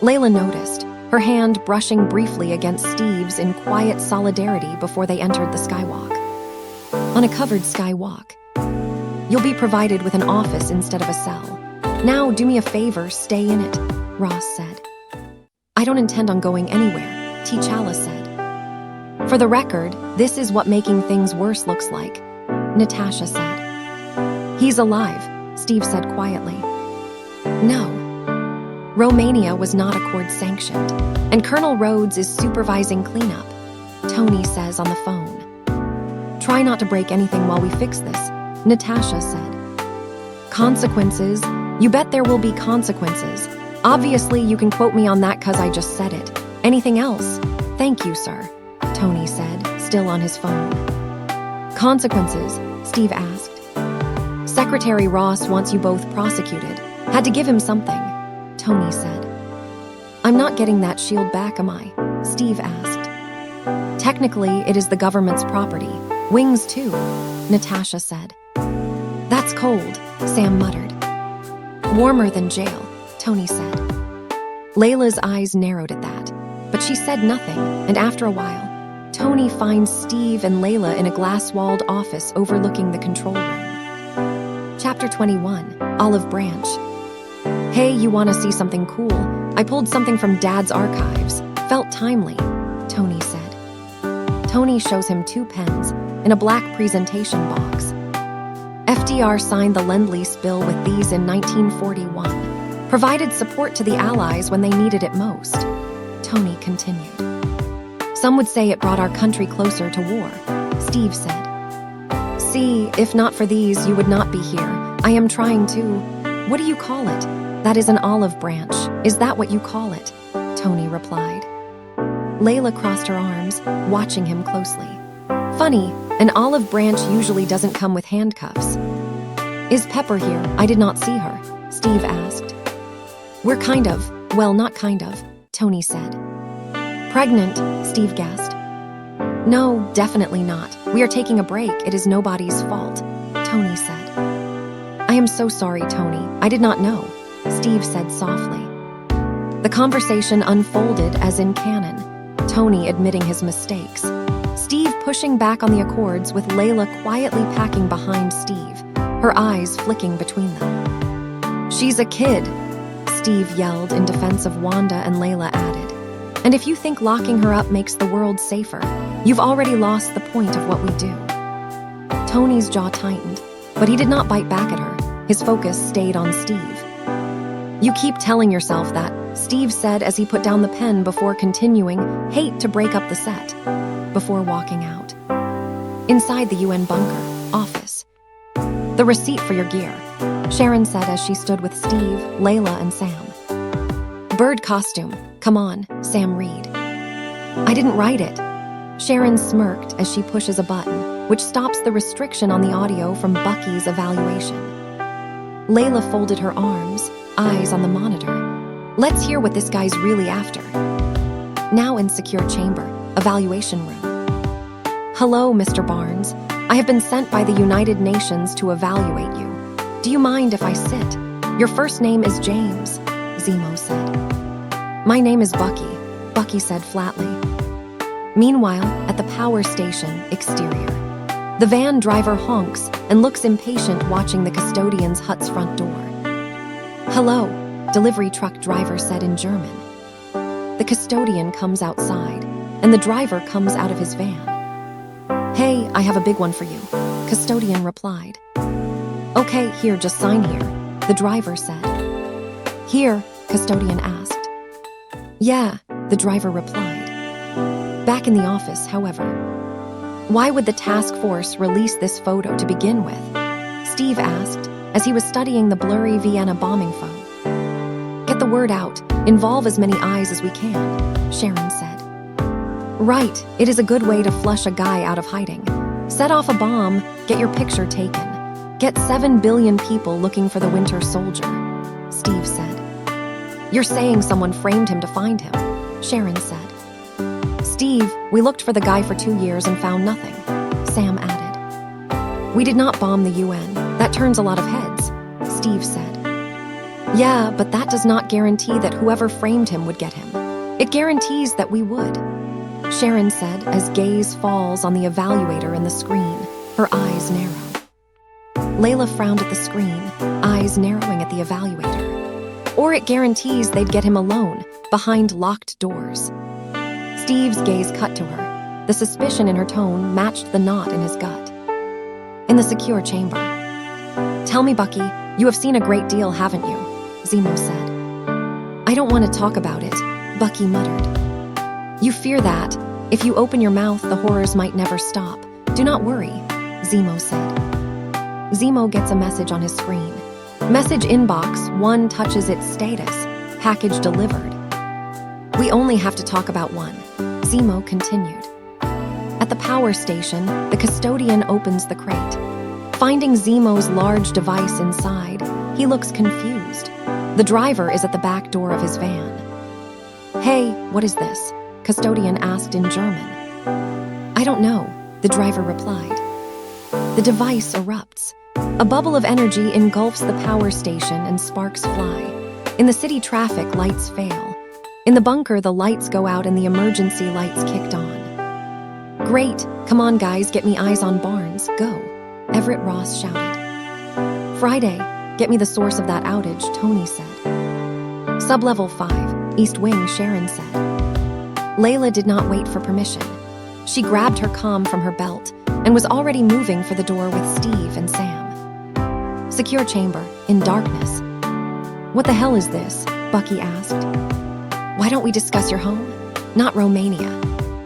Laila noticed, her hand brushing briefly against Steve's in quiet solidarity before they entered the skywalk. On a covered skywalk. "You'll be provided with an office instead of a cell. Now do me a favor, stay in it," Ross said. "I don't intend on going anywhere," T'Challa said. "For the record, this is what making things worse looks like," Natasha said. "He's alive," Steve said quietly. "No. Romania was not accord-sanctioned, and Colonel Rhodes is supervising cleanup," Tony says on the phone. "Try not to break anything while we fix this," Natasha said. "Consequences? You bet there will be consequences. Obviously, you can quote me on that 'cause I just said it. Anything else?" "Thank you, sir," Tony said, still on his phone. "Consequences?" Steve asked. "Secretary Ross wants you both prosecuted. Had to give him something," Tony said. "I'm not getting that shield back, am I?" Steve asked. "Technically, it is the government's property. Wings too," Natasha said. "That's cold," Sam muttered. "Warmer than jail," Tony said. Layla's eyes narrowed at that, but she said nothing, and after a while, Tony finds Steve and Laila in a glass-walled office overlooking the control room. Chapter 21, Olive Branch. "Hey, you want to see something cool? I pulled something from Dad's archives. Felt timely," Tony said. Tony shows him 2 pens in a black presentation box. FDR signed the Lend-Lease bill with these in 1941, provided support to the Allies when they needed it most. Tony continued. Some would say it brought our country closer to war, Steve said. See, if not for these, you would not be here. I am trying to... What do you call it? That is an olive branch. Is that what you call it? Tony replied. Layla crossed her arms, watching him closely. Funny, an olive branch usually doesn't come with handcuffs. Is Pepper here? I did not see her, Steve asked. We're kind of, well, not kind of, Tony said. Pregnant, Steve gasped. No, definitely not. We are taking a break. It is nobody's fault, Tony said. I am so sorry, Tony. I did not know, Steve said softly. The conversation unfolded as in canon, Tony admitting his mistakes, Steve pushing back on the accords with Layla quietly packing behind Steve, her eyes flicking between them. She's a kid, Steve yelled in defense of Wanda, and Layla added. And if you think locking her up makes the world safer, you've already lost the point of what we do. Tony's jaw tightened, but he did not bite back at her. His focus stayed on Steve. You keep telling yourself that, Steve said as he put down the pen before continuing, hate to break up the set, before walking out. Inside the UN bunker, office. The receipt for your gear, Sharon said as she stood with Steve, Layla, and Sam. Bird costume, come on, Sam read. I didn't write it. Sharon smirked as she pushes a button, which stops the restriction on the audio from Bucky's evaluation. Layla folded her arms, eyes on the monitor. Let's hear what this guy's really after. Now in secure chamber, evaluation room. Hello, Mr. Barnes. I have been sent by the United Nations to evaluate you. Do you mind if I sit? Your first name is James, Zemo said. My name is Bucky, Bucky said flatly. Meanwhile, at the power station, exterior. The van driver honks and looks impatient watching the custodian's hut's front door. Hello, delivery truck driver said in German. The custodian comes outside, and the driver comes out of his van. Hey, I have a big one for you, custodian replied. Okay, here, just sign here, the driver said. Here, custodian asked. Yeah, the driver replied. Back in the office, however. Why would the task force release this photo to begin with? Steve asked, as he was studying the blurry Vienna bombing phone. Get the word out, involve as many eyes as we can, Sharon said. Right, it is a good way to flush a guy out of hiding. Set off a bomb, get your picture taken. Get 7 billion people looking for the Winter Soldier, Steve said. You're saying someone framed him to find him, Sharon said. Steve, we looked for the guy for 2 years and found nothing, Sam added. We did not bomb the UN. That turns a lot of heads, Steve said. Yeah, but that does not guarantee that whoever framed him would get him. It guarantees that we would, Sharon said as gaze falls on the evaluator in the screen, her eyes narrow. Layla frowned at the screen, eyes narrowing at the evaluator. Or it guarantees they'd get him alone, behind locked doors. Steve's gaze cut to her. The suspicion in her tone matched the knot in his gut. In the secure chamber. Tell me, Bucky, you have seen a great deal, haven't you? Zemo said. I don't want to talk about it, Bucky muttered. You fear that, if you open your mouth, the horrors might never stop. Do not worry, Zemo said. Zemo gets a message on his screen. Message inbox, 1 touches its status. Package delivered. We only have to talk about one, Zemo continued. At the power station, the custodian opens the crate. Finding Zemo's large device inside, he looks confused. The driver is at the back door of his van. Hey, what is this? Custodian asked in German. I don't know, the driver replied. The device erupts. A bubble of energy engulfs the power station and sparks fly. In the city traffic, lights fail. In the bunker, the lights go out and the emergency lights kicked on. Great, come on guys, get me eyes on Barnes, go, Everett Ross shouted. Friday, get me the source of that outage, Tony said. Sublevel 5, East Wing, Sharon said. Laila did not wait for permission. She grabbed her comm from her belt and was already moving for the door with Steve and Sam. Secure chamber, in darkness. "What the hell is this?" Bucky asked. "Why don't we discuss your home? Not Romania.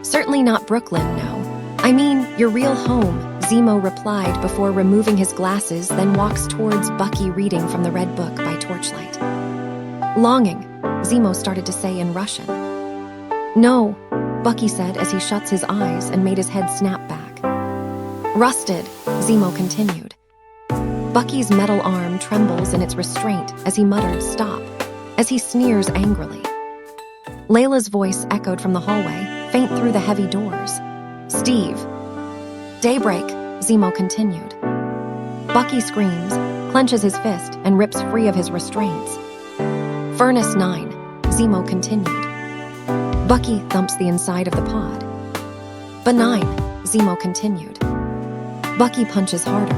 Certainly not Brooklyn, no. I mean, your real home," Zemo replied before removing his glasses, then walks towards Bucky reading from the red book by torchlight. "Longing," Zemo started to say in Russian. "No," Bucky said as he shuts his eyes and made his head snap back. "Rusted," Zemo continued. Bucky's metal arm trembles in its restraint as he mutters "stop," as he sneers angrily. Layla's voice echoed from the hallway, faint through the heavy doors. "Steve." "Daybreak," Zemo continued. Bucky screams, clenches his fist, and rips free of his restraints. "Furnace 9," Zemo continued. Bucky thumps the inside of the pod. "Benign," Zemo continued. Bucky punches harder.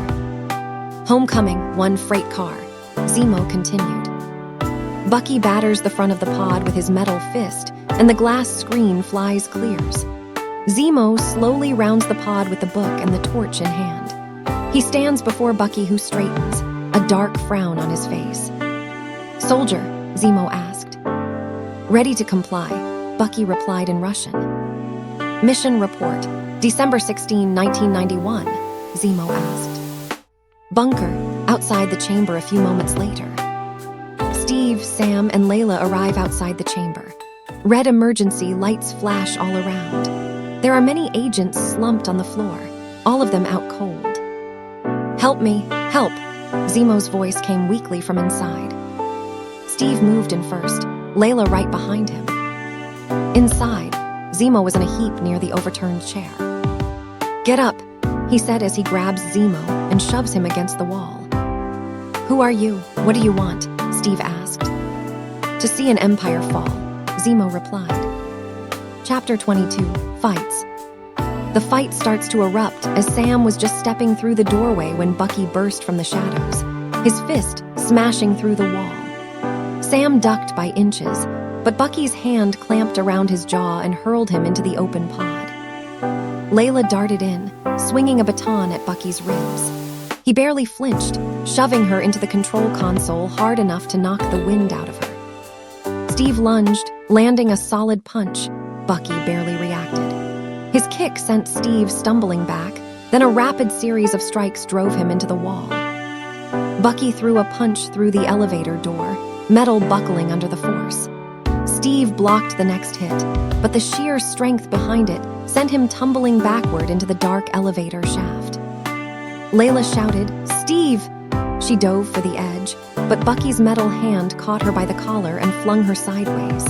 "Homecoming, 1 freight car," Zemo continued. Bucky batters the front of the pod with his metal fist, and the glass screen flies clears. Zemo slowly rounds the pod with the book and the torch in hand. He stands before Bucky, who straightens, a dark frown on his face. "Soldier?" Zemo asked. "Ready to comply," Bucky replied in Russian. "Mission report, December 16, 1991, Zemo asked. Bunker, outside the chamber a few moments later. Steve, Sam, and Laila arrive outside the chamber. Red emergency lights flash all around. There are many agents slumped on the floor, all of them out cold. "Help me, help!" Zemo's voice came weakly from inside. Steve moved in first, Laila right behind him. Inside, Zemo was in a heap near the overturned chair. "Get up," he said as he grabs Zemo and shoves him against the wall. "Who are you? What do you want?" Steve asked. "To see an empire fall," Zemo replied. Chapter 22, Fights. The fight starts to erupt as Sam was just stepping through the doorway when Bucky burst from the shadows, his fist smashing through the wall. Sam ducked by inches, but Bucky's hand clamped around his jaw and hurled him into the open pod. Laila darted in, swinging a baton at Bucky's ribs. He barely flinched, shoving her into the control console hard enough to knock the wind out of her. Steve lunged, landing a solid punch. Bucky barely reacted. His kick sent Steve stumbling back, then a rapid series of strikes drove him into the wall. Bucky threw a punch through the elevator door, metal buckling under the force. Steve blocked the next hit, but the sheer strength behind it sent him tumbling backward into the dark elevator shaft. Laila shouted, "Steve!" She dove for the edge, but Bucky's metal hand caught her by the collar and flung her sideways.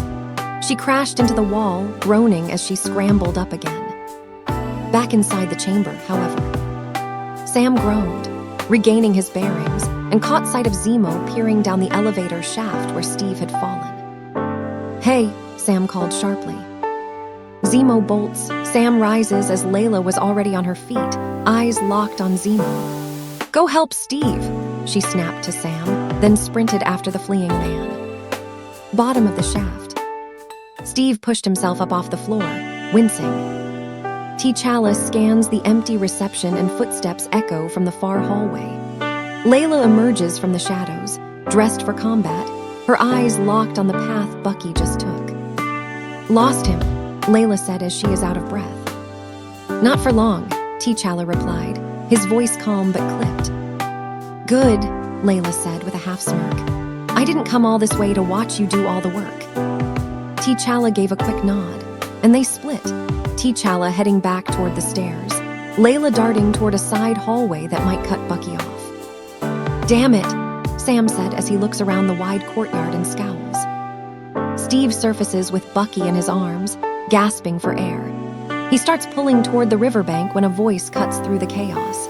She crashed into the wall, groaning as she scrambled up again. Back inside the chamber, however, Sam groaned, regaining his bearings, and caught sight of Zemo peering down the elevator shaft where Steve had fallen. "Hey," Sam called sharply. Zemo bolts. Sam rises as Laila was already on her feet, eyes locked on Zemo. "Go help Steve," she snapped to Sam, then sprinted after the fleeing man. Bottom of the shaft. Steve pushed himself up off the floor, wincing. T'Challa scans the empty reception and footsteps echo from the far hallway. Laila emerges from the shadows, dressed for combat, her eyes locked on the path Bucky just took. "Lost him," Laila said as she is out of breath. "Not for long," T'Challa replied, his voice calm but clipped. "Good," Laila said with a half smirk. "I didn't come all this way to watch you do all the work." T'Challa gave a quick nod, and they split, T'Challa heading back toward the stairs, Laila darting toward a side hallway that might cut Bucky off. "Damn it," Sam said as he looks around the wide courtyard and scowls. Steve surfaces with Bucky in his arms, gasping for air. He starts pulling toward the riverbank when a voice cuts through the chaos.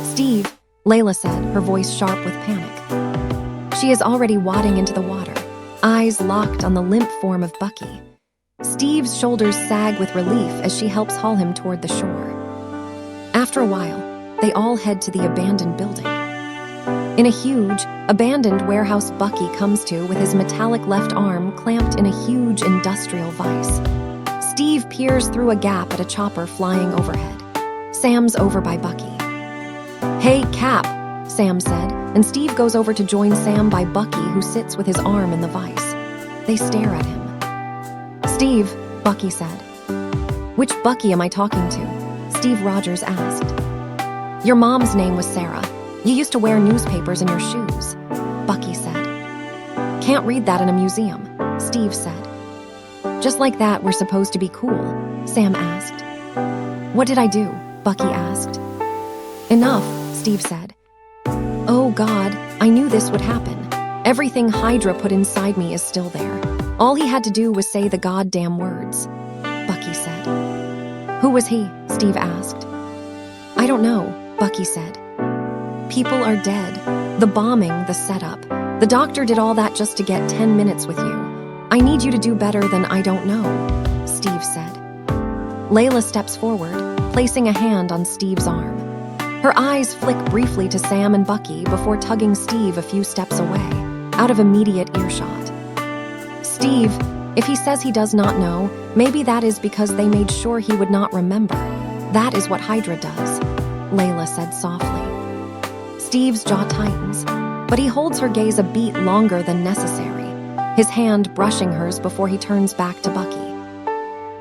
"Steve," Laila said, her voice sharp with panic. She is already wading into the water, eyes locked on the limp form of Bucky. Steve's shoulders sag with relief as she helps haul him toward the shore. After a while, they all head to the abandoned building. In a huge, abandoned warehouse Bucky comes to with his metallic left arm clamped in a huge industrial vise. Steve peers through a gap at a chopper flying overhead. Sam's over by Bucky. "Hey, Cap," Sam said, and Steve goes over to join Sam by Bucky, who sits with his arm in the vise. They stare at him. "Steve," Bucky said. "Which Bucky am I talking to?" Steve Rogers asked. "Your mom's name was Sarah. You used to wear newspapers in your shoes," Bucky said. "Can't read that in a museum," Steve said. "Just like that, we're supposed to be cool?" Sam asked. "What did I do?" Bucky asked. "Enough," Steve said. "Oh God, I knew this would happen. Everything Hydra put inside me is still there. All he had to do was say the goddamn words," Bucky said. "Who was he?" Steve asked. "I don't know," Bucky said. "People are dead. The bombing, the setup. The doctor did all that just to get 10 minutes with you. I need you to do better than I don't know," Steve said. Laila steps forward, placing a hand on Steve's arm. Her eyes flick briefly to Sam and Bucky before tugging Steve a few steps away, out of immediate earshot. "Steve, if he says he does not know, maybe that is because they made sure he would not remember. That is what Hydra does," Laila said softly. Steve's jaw tightens, but he holds her gaze a beat longer than necessary, his hand brushing hers before he turns back to Bucky.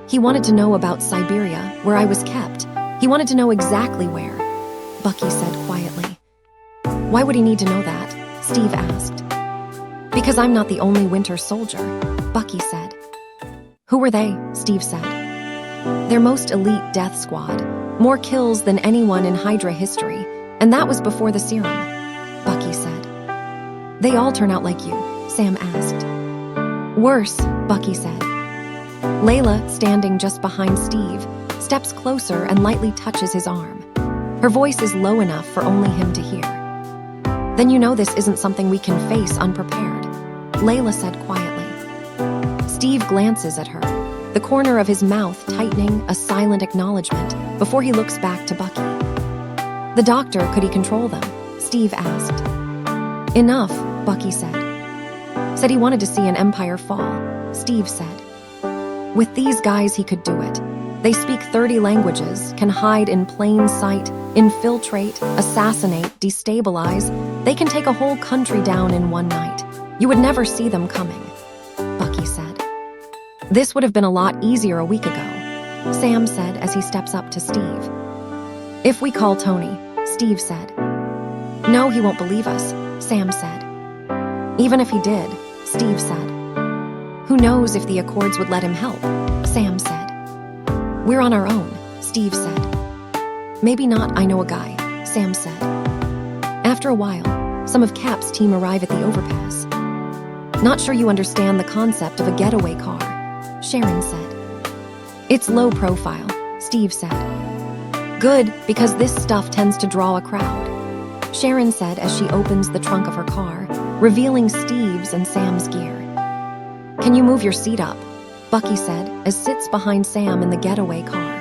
"He wanted to know about Siberia, where I was kept. He wanted to know exactly where," Bucky said quietly. "Why would he need to know that?" Steve asked. "Because I'm not the only Winter Soldier," Bucky said. "Who were they?" Steve said. "Their most elite death squad, more kills than anyone in Hydra history, and that was before the serum," Bucky said. "They all turn out like you?" Sam asked. "Worse," Bucky said. Laila, standing just behind Steve, steps closer and lightly touches his arm. Her voice is low enough for only him to hear. "Then you know this isn't something we can face unprepared," Laila said quietly. Steve glances at her, the corner of his mouth tightening, a silent acknowledgement, before he looks back to Bucky. "The doctor, could he control them?" Steve asked. "Enough," Bucky said. "Said he wanted to see an empire fall," Steve said. "With these guys, he could do it. They speak 30 languages, can hide in plain sight, infiltrate, assassinate, destabilize. They can take a whole country down in one night. You would never see them coming," Bucky said. "This would have been a lot easier a week ago," Sam said as he steps up to Steve. "If we call Tony," Steve said. "No, he won't believe us," Sam said. "Even if he did," Steve said. "Who knows if the Accords would let him help," Sam said. "We're on our own," Steve said. "Maybe not, I know a guy," Sam said. After a while, some of Cap's team arrive at the overpass. "Not sure you understand the concept of a getaway car," Sharon said. "It's low profile," Steve said. "Good, because this stuff tends to draw a crowd," Sharon said as she opens the trunk of her car, revealing Steve's and Sam's gear. "Can you move your seat up?" Bucky said as sits behind Sam in the getaway car.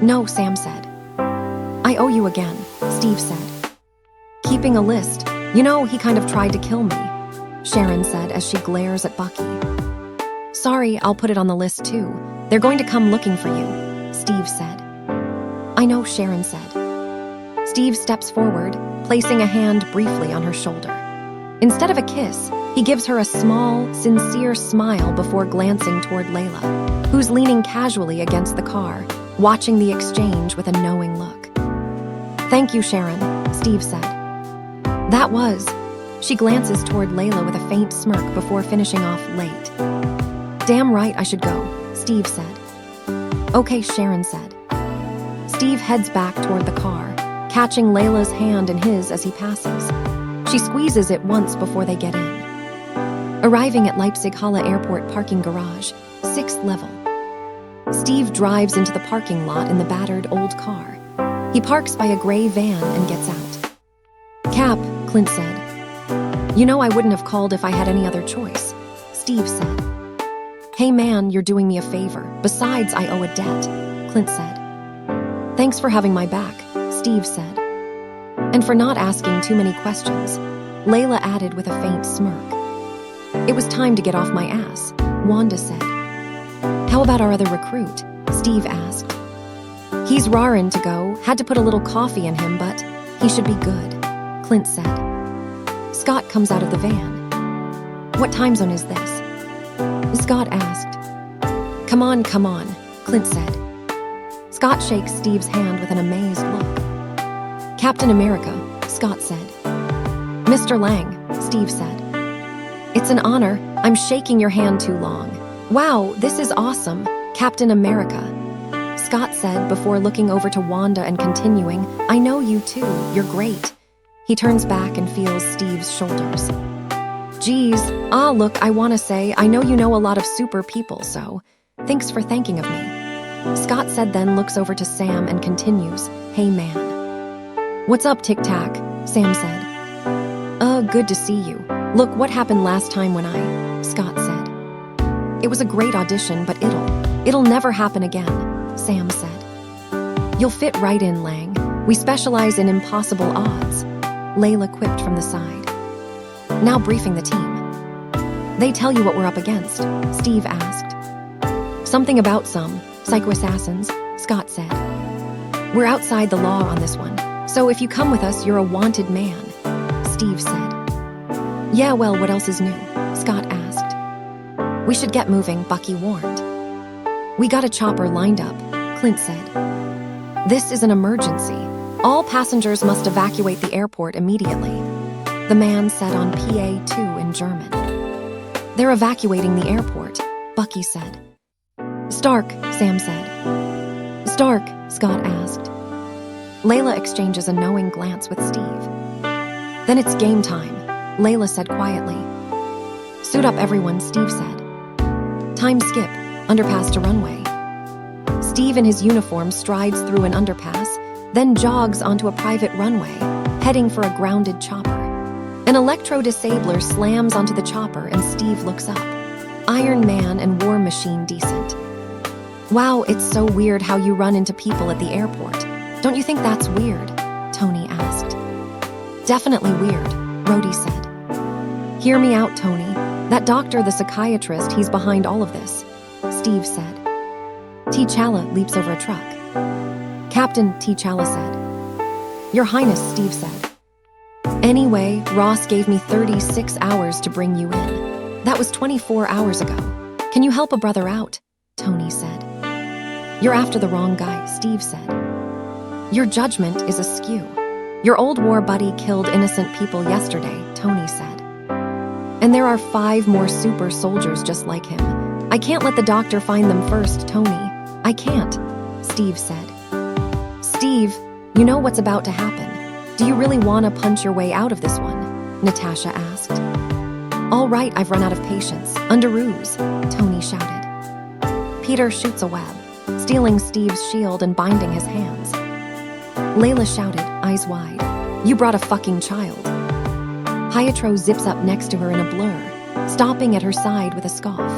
"No," Sam said. "I owe you again," Steve said. "Keeping a list. You know, he kind of tried to kill me," Sharon said as she glares at Bucky. "Sorry, I'll put it on the list too. They're going to come looking for you," Steve said. "I know," Sharon said. Steve steps forward, placing a hand briefly on her shoulder. Instead of a kiss, he gives her a small, sincere smile before glancing toward Laila, who's leaning casually against the car, watching the exchange with a knowing look. "Thank you, Sharon," Steve said. "That was..." She glances toward Laila with a faint smirk before finishing off late. "Damn right I should go," Steve said. "Okay," Sharon said. Steve heads back toward the car, catching Layla's hand in his as he passes. She squeezes it once before they get in. Arriving at Leipzig-Halle Airport parking garage, 6th level. Steve drives into the parking lot in the battered old car. He parks by a gray van and gets out. "Cap," Clint said. "You know I wouldn't have called if I had any other choice," Steve said. "Hey man, you're doing me a favor. Besides, I owe a debt," Clint said. "Thanks for having my back," Steve said. "And for not asking too many questions," Laila added with a faint smirk. "It was time to get off my ass," Wanda said. "How How about our other recruit? Steve asked. He's rarin' to go, had to put a little coffee in him, but he should be good, Clint said. Scott comes out of the van. What time zone is this? Scott asked. Come on, Clint said. Scott shakes Steve's hand with an amazed look. Captain America, Scott said. Mr. Lang, Steve said. It's an honor. I'm shaking your hand too long. Wow, this is awesome, Captain America, Scott said before looking over to Wanda and continuing, I know you too, you're great. He turns back and feels Steve's shoulders. Geez, look, I want to say, I know you know a lot of super people, so thanks for thinking of me. Scott said, then looks over to Sam and continues, hey man. What's up, Tic Tac? Sam said. Good to see you. Look, what happened last time when Scott said. It was a great audition, but it'll never happen again, Sam said. You'll fit right in, Lang. We specialize in impossible odds, Laila quipped from the side. Now briefing the team. They tell you what we're up against, Steve asked. Something about some psycho-assassins, Scott said. We're outside the law on this one, so if you come with us, you're a wanted man, Steve said. Yeah, well, what else is new? Scott asked. We should get moving, Bucky warned. We got a chopper lined up, Clint said. This is an emergency. All passengers must evacuate the airport immediately, the man said on PA2 in German. They're evacuating the airport, Bucky said. Stark, Sam said. Stark, Scott asked. Laila exchanges a knowing glance with Steve. Then it's game time, Laila said quietly. Suit up everyone, Steve said. Time skip, underpass to runway. Steve in his uniform strides through an underpass, then jogs onto a private runway, heading for a grounded chopper. An electro-disabler slams onto the chopper and Steve looks up. Iron Man and War Machine decent. Wow, it's so weird how you run into people at the airport. Don't you think that's weird? Tony asked. Definitely weird, Rhodey said. Hear me out, Tony. That doctor, the psychiatrist, he's behind all of this, Steve said. T'Challa leaps over a truck. Captain, T'Challa said. Your Highness, Steve said. Anyway, Ross gave me 36 hours to bring you in. That was 24 hours ago. Can you help a brother out? Tony said. You're after the wrong guy, Steve said. Your judgment is askew. Your old war buddy killed innocent people yesterday, Tony said. And there are 5 more super soldiers just like him. I can't let the doctor find them first, Tony. I can't, Steve said. Steve, you know what's about to happen. Do you really want to punch your way out of this one? Natasha asked. All right, I've run out of patience. Underoos, Tony shouted. Peter shoots a web, stealing Steve's shield and binding his hands. Laila shouted, eyes wide. You brought a fucking child. Pietro zips up next to her in a blur, stopping at her side with a scoff.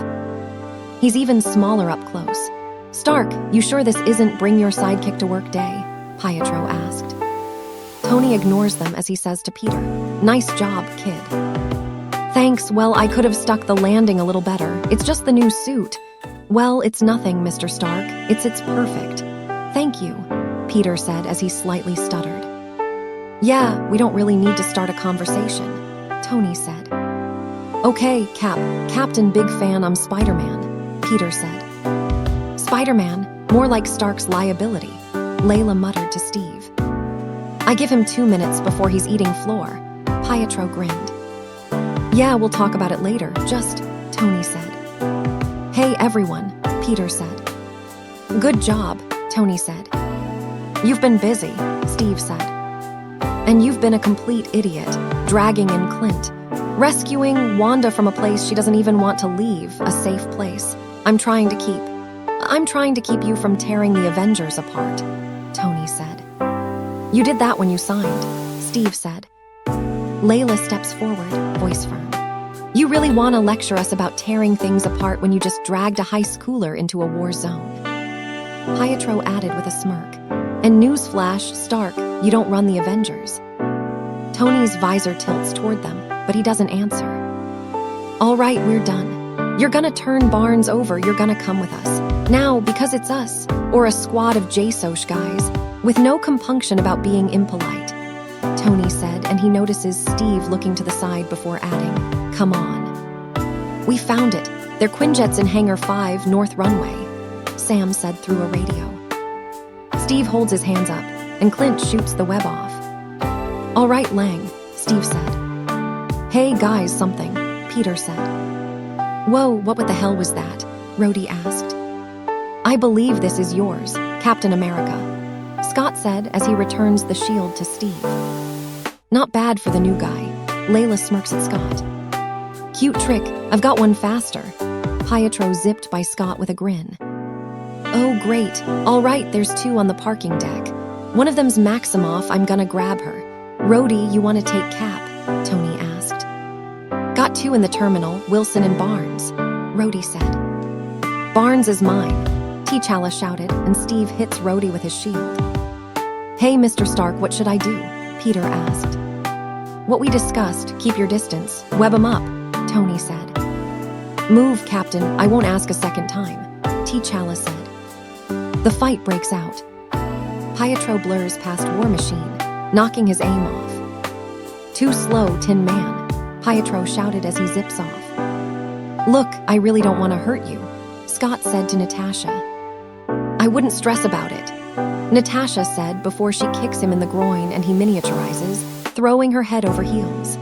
He's even smaller up close. Stark, you sure this isn't bring your sidekick to work day? Pietro asked. Tony ignores them as he says to Peter, nice job, kid. Thanks, well, I could have stuck the landing a little better. It's just the new suit. Well, it's nothing, Mr. Stark. It's perfect. Thank you, Peter said as he slightly stuttered. Yeah, we don't really need to start a conversation, Tony said. Okay, Captain Big Fan, I'm Spider-Man, Peter said. Spider-Man, more like Stark's liability, Laila muttered to Steve. I give him 2 minutes before he's eating floor, Pietro grinned. Yeah, we'll talk about it later, just, Tony said. Hey everyone, Peter said. Good job, Tony said. You've been busy, Steve said. And you've been a complete idiot, dragging in Clint, rescuing Wanda from a place she doesn't even want to leave, a safe place. I'm trying to keep you from tearing the Avengers apart, Tony said. You did that when you signed, Steve said. Laila steps forward, voice firm. You really want to lecture us about tearing things apart when you just dragged a high schooler into a war zone? Pietro added with a smirk. And newsflash, Stark, you don't run the Avengers. Tony's visor tilts toward them, but he doesn't answer. All right, we're done, You're gonna turn Barnes over, you're gonna come with us. Now, because it's us, or a squad of JSOSH guys, with no compunction about being impolite. Tony said, and he notices Steve looking to the side before adding, come on. We found it. They're Quinjets in Hangar 5, North Runway, Sam said through a radio. Steve holds his hands up, and Clint shoots the web off. All right, Lang, Steve said. Hey, guys, something, Peter said. Whoa, what the hell was that? Rhodey asked. I believe this is yours, Captain America, Scott said as he returns the shield to Steve. Not bad for the new guy, Layla smirks at Scott. Cute trick, I've got one faster. Pietro zipped by Scott with a grin. Oh, great. All right, there's two on the parking deck. One of them's Maximoff, I'm gonna grab her. Rhodey, you want to take Cap? Tony asked. Got two in the terminal, Wilson and Barnes, Rhodey said. Barnes is mine, T'Challa shouted, and Steve hits Rhodey with his shield. Hey, Mr. Stark, what should I do? Peter asked. What we discussed, keep your distance, web 'em up, Tony said. Move, Captain, I won't ask a second time, T'Challa said. The fight breaks out. Pietro blurs past War Machine, knocking his aim off. Too slow, Tin Man, Pietro shouted as he zips off. Look, I really don't want to hurt you, Scott said to Natasha. I wouldn't stress about it, Natasha said before she kicks him in the groin and he miniaturizes, throwing her head over heels.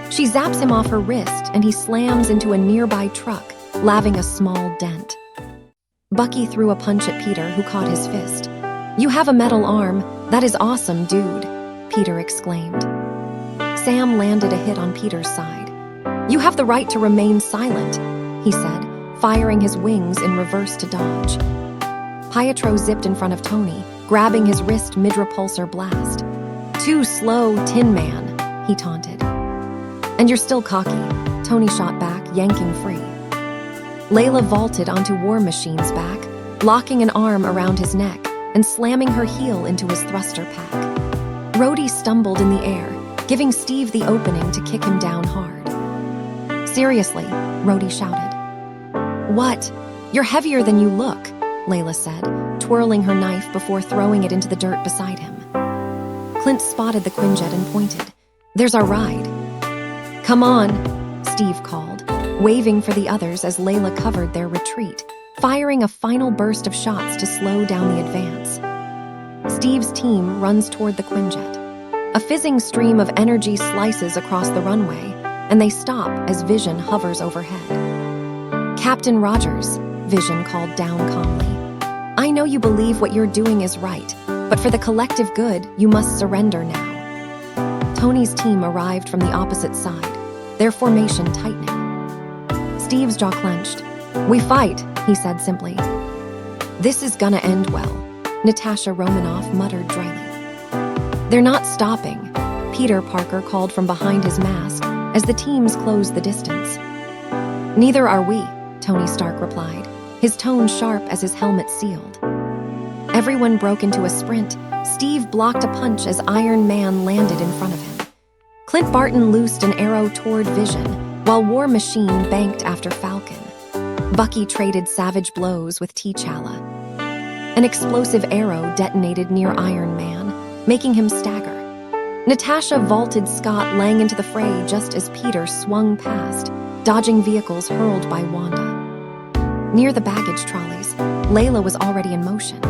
She zaps him off her wrist and he slams into a nearby truck, laving a small dent. Bucky threw a punch at Peter, who caught his fist. You have a metal arm, that is awesome, dude, Peter exclaimed. Sam landed a hit on Peter's side. You have the right to remain silent, he said, firing his wings in reverse to dodge. Pietro zipped in front of Tony, grabbing his wrist mid-repulsor blast. Too slow, Tin Man, he taunted. And you're still cocky, Tony shot back, yanking free. Layla vaulted onto War Machine's back, locking an arm around his neck and slamming her heel into his thruster pack. Rhodey stumbled in the air, giving Steve the opening to kick him down hard. Seriously, Rhodey shouted. What? You're heavier than you look, Layla said, twirling her knife before throwing it into the dirt beside him. Clint spotted the Quinjet and pointed. There's our ride. Come on, Steve called, waving for the others as Layla covered their retreat, firing a final burst of shots to slow down the advance. Steve's team runs toward the Quinjet. A fizzing stream of energy slices across the runway, and they stop as Vision hovers overhead. Captain Rogers, Vision called down calmly. I know you believe what you're doing is right, but for the collective good, you must surrender now. Tony's team arrived from the opposite side, their formation tightening. Steve's jaw clenched. We fight, he said simply. This is gonna end well, Natasha Romanoff muttered dryly. They're not stopping, Peter Parker called from behind his mask as the teams closed the distance. Neither are we, Tony Stark replied, his tone sharp as his helmet sealed. Everyone broke into a sprint. Steve blocked a punch as Iron Man landed in front of him. Clint Barton loosed an arrow toward Vision, while War Machine banked after Falcon. Bucky traded savage blows with T'Challa. An explosive arrow detonated near Iron Man, making him stagger. Natasha vaulted Scott Lang into the fray just as Peter swung past, dodging vehicles hurled by Wanda. Near the baggage trolleys, Layla was already in motion.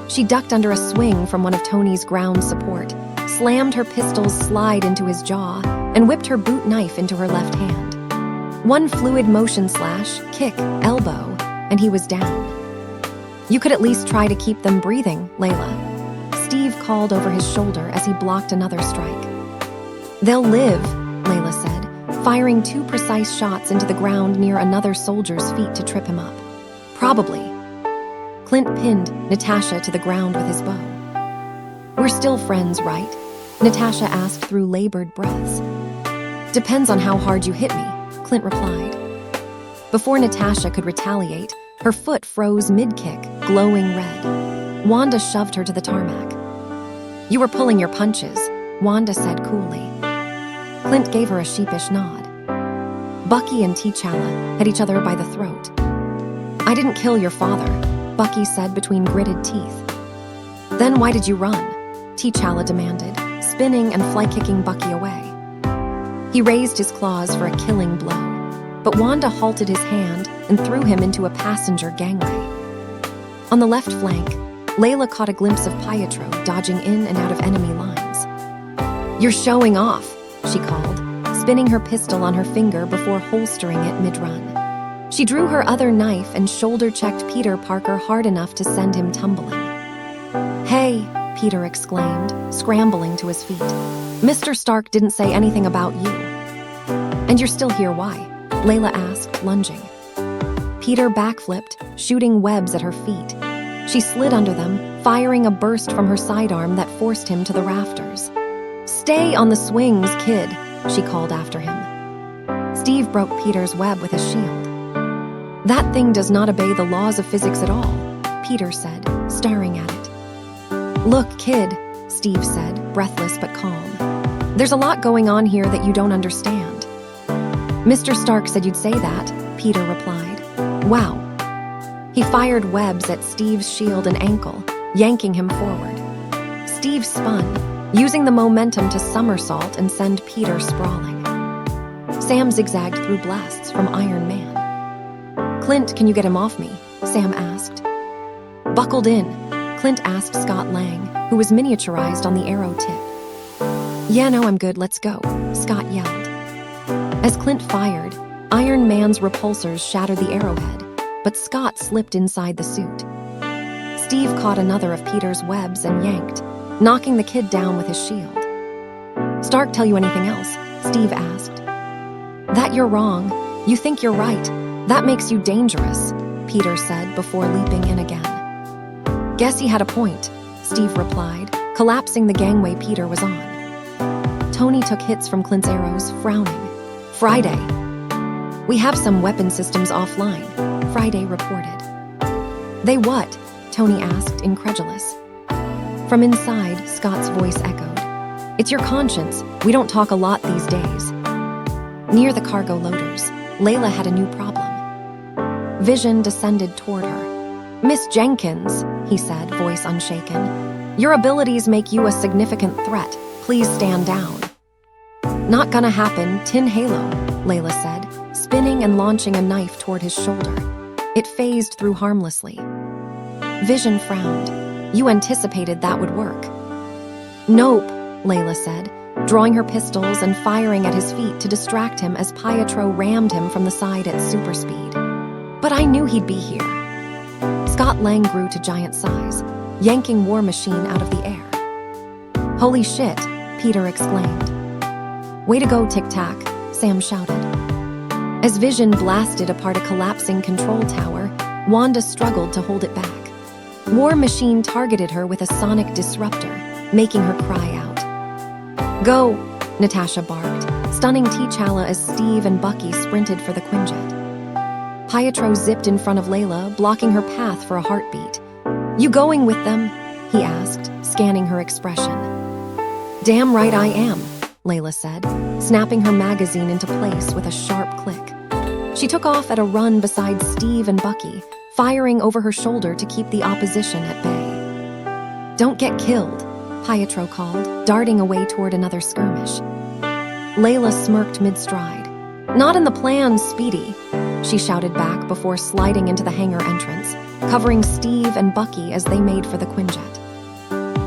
She ducked under a swing from one of Tony's ground support, slammed her pistol's slide into his jaw, and whipped her boot knife into her left hand. One fluid motion slash, kick, elbow, and he was down. You could at least try to keep them breathing, Layla, Steve called over his shoulder as he blocked another strike. They'll live, Layla said, firing 2 precise shots into the ground near another soldier's feet to trip him up. Probably. Clint pinned Natasha to the ground with his bow. We're still friends, right? Natasha asked through labored breaths. Depends on how hard you hit me, Clint replied. Before Natasha could retaliate, her foot froze mid-kick, glowing red. Wanda shoved her to the tarmac. You were pulling your punches, Wanda said coolly. Clint gave her a sheepish nod. Bucky and T'Challa had each other by the throat. "I didn't kill your father," Bucky said between gritted teeth. "Then why did you run?" T'Challa demanded, spinning and fly-kicking Bucky away. He raised his claws for a killing blow, but Wanda halted his hand and threw him into a passenger gangway. On the left flank, Layla caught a glimpse of Pietro dodging in and out of enemy lines. "You're showing off," she called, spinning her pistol on her finger before holstering it mid-run. She drew her other knife and shoulder-checked Peter Parker hard enough to send him tumbling. "Hey," Peter exclaimed, scrambling to his feet. "Mr. Stark didn't say anything about you." "And you're still here, why?" Layla asked, lunging. Peter backflipped, shooting webs at her feet. She slid under them, firing a burst from her sidearm that forced him to the rafters. "Stay on the swings, kid," she called after him. Steve broke Peter's web with his shield. "That thing does not obey the laws of physics at all," Peter said, staring at it. "Look, kid," Steve said, breathless but calm. "There's a lot going on here that you don't understand." "Mr. Stark said you'd say that," Peter replied. "Wow." He fired webs at Steve's shield and ankle, yanking him forward. Steve spun, using the momentum to somersault and send Peter sprawling. Sam zigzagged through blasts from Iron Man. "Clint, can you get him off me?" Sam asked. "Buckled in," Clint asked Scott Lang, who was miniaturized on the arrow tip. "Yeah, no, I'm good, let's go," Scott yelled. As Clint fired, Iron Man's repulsors shattered the arrowhead, but Scott slipped inside the suit. Steve caught another of Peter's webs and yanked, knocking the kid down with his shield. "Stark tell you anything else?" Steve asked. "That you're wrong. You think you're right. That makes you dangerous," Peter said before leaping in again. "Guess he had a point," Steve replied, collapsing the gangway Peter was on. Tony took hits from Clint's arrows, frowning. "Friday." "We have some weapon systems offline," Friday reported. "They what?" Tony asked, incredulous. From inside, Scott's voice echoed. "It's your conscience. We don't talk a lot these days." Near the cargo loaders, Layla had a new problem. Vision descended toward her. "Miss Jenkins," he said, voice unshaken, "your abilities make you a significant threat. Please stand down." "Not gonna happen, Tin Halo," Layla said, spinning and launching a knife toward his shoulder. It phased through harmlessly. Vision frowned. "You anticipated that would work." "Nope," Layla said, drawing her pistols and firing at his feet to distract him as Pietro rammed him from the side at super speed. "But I knew he'd be here." Scott Lang grew to giant size, yanking War Machine out of the air. "Holy shit," Peter exclaimed. "Way to go, Tic Tac," Sam shouted. As Vision blasted apart a collapsing control tower, Wanda struggled to hold it back. War Machine targeted her with a sonic disruptor, making her cry out. "Go," Natasha barked, stunning T'Challa as Steve and Bucky sprinted for the Quinjet. Pietro zipped in front of Layla, blocking her path for a heartbeat. "You going with them?" he asked, scanning her expression. "Damn right I am," Layla said, snapping her magazine into place with a sharp click. She took off at a run beside Steve and Bucky, firing over her shoulder to keep the opposition at bay. "Don't get killed," Pietro called, darting away toward another skirmish. Layla smirked mid-stride. "Not in the plans, Speedy," she shouted back before sliding into the hangar entrance, covering Steve and Bucky as they made for the Quinjet.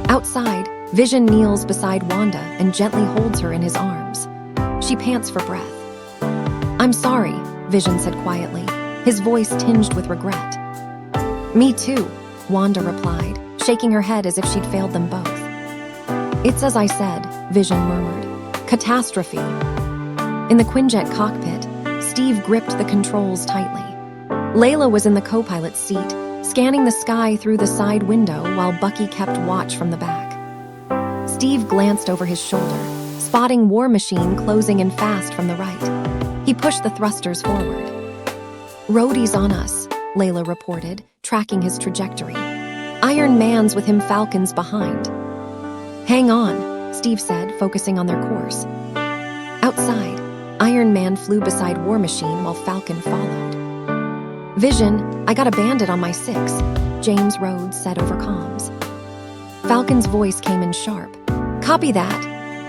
Outside, Vision kneels beside Wanda and gently holds her in his arms. She pants for breath. "I'm sorry," Vision said quietly, his voice tinged with regret. "Me too," Wanda replied, shaking her head as if she'd failed them both. "It's as I said," Vision murmured. "Catastrophe." In the Quinjet cockpit, Steve gripped the controls tightly. Layla was in the co-pilot's seat, scanning the sky through the side window while Bucky kept watch from the back. Steve glanced over his shoulder, spotting War Machine closing in fast from the right. He pushed the thrusters forward. "Rhodey's on us," Layla reported, tracking his trajectory. "Iron Man's with him, Falcon's behind." "Hang on," Steve said, focusing on their course. Outside, Iron Man flew beside War Machine while Falcon followed. "Vision, I got a bandit on my 6, James Rhodes said over comms. Falcon's voice came in sharp. "Copy that."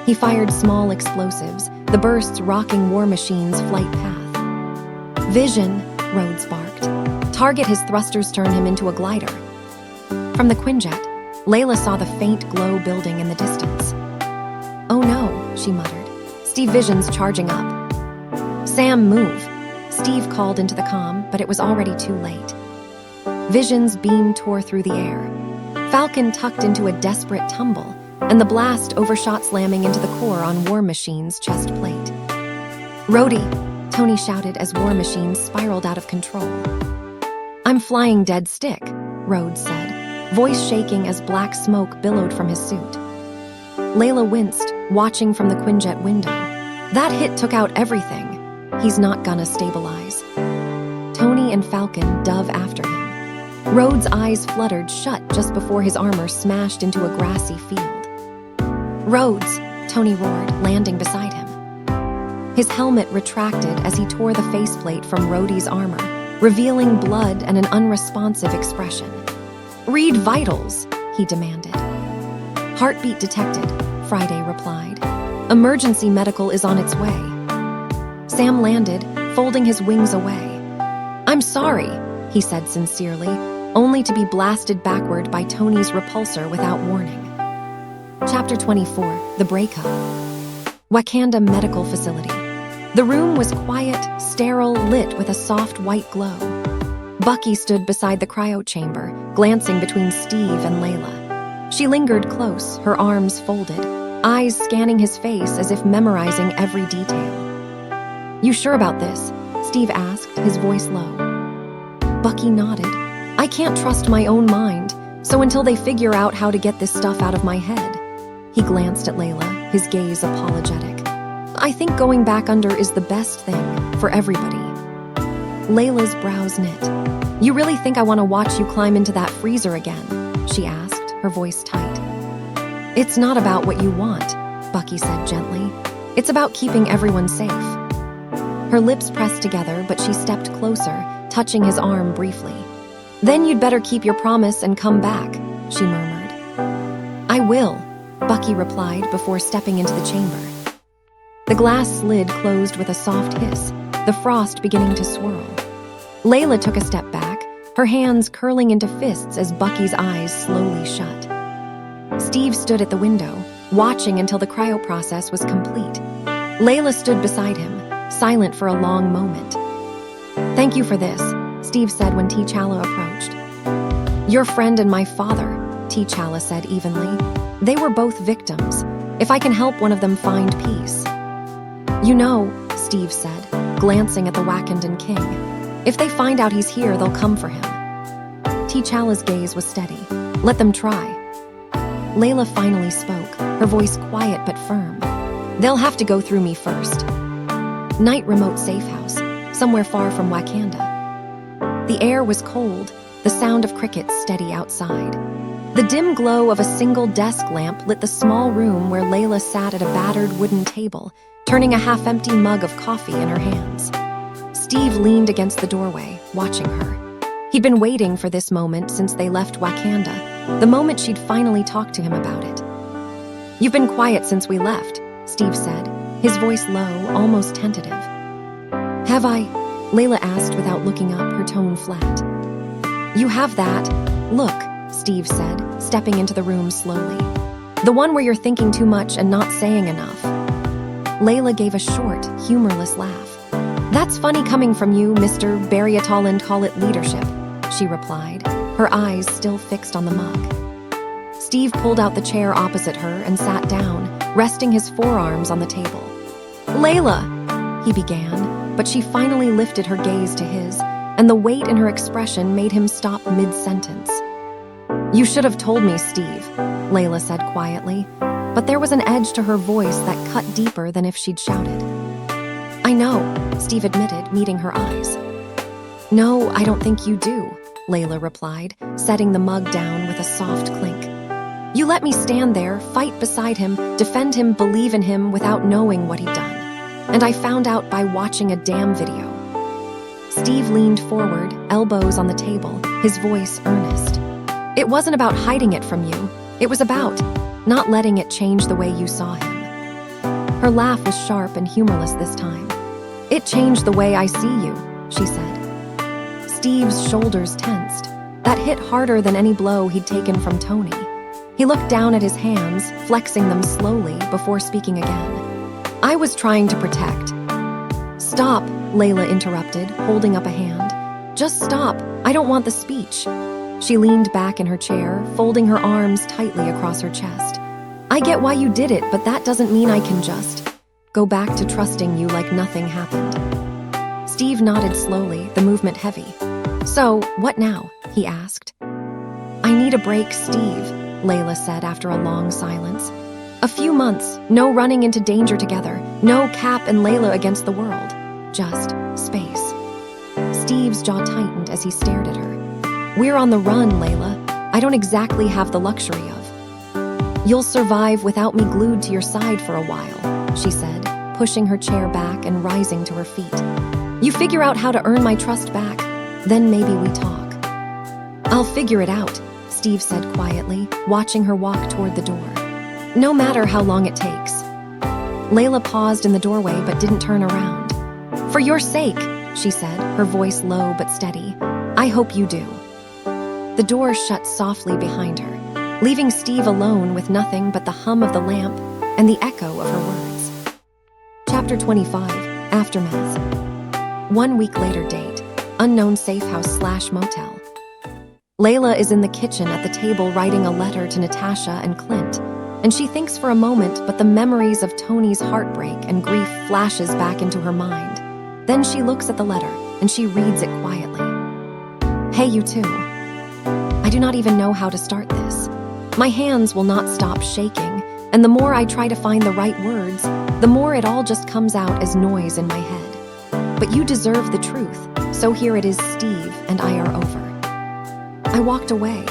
He fired small explosives, the bursts rocking War Machine's flight path. "Vision," Rhodes barked. "Target his thrusters turn him into a glider." From the Quinjet, Laila saw the faint glow building in the distance. "Oh no," she muttered. "Steve, Vision's charging up." "Sam, move," Steve called into the comm, but it was already too late. Vision's beam tore through the air. Falcon tucked into a desperate tumble, and the blast overshot, slamming into the core on War Machine's chest plate. "Rhodey," Tony shouted as War Machine spiraled out of control. "I'm flying dead stick," Rhodes said, voice shaking as black smoke billowed from his suit. Laila winced, watching from the Quinjet window. That hit took out everything. He's not gonna stabilize. Tony and Falcon dove after him. Rhodes' eyes fluttered shut just before his armor smashed into a grassy field. "Rhodes," Tony roared, landing beside him. His helmet retracted as he tore the faceplate from Rhodey's armor, revealing blood and an unresponsive expression. "Read vitals," he demanded. "Heartbeat detected," Friday replied. "Emergency medical is on its way." Sam landed, folding his wings away. "I'm sorry," he said sincerely, only to be blasted backward by Tony's repulsor without warning. Chapter 24, The Breakup. Wakanda Medical Facility. The room was quiet, sterile, lit with a soft white glow. Bucky stood beside the cryo chamber, glancing between Steve and Laila. She lingered close, her arms folded, eyes scanning his face as if memorizing every detail. "You sure about this?" Steve asked, his voice low. Bucky nodded. "I can't trust my own mind, so until they figure out how to get this stuff out of my head." He glanced at Laila, his gaze apologetic. "I think going back under is the best thing for everybody." Layla's brows knit. "You really think I want to watch you climb into that freezer again?" she asked, her voice tight. "It's not about what you want," Bucky said gently. "It's about keeping everyone safe." Her lips pressed together, but she stepped closer, touching his arm briefly. "Then you'd better keep your promise and come back," she murmured. "I will," Bucky replied before stepping into the chamber. The glass slid closed with a soft hiss, the frost beginning to swirl. Laila took a step back, her hands curling into fists as Bucky's eyes slowly shut. Steve stood at the window, watching until the cryo process was complete. Laila stood beside him, silent for a long moment. "Thank you for this," Steve said when T'Challa approached. "Your friend and my father," T'Challa said evenly. "They were both victims. If I can help one of them find peace." "You know," Steve said, glancing at the Wakandan king, "if they find out he's here, they'll come for him." T'Challa's gaze was steady. "Let them try." Laila finally spoke, her voice quiet but firm. "They'll have to go through me first." Night remote safe house, somewhere far from Wakanda. The air was cold, the sound of crickets steady outside. The dim glow of a single desk lamp lit the small room where Laila sat at a battered wooden table, turning a half-empty mug of coffee in her hands. Steve leaned against the doorway, watching her. He'd been waiting for this moment since they left Wakanda, the moment she'd finally talk to him about it. "You've been quiet since we left," Steve said, his voice low, almost tentative. "Have I?" Laila asked without looking up, her tone flat. "You have that. Look," Steve said, stepping into the room slowly. "The one where you're thinking too much and not saying enough." Laila gave a short, humorless laugh. "That's funny coming from you, Mr. Barriatoland, call it leadership," she replied, her eyes still fixed on the mug. Steve pulled out the chair opposite her and sat down, resting his forearms on the table. "Laila," he began, but she finally lifted her gaze to his, and the weight in her expression made him stop mid-sentence. "You should have told me, Steve," Laila said quietly, but there was an edge to her voice that cut deeper than if she'd shouted. "I know," Steve admitted, meeting her eyes. "No, I don't think you do," Laila replied, setting the mug down with a soft clink. "You let me stand there, fight beside him, defend him, believe in him without knowing what he'd done." and I found out by watching a damn video." Steve leaned forward, elbows on the table, his voice earnest. "It wasn't about hiding it from you. It was about not letting it change the way you saw him." Her laugh was sharp and humorless this time. "It changed the way I see you," she said. Steve's shoulders tensed. That hit harder than any blow he'd taken from Tony. He looked down at his hands, flexing them slowly before speaking again. "I was trying to protect." "Stop," Laila interrupted, holding up a hand. "Just stop. I don't want the speech." She leaned back in her chair, folding her arms tightly across her chest. "I get why you did it, but that doesn't mean I can just go back to trusting you like nothing happened." Steve nodded slowly, the movement heavy. "So, what now?" he asked. "I need a break, Steve," Laila said after a long silence. "A few months, no running into danger together, no Cap and Laila against the world. Just space." Steve's jaw tightened as he stared at her. "We're on the run, Laila. I don't exactly have the luxury of." "You'll survive without me glued to your side for a while," she said, pushing her chair back and rising to her feet. "You figure out how to earn my trust back, then maybe we talk." "I'll figure it out," Steve said quietly, watching her walk toward the door. "No matter how long it takes." Laila paused in the doorway but didn't turn around. "For your sake," she said, her voice low but steady, "I hope you do." The door shut softly behind her, leaving Steve alone with nothing but the hum of the lamp and the echo of her words. Chapter 25, Aftermath. 1 week later date, unknown safe house/motel. Laila is in the kitchen at the table writing a letter to Natasha and Clint, and she thinks for a moment, but the memories of Tony's heartbreak and grief flashes back into her mind. Then she looks at the letter, and she reads it quietly. "Hey, you two. I do not even know how to start this. My hands will not stop shaking, and the more I try to find the right words, the more it all just comes out as noise in my head. But you deserve the truth, so here it is, Steve and I are over." I walked away.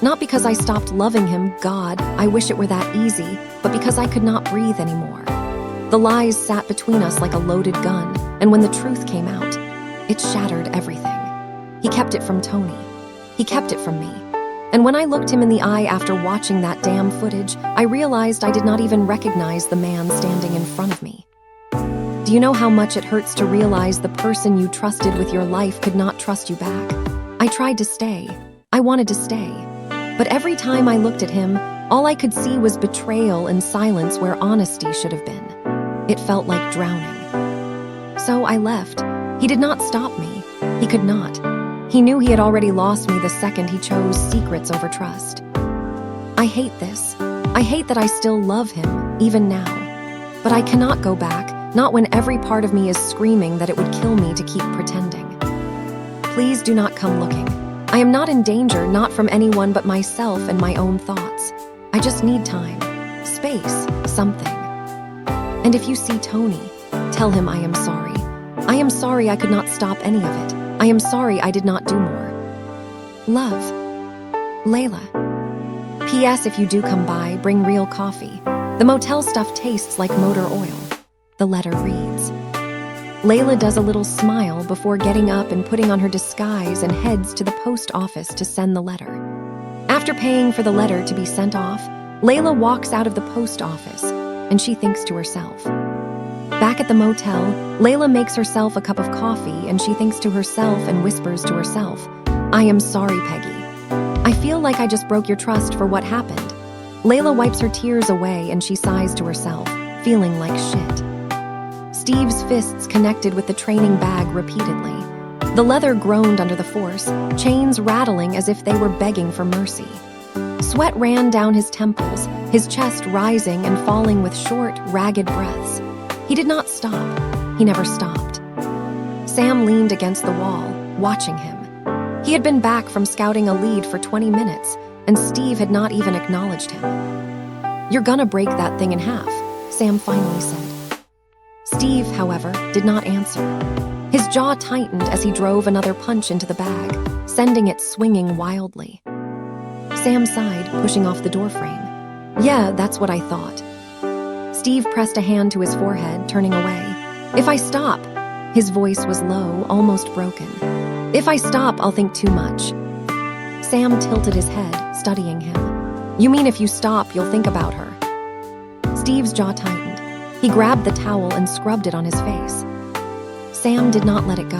Not because I stopped loving him, God, I wish it were that easy, but because I could not breathe anymore. The lies sat between us like a loaded gun, and when the truth came out, it shattered everything. He kept it from Tony. He kept it from me. And when I looked him in the eye after watching that damn footage, I realized I did not even recognize the man standing in front of me. Do you know how much it hurts to realize the person you trusted with your life could not trust you back? I tried to stay. I wanted to stay. But every time I looked at him, all I could see was betrayal and silence where honesty should have been. It felt like drowning. So I left. He did not stop me. He could not. He knew he had already lost me the second he chose secrets over trust. I hate this. I hate that I still love him, even now. But I cannot go back, not when every part of me is screaming that it would kill me to keep pretending. Please do not come looking. I am not in danger, not from anyone but myself and my own thoughts. I just need time, space, something. And if you see Tony, tell him I am sorry. I am sorry I could not stop any of it. I am sorry I did not do more. Love. Laila. P.S. If you do come by, bring real coffee. The motel stuff tastes like motor oil. The letter reads. Laila does a little smile before getting up and putting on her disguise and heads to the post office to send the letter. After paying for the letter to be sent off, Laila walks out of the post office, and she thinks to herself. Back at the motel, Laila makes herself a cup of coffee, and she thinks to herself and whispers to herself, I am sorry, Peggy. I feel like I just broke your trust for what happened. Laila wipes her tears away and she sighs to herself, feeling like shit. Steve's fists connected with the training bag repeatedly. The leather groaned under the force, chains rattling as if they were begging for mercy. Sweat ran down his temples, his chest rising and falling with short, ragged breaths. He did not stop. He never stopped. Sam leaned against the wall, watching him. He had been back from scouting a lead for 20 minutes, and Steve had not even acknowledged him. You're gonna break that thing in half, Sam finally said. Steve, however, did not answer. His jaw tightened as he drove another punch into the bag, sending it swinging wildly. Sam sighed, pushing off the doorframe. Yeah, that's what I thought. Steve pressed a hand to his forehead, turning away. If I stop, his voice was low, almost broken. If I stop, I'll think too much. Sam tilted his head, studying him. You mean if you stop, you'll think about her? Steve's jaw tightened. He grabbed the towel and scrubbed it on his face. Sam did not let it go.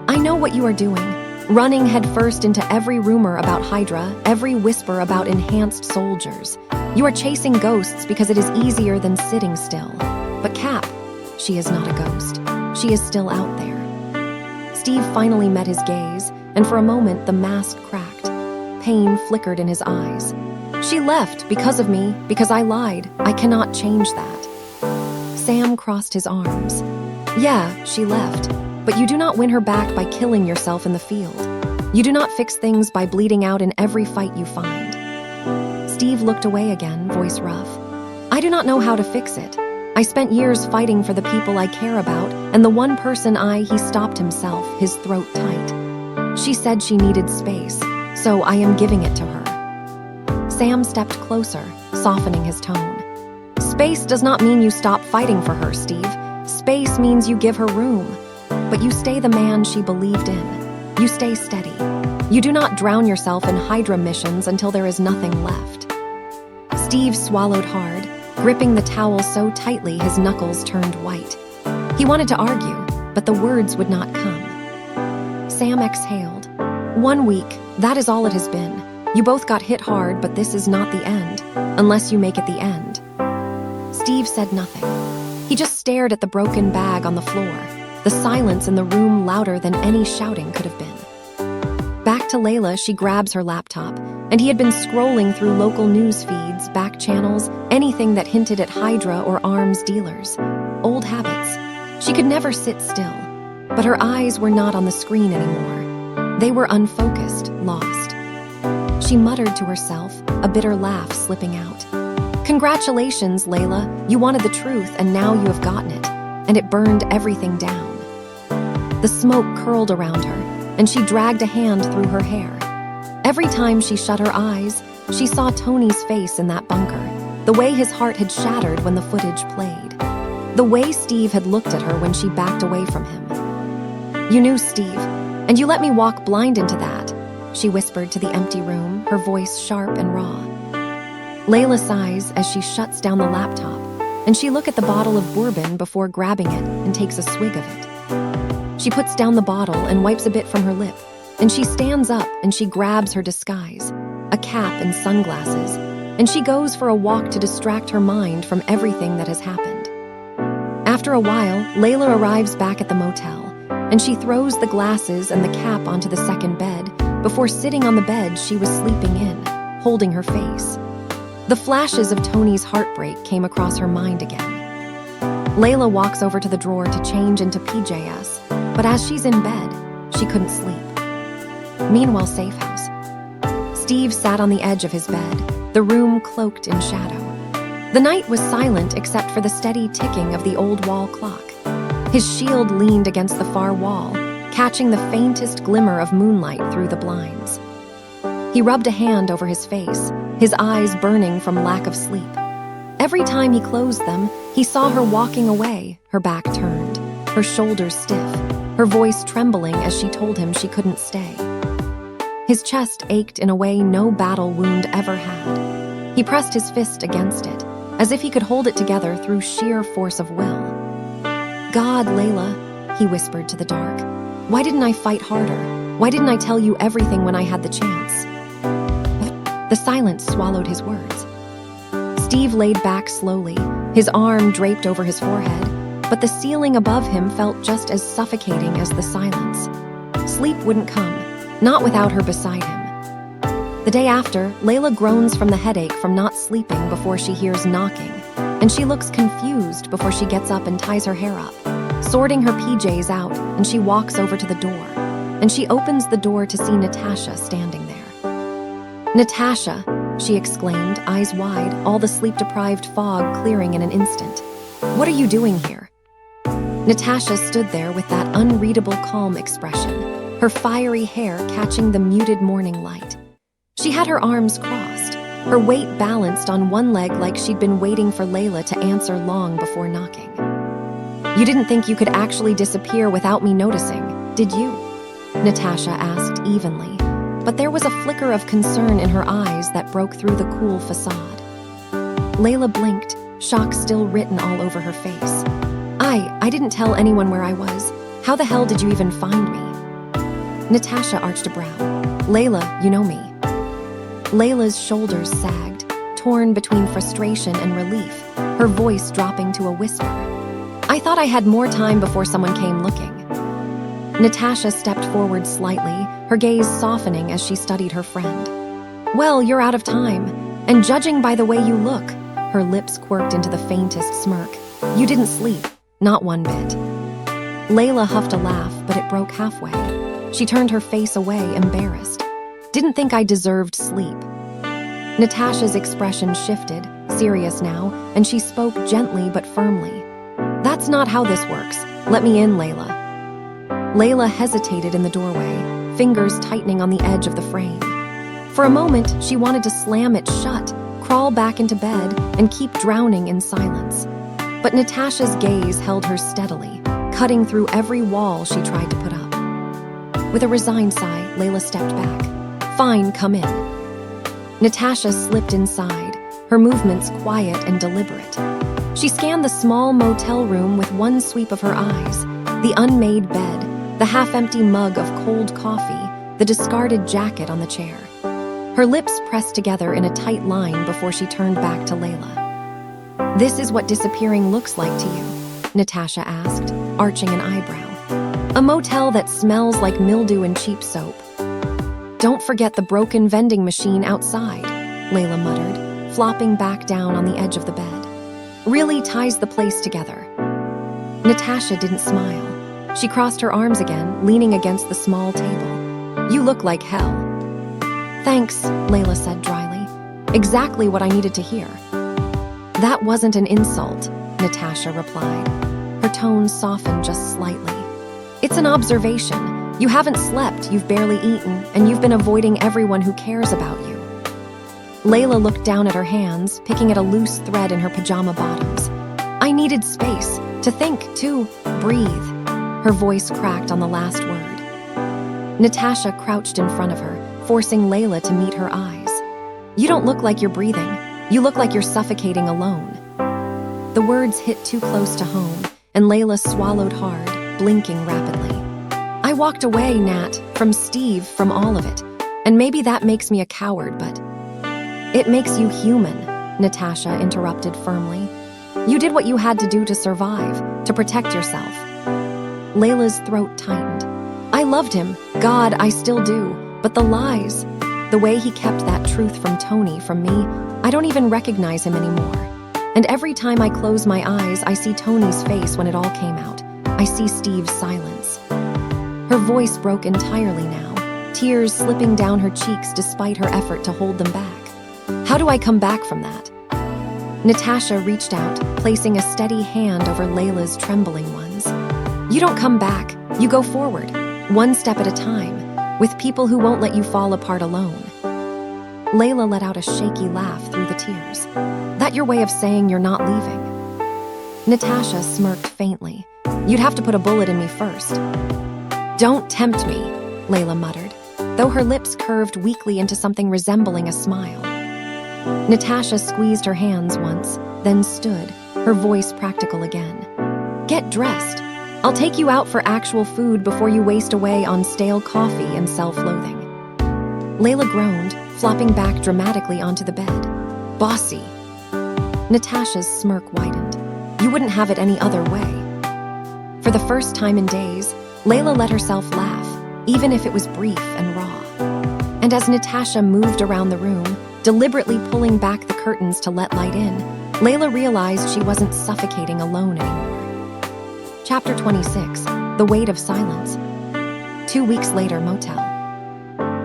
I know what you are doing. Running headfirst into every rumor about Hydra, every whisper about enhanced soldiers. You are chasing ghosts because it is easier than sitting still. But Cap, she is not a ghost. She is still out there. Steve finally met his gaze, and for a moment the mask cracked. Pain flickered in his eyes. She left because of me, because I lied. I cannot change that. Sam crossed his arms. Yeah, she left. But you do not win her back by killing yourself in the field. You do not fix things by bleeding out in every fight you find. Steve looked away again, voice rough. I do not know how to fix it. I spent years fighting for the people I care about, and the one person he stopped himself, his throat tight. She said she needed space, so I am giving it to her. Sam stepped closer, softening his tone. Space does not mean you stop fighting for her, Steve. Space means you give her room. But you stay the man she believed in. You stay steady. You do not drown yourself in Hydra missions until there is nothing left. Steve swallowed hard, gripping the towel so tightly his knuckles turned white. He wanted to argue, but the words would not come. Sam exhaled. 1 week, that is all it has been. You both got hit hard, but this is not the end, unless you make it the end. Steve said nothing. He just stared at the broken bag on the floor, the silence in the room louder than any shouting could have been. Back to Laila, she grabs her laptop, and he had been scrolling through local news feeds, back channels, anything that hinted at Hydra or arms dealers. Old habits. She could never sit still, but her eyes were not on the screen anymore. They were unfocused, lost. She muttered to herself, a bitter laugh slipping out. Congratulations, Laila. You wanted the truth, and now you have gotten it, and it burned everything down. The smoke curled around her, and she dragged a hand through her hair. Every time she shut her eyes, she saw Tony's face in that bunker, the way his heart had shattered when the footage played, the way Steve had looked at her when she backed away from him. You knew, Steve, and you let me walk blind into that, she whispered to the empty room, her voice sharp and raw. Laila sighs as she shuts down the laptop, and she looks at the bottle of bourbon before grabbing it and takes a swig of it. She puts down the bottle and wipes a bit from her lip, and she stands up and she grabs her disguise, a cap and sunglasses, and she goes for a walk to distract her mind from everything that has happened. After a while, Laila arrives back at the motel, and she throws the glasses and the cap onto the second bed before sitting on the bed she was sleeping in, holding her face. The flashes of Tony's heartbreak came across her mind again. Laila walks over to the drawer to change into PJs, but as she's in bed, she couldn't sleep. Meanwhile, safe house. Steve sat on the edge of his bed, the room cloaked in shadow. The night was silent except for the steady ticking of the old wall clock. His shield leaned against the far wall, catching the faintest glimmer of moonlight through the blinds. He rubbed a hand over his face, his eyes burning from lack of sleep. Every time he closed them, he saw her walking away, her back turned, her shoulders stiff, her voice trembling as she told him she couldn't stay. His chest ached in a way no battle wound ever had. He pressed his fist against it, as if he could hold it together through sheer force of will. God, Laila, he whispered to the dark. Why didn't I fight harder? Why didn't I tell you everything when I had the chance? The silence swallowed his words. Steve laid back slowly, his arm draped over his forehead, but the ceiling above him felt just as suffocating as the silence. Sleep wouldn't come, not without her beside him. The day after, Laila groans from the headache from not sleeping before she hears knocking, and she looks confused before she gets up and ties her hair up. Sorting her PJs out, and she walks over to the door, and she opens the door to see Natasha standing there. Natasha, she exclaimed, eyes wide, all the sleep-deprived fog clearing in an instant. What are you doing here? Natasha stood there with that unreadable calm expression, her fiery hair catching the muted morning light. She had her arms crossed, her weight balanced on one leg like she'd been waiting for Laila to answer long before knocking. You didn't think you could actually disappear without me noticing, did you? Natasha asked evenly, but there was a flicker of concern in her eyes that broke through the cool facade. Laila blinked, shock still written all over her face. I didn't tell anyone where I was. How the hell did you even find me? Natasha arched a brow. Laila, you know me. Layla's shoulders sagged, torn between frustration and relief, her voice dropping to a whisper. I thought I had more time before someone came looking. Natasha stepped forward slightly, her gaze softening as she studied her friend. Well, you're out of time, and judging by the way you look, her lips quirked into the faintest smirk. You didn't sleep, not one bit. Laila huffed a laugh, but it broke halfway. She turned her face away, embarrassed. Didn't think I deserved sleep. Natasha's expression shifted, serious now, and she spoke gently but firmly. That's not how this works. Let me in, Laila. Laila hesitated in the doorway, fingers tightening on the edge of the frame. For a moment, she wanted to slam it shut, crawl back into bed, and keep drowning in silence. But Natasha's gaze held her steadily, cutting through every wall she tried to put up. With a resigned sigh, Laila stepped back. Fine, come in. Natasha slipped inside, her movements quiet and deliberate. She scanned the small motel room with one sweep of her eyes, the unmade bed, the half-empty mug of cold coffee, the discarded jacket on the chair. Her lips pressed together in a tight line before she turned back to Laila. This is what disappearing looks like to you, Natasha asked, arching an eyebrow. A motel that smells like mildew and cheap soap. Don't forget the broken vending machine outside, Laila muttered, flopping back down on the edge of the bed. Really ties the place together. Natasha didn't smile. She crossed her arms again, leaning against the small table. You look like hell. Thanks, Laila said dryly. Exactly what I needed to hear. That wasn't an insult, Natasha replied. Her tone softened just slightly. It's an observation. You haven't slept, you've barely eaten, and you've been avoiding everyone who cares about you. Laila looked down at her hands, picking at a loose thread in her pajama bottoms. I needed space, to think, to breathe. Her voice cracked on the last word. Natasha crouched in front of her, forcing Laila to meet her eyes. You don't look like you're breathing. You look like you're suffocating alone. The words hit too close to home, and Laila swallowed hard, blinking rapidly. I walked away, Nat, from Steve, from all of it. And maybe that makes me a coward, but... It makes you human, Natasha interrupted firmly. You did what you had to do to survive, to protect yourself. Layla's throat tightened. I loved him. God, I still do. But the lies, the way he kept that truth from Tony, from me, I don't even recognize him anymore. And every time I close my eyes, I see Tony's face when it all came out. I see Steve's silence. Her voice broke entirely now, tears slipping down her cheeks despite her effort to hold them back. How do I come back from that? Natasha reached out, placing a steady hand over Layla's trembling ones. You don't come back, you go forward, one step at a time, with people who won't let you fall apart alone. Laila let out a shaky laugh through the tears. That your way of saying you're not leaving? Natasha smirked faintly. You'd have to put a bullet in me first. Don't tempt me, Laila muttered, though her lips curved weakly into something resembling a smile. Natasha squeezed her hands once, then stood, her voice practical again. Get dressed. I'll take you out for actual food before you waste away on stale coffee and self-loathing. Laila groaned, flopping back dramatically onto the bed. Bossy. Natasha's smirk widened. You wouldn't have it any other way. For the first time in days, Laila let herself laugh, even if it was brief and raw. And as Natasha moved around the room, deliberately pulling back the curtains to let light in, Laila realized she wasn't suffocating alone anymore. Chapter 26, The Weight of Silence. 2 weeks later, motel.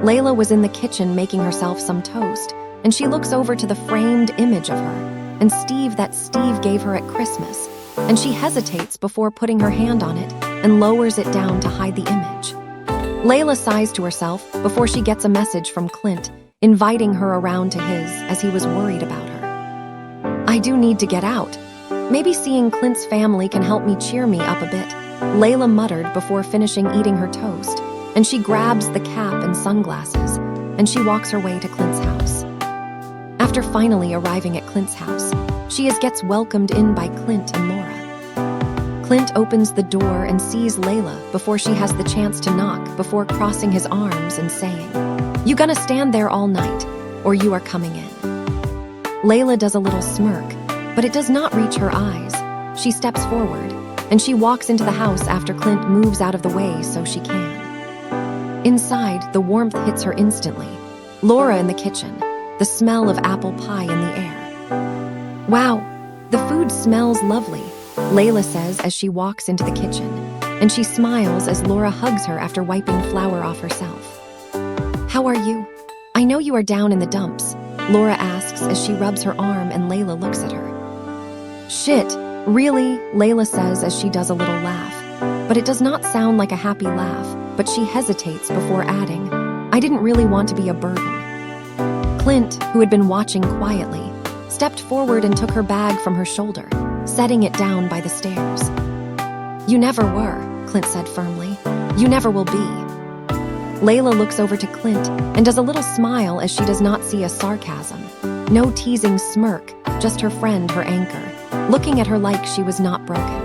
Laila was in the kitchen making herself some toast, and she looks over to the framed image of her, and Steve that Steve gave her at Christmas, and she hesitates before putting her hand on it and lowers it down to hide the image. Laila sighs to herself before she gets a message from Clint, inviting her around to his as he was worried about her. I do need to get out, Maybe seeing Clint's family can help me cheer me up a bit, Laila muttered before finishing eating her toast, and she grabs the cap and sunglasses, and she walks her way to Clint's house. After finally arriving at Clint's house, she gets welcomed in by Clint and Laura. Clint opens the door and sees Laila before she has the chance to knock, before crossing his arms and saying, "You gonna stand there all night, or you are coming in?" Laila does a little smirk, but it does not reach her eyes. She steps forward, and she walks into the house after Clint moves out of the way so she can. Inside, the warmth hits her instantly. Laura in the kitchen, the smell of apple pie in the air. "Wow, the food smells lovely," Laila says as she walks into the kitchen, and she smiles as Laura hugs her after wiping flour off herself. "How are you? I know you are down in the dumps," Laura asks as she rubs her arm and Laila looks at her. "Shit, really?" Laila says as she does a little laugh, but it does not sound like a happy laugh, but she hesitates before adding, "I didn't really want to be a burden." Clint, who had been watching quietly, stepped forward and took her bag from her shoulder, setting it down by the stairs. "You never were," Clint said firmly. "You never will be." Laila looks over to Clint and does a little smile as she does not see a sarcasm. No teasing smirk, just her friend, her anchor, looking at her like she was not broken.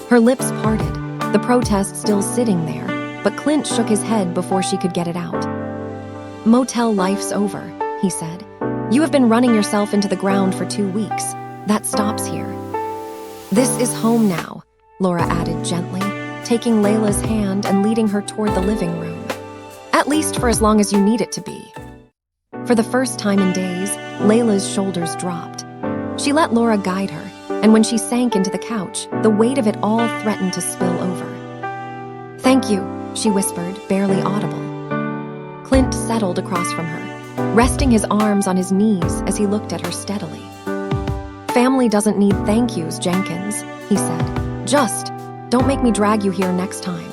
Her lips parted, the protest still sitting there, but Clint shook his head before she could get it out. "Motel life's over," he said. "You have been running yourself into the ground for 2 weeks. That stops here." "This is home now," Laura added gently, taking Laila's hand and leading her toward the living room. "At least for as long as you need it to be." For the first time in days, Laila's shoulders dropped. She let Laura guide her, and when she sank into the couch, the weight of it all threatened to spill over. "Thank you," she whispered, barely audible. Clint settled across from her, resting his arms on his knees as he looked at her steadily. "Family doesn't need thank yous, Jenkins," he said. "Just don't make me drag you here next time."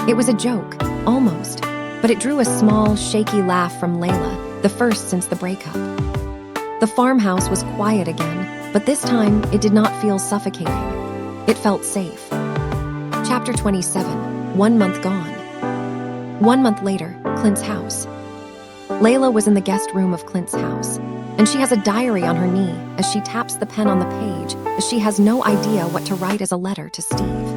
It was a joke, almost, but it drew a small, shaky laugh from Laila, the first since the breakup. The farmhouse was quiet again, but this time it did not feel suffocating. It felt safe. Chapter 27, 1 month gone. 1 month later, Clint's house. Laila was in the guest room of Clint's house, and she has a diary on her knee as she taps the pen on the page as she has no idea what to write as a letter to Steve.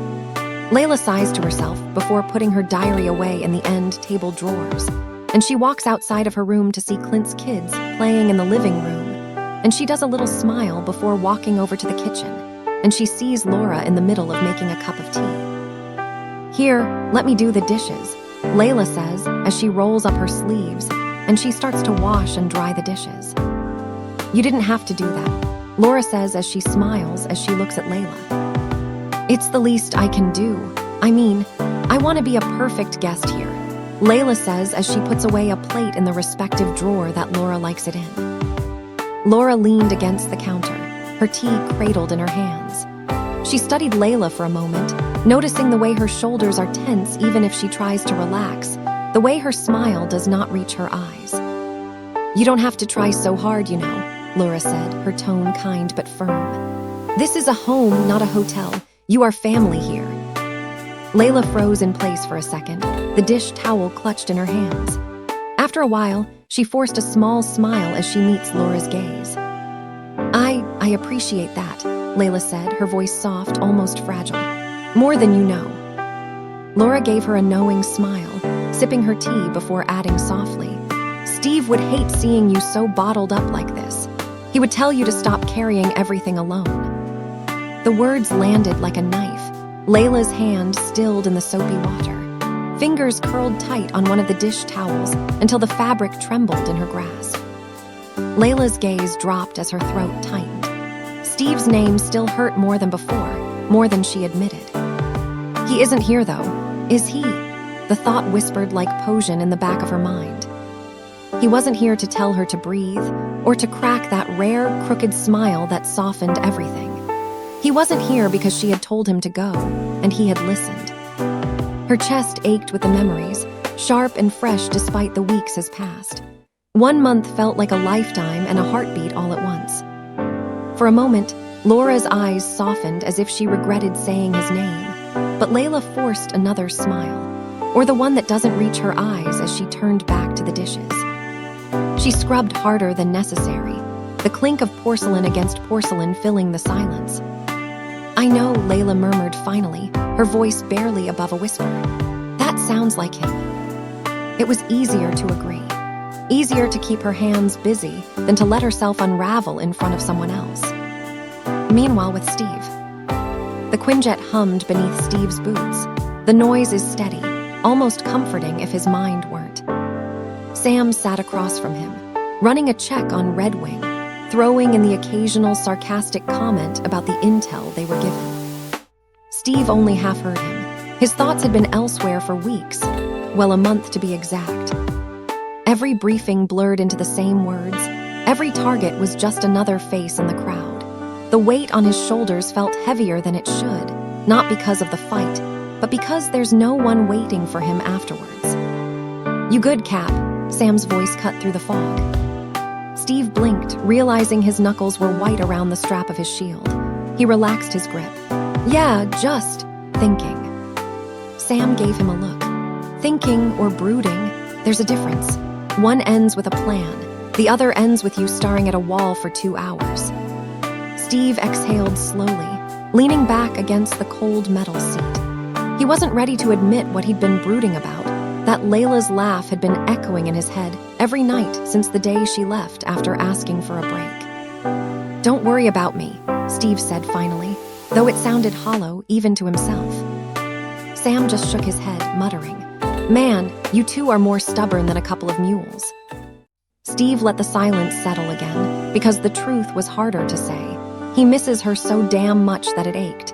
Laila sighs to herself before putting her diary away in the end table drawers, and she walks outside of her room to see Clint's kids playing in the living room, and she does a little smile before walking over to the kitchen, and she sees Laura in the middle of making a cup of tea. "Here, let me do the dishes," Laila says as she rolls up her sleeves, and she starts to wash and dry the dishes. "You didn't have to do that," Laura says as she smiles as she looks at Laila. "It's the least I can do. I mean, I want to be a perfect guest here," Laila says as she puts away a plate in the respective drawer that Laura likes it in. Laura leaned against the counter, her tea cradled in her hands. She studied Laila for a moment, noticing the way her shoulders are tense even if she tries to relax, the way her smile does not reach her eyes. "You don't have to try so hard, you know," Laura said, her tone kind but firm. "This is a home, not a hotel. You are family here." Laila froze in place for a second, the dish towel clutched in her hands. After a while, she forced a small smile as she meets Laura's gaze. I appreciate that," Laila said, her voice soft, almost fragile. "More than you know." Laura gave her a knowing smile, sipping her tea before adding softly, "Steve would hate seeing you so bottled up like this. He would tell you to stop carrying everything alone." The words landed like a knife, Laila's hand stilled in the soapy water. Fingers curled tight on one of the dish towels until the fabric trembled in her grasp. Laila's gaze dropped as her throat tightened. Steve's name still hurt more than before, more than she admitted. "He isn't here, though, is he?" The thought whispered like poison in the back of her mind. He wasn't here to tell her to breathe, or to crack that rare, crooked smile that softened everything. He wasn't here because she had told him to go, and he had listened. Her chest ached with the memories, sharp and fresh despite the weeks has passed. 1 month felt like a lifetime and a heartbeat all at once. For a moment, Laura's eyes softened as if she regretted saying his name, but Laila forced another smile, or the one that doesn't reach her eyes as she turned back to the dishes. She scrubbed harder than necessary, the clink of porcelain against porcelain filling the silence. "I know," Laila murmured finally, her voice barely above a whisper. "That sounds like him." It was easier to agree. Easier to keep her hands busy than to let herself unravel in front of someone else. Meanwhile, with Steve. The Quinjet hummed beneath Steve's boots. The noise is steady, almost comforting if his mind weren't. Sam sat across from him, running a check on Red Wing, throwing in the occasional sarcastic comment about the intel they were given. Steve only half heard him. His thoughts had been elsewhere for weeks, well, a month to be exact. Every briefing blurred into the same words. Every target was just another face in the crowd. The weight on his shoulders felt heavier than it should, not because of the fight, but because there's no one waiting for him afterwards. "You good, Cap?" Sam's voice cut through the fog. Steve blinked, realizing his knuckles were white around the strap of his shield. He relaxed his grip. "Yeah, just thinking." Sam gave him a look. Thinking or brooding, there's a difference. One ends with a plan. The other ends with you staring at a wall for 2 hours. Steve exhaled slowly, leaning back against the cold metal seat. He wasn't ready to admit what he'd been brooding about, that Layla's laugh had been echoing in his head every night since the day she left after asking for a break. "Don't worry about me," Steve said finally, though it sounded hollow even to himself. Sam just shook his head, muttering, "Man, you two are more stubborn than a couple of mules." Steve let the silence settle again, because the truth was harder to say. He misses her so damn much that it ached.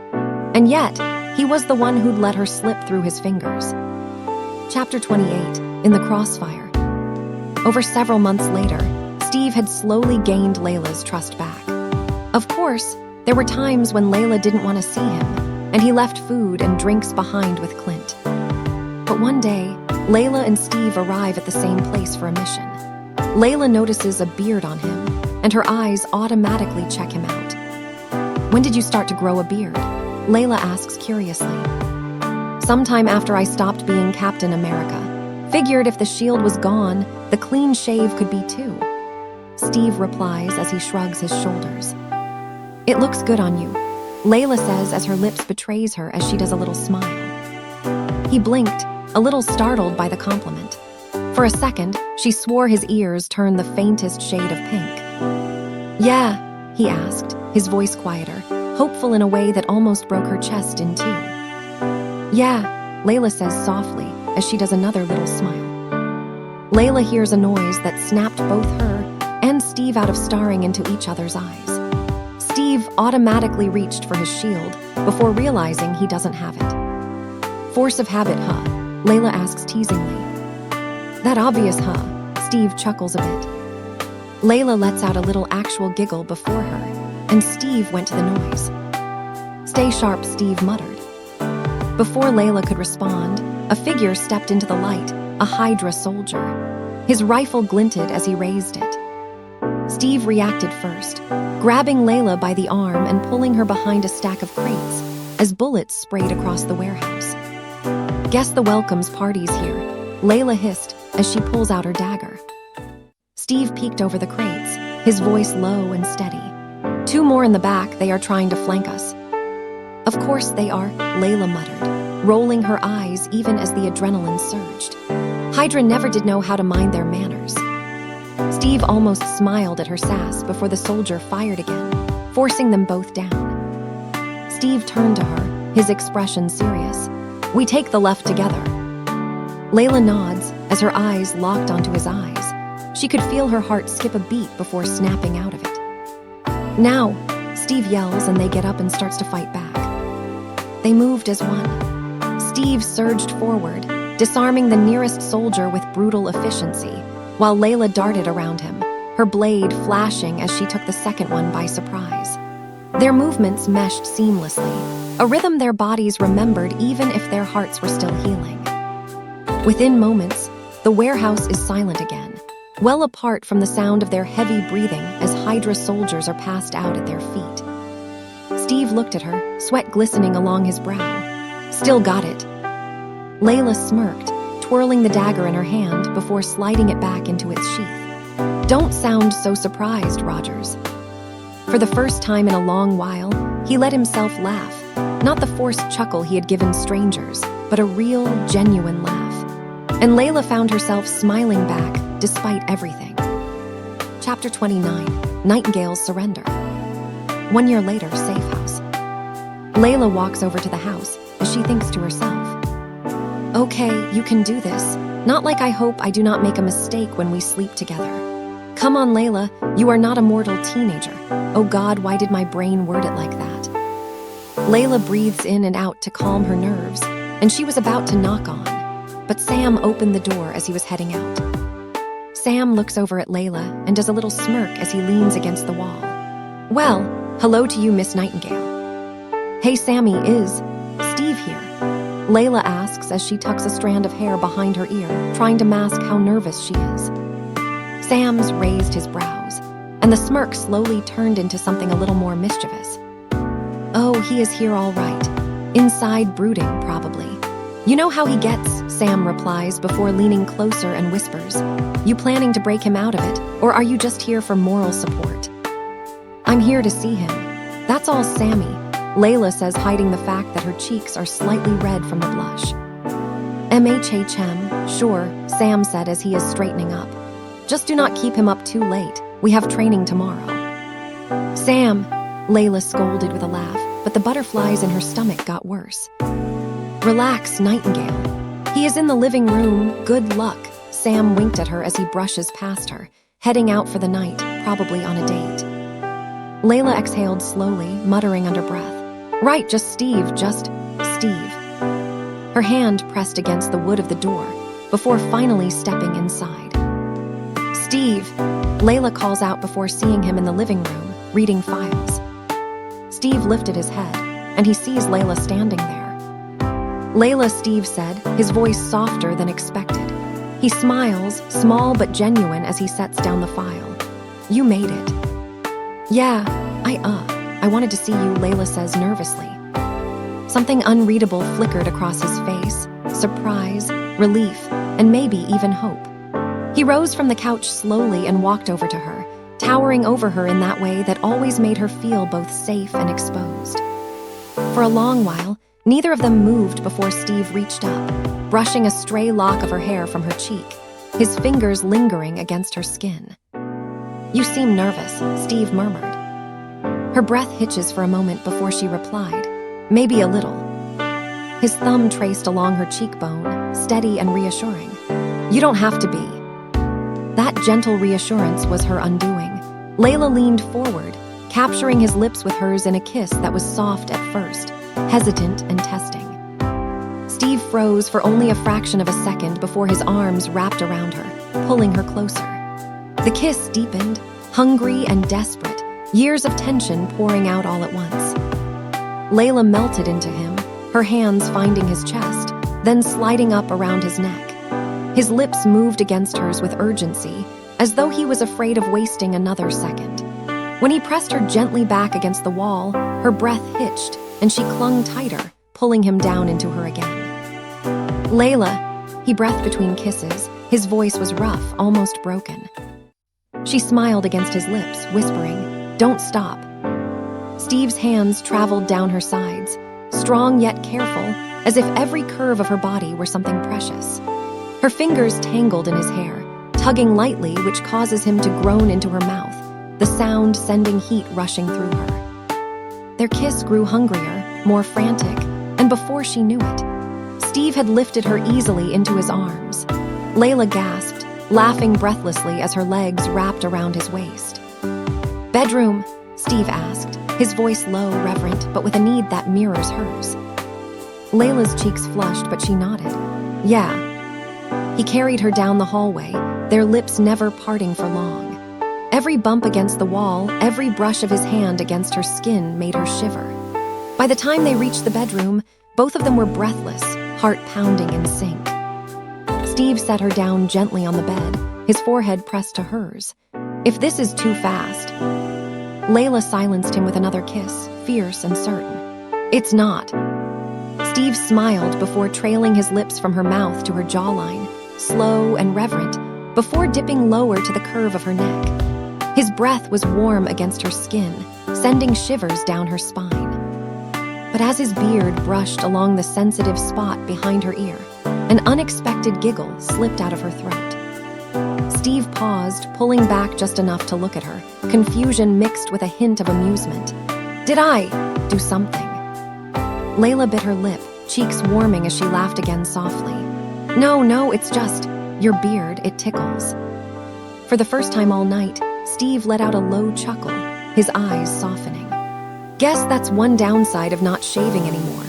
And yet, he was the one who'd let her slip through his fingers. Chapter 28, In the Crossfire. Over several months later, Steve had slowly gained Layla's trust back. Of course, there were times when Laila didn't want to see him, and he left food and drinks behind with Clint. But one day, Laila and Steve arrive at the same place for a mission. Laila notices a beard on him, and her eyes automatically check him out. "When did you start to grow a beard?" Laila asks curiously. "Sometime after I stopped being Captain America. Figured if the shield was gone, the clean shave could be too." Steve replies as he shrugs his shoulders. "It looks good on you," Laila says as her lips betrays her as she does a little smile. He blinked, a little startled by the compliment. For a second, she swore his ears turned the faintest shade of pink. "Yeah?" he asked, his voice quieter, hopeful in a way that almost broke her chest in two. "Yeah," Laila says softly as she does another little smile. Laila hears a noise that snapped both her and Steve out of staring into each other's eyes. Steve automatically reached for his shield before realizing he doesn't have it. "Force of habit, huh?" Laila asks teasingly. "That obvious, huh?" Steve chuckles a bit. Laila lets out a little actual giggle before her, and Steve went to the noise. "Stay sharp," Steve muttered. Before Laila could respond, a figure stepped into the light, a Hydra soldier. His rifle glinted as he raised it. Steve reacted first, grabbing Laila by the arm and pulling her behind a stack of crates as bullets sprayed across the warehouse. "Guess the welcomes party's here," Laila hissed as she pulls out her dagger. Steve peeked over the crates, his voice low and steady. "2 more in the back, they are trying to flank us." "Of course they are," Laila muttered, rolling her eyes even as the adrenaline surged. Hydra never did know how to mind their manners. Steve almost smiled at her sass before the soldier fired again, forcing them both down. Steve turned to her, his expression serious. "We take the left together." Laila nods as her eyes locked onto his eyes. She could feel her heart skip a beat before snapping out of it. "Now!" Steve yells and they get up and starts to fight back. They moved as one. Steve surged forward, disarming the nearest soldier with brutal efficiency, while Laila darted around him, her blade flashing as she took the second one by surprise. Their movements meshed seamlessly, a rhythm their bodies remembered even if their hearts were still healing. Within moments, the warehouse is silent again, well apart from the sound of their heavy breathing as Hydra soldiers are passed out at their feet. Steve looked at her, sweat glistening along his brow. Still got it. Laila smirked, twirling the dagger in her hand before sliding it back into its sheath. Don't sound so surprised, Rogers. For the first time in a long while, he let himself laugh, not the forced chuckle he had given strangers, but a real, genuine laugh. And Laila found herself smiling back despite everything. Chapter 29, Nightingale's Surrender. 1 year later, safe house. Laila walks over to the house as she thinks to herself, "Okay, you can do this. Not like I hope I do not make a mistake when we sleep together. Come on, Laila, you are not a mortal teenager. Oh God, why did my brain word it like that?" Laila breathes in and out to calm her nerves, and she was about to knock on, but Sam opened the door as he was heading out. Sam looks over at Laila and does a little smirk as he leans against the wall. "Well, hello to you, Miss Nightingale." "Hey, Sammy, is Steve here?" Laila asks as she tucks a strand of hair behind her ear, trying to mask how nervous she is. Sam's raised his brows, and the smirk slowly turned into something a little more mischievous. "Oh, he is here all right. Inside brooding, probably. You know how he gets," Sam replies before leaning closer and whispers, "You planning to break him out of it, or are you just here for moral support?" "I'm here to see him. That's all, Sammy," Laila says, hiding the fact that her cheeks are slightly red from the blush. "MHHM, sure," Sam said as he is straightening up. "Just do not keep him up too late. We have training tomorrow." "Sam," Laila scolded with a laugh, but the butterflies in her stomach got worse. "Relax, Nightingale. He is in the living room. Good luck," Sam winked at her as he brushes past her, heading out for the night, probably on a date. Laila exhaled slowly, muttering under breath, "Right, just Steve. Her hand pressed against the wood of the door before finally stepping inside. "Steve," Laila calls out before seeing him in the living room, reading files. Steve lifted his head, and he sees Laila standing there. "Laila," Steve said, his voice softer than expected. He smiles, small but genuine, as he sets down the file. "You made it." "Yeah, I wanted to see you," Laila says nervously. Something unreadable flickered across his face, surprise, relief, and maybe even hope. He rose from the couch slowly and walked over to her, towering over her in that way that always made her feel both safe and exposed. For a long while, neither of them moved before Steve reached up, brushing a stray lock of her hair from her cheek, his fingers lingering against her skin. "You seem nervous," Steve murmured. Her breath hitches for a moment before she replied, "Maybe a little." His thumb traced along her cheekbone, steady and reassuring. "You don't have to be." That gentle reassurance was her undoing. Laila leaned forward, capturing his lips with hers in a kiss that was soft at first, hesitant and testing. Steve froze for only a fraction of a second before his arms wrapped around her, pulling her closer. The kiss deepened, hungry and desperate, years of tension pouring out all at once. Laila melted into him, her hands finding his chest, then sliding up around his neck. His lips moved against hers with urgency, as though he was afraid of wasting another second. When he pressed her gently back against the wall, her breath hitched, and she clung tighter, pulling him down into her again. "Laila," he breathed between kisses, his voice was rough, almost broken. She smiled against his lips, whispering, "Don't stop." Steve's hands traveled down her sides, strong yet careful, as if every curve of her body were something precious. Her fingers tangled in his hair, tugging lightly, which causes him to groan into her mouth, the sound sending heat rushing through her. Their kiss grew hungrier, more frantic, and before she knew it, Steve had lifted her easily into his arms. Laila gasped, laughing breathlessly as her legs wrapped around his waist. "Bedroom?" Steve asked, his voice low, reverent, but with a need that mirrors hers. Layla's cheeks flushed, but she nodded. "Yeah." He carried her down the hallway, their lips never parting for long. Every bump against the wall, every brush of his hand against her skin made her shiver. By the time they reached the bedroom, both of them were breathless, heart pounding in sync. Steve set her down gently on the bed, his forehead pressed to hers. "If this is too fast..." Laila silenced him with another kiss, fierce and certain. It's not. Steve smiled before trailing his lips from her mouth to her jawline, slow and reverent, before dipping lower to the curve of her neck. His breath was warm against her skin, sending shivers down her spine. But as his beard brushed along the sensitive spot behind her ear, an unexpected giggle slipped out of her throat. Steve paused, pulling back just enough to look at her, confusion mixed with a hint of amusement. Did I do something? Laila bit her lip, cheeks warming as she laughed again softly. No, it's just your beard, it tickles. For the first time all night, Steve let out a low chuckle, his eyes softening. Guess that's one downside of not shaving anymore.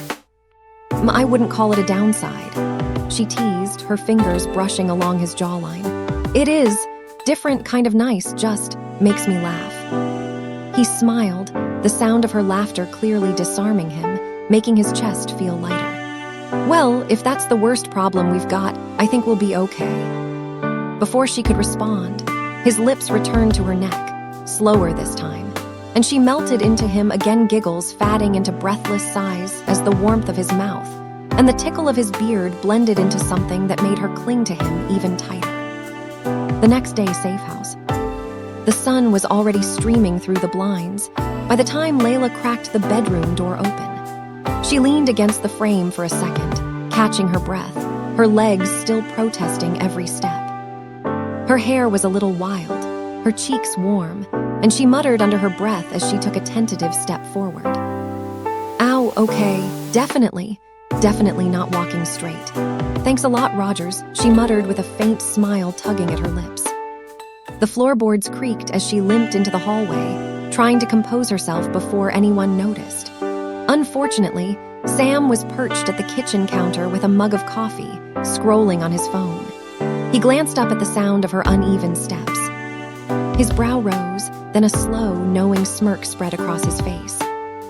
I wouldn't call it a downside, she teased, her fingers brushing along his jawline. It is different, kind of nice, just makes me laugh. He smiled, the sound of her laughter clearly disarming him, making his chest feel lighter. Well, if that's the worst problem we've got, I think we'll be okay. Before she could respond, his lips returned to her neck, slower this time, and she melted into him, again giggles fatting into breathless sighs as the warmth of his mouth and the tickle of his beard blended into something that made her cling to him even tighter. The next day, safe house. The sun was already streaming through the blinds by the time Laila cracked the bedroom door open. She leaned against the frame for a second, catching her breath, her legs still protesting every step. Her hair was a little wild, her cheeks warm, and she muttered under her breath as she took a tentative step forward. Ow, okay, definitely not walking straight. Thanks a lot, Rogers, she muttered with a faint smile tugging at her lips. The floorboards creaked as she limped into the hallway, trying to compose herself before anyone noticed. Unfortunately, Sam was perched at the kitchen counter with a mug of coffee, scrolling on his phone. He glanced up at the sound of her uneven steps. His brow rose, then a slow, knowing smirk spread across his face.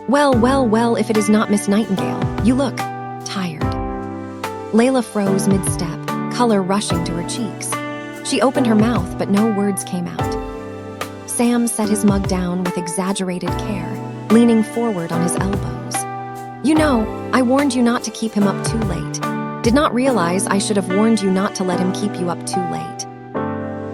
Well, if it is not Miss Nightingale, you look tired. Laila froze mid-step, color rushing to her cheeks. She opened her mouth, but no words came out. Sam set his mug down with exaggerated care, leaning forward on his elbows. You know, I warned you not to keep him up too late. Did not realize I should have warned you not to let him keep you up too late.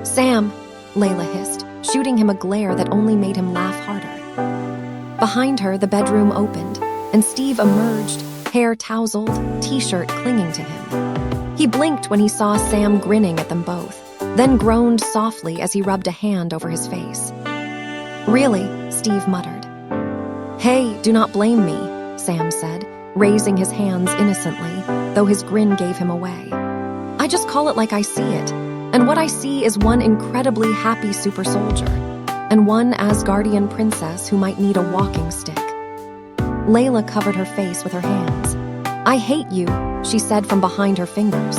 Sam, Laila hissed, shooting him a glare that only made him laugh harder. Behind her, the bedroom opened, and Steve emerged, hair tousled, t-shirt clinging to him. He blinked when he saw Sam grinning at them both, then groaned softly as he rubbed a hand over his face. Really? Steve muttered. Hey, do not blame me, Sam said, raising his hands innocently, though his grin gave him away. I just call it like I see it, and what I see is one incredibly happy super soldier, and one Asgardian princess who might need a walking stick. Laila covered her face with her hands. I hate you, she said from behind her fingers.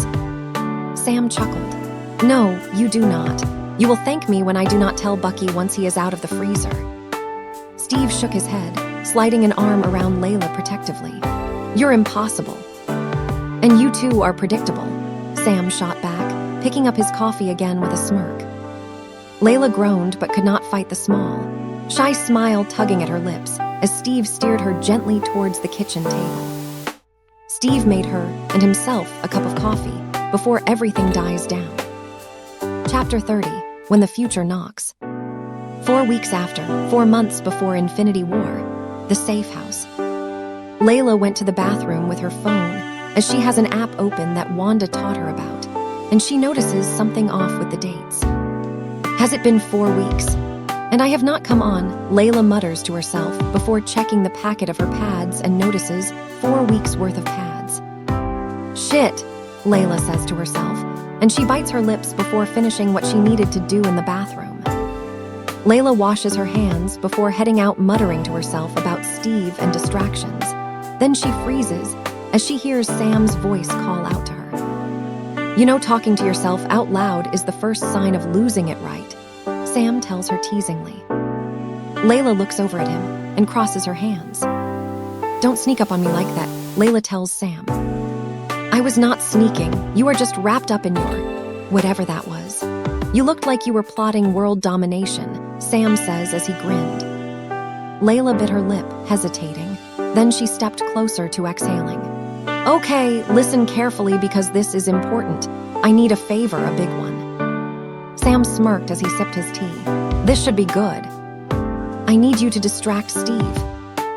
Sam chuckled. No, you do not. You will thank me when I do not tell Bucky once he is out of the freezer. Steve shook his head, sliding an arm around Laila protectively. You're impossible. And you too are predictable, Sam shot back, picking up his coffee again with a smirk. Laila groaned but could not fight the small, shy smile tugging at her lips as Steve steered her gently towards the kitchen table. Steve made her and himself a cup of coffee before everything dies down. Chapter 30, When the Future Knocks. 4 weeks after, 4 months before Infinity War, the safe house. Laila went to the bathroom with her phone as she has an app open that Wanda taught her about, and she notices something off with the dates. Has it been 4 weeks? And I have not come on, Laila mutters to herself before checking the packet of her pads and notices 4 weeks worth of pads. Shit, Laila says to herself, and she bites her lips before finishing what she needed to do in the bathroom. Laila washes her hands before heading out muttering to herself about Steve and distractions. Then she freezes as she hears Sam's voice call out to her. You know, talking to yourself out loud is the first sign of losing it, right? Sam tells her teasingly. Laila looks over at him and crosses her hands. Don't sneak up on me like that, Laila tells Sam. I was not sneaking. You are just wrapped up in your whatever that was. You looked like you were plotting world domination, Sam says as he grinned. Layla bit her lip, hesitating. Then she stepped closer to exhaling. Okay, listen carefully because this is important. I need a favor, a big one. Sam smirked as he sipped his tea. This should be good. I need you to distract Steve,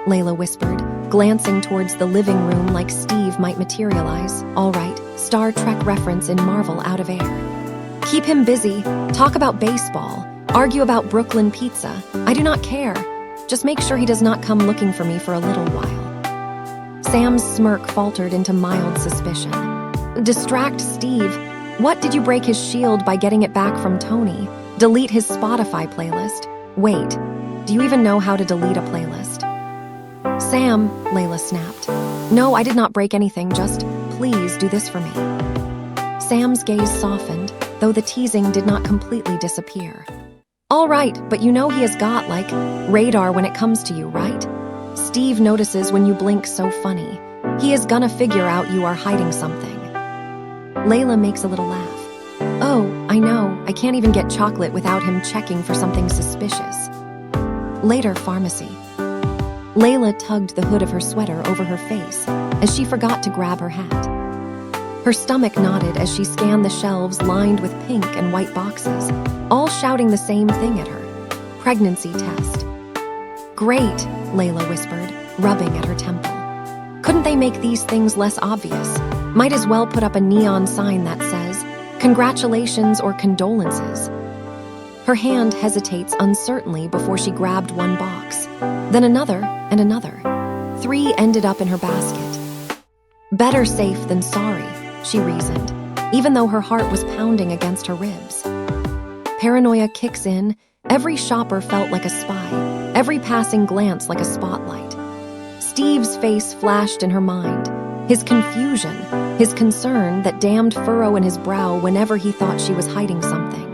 Layla whispered, glancing towards the living room like Steve might materialize. All right, Star Trek reference in Marvel out of air. Keep him busy, talk about baseball, argue about Brooklyn pizza. I do not care. Just make sure he does not come looking for me for a little while. Sam's smirk faltered into mild suspicion. Distract Steve? What, did you break his shield by getting it back from Tony? Delete his Spotify playlist? Wait, do you even know how to delete a playlist? Sam, Layla snapped. No, I did not break anything, just please do this for me. Sam's gaze softened, though the teasing did not completely disappear. All right, but you know he has got, like, radar when it comes to you, right? Steve notices when you blink so funny. He is gonna figure out you are hiding something. Layla makes a little laugh. Oh, I know, I can't even get chocolate without him checking for something suspicious. Later, pharmacy. Layla tugged the hood of her sweater over her face as she forgot to grab her hat. Her stomach knotted as she scanned the shelves lined with pink and white boxes, all shouting the same thing at her. Pregnancy test. Great, Layla whispered, rubbing at her temple. Couldn't they make these things less obvious? Might as well put up a neon sign that says, congratulations or condolences. Her hand hesitates uncertainly before she grabbed one box, then another and another. 3 ended up in her basket. Better safe than sorry, she reasoned, even though her heart was pounding against her ribs. Paranoia kicks in. Every shopper felt like a spy, every passing glance like a spotlight. Steve's face flashed in her mind, his confusion, his concern, that damned furrow in his brow whenever he thought she was hiding something.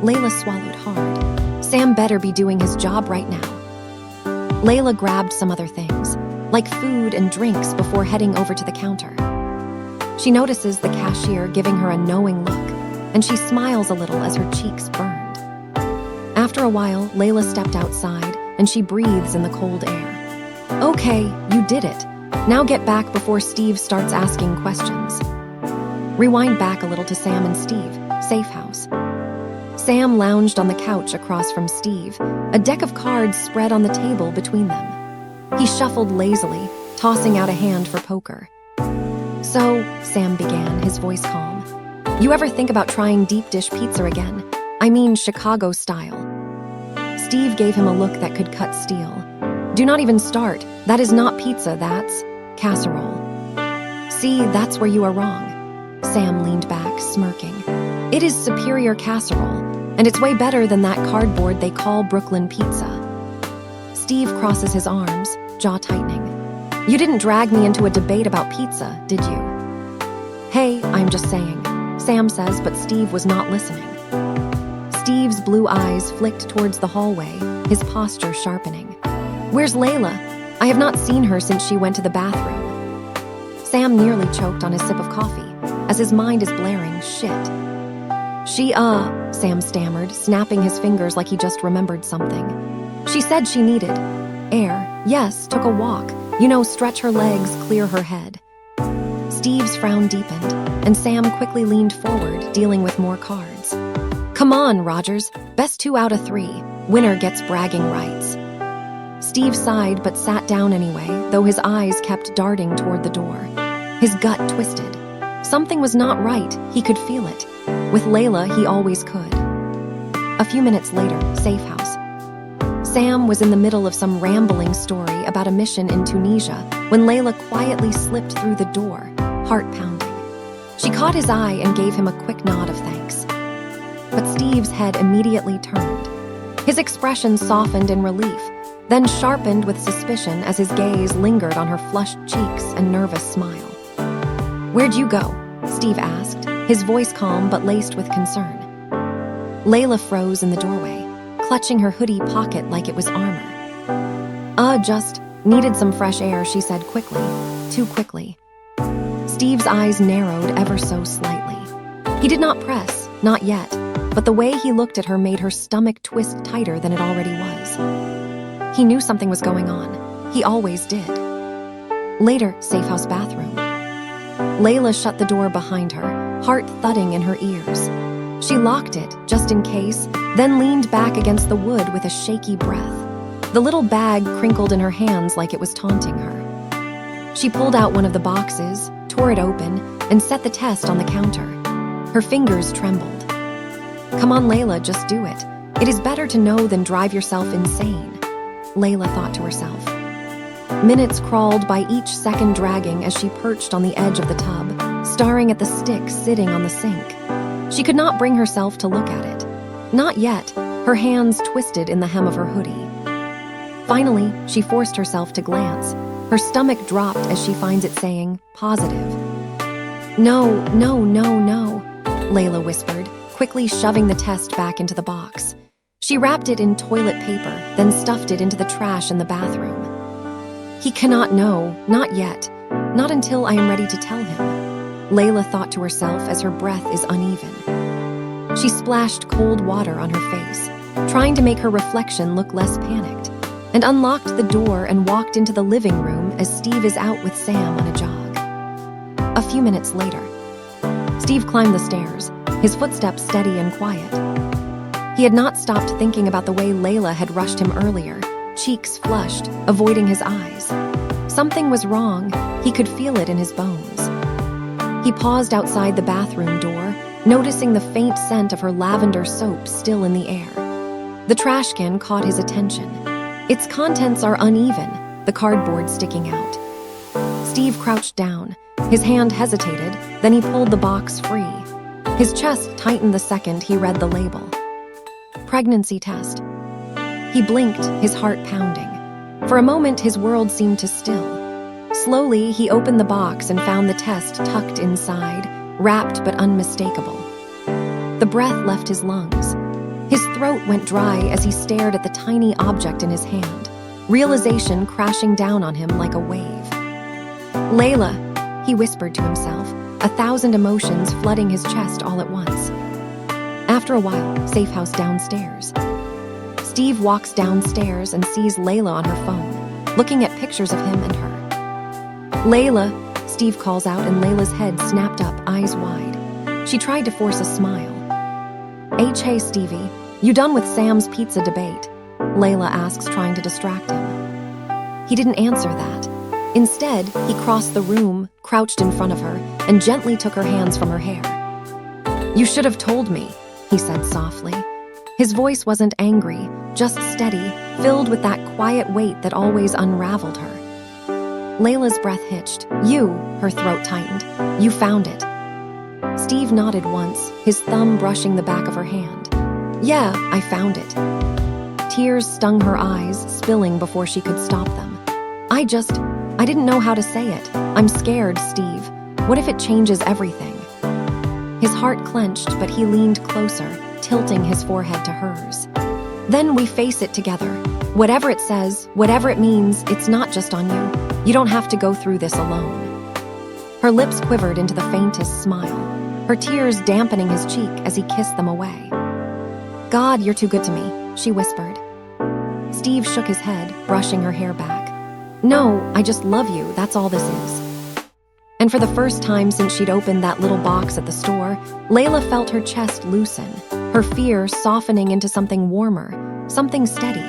Layla swallowed hard. Sam better be doing his job right now. Layla grabbed some other things, like food and drinks, before heading over to the counter. She notices the cashier giving her a knowing look, and she smiles a little as her cheeks burned. After a while, Layla stepped outside, and she breathes in the cold air. Okay, you did it. Now get back before Steve starts asking questions. Rewind back a little to Sam and Steve, safe house. Sam lounged on the couch across from Steve, a deck of cards spread on the table between them. He shuffled lazily, tossing out a hand for poker. So, Sam began, his voice calm, you ever think about trying deep dish pizza again? I mean Chicago style. Steve gave him a look that could cut steel. Do not even start. That is not pizza, that's casserole. See, that's where you are wrong. Sam leaned back, smirking. It is superior casserole, and it's way better than that cardboard they call Brooklyn pizza. Steve crosses his arms, jaw tightening. You didn't drag me into a debate about pizza, did you? Hey, I'm just saying, Sam says, but Steve was not listening. Steve's blue eyes flicked towards the hallway, his posture sharpening. Where's Layla? I have not seen her since she went to the bathroom. Sam nearly choked on his sip of coffee, as his mind is blaring, shit. Sam stammered, snapping his fingers like he just remembered something. She said she needed air. Yes, took a walk. You know, stretch her legs, clear her head. Steve's frown deepened, and Sam quickly leaned forward, dealing with more cards. Come on, Rogers. Best 2 out of 3. Winner gets bragging rights. Steve sighed but sat down anyway, though his eyes kept darting toward the door. His gut twisted. Something was not right, he could feel it. With Layla, he always could. A few minutes later, safe house. Sam was in the middle of some rambling story about a mission in Tunisia when Layla quietly slipped through the door, heart pounding. She caught his eye and gave him a quick nod of thanks. But Steve's head immediately turned. His expression softened in relief, then sharpened with suspicion as his gaze lingered on her flushed cheeks and nervous smile. Where'd you go? Steve asked, his voice calm but laced with concern. Layla froze in the doorway, clutching her hoodie pocket like it was armor. Just needed some fresh air, she said quickly, too quickly. Steve's eyes narrowed ever so slightly. He did not press, not yet, but the way he looked at her made her stomach twist tighter than it already was. He knew something was going on. He always did. Later, safe house bathroom. Laila shut the door behind her, heart thudding in her ears. She locked it, just in case, then leaned back against the wood with a shaky breath. The little bag crinkled in her hands like it was taunting her. She pulled out one of the boxes, tore it open, and set the test on the counter. Her fingers trembled. Come on, Laila, just do it. It is better to know than drive yourself insane, Laila thought to herself. Minutes crawled by, each second dragging as she perched on the edge of the tub, staring at the stick sitting on the sink. She could not bring herself to look at it. Not yet, her hands twisted in the hem of her hoodie. Finally, she forced herself to glance. Her stomach dropped as she finds it saying, positive. No, no, no, no, Laila whispered, quickly shoving the test back into the box. She wrapped it in toilet paper, then stuffed it into the trash in the bathroom. He cannot know, not yet, not until I am ready to tell him, Laila thought to herself as her breath is uneven. She splashed cold water on her face, trying to make her reflection look less panicked, and unlocked the door and walked into the living room as Steve is out with Sam on a jog. A few minutes later, Steve climbed the stairs, his footsteps steady and quiet. He had not stopped thinking about the way Laila had rushed him earlier, cheeks flushed, avoiding his eyes. Something was wrong. He could feel it in his bones. He paused outside the bathroom door, noticing the faint scent of her lavender soap still in the air. The trash can caught his attention. Its contents are uneven, the cardboard sticking out. Steve crouched down. His hand hesitated, then he pulled the box free. His chest tightened the second he read the label. Pregnancy test. He blinked, his heart pounding. For a moment, his world seemed to still. Slowly, he opened the box and found the test tucked inside, wrapped but unmistakable. The breath left his lungs. His throat went dry as he stared at the tiny object in his hand, realization crashing down on him like a wave. Laila, he whispered to himself, 1,000 emotions flooding his chest all at once. After a while, safe house downstairs. Steve walks downstairs and sees Laila on her phone, looking at pictures of him and her. Laila, Steve calls out, and Layla's head snapped up, eyes wide. She tried to force a smile. Hey Stevie, you done with Sam's pizza debate? Laila asks, trying to distract him. He didn't answer that. Instead, he crossed the room, crouched in front of her, and gently took her hands from her hair. You should have told me, he said softly. His voice wasn't angry, just steady, filled with that quiet weight that always unraveled her. Layla's breath hitched. You, her throat tightened. You found it. Steve nodded once, his thumb brushing the back of her hand. Yeah, I found it. Tears stung her eyes, spilling before she could stop them. I didn't know how to say it. I'm scared, Steve. What if it changes everything? His heart clenched, but he leaned closer, tilting his forehead to hers. Then we face it together. Whatever it says, whatever it means, it's not just on you. You don't have to go through this alone. Her lips quivered into the faintest smile, her tears dampening his cheek as he kissed them away. God, you're too good to me, she whispered. Steve shook his head, brushing her hair back. No, I just love you, that's all this is. And for the first time since she'd opened that little box at the store, Laila felt her chest loosen, her fear softening into something warmer, something steady,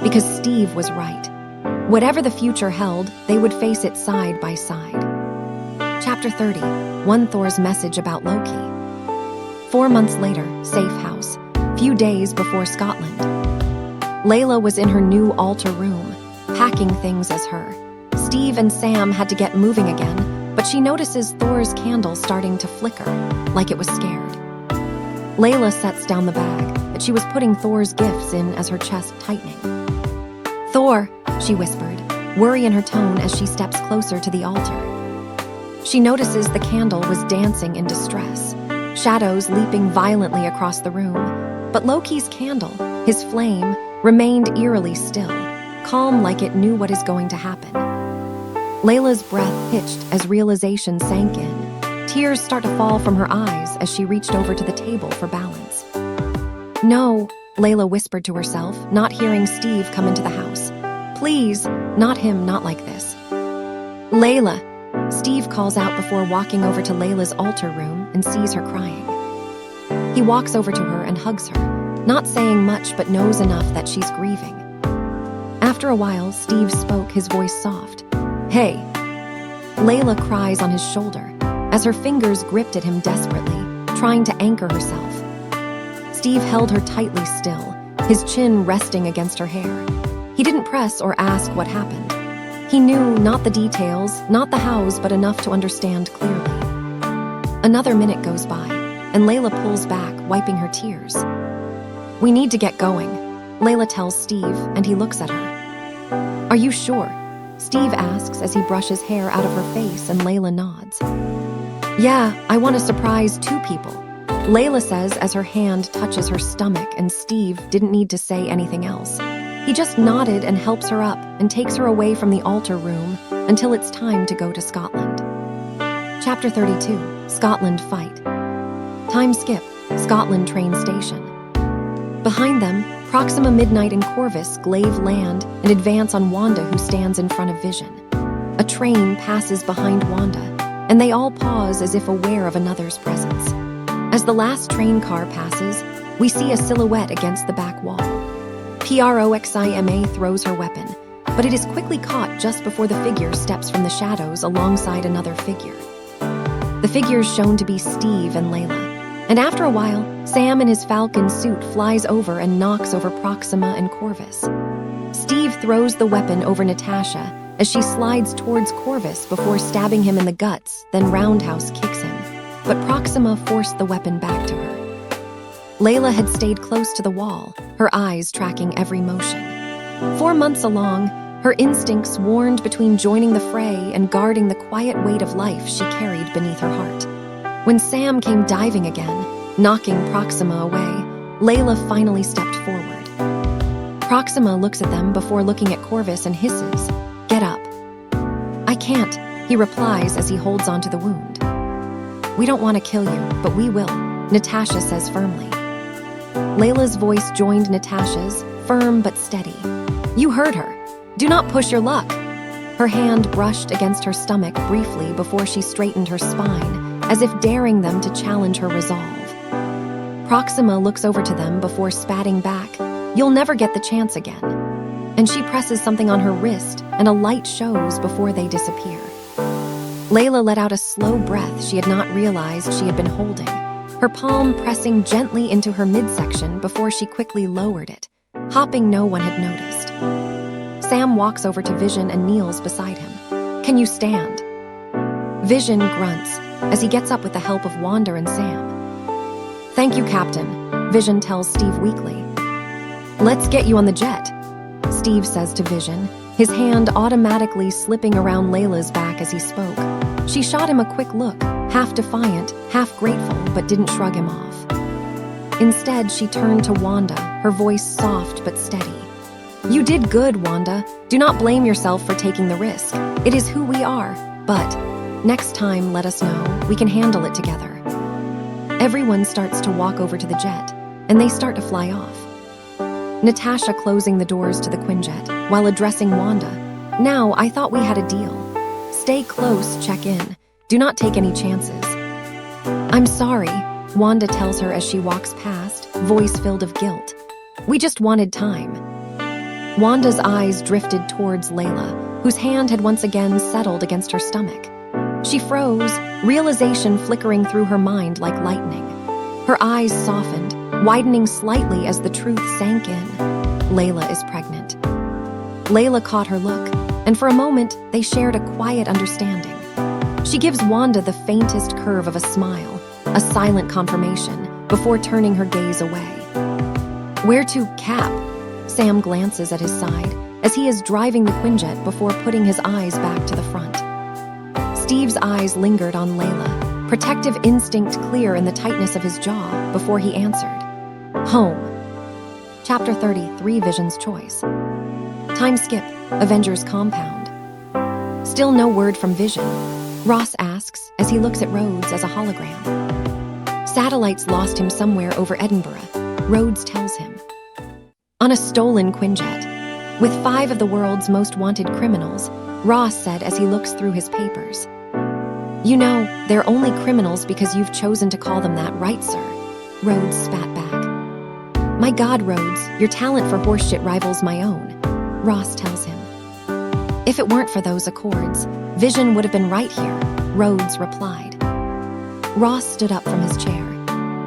because Steve was right. Whatever the future held, they would face it side by side. Chapter 30, One Thor's Message About Loki. 4 months later, safe house, few days before Scotland. Laila was in her new altar room, packing things as her. Steve and Sam had to get moving again, but she notices Thor's candle starting to flicker, like it was scared. Laila sets down the bag that she was putting Thor's gifts in as her chest tightening. Thor, she whispered, worry in her tone as she steps closer to the altar. She notices the candle was dancing in distress, shadows leaping violently across the room. But Loki's candle, his flame, remained eerily still, calm like it knew what is going to happen. Layla's breath hitched as realization sank in. Tears start to fall from her eyes as she reached over to the table for balance. No, Laila whispered to herself, not hearing Steve come into the house. Please, not him, not like this. Layla, Steve calls out before walking over to Layla's altar room and sees her crying. He walks over to her and hugs her, not saying much but knows enough that she's grieving. After a while, Steve spoke, his voice soft. Hey. Layla cries on his shoulder as her fingers gripped at him desperately, trying to anchor herself. Steve held her tightly still, his chin resting against her hair. He didn't press or ask what happened. He knew not the details, not the hows, but enough to understand clearly. Another minute goes by, and Layla pulls back, wiping her tears. We need to get going, Layla tells Steve, and he looks at her. Are you sure? Steve asks as he brushes hair out of her face, and Layla nods. Yeah, I want to surprise 2 people, Layla says as her hand touches her stomach, and Steve didn't need to say anything else. He just nodded and helps her up and takes her away from the altar room until it's time to go to Scotland. Chapter 32, Scotland Fight. Time skip, Scotland train station. Behind them, Proxima Midnight and Corvus glaive land and advance on Wanda, who stands in front of Vision. A train passes behind Wanda, and they all pause as if aware of another's presence. As the last train car passes, we see a silhouette against the back wall. Proxima throws her weapon, but it is quickly caught just before the figure steps from the shadows alongside another figure. The figure's shown to be Steve and Layla, and after a while, Sam in his Falcon suit flies over and knocks over Proxima and Corvus. Steve throws the weapon over Natasha as she slides towards Corvus before stabbing him in the guts, then roundhouse kicks him, but Proxima forced the weapon back to her. Layla had stayed close to the wall, her eyes tracking every motion. 4 months along, her instincts warned between joining the fray and guarding the quiet weight of life she carried beneath her heart. When Sam came diving again, knocking Proxima away, Layla finally stepped forward. Proxima looks at them before looking at Corvus and hisses, "Get up." "I can't," he replies as he holds onto the wound. "We don't want to kill you, but we will," Natasha says firmly. Layla's voice joined Natasha's, firm but steady. "You heard her. Do not push your luck." Her hand brushed against her stomach briefly before she straightened her spine, as if daring them to challenge her resolve. Proxima looks over to them before spatting back, "You'll never get the chance again." And she presses something on her wrist, and a light shows before they disappear. Layla let out a slow breath she had not realized she had been holding, her palm pressing gently into her midsection before she quickly lowered it, hopping no one had noticed. Sam walks over to Vision and kneels beside him. "Can you stand?" Vision grunts as he gets up with the help of Wanda and Sam. "Thank you, Captain," Vision tells Steve weakly. "Let's get you on the jet," Steve says to Vision, his hand automatically slipping around Layla's back as he spoke. She shot him a quick look, half defiant, half grateful, but didn't shrug him off. Instead, she turned to Wanda, her voice soft but steady. "You did good, Wanda. Do not blame yourself for taking the risk. It is who we are, but next time let us know. We can handle it together." Everyone starts to walk over to the jet, and they start to fly off. Natasha closing the doors to the Quinjet while addressing Wanda. "Now, I thought we had a deal. Stay close, check in. Do not take any chances." "I'm sorry," Wanda tells her as she walks past, voice filled of guilt. "We just wanted time." Wanda's eyes drifted towards Layla, whose hand had once again settled against her stomach. She froze, realization flickering through her mind like lightning. Her eyes softened, widening slightly as the truth sank in. Layla is pregnant. Layla caught her look, and for a moment, they shared a quiet understanding. She gives Wanda the faintest curve of a smile, a silent confirmation, before turning her gaze away. "Where to, Cap?" Sam glances at his side as he is driving the Quinjet before putting his eyes back to the front. Steve's eyes lingered on Layla, protective instinct clear in the tightness of his jaw before he answered, "Home." Chapter 33, Vision's Choice. Time skip, Avengers compound. Still no word from Vision. Ross asks as he looks at Rhodes as a hologram. Satellites lost him somewhere over Edinburgh, Rhodes tells him. On a stolen Quinjet. With 5 of the world's most wanted criminals, Ross said as he looks through his papers. You know, they're only criminals because you've chosen to call them that, right, sir? Rhodes spat back. My God, Rhodes, your talent for horseshit rivals my own, Ross tells him. If it weren't for those accords, Vision would have been right here, Rhodes replied. Ross stood up from his chair.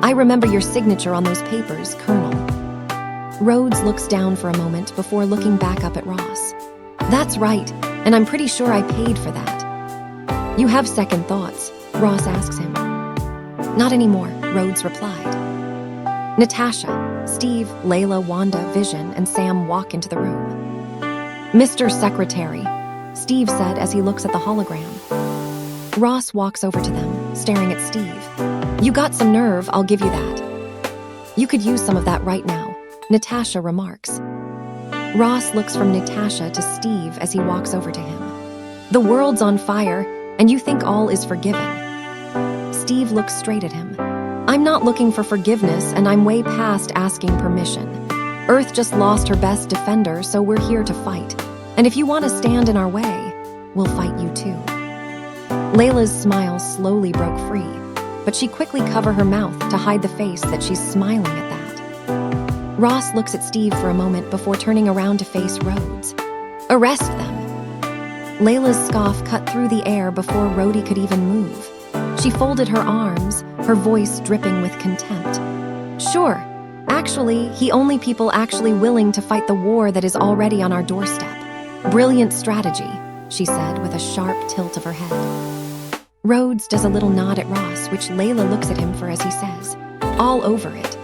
I remember your signature on those papers, Colonel. Rhodes looks down for a moment before looking back up at Ross. That's right, and I'm pretty sure I paid for that. You have second thoughts, Ross asks him. Not anymore, Rhodes replied. Natasha, Steve, Laila, Wanda, Vision, and Sam walk into the room. Mr. Secretary, Steve said as he looks at the hologram. Ross walks over to them, staring at Steve. You got some nerve, I'll give you that. You could use some of that right now, Natasha remarks. Ross looks from Natasha to Steve as he walks over to him. The world's on fire, and you think all is forgiven. Steve looks straight at him. I'm not looking for forgiveness, and I'm way past asking permission. Earth just lost her best defender, so we're here to fight. And if you want to stand in our way, we'll fight you too. Layla's smile slowly broke free, but she quickly covered her mouth to hide the face that she's smiling at that. Ross looks at Steve for a moment before turning around to face Rhodes. Arrest them. Layla's scoff cut through the air before Rhodey could even move. She folded her arms, her voice dripping with contempt. Sure, actually, he only people actually willing to fight the war that is already on our doorstep. Brilliant strategy, she said with a sharp tilt of her head. Rhodes does a little nod at Ross, which Layla looks at him for as he says, all over it.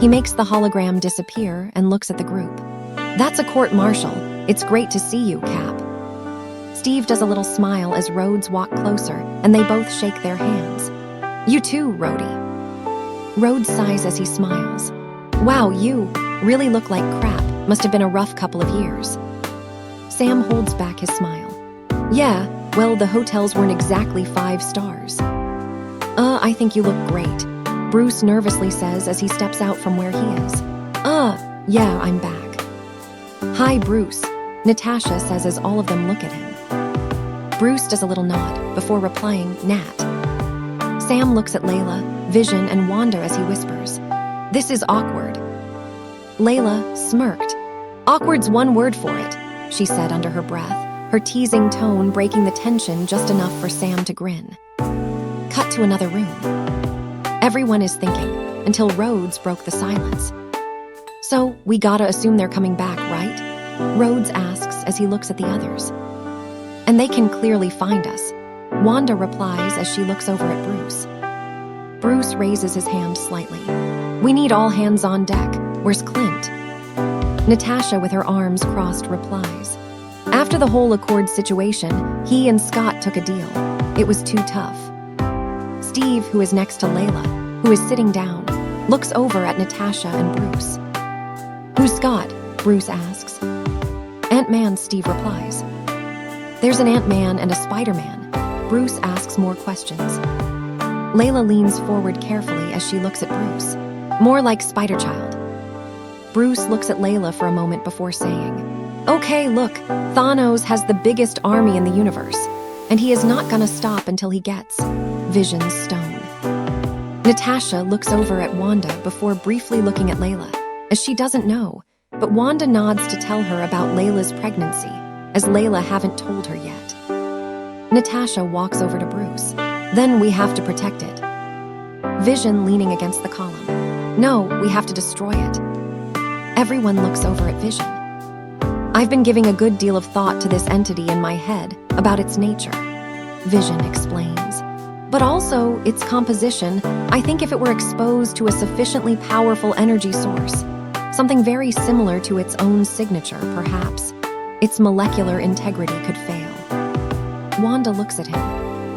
He makes the hologram disappear and looks at the group. That's a court-martial. It's great to see you, Cap. Steve does a little smile as Rhodes walk closer, and they both shake their hands. You too, Rhodey. Rhodes sighs as he smiles. Wow, you really look like crap. Must have been a rough couple of years. Sam holds back his smile. Yeah, well, the hotels weren't exactly 5 stars. I think you look great, Bruce nervously says as he steps out from where he is. Yeah, I'm back. Hi, Bruce, Natasha says as all of them look at him. Bruce does a little nod before replying, Nat. Sam looks at Layla, Vision, and Wanda as he whispers, This is awkward. Layla smirked. Awkward's one word for it, she said under her breath, her teasing tone breaking the tension just enough for Sam to grin. Cut to another room. Everyone is thinking, until Rhodes broke the silence. So, we gotta assume they're coming back, right? Rhodes asks as he looks at the others. And they can clearly find us, Wanda replies as she looks over at Bruce. Bruce raises his hand slightly. We need all hands on deck. Where's Clint? Natasha, with her arms crossed, replies. After the whole Accord situation, he and Scott took a deal. It was too tough. Steve, who is next to Layla, who is sitting down, looks over at Natasha and Bruce. Who's Scott? Bruce asks. Ant-Man, Steve replies. There's an Ant-Man and a Spider-Man. Bruce asks more questions. Layla leans forward carefully as she looks at Bruce. More like Spider-Child. Bruce looks at Layla for a moment before saying, Okay, look, Thanos has the biggest army in the universe, and he is not gonna stop until he gets Vision's stone. Natasha looks over at Wanda before briefly looking at Layla, as she doesn't know, but Wanda nods to tell her about Layla's pregnancy, as Layla haven't told her yet. Natasha walks over to Bruce. Then we have to protect it. Vision leaning against the column. No, we have to destroy it. Everyone looks over at Vision. I've been giving a good deal of thought to this entity in my head about its nature, Vision explains. But also its composition. I think if it were exposed to a sufficiently powerful energy source, something very similar to its own signature, perhaps, its molecular integrity could fail. Wanda looks at him.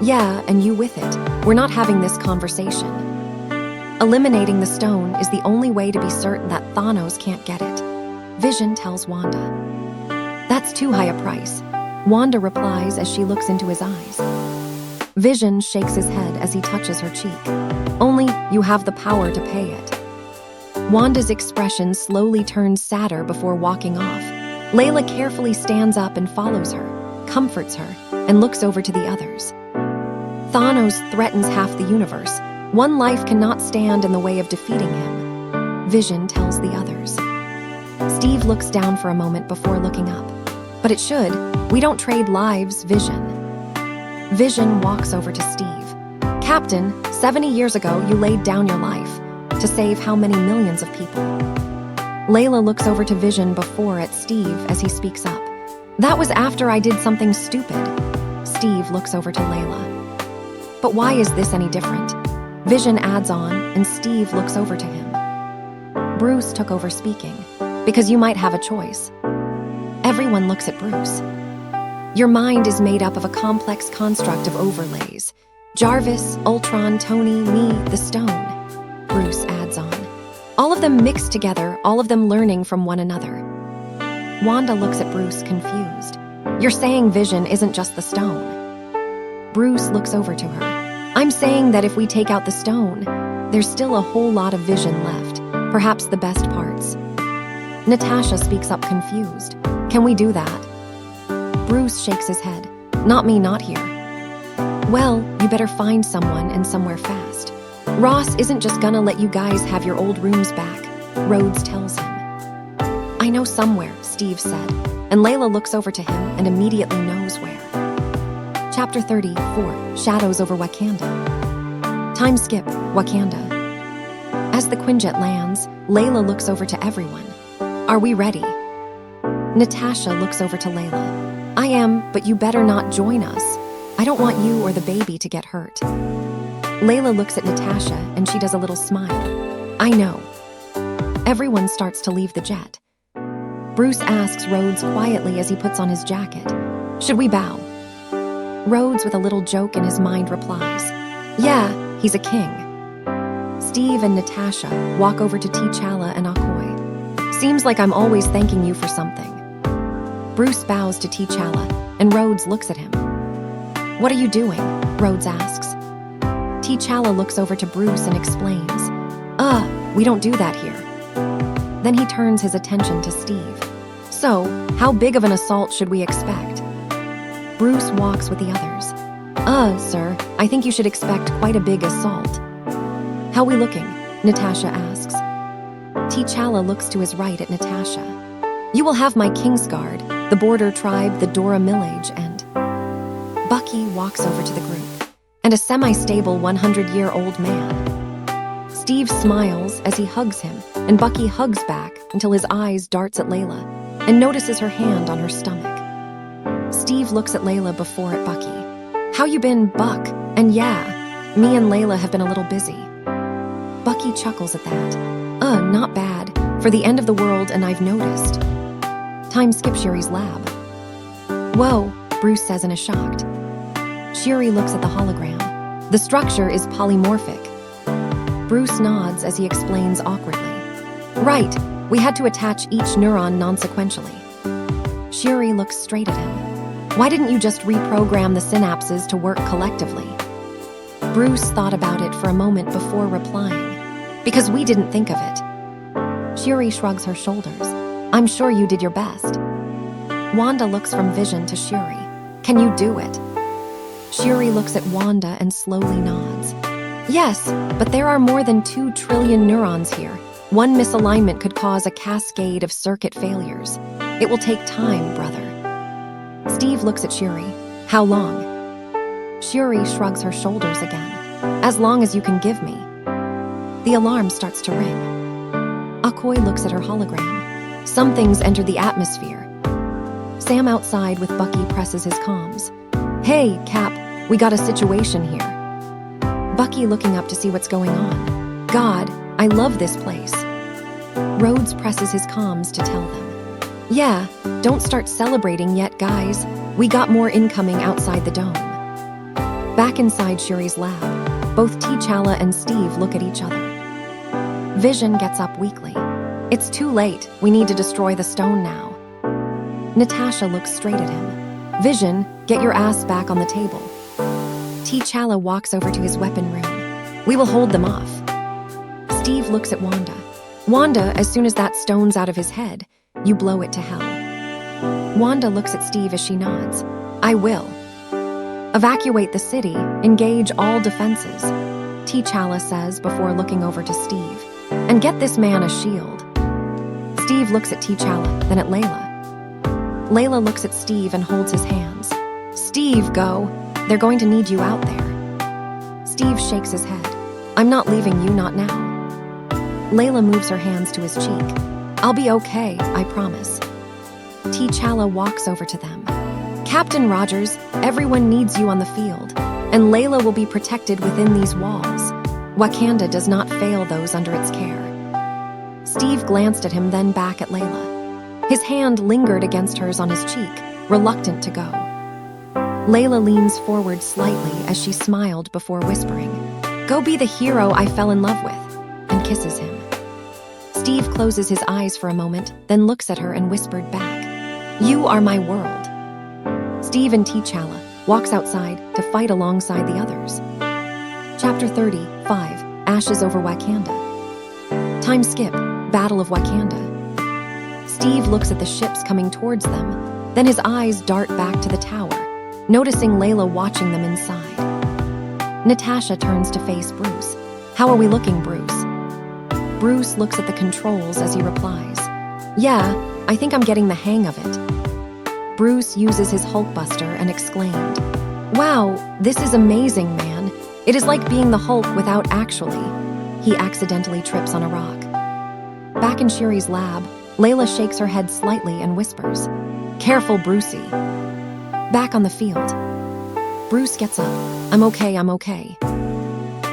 Yeah, and you with it. We're not having this conversation. Eliminating the stone is the only way to be certain that Thanos can't get it, Vision tells Wanda. That's too high a price, Wanda replies as she looks into his eyes. Vision shakes his head as he touches her cheek. Only you have the power to pay it. Wanda's expression slowly turns sadder before walking off, Laila carefully stands up and follows her, comforts her, and looks over to the others. Thanos threatens half the universe. One life cannot stand in the way of defeating him, Vision tells the others. Steve looks down for a moment before looking up. But it should. We don't trade lives, Vision. Vision walks over to Steve. Captain, 70 years ago you laid down your life to save how many millions of people? Laila looks over to Vision before at Steve as he speaks up. That was after I did something stupid. Steve looks over to Laila. But why is this any different? Vision adds on, and Steve looks over to him. Bruce took over speaking, because you might have a choice. Everyone looks at Bruce. Your mind is made up of a complex construct of overlays. Jarvis, Ultron, Tony, me, the Stone. Bruce adds on. All of them mixed together, all of them learning from one another. Wanda looks at Bruce confused. You're saying Vision isn't just the Stone. Bruce looks over to her. I'm saying that if we take out the Stone, there's still a whole lot of Vision left, perhaps the best parts. Natasha speaks up confused. Can we do that? Bruce shakes his head. Not me, not here. Well, you better find someone and somewhere fast. Ross isn't just gonna let you guys have your old rooms back, Rhodes tells him. I know somewhere, Steve said, and Laila looks over to him and immediately knows where. Chapter 34, Shadows over Wakanda. Time skip, Wakanda. As the Quinjet lands, Laila looks over to everyone. Are we ready? Natasha looks over to Laila. I am, but you better not join us. I don't want you or the baby to get hurt. Laila looks at Natasha and she does a little smile. I know. Everyone starts to leave the jet. Bruce asks Rhodes quietly as he puts on his jacket. Should we bow? Rhodes, with a little joke in his mind, replies, yeah, he's a king. Steve and Natasha walk over to T'Challa and Okoye. Seems like I'm always thanking you for something. Bruce bows to T'Challa, and Rhodes looks at him. What are you doing? Rhodes asks. T'Challa looks over to Bruce and explains, we don't do that here. Then he turns his attention to Steve. So, how big of an assault should we expect? Bruce walks with the others. Sir, I think you should expect quite a big assault. How we looking? Natasha asks. T'Challa looks to his right at Natasha. You will have my Kingsguard, the Border Tribe, the Dora Milaje, and... Bucky walks over to the group. And a semi-stable 100-year-old man. Steve smiles as he hugs him, and Bucky hugs back until his eyes darts at Laila and notices her hand on her stomach. Steve looks at Laila before at Bucky. How you been, Buck? And yeah, me and Laila have been a little busy. Bucky chuckles at that. Not bad. For the end of the world, and I've noticed. Time skip Shuri's lab. Whoa, Bruce says in a shocked. Shuri looks at the hologram. The structure is polymorphic. Bruce nods as he explains awkwardly. Right, we had to attach each neuron non-sequentially. Shuri looks straight at him. Why didn't you just reprogram the synapses to work collectively? Bruce thought about it for a moment before replying. Because we didn't think of it. Shuri shrugs her shoulders. I'm sure you did your best. Wanda looks from Vision to Shuri. Can you do it? Shuri looks at Wanda and slowly nods. Yes, but there are more than 2 trillion neurons here. One misalignment could cause a cascade of circuit failures. It will take time, brother. Steve looks at Shuri. How long? Shuri shrugs her shoulders again. As long as you can give me. The alarm starts to ring. Okoye looks at her hologram. Something's entered the atmosphere. Sam outside with Bucky presses his comms. Hey, Cap, we got a situation here. Bucky looking up to see what's going on. God, I love this place. Rhodes presses his comms to tell them. Yeah, don't start celebrating yet, guys. We got more incoming outside the dome. Back inside Shuri's lab, both T'Challa and Steve look at each other. Vision gets up weakly. It's too late. We need to destroy the stone now. Natasha looks straight at him. Vision, get your ass back on the table. T'Challa walks over to his weapon room. We will hold them off. Steve looks at Wanda. Wanda, as soon as that stone's out of his head, you blow it to hell. Wanda looks at Steve as she nods. I will. Evacuate the city, engage all defenses, T'Challa says before looking over to Steve. And get this man a shield. Steve looks at T'Challa, then at Layla. Layla looks at Steve and holds his hands. Steve, go. They're going to need you out there. Steve shakes his head. I'm not leaving you, not now. Layla moves her hands to his cheek. I'll be okay, I promise. T'Challa walks over to them. Captain Rogers, everyone needs you on the field, and Layla will be protected within these walls. Wakanda does not fail those under its care. Steve glanced at him, then back at Layla. His hand lingered against hers on his cheek, reluctant to go. Layla leans forward slightly as she smiled before whispering, Go be the hero I fell in love with, and kisses him. Steve closes his eyes for a moment, then looks at her and whispered back, You are my world. Steve and T'Challa walks outside to fight alongside the others. Chapter 35, Ashes over Wakanda. Time skip, Battle of Wakanda. Steve looks at the ships coming towards them, then his eyes dart back to the tower, noticing Layla watching them inside. Natasha turns to face Bruce. How are we looking, Bruce? Bruce looks at the controls as he replies, Yeah, I think I'm getting the hang of it. Bruce uses his Hulkbuster and exclaimed, Wow, this is amazing, man. It is like being the Hulk without actually. He accidentally trips on a rock. Back in Shuri's lab, Layla shakes her head slightly and whispers, Careful, Brucey. Back on the field. Bruce gets up. I'm okay.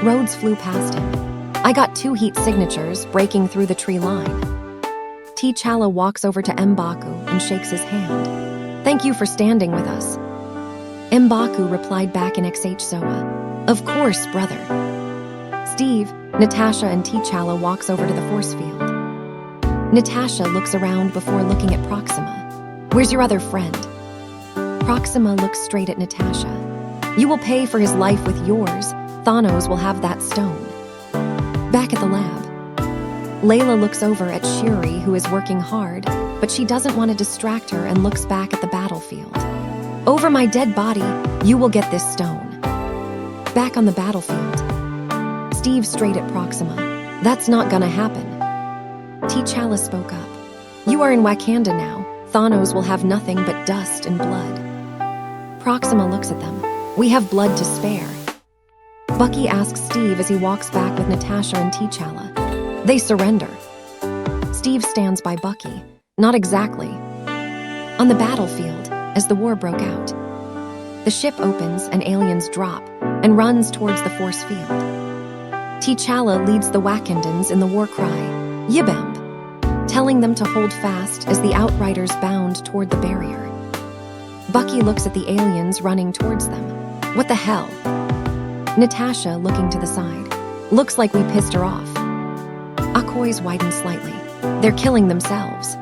Rhodes flew past him. I got 2 heat signatures breaking through the tree line. T'Challa walks over to M'Baku and shakes his hand. Thank you for standing with us. M'Baku replied back in XHSOA. Of course, brother. Steve, Natasha, and T'Challa walks over to the force field. Natasha looks around before looking at Proxima. Where's your other friend? Proxima looks straight at Natasha. You will pay for his life with yours. Thanos will have that stone. Back at the lab, Layla looks over at Shuri, who is working hard, but she doesn't want to distract her and looks back at the battlefield. Over my dead body, you will get this stone. Back on the battlefield, Steve straight at Proxima. That's not gonna happen. T'Challa spoke up. You are in Wakanda now. Thanos will have nothing but dust and blood. Proxima looks at them. We have blood to spare. Bucky asks Steve as he walks back with Natasha and T'Challa. They surrender. Steve stands by Bucky. Not exactly. On the battlefield, as the war broke out, the ship opens and aliens drop and runs towards the force field. T'Challa leads the Wakandans in the war cry, Yibamb, telling them to hold fast as the Outriders bound toward the barrier. Bucky looks at the aliens running towards them. What the hell? Natasha looking to the side. Looks like we pissed her off. Okoy's widen slightly. They're killing themselves.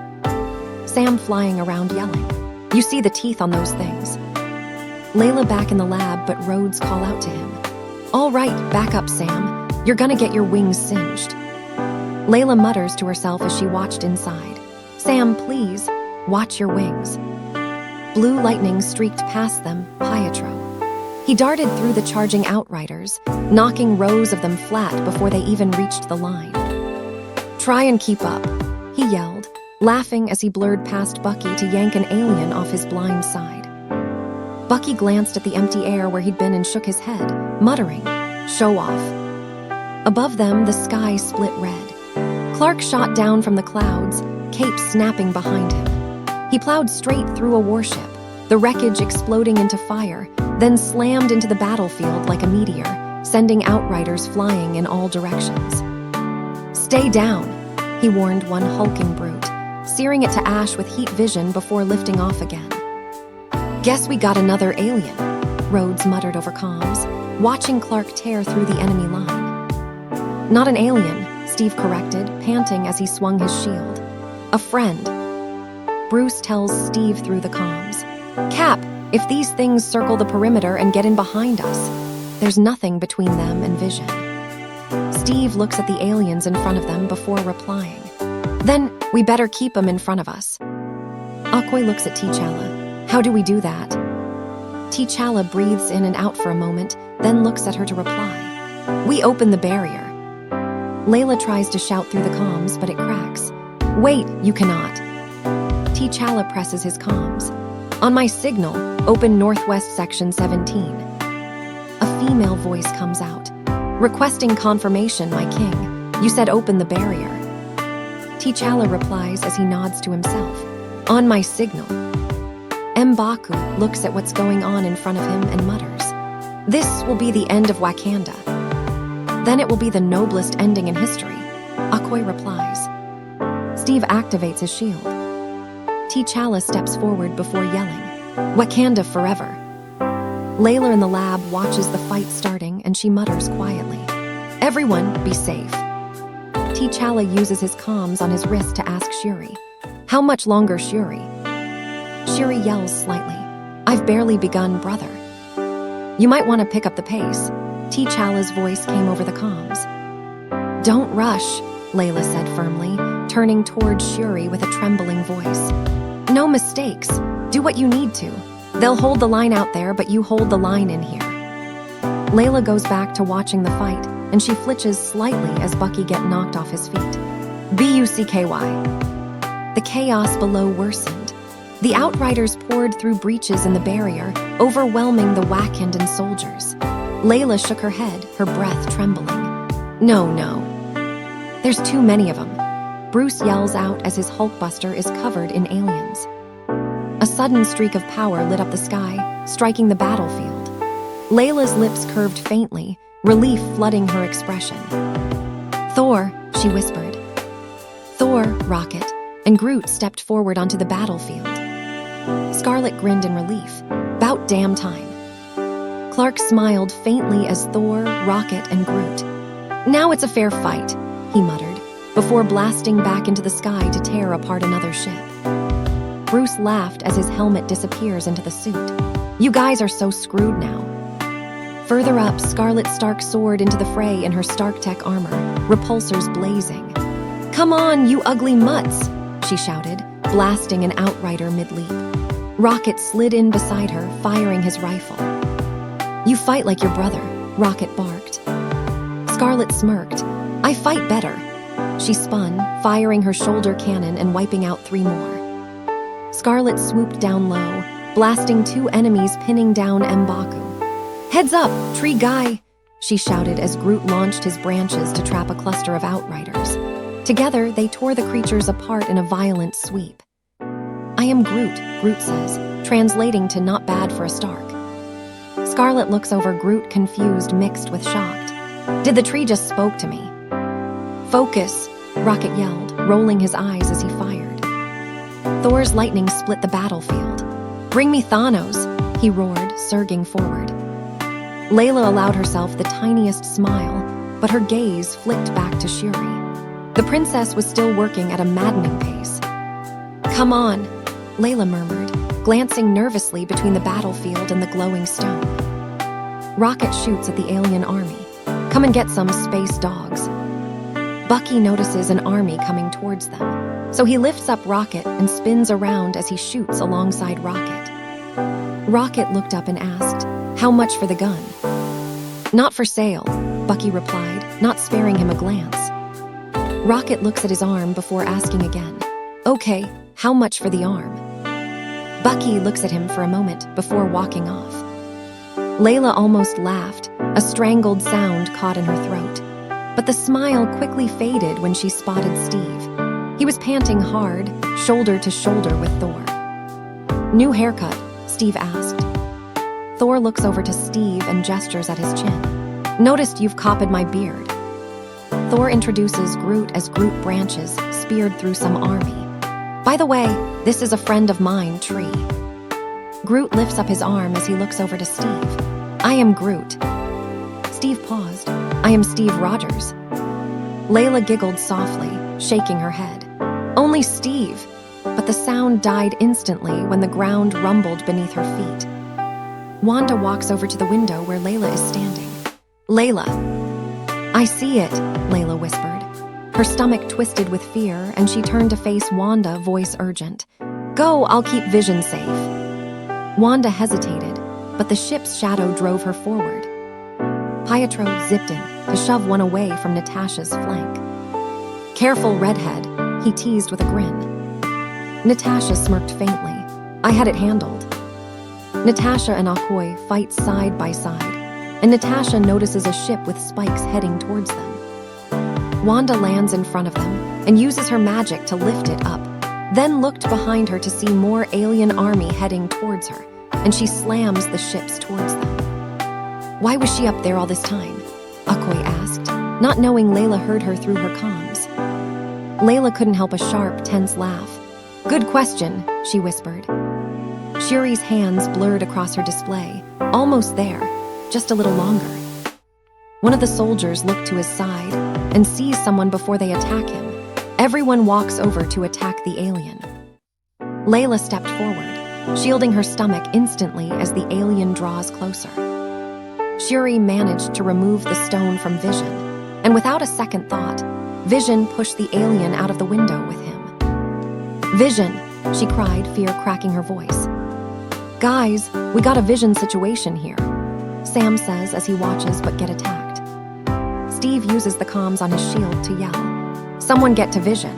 Sam flying around yelling. You see the teeth on those things. Layla back in the lab, but Rhodes call out to him. All right, back up, Sam. You're gonna get your wings singed. Layla mutters to herself as she watched inside. Sam, please, watch your wings. Blue lightning streaked past them, Pietro. He darted through the charging Outriders, knocking rows of them flat before they even reached the line. Try and keep up, he yelled, laughing as he blurred past Bucky to yank an alien off his blind side. Bucky glanced at the empty air where he'd been and shook his head, muttering, Show off. Above them, the sky split red. Clark shot down from the clouds, cape snapping behind him. He plowed straight through a warship, the wreckage exploding into fire, then slammed into the battlefield like a meteor, sending Outriders flying in all directions. Stay down, he warned one hulking brute, searing it to ash with heat vision before lifting off again. Guess we got another alien, Rhodes muttered over comms, watching Clark tear through the enemy line. Not an alien, Steve corrected, panting as he swung his shield. A friend. Bruce tells Steve through the comms. Cap, if these things circle the perimeter and get in behind us, there's nothing between them and Vision. Steve looks at the aliens in front of them before replying. Then we better keep them in front of us. Akoy looks at T'Challa. How do we do that? T'Challa breathes in and out for a moment, then looks at her to reply. We open the barrier. Laila tries to shout through the comms, but it cracks. Wait, you cannot. T'Challa presses his comms. On my signal, open Northwest Section 17. A female voice comes out. Requesting confirmation, my king. You said open the barrier. T'Challa replies as he nods to himself. On my signal. M'Baku looks at what's going on in front of him and mutters. This will be the end of Wakanda. Then it will be the noblest ending in history. Akoy replies. Steve activates his shield. T'Challa steps forward before yelling, Wakanda forever. Laila in the lab watches the fight starting and she mutters quietly, everyone be safe. T'Challa uses his comms on his wrist to ask Shuri, how much longer, Shuri? Shuri yells slightly, I've barely begun, brother. You might want to pick up the pace. T'Challa's voice came over the comms. Don't rush, Laila said firmly, turning towards Shuri with a trembling voice. No mistakes. Do what you need to. They'll hold the line out there, but you hold the line in here. Laila goes back to watching the fight, and she flinches slightly as Bucky gets knocked off his feet. Bucky. The chaos below worsened. The Outriders poured through breaches in the barrier, overwhelming the Wakandan soldiers. Laila shook her head, her breath trembling. No. There's too many of them. Bruce yells out as his Hulkbuster is covered in aliens. A sudden streak of power lit up the sky, striking the battlefield. Layla's lips curved faintly, relief flooding her expression. Thor, she whispered. Thor, Rocket, and Groot stepped forward onto the battlefield. Scarlet grinned in relief. About damn time. Clark smiled faintly as Thor, Rocket, and Groot. Now it's a fair fight, he muttered, before blasting back into the sky to tear apart another ship. Bruce laughed as his helmet disappears into the suit. You guys are so screwed now. Further up, Scarlet Stark soared into the fray in her Stark Tech armor, repulsors blazing. Come on, you ugly mutts, she shouted, blasting an Outrider mid-leap. Rocket slid in beside her, firing his rifle. You fight like your brother, Rocket barked. Scarlet smirked. I fight better. She spun, firing her shoulder cannon and wiping out 3 more. Scarlet swooped down low, blasting 2 enemies, pinning down M'Baku. Heads up, tree guy, she shouted as Groot launched his branches to trap a cluster of Outriders. Together, they tore the creatures apart in a violent sweep. I am Groot, Groot says, translating to not bad for a Stark. Scarlet looks over Groot, confused, mixed with shocked. Did the tree just spoke to me? Focus, Rocket yelled, rolling his eyes as he fired. Thor's lightning split the battlefield. Bring me Thanos, he roared, surging forward. Laila allowed herself the tiniest smile, but her gaze flicked back to Shuri. The princess was still working at a maddening pace. Come on, Laila murmured, glancing nervously between the battlefield and the glowing stone. Rocket shoots at the alien army. Come and get some, space dogs. Bucky notices an army coming towards them, so he lifts up Rocket and spins around as he shoots alongside Rocket. Rocket looked up and asked, how much for the gun? Not for sale, Bucky replied, not sparing him a glance. Rocket looks at his arm before asking again, okay, how much for the arm? Bucky looks at him for a moment before walking off. Laila almost laughed, a strangled sound caught in her throat. But the smile quickly faded when she spotted Steve. He was panting hard, shoulder to shoulder with Thor. New haircut, Steve asked. Thor looks over to Steve and gestures at his chin. Noticed you've copied my beard. Thor introduces Groot as Groot branches speared through some army. By the way, this is a friend of mine, Tree. Groot lifts up his arm as he looks over to Steve. I am Groot. Steve paused. I am Steve Rogers. Laila giggled softly, shaking her head. Only Steve. But the sound died instantly when the ground rumbled beneath her feet. Wanda walks over to the window where Laila is standing. Laila. I see it, Laila whispered. Her stomach twisted with fear, and she turned to face Wanda, voice urgent. Go, I'll keep Vision safe. Wanda hesitated, but the ship's shadow drove her forward. Pietro zipped in to shove one away from Natasha's flank. Careful, redhead, he teased with a grin. Natasha smirked faintly. I had it handled. Natasha and Ahoy fight side by side, and Natasha notices a ship with spikes heading towards them. Wanda lands in front of them and uses her magic to lift it up, then looked behind her to see more alien army heading towards her, and she slams the ships towards them. Why was she up there all this time? Ahoy asked, not knowing Layla heard her through her comms. Layla couldn't help a sharp, tense laugh. Good question, she whispered. Shuri's hands blurred across her display. Almost there, just a little longer. One of the soldiers looked to his side and sees someone before they attack him. Everyone walks over to attack the alien. Layla stepped forward, shielding her stomach instantly as the alien draws closer. Shuri managed to remove the stone from Vision, and without a second thought, Vision pushed the alien out of the window with him. Vision, she cried, fear cracking her voice. Guys, we got a Vision situation here, Sam says as he watches but get attacked. Steve uses the comms on his shield to yell, someone get to Vision.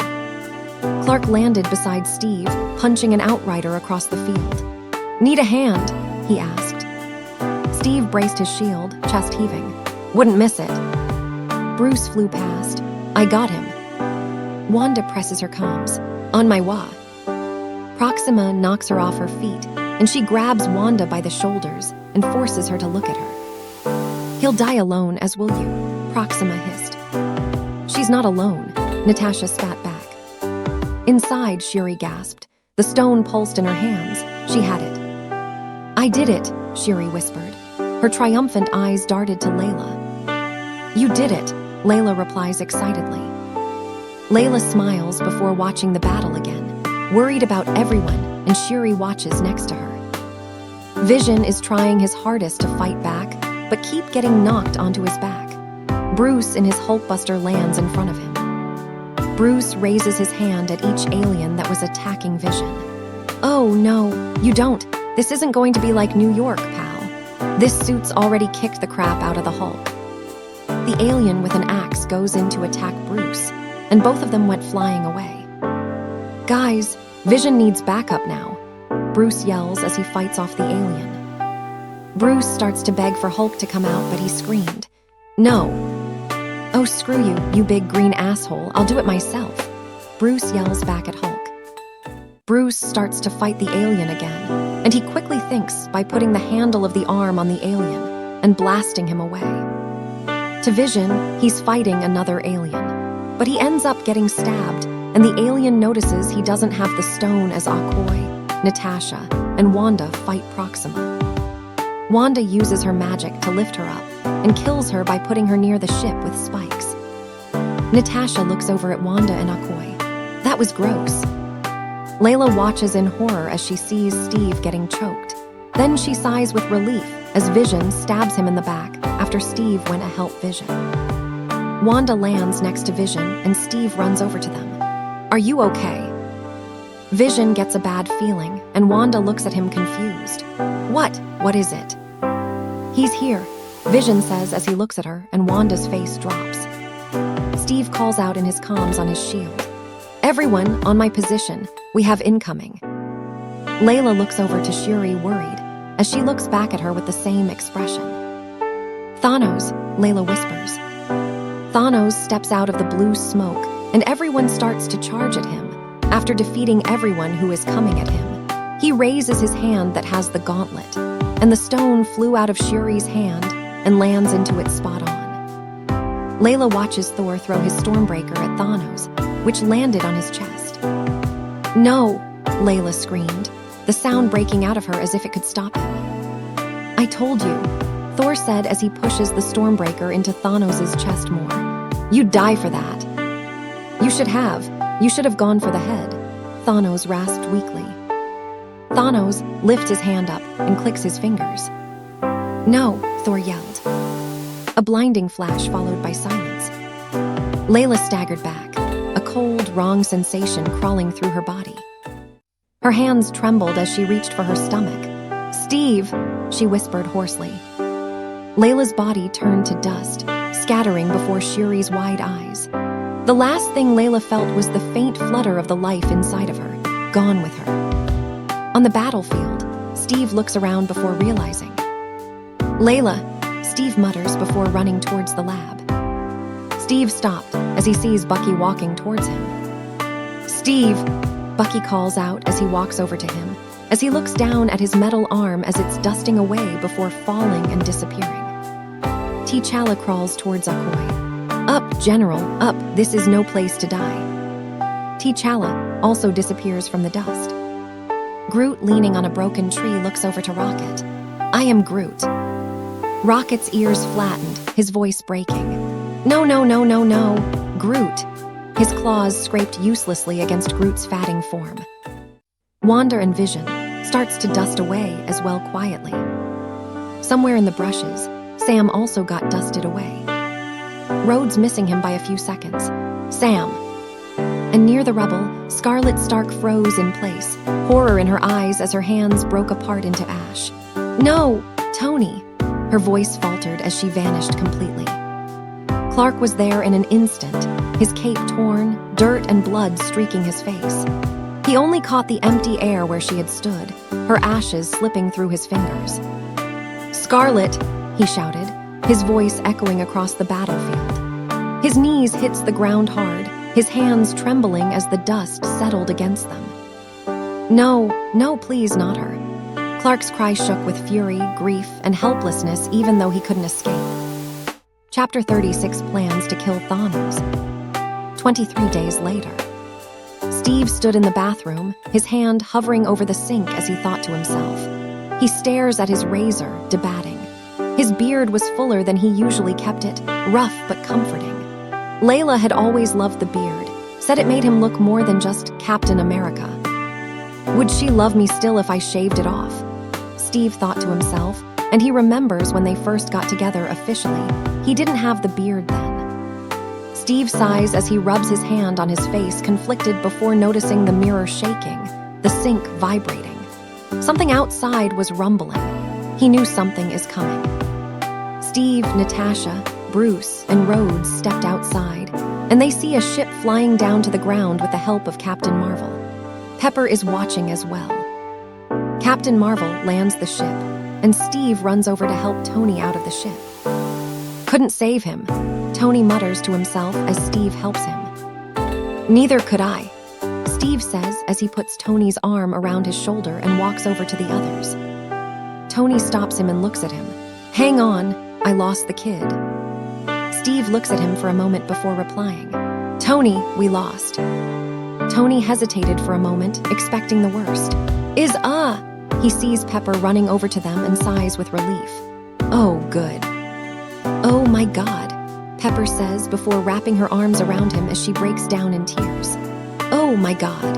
Clark landed beside Steve, punching an outrider across the field. Need a hand? He asked. Steve braced his shield, chest heaving. Wouldn't miss it. Bruce flew past. I got him. Wanda presses her comms. On my wa. Proxima knocks her off her feet, and she grabs Wanda by the shoulders and forces her to look at her. He'll die alone, as will you, Proxima hissed. She's not alone, Natasha spat back. Inside, Shuri gasped. The stone pulsed in her hands. She had it. I did it, Shuri whispered. Her triumphant eyes darted to Layla. You did it, Layla replies excitedly. Layla smiles before watching the battle again, worried about everyone, and Shuri watches next to her. Vision is trying his hardest to fight back, but keep getting knocked onto his back. Bruce in his Hulkbuster lands in front of him. Bruce raises his hand at each alien that was attacking Vision. Oh no, you don't. This isn't going to be like New York, pal. This suit's already kicked the crap out of the Hulk. The alien with an axe goes in to attack Bruce, and both of them went flying away. Guys, Vision needs backup now, Bruce yells as he fights off the alien. Bruce starts to beg for Hulk to come out, but he screamed, no. Oh, screw you, you big green asshole, I'll do it myself, Bruce yells back at Hulk. Bruce starts to fight the alien again, and he quickly thinks by putting the handle of the arm on the alien and blasting him away. To Vision, he's fighting another alien, but he ends up getting stabbed, and the alien notices he doesn't have the stone as Ahoy, Natasha, and Wanda fight Proxima. Wanda uses her magic to lift her up and kills her by putting her near the ship with spikes. Natasha looks over at Wanda and Ahoy. That was gross. Layla watches in horror as she sees Steve getting choked. Then she sighs with relief as Vision stabs him in the back after Steve went to help Vision. Wanda lands next to Vision and Steve runs over to them. Are you okay? Vision gets a bad feeling and Wanda looks at him confused. What is it? He's here, Vision says as he looks at her and Wanda's face drops. Steve calls out in his comms on his shield. Everyone, on my position, we have incoming. Layla looks over to Shuri worried as she looks back at her with the same expression. Thanos, Layla whispers. Thanos steps out of the blue smoke and everyone starts to charge at him after defeating everyone who is coming at him. He raises his hand that has the gauntlet, and the stone flew out of Shuri's hand and lands into it spot on. Layla watches Thor throw his Stormbreaker at Thanos, which landed on his chest. No, Layla screamed, the sound breaking out of her as if it could stop him. I told you, Thor said as he pushes the Stormbreaker into Thanos' chest more. You'd die for that. You should have gone for the head, Thanos rasped weakly. Thanos lifts his hand up and clicks his fingers. No, Thor yelled. A blinding flash followed by silence. Layla staggered back, a cold, wrong sensation crawling through her body. Her hands trembled as she reached for her stomach. "Steve," she whispered hoarsely. Layla's body turned to dust, scattering before Shuri's wide eyes. The last thing Layla felt was the faint flutter of the life inside of her, gone with her. On the battlefield, Steve looks around before realizing. "Layla," Steve mutters before running towards the lab. Steve stopped as he sees Bucky walking towards him. "Steve," Bucky calls out as he walks over to him, as he looks down at his metal arm as it's dusting away before falling and disappearing. T'Challa crawls towards Okoye. "Up, General, up, this is no place to die." T'Challa also disappears from the dust. Groot, leaning on a broken tree, looks over to Rocket. "I am Groot." Rocket's ears flattened, his voice breaking. "No, no, no, no, no, Groot." His claws scraped uselessly against Groot's fatting form. Wanda and Vision starts to dust away as well quietly. Somewhere in the brushes, Sam also got dusted away. Rhodes missing him by a few seconds. "Sam." And near the rubble, Scarlet Stark froze in place, horror in her eyes as her hands broke apart into ash. "No, Tony." Her voice faltered as she vanished completely. Clark was there in an instant, his cape torn, dirt and blood streaking his face. He only caught the empty air where she had stood, her ashes slipping through his fingers. "Scarlet," he shouted, his voice echoing across the battlefield. His knees hit the ground hard, his hands trembling as the dust settled against them. "No, no, please, not her." Clark's cry shook with fury, grief, and helplessness even though he couldn't escape. Chapter 36 plans to kill Thanos. 23 days later. Steve stood in the bathroom, his hand hovering over the sink as he thought to himself. He stares at his razor, debating. His beard was fuller than he usually kept it, rough but comforting. Layla had always loved the beard, said it made him look more than just Captain America. Would she love me still if I shaved it off? Steve thought to himself, and he remembers when they first got together officially. He didn't have the beard then. Steve sighs as he rubs his hand on his face, conflicted before noticing the mirror shaking, the sink vibrating. Something outside was rumbling. He knew something is coming. Steve, Natasha, Bruce, and Rhodes stepped outside, and they see a ship flying down to the ground with the help of Captain Marvel. Pepper is watching as well. Captain Marvel lands the ship, and Steve runs over to help Tony out of the ship. "Couldn't save him," Tony mutters to himself as Steve helps him. "Neither could I," Steve says as he puts Tony's arm around his shoulder and walks over to the others. Tony stops him and looks at him. "Hang on, I lost the kid." Steve looks at him for a moment before replying. "Tony, we lost." Tony hesitated for a moment, expecting the worst. He sees Pepper running over to them and sighs with relief. "Oh, good." "Oh my God," Pepper says before wrapping her arms around him as she breaks down in tears. "Oh my God."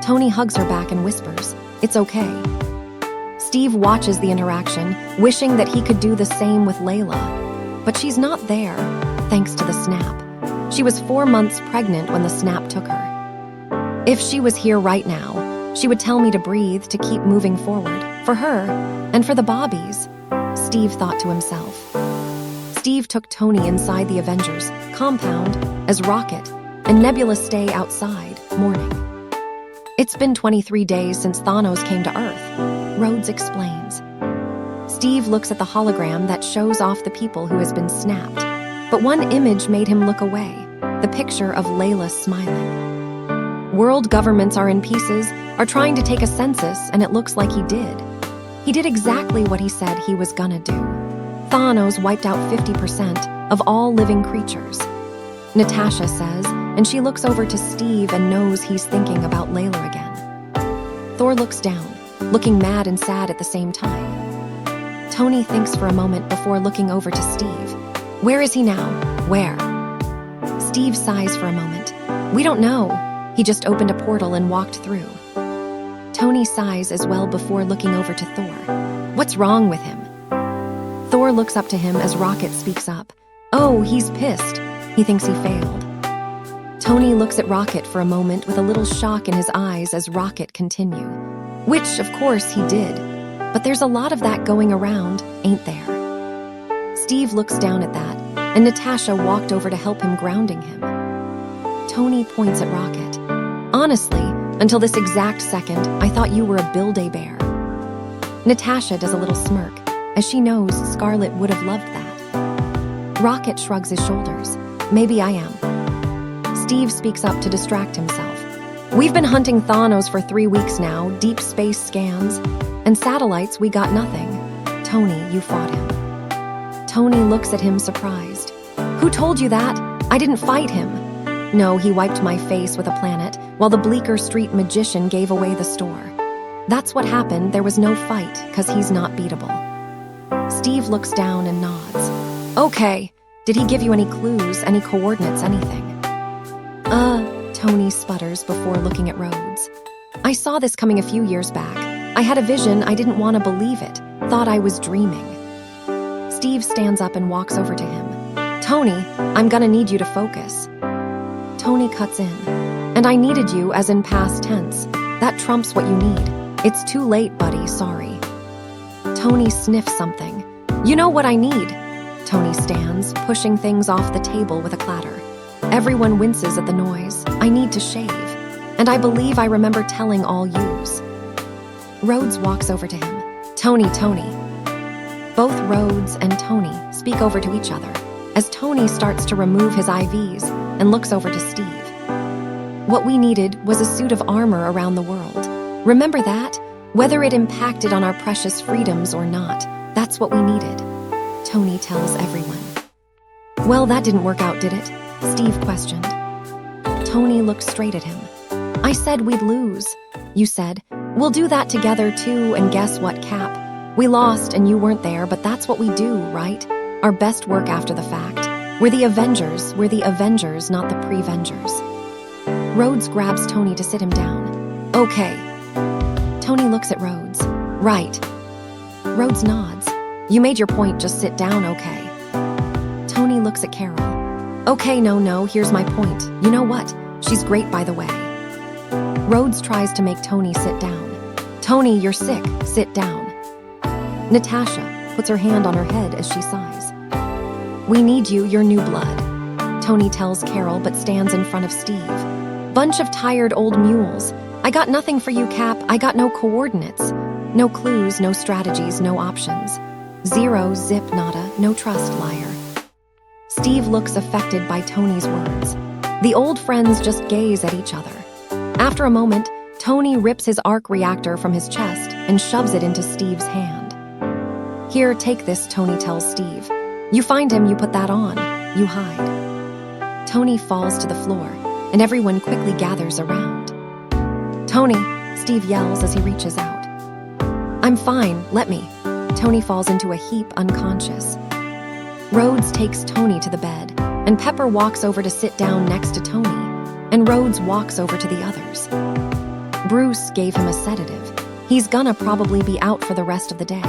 Tony hugs her back and whispers, "It's okay." Steve watches the interaction, wishing that he could do the same with Layla. But she's not there, thanks to the snap. She was 4 months pregnant when the snap took her. If she was here right now, she would tell me to breathe, to keep moving forward, for her, and for the Bobbies, Steve thought to himself. Steve took Tony inside the Avengers compound as Rocket and Nebula stay outside, mourning. "It's been 23 days since Thanos came to Earth," Rhodes explains. Steve looks at the hologram that shows off the people who has been snapped, but one image made him look away, the picture of Layla smiling. World governments are in pieces, are trying to take a census, and it looks like he did. He did exactly what he said he was gonna do. Thanos wiped out 50% of all living creatures. Natasha says, and she looks over to Steve and knows he's thinking about Layla again. Thor looks down, looking mad and sad at the same time. Tony thinks for a moment before looking over to Steve. Where is he now? Where? Steve sighs for a moment. We don't know. He just opened a portal and walked through. Tony sighs as well before looking over to Thor. What's wrong with him? Thor looks up to him as Rocket speaks up. Oh, he's pissed. He thinks he failed. Tony looks at Rocket for a moment with a little shock in his eyes as Rocket continue. Which, of course, he did. But there's a lot of that going around, ain't there? Steve looks down at that, and Natasha walked over to help him, grounding him. Tony points at Rocket. Honestly, until this exact second, I thought you were a Build-A bear. Natasha does a little smirk, as she knows Scarlet would have loved that. Rocket shrugs his shoulders. Maybe I am. Steve speaks up to distract himself. We've been hunting Thanos for 3 weeks now, deep space scans, and satellites, we got nothing. Tony, you fought him. Tony looks at him surprised. Who told you that? I didn't fight him. No, he wiped my face with a planet, while the Bleecker Street magician gave away the store. That's what happened, there was no fight, 'cause he's not beatable. Steve looks down and nods. Okay, did he give you any clues, any coordinates, anything? Tony sputters before looking at Rhodes. I saw this coming a few years back. I had a vision, I didn't want to believe it, thought I was dreaming. Steve stands up and walks over to him. Tony, I'm gonna need you to focus. Tony cuts in. And I needed you as in past tense. That trumps what you need. It's too late, buddy, sorry. Tony sniffs something. You know what I need? Tony stands, pushing things off the table with a clatter. Everyone winces at the noise. I need to shave. And I believe I remember telling all yous. Rhodes walks over to him. Tony. Both Rhodes and Tony speak over to each other as Tony starts to remove his IVs and looks over to Steve. What we needed was a suit of armor around the world. Remember that? Whether it impacted on our precious freedoms or not, that's what we needed. Tony tells everyone. Well, that didn't work out, did it? Steve questioned. Tony looked straight at him. I said we'd lose. You said, we'll do that together too, and guess what, Cap? We lost and you weren't there, but that's what we do, right? Our best work after the fact. We're the Avengers, not the Prevengers. Rhodes grabs Tony to sit him down. Okay. Tony looks at Rhodes. Right. Rhodes nods. You made your point, just sit down, okay? Tony looks at Carol. Okay, no, here's my point. You know what? She's great, by the way. Rhodes tries to make Tony sit down. Tony, you're sick. Sit down. Natasha puts her hand on her head as she sighs. We need you, your new blood. Tony tells Carol but stands in front of Steve. Bunch of tired old mules. I got nothing for you, Cap. I got no coordinates. No clues, no strategies, no options. Zero, zip, nada, no trust, liar. Steve looks affected by Tony's words. The old friends just gaze at each other. After a moment, Tony rips his arc reactor from his chest and shoves it into Steve's hand. Here, take this, Tony tells Steve. You find him, you put that on. You hide. Tony falls to the floor, and everyone quickly gathers around. Tony, Steve yells as he reaches out. I'm fine, let me. Tony falls into a heap unconscious. Rhodes takes Tony to the bed, and Pepper walks over to sit down next to Tony, and Rhodes walks over to the others. Bruce gave him a sedative. He's gonna probably be out for the rest of the day.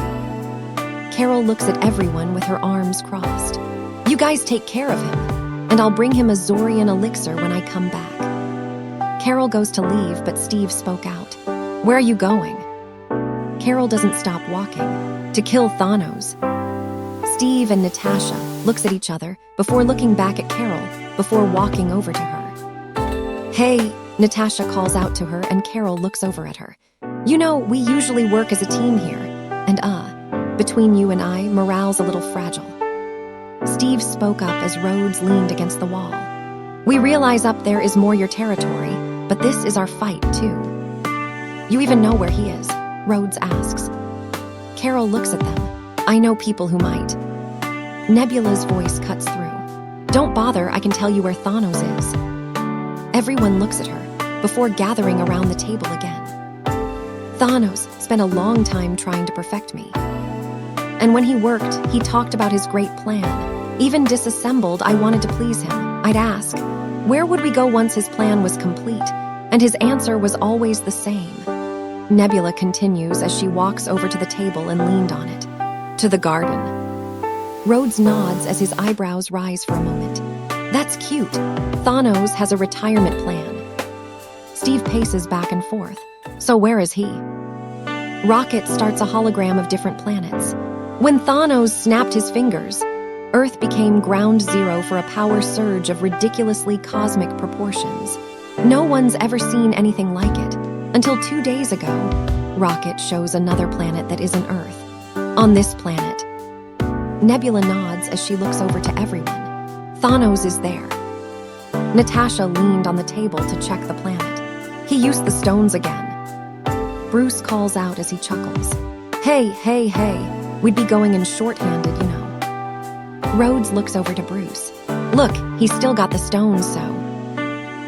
Carol looks at everyone with her arms crossed. You guys take care of him, and I'll bring him a Zorian elixir when I come back. Carol goes to leave, but Steve spoke out. Where are you going? Carol doesn't stop walking. To kill Thanos. Steve and Natasha looks at each other before looking back at Carol, before walking over to her. Hey, Natasha calls out to her and Carol looks over at her. You know, we usually work as a team here, and between you and I, morale's a little fragile. Steve spoke up as Rhodes leaned against the wall. We realize up there is more your territory, but this is our fight too. You even know where he is? Rhodes asks. Carol looks at them. I know people who might. Nebula's voice cuts through. Don't bother, I can tell you where Thanos is. Everyone looks at her, before gathering around the table again. Thanos spent a long time trying to perfect me. And when he worked, he talked about his great plan. Even disassembled, I wanted to please him. I'd ask, where would we go once his plan was complete? And his answer was always the same. Nebula continues as she walks over to the table and leaned on it. To the garden. Rhodes nods as his eyebrows rise for a moment. That's cute. Thanos has a retirement plan. Steve paces back and forth. So where is he? Rocket starts a hologram of different planets. When Thanos snapped his fingers, Earth became ground zero for a power surge of ridiculously cosmic proportions. No one's ever seen anything like it. Until 2 days ago, Rocket shows another planet that isn't Earth. On this planet, Nebula nods as she looks over to everyone. Thanos is there. Natasha leaned on the table to check the planet. He used the stones again. Bruce calls out as he chuckles. Hey, we'd be going in shorthanded, you know. Rhodes looks over to Bruce. Look, he's still got the stones, so.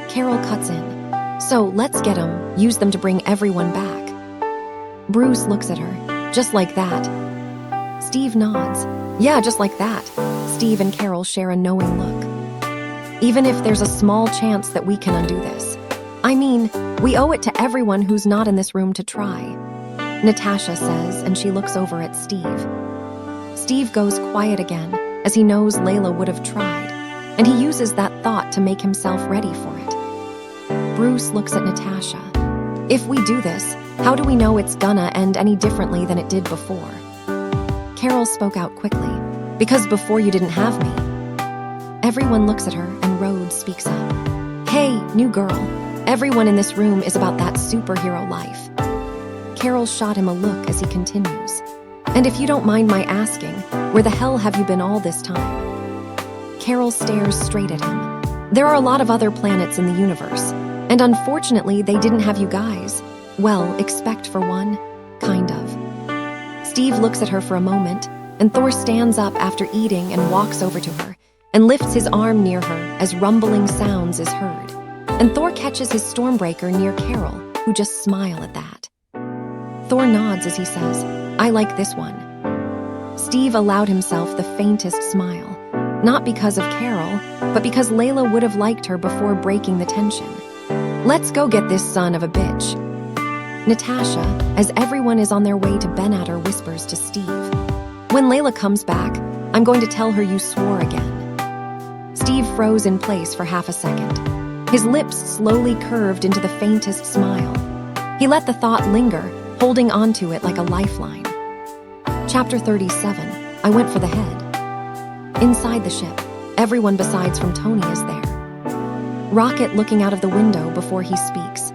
Carol cuts in. So let's get them, use them to bring everyone back. Bruce looks at her. Just like that. Steve nods. Yeah, just like that. Steve and Carol share a knowing look. Even if there's a small chance that we can undo this. I mean, we owe it to everyone who's not in this room to try. Natasha says, and she looks over at Steve. Steve goes quiet again, as he knows Laila would have tried, and he uses that thought to make himself ready for it. Bruce looks at Natasha. If we do this, how do we know it's gonna end any differently than it did before? Carol spoke out quickly. Because before you didn't have me. Everyone looks at her and Rhodes speaks up. Hey, new girl. Everyone in this room is about that superhero life. Carol shot him a look as he continues. And if you don't mind my asking, where the hell have you been all this time? Carol stares straight at him. There are a lot of other planets in the universe, and unfortunately they didn't have you guys. Well, except for one, kind of. Steve looks at her for a moment, and Thor stands up after eating and walks over to her, and lifts his arm near her as rumbling sounds is heard. And Thor catches his Stormbreaker near Carol, who just smile at that. Thor nods as he says, I like this one. Steve allowed himself the faintest smile, not because of Carol, but because Laila would have liked her before breaking the tension. Let's go get this son of a bitch. Natasha, as everyone is on their way to Benatar, whispers to Steve. When Laila comes back, I'm going to tell her you swore again. Steve froze in place for half a second. His lips slowly curved into the faintest smile. He let the thought linger, holding onto it like a lifeline. Chapter 37, I went for the head. Inside the ship, everyone besides from Tony is there. Rocket looking out of the window before he speaks.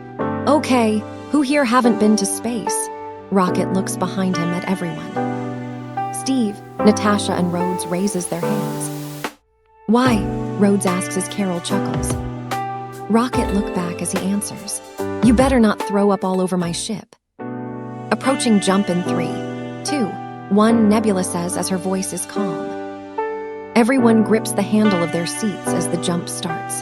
Okay, who here haven't been to space? Rocket looks behind him at everyone. Steve, Natasha, and Rhodes raises their hands. Why? Rhodes asks as Carol chuckles. Rocket look back as he answers. You better not throw up all over my ship. Approaching jump in 3, 2, 1, Nebula says as her voice is calm. Everyone grips the handle of their seats as the jump starts.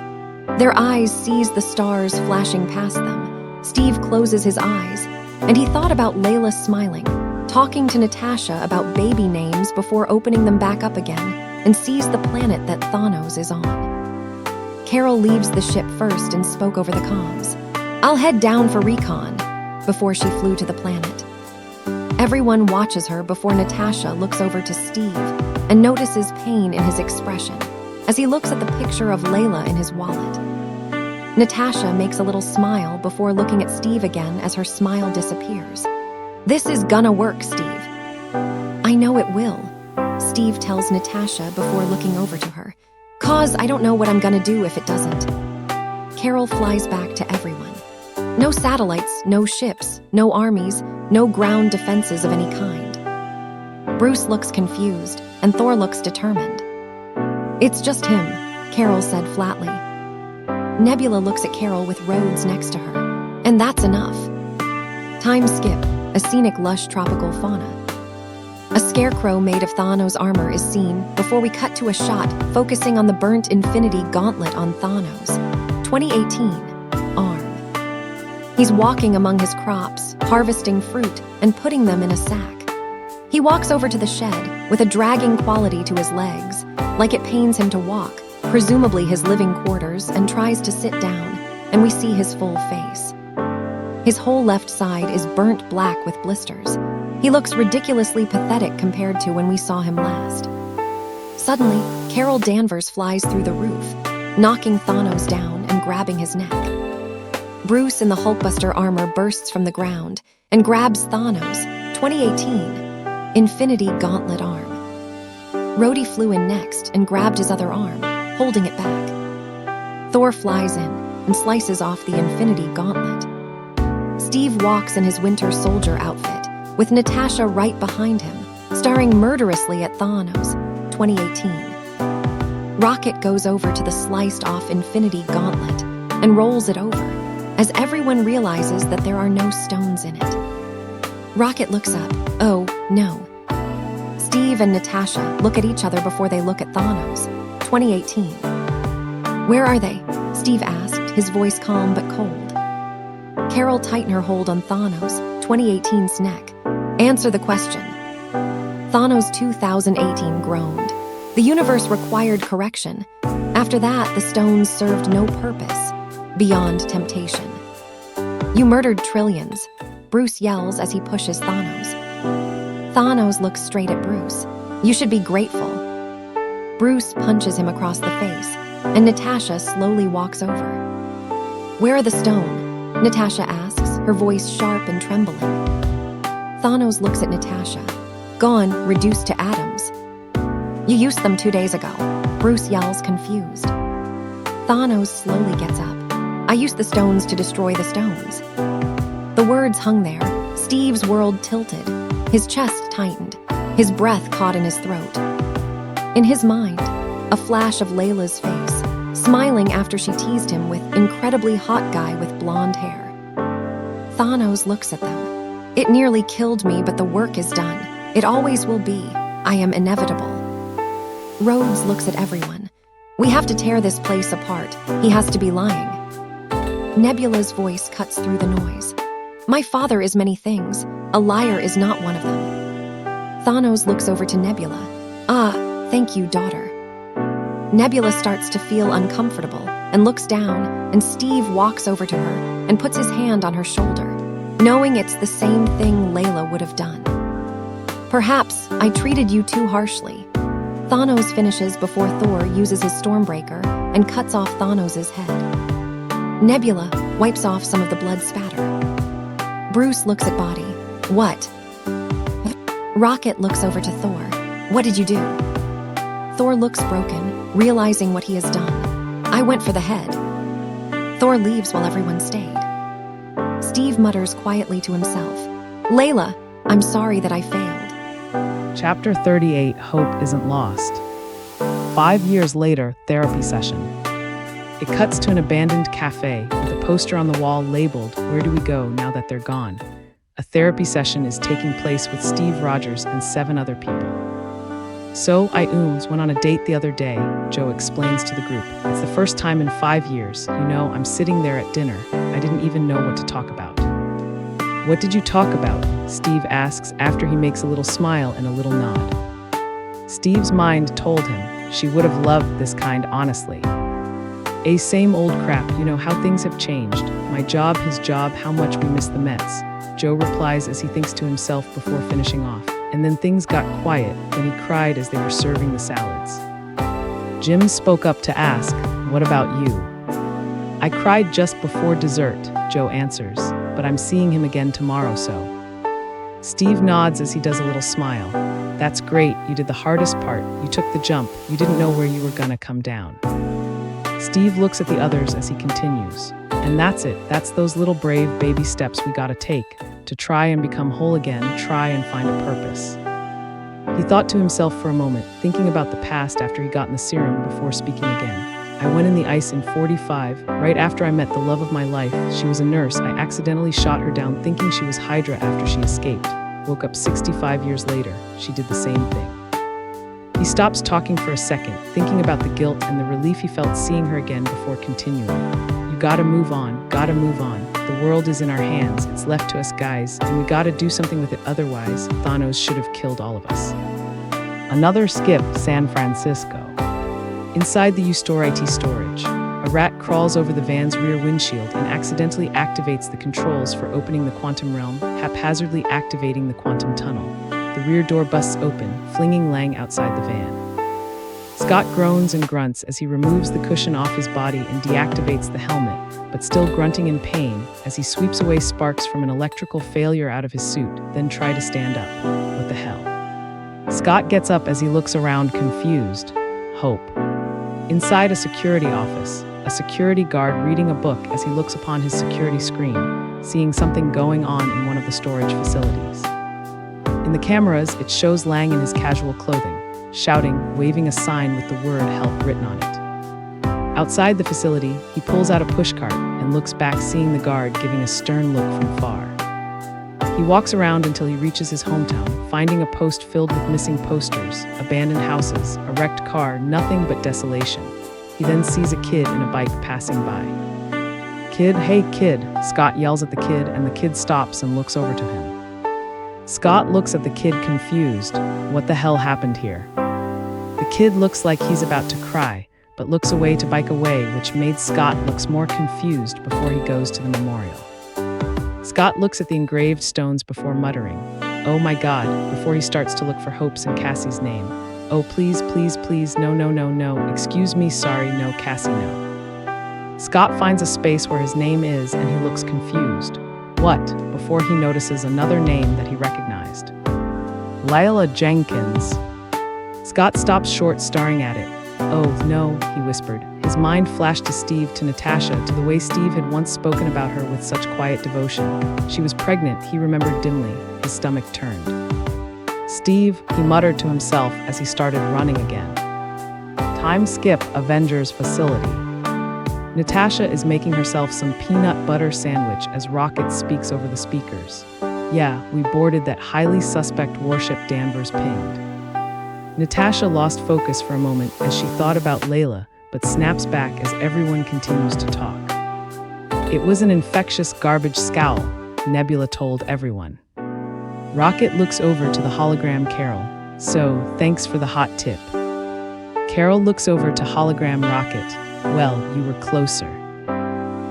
Their eyes seize the stars flashing past them. Steve closes his eyes, and he thought about Laila smiling, talking to Natasha about baby names before opening them back up again, and sees the planet that Thanos is on. Carol leaves the ship first and spoke over the comms. I'll head down for recon, before she flew to the planet. Everyone watches her before Natasha looks over to Steve and notices pain in his expression as he looks at the picture of Laila in his wallet. Natasha makes a little smile before looking at Steve again as her smile disappears. This is gonna work, Steve. I know it will, Steve tells Natasha before looking over to her. Cause I don't know what I'm gonna do if it doesn't. Carol flies back to everyone. No satellites, no ships, no armies, no ground defenses of any kind. Bruce looks confused, and Thor looks determined. It's just him, Carol said flatly. Nebula looks at Carol with Rhodes next to her, and that's enough. Time skip, a scenic lush tropical fauna. A scarecrow made of Thanos armor is seen before we cut to a shot focusing on the burnt Infinity Gauntlet on Thanos. 2018, arm. He's walking among his crops, harvesting fruit, and putting them in a sack. He walks over to the shed with a dragging quality to his legs, like it pains him to walk, presumably his living quarters, and tries to sit down, and we see his full face. His whole left side is burnt black with blisters. He looks ridiculously pathetic compared to when we saw him last. Suddenly, Carol Danvers flies through the roof, knocking Thanos down and grabbing his neck. Bruce in the Hulkbuster armor bursts from the ground and grabs Thanos' 2018 Infinity Gauntlet arm. Rhodey flew in next and grabbed his other arm, holding it back. Thor flies in and slices off the Infinity Gauntlet. Steve walks in his Winter Soldier outfit, with Natasha right behind him, staring murderously at Thanos' 2018. Rocket goes over to the sliced-off Infinity Gauntlet and rolls it over, as everyone realizes that there are no stones in it. Rocket looks up. Oh, no. Steve and Natasha look at each other before they look at Thanos' 2018. Where are they? Steve asked, his voice calm but cold. Carol tightened her hold on Thanos' 2018's neck. Answer the question. Thanos 2018 groaned. The universe required correction. After that, the stones served no purpose beyond temptation. You murdered trillions, Bruce yells as he pushes Thanos. Thanos looks straight at Bruce. You should be grateful. Bruce punches him across the face, and Natasha slowly walks over. Where are the stone? Natasha asks, her voice sharp and trembling. Thanos looks at Natasha. Gone, reduced to atoms. You used them 2 days ago. Bruce yells, confused. Thanos slowly gets up. I used the stones to destroy the stones. The words hung there. Steve's world tilted. His chest tightened. His breath caught in his throat. In his mind, a flash of Laila's face, smiling after she teased him with incredibly hot guy with blonde hair. Thanos looks at them. It nearly killed me, but the work is done. It always will be. I am inevitable. Rhodes looks at everyone. We have to tear this place apart. He has to be lying. Nebula's voice cuts through the noise. My father is many things. A liar is not one of them. Thanos looks over to Nebula. Ah, thank you, daughter. Nebula starts to feel uncomfortable and looks down, and Steve walks over to her and puts his hand on her shoulder, knowing it's the same thing Laila would have done. Perhaps I treated you too harshly. Thanos finishes before Thor uses his Stormbreaker and cuts off Thanos' head. Nebula wipes off some of the blood spatter. Bruce looks at Body. What? Rocket looks over to Thor. What did you do? Thor looks broken, realizing what he has done. I went for the head. Thor leaves while everyone stayed. Steve mutters quietly to himself. Laila, I'm sorry that I failed. Chapter 38, Hope Isn't Lost. 5 years later, therapy session. It cuts to an abandoned cafe with a poster on the wall labeled, Where do we go now that they're gone? A therapy session is taking place with Steve Rogers and 7 other people. So, I went on a date the other day, Joe explains to the group. It's the first time in 5 years. I'm sitting there at dinner. I didn't even know what to talk about. What did you talk about? Steve asks after he makes a little smile and a little nod. Steve's mind told him she would have loved this kind, honestly. A same old crap, how things have changed. My job, his job, how much we miss the Mets. Joe replies as he thinks to himself before finishing off. And then things got quiet when he cried as they were serving the salads. Jim spoke up to ask, what about you? I cried just before dessert, Joe answers, but I'm seeing him again tomorrow, so. Steve nods as he does a little smile. That's great, you did the hardest part, you took the jump, you didn't know where you were gonna come down. Steve looks at the others as he continues. And that's it, that's those little brave baby steps we gotta take to try and become whole again, try and find a purpose. He thought to himself for a moment, thinking about the past after he got in the serum before speaking again. I went in the ice in 45, right after I met the love of my life. She was a nurse. I accidentally shot her down thinking she was Hydra after she escaped. Woke up 65 years later. She did the same thing. He stops talking for a second, thinking about the guilt and the relief he felt seeing her again before continuing. You gotta move on, gotta move on. The world is in our hands, it's left to us guys, and we gotta do something with it otherwise, Thanos should have killed all of us. Another skip, San Francisco. Inside the U-Store IT storage, a rat crawls over the van's rear windshield and accidentally activates the controls for opening the quantum realm, haphazardly activating the quantum tunnel. The rear door busts open, flinging Lang outside the van. Scott groans and grunts as he removes the cushion off his body and deactivates the helmet, but still grunting in pain as he sweeps away sparks from an electrical failure out of his suit, then try to stand up. What the hell? Scott gets up as he looks around confused. Hope. Inside a security office, a security guard reading a book as he looks upon his security screen, seeing something going on in one of the storage facilities. In the cameras, it shows Lang in his casual clothing, shouting, waving a sign with the word help written on it. Outside the facility, he pulls out a pushcart and looks back, seeing the guard giving a stern look from far. He walks around until he reaches his hometown, finding a post filled with missing posters, abandoned houses, a wrecked car, nothing but desolation. He then sees a kid in a bike passing by. Kid, hey kid, Scott yells at the kid, and the kid stops and looks over to him. Scott looks at the kid confused. What the hell happened here? The kid looks like he's about to cry, but looks away to bike away, which made Scott looks more confused before he goes to the memorial. Scott looks at the engraved stones before muttering, "Oh my God," before he starts to look for Hope's and Cassie's name. "Oh please, please, please, no, no, no, no, excuse me, sorry, no, Cassie, no." Scott finds a space where his name is, and he looks confused. What? Before he notices another name that he recognized. Laila Jenkins. Scott stops short, staring at it. "Oh, no," he whispered. His mind flashed to Steve, to Natasha, to the way Steve had once spoken about her with such quiet devotion. She was pregnant, he remembered dimly. His stomach turned. "Steve," he muttered to himself as he started running again. Time skip, Avengers facility. Natasha is making herself some peanut butter sandwich as Rocket speaks over the speakers. "Yeah, we boarded that highly suspect warship Danvers pinged." Natasha lost focus for a moment as she thought about Laila, but snaps back as everyone continues to talk. "It was an infectious garbage scowl," Nebula told everyone. Rocket looks over to the hologram Carol. "So, thanks for the hot tip." Carol looks over to hologram Rocket. "Well, you were closer."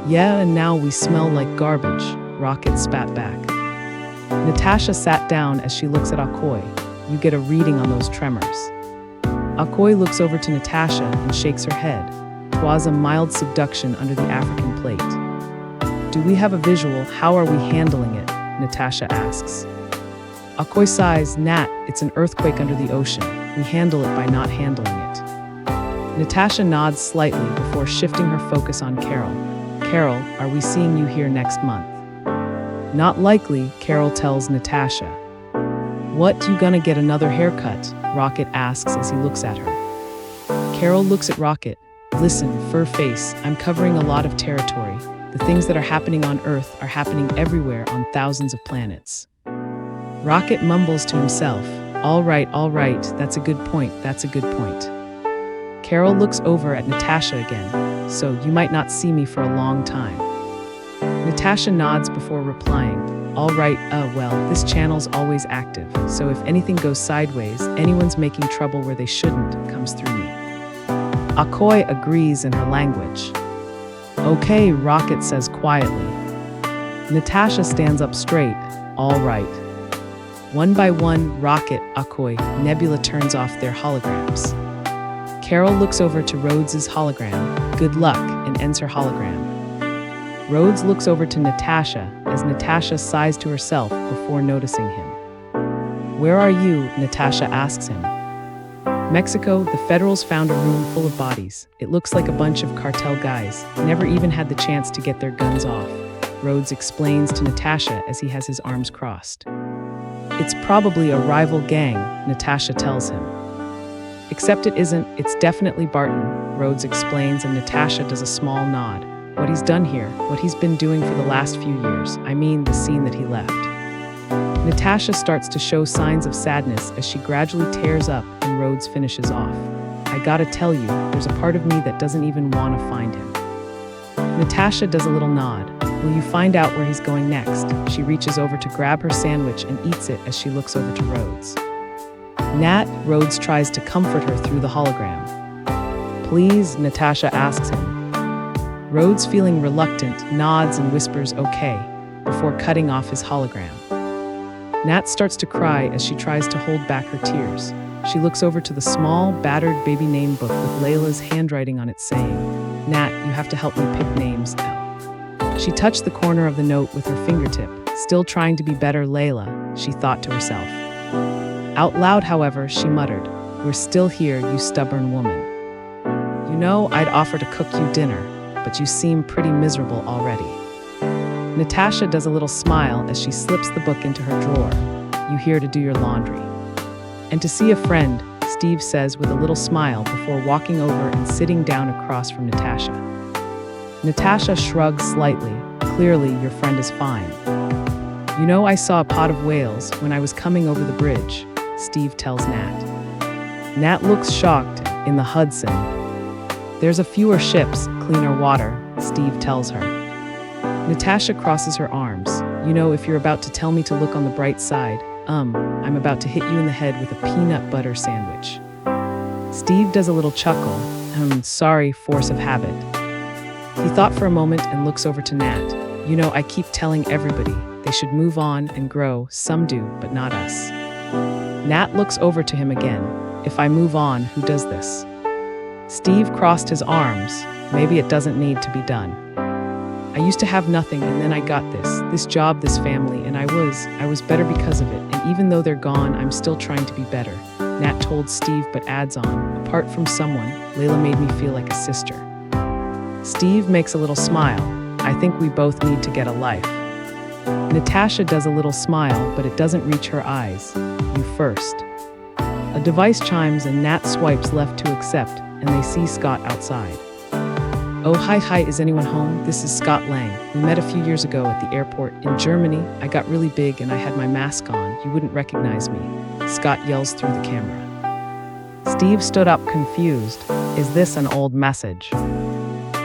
"Yeah, and now we smell like garbage," Rocket spat back. Natasha sat down as she looks at Akoy. "You get a reading on those tremors." Akoy looks over to Natasha and shakes her head. "'Twas a mild subduction under the African plate." "Do we have a visual? How are we handling it?" Natasha asks. Akoy sighs. "Nat, it's an earthquake under the ocean. We handle it by not handling it." Natasha nods slightly before shifting her focus on Carol. "Carol, are we seeing you here next month?" "Not likely," Carol tells Natasha. "What, you gonna get another haircut?" Rocket asks as he looks at her. Carol looks at Rocket. "Listen, fur face, I'm covering a lot of territory. The things that are happening on Earth are happening everywhere on thousands of planets." Rocket mumbles to himself. All right, that's a good point, that's a good point." Carol looks over at Natasha again. "So, you might not see me for a long time." Natasha nods before replying. "All right, well, this channel's always active, so if anything goes sideways, anyone's making trouble where they shouldn't comes through me." Akoy agrees in her language. "Okay," Rocket says quietly. Natasha stands up straight. "All right." One by one, Rocket, Akoy, Nebula turns off their holograms. Carol looks over to Rhodes's hologram. "Good luck," and ends her hologram. Rhodes looks over to Natasha as Natasha sighs to herself before noticing him. "Where are you?" Natasha asks him. "Mexico, the Federals found a room full of bodies. It looks like a bunch of cartel guys. Never even had the chance to get their guns off," Rhodes explains to Natasha as he has his arms crossed. "It's probably a rival gang," Natasha tells him. "Except it isn't, it's definitely Barton," Rhodes explains, and Natasha does a small nod. What he's done here, what he's been doing for the last few years, I mean the scene that he left. Natasha starts to show signs of sadness as she gradually tears up and Rhodes finishes off. "I gotta tell you, there's a part of me that doesn't even want to find him." Natasha does a little nod. "Will you find out where he's going next?" She reaches over to grab her sandwich and eats it as she looks over to Rhodes. "Nat," Rhodes tries to comfort her through the hologram. "Please," Natasha asks him. Rhodes, feeling reluctant, nods and whispers "okay" before cutting off his hologram. Nat starts to cry as she tries to hold back her tears. She looks over to the small, battered baby name book with Layla's handwriting on it saying, "Nat, you have to help me pick names, L." She touched the corner of the note with her fingertip. Still trying to be better, Layla, she thought to herself. Out loud, however, she muttered, "We're still here, you stubborn woman. You know, I'd offer to cook you dinner, but you seem pretty miserable already." Natasha does a little smile as she slips the book into her drawer. "You here to do your laundry?" "And to see a friend," Steve says with a little smile before walking over and sitting down across from Natasha. Natasha shrugs slightly. "Clearly, your friend is fine." "You know, I saw a pot of whales when I was coming over the bridge," Steve tells Nat. Nat looks shocked. "In the Hudson. There's a fewer ships, cleaner water," Steve tells her. Natasha crosses her arms. "You know, if you're about to tell me to look on the bright side, I'm about to hit you in the head with a peanut butter sandwich." Steve does a little chuckle. Sorry, force of habit." He thought for a moment and looks over to Nat. "You know, I keep telling everybody they should move on and grow. Some do, but not us." Nat looks over to him again. "If I move on, who does this?" Steve crossed his arms. "Maybe it doesn't need to be done. I used to have nothing, and then I got this job, this family, and I was better because of it, and even though they're gone, I'm still trying to be better," Nat told Steve, but adds on, "Apart from someone, Layla made me feel like a sister." Steve makes a little smile. "I think we both need to get a life." Natasha does a little smile, but it doesn't reach her eyes. "You first." A device chimes and Nat swipes left to accept, and they see Scott outside. "Oh, hi, is anyone home? This is Scott Lang. We met a few years ago at the airport in Germany. I got really big and I had my mask on. You wouldn't recognize me," Scott yells through the camera. Steve stood up confused. Is this an old message?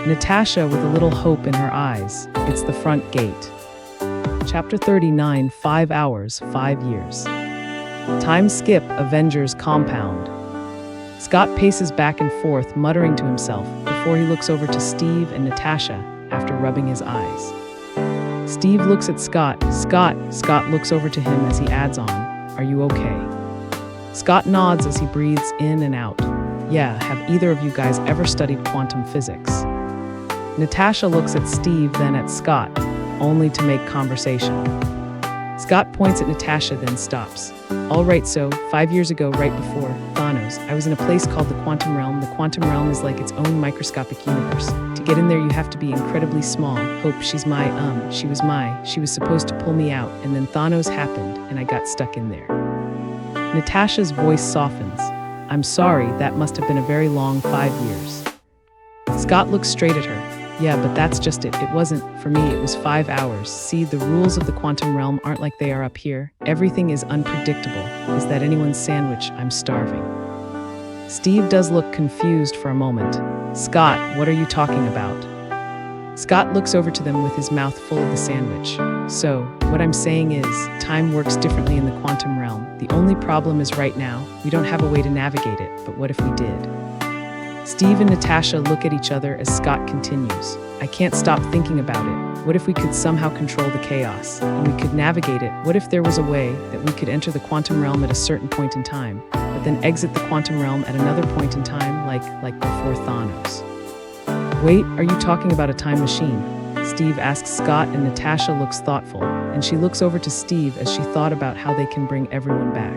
Natasha with a little hope in her eyes. It's the front gate. Chapter 39, 5 hours, 5 years. Time skip, Avengers compound. Scott paces back and forth, muttering to himself, before he looks over to Steve and Natasha after rubbing his eyes. Steve looks at Scott. Scott looks over to him as he adds on, "Are you okay?" Scott nods as he breathes in and out. "Yeah, have either of you guys ever studied quantum physics?" Natasha looks at Steve, then at Scott, only to make conversation. Scott points at Natasha, then stops. "All right, so 5 years ago, right before Thanos, I was in a place called the quantum realm. The quantum realm is like its own microscopic universe. To get in there, you have to be incredibly small. Hope, she was supposed to pull me out, and then Thanos happened, and I got stuck in there." Natasha's voice softens. "I'm sorry, that must have been a very long 5 years." Scott looks straight at her. "Yeah, but that's just it. It wasn't, for me, it was 5 hours. See, the rules of the quantum realm aren't like they are up here. Everything is unpredictable. Is that anyone's sandwich? I'm starving." Steve does look confused for a moment. "Scott, what are you talking about?" Scott looks over to them with his mouth full of the sandwich. "So, what I'm saying is, time works differently in the quantum realm. The only problem is right now, we don't have a way to navigate it, but what if we did?" Steve and Natasha look at each other as Scott continues. "I can't stop thinking about it. What if we could somehow control the chaos, and we could navigate it? What if there was a way that we could enter the quantum realm at a certain point in time, but then exit the quantum realm at another point in time, like before Thanos?" "Wait, are you talking about a time machine?" Steve asks Scott, and Natasha looks thoughtful, and she looks over to Steve as she thought about how they can bring everyone back.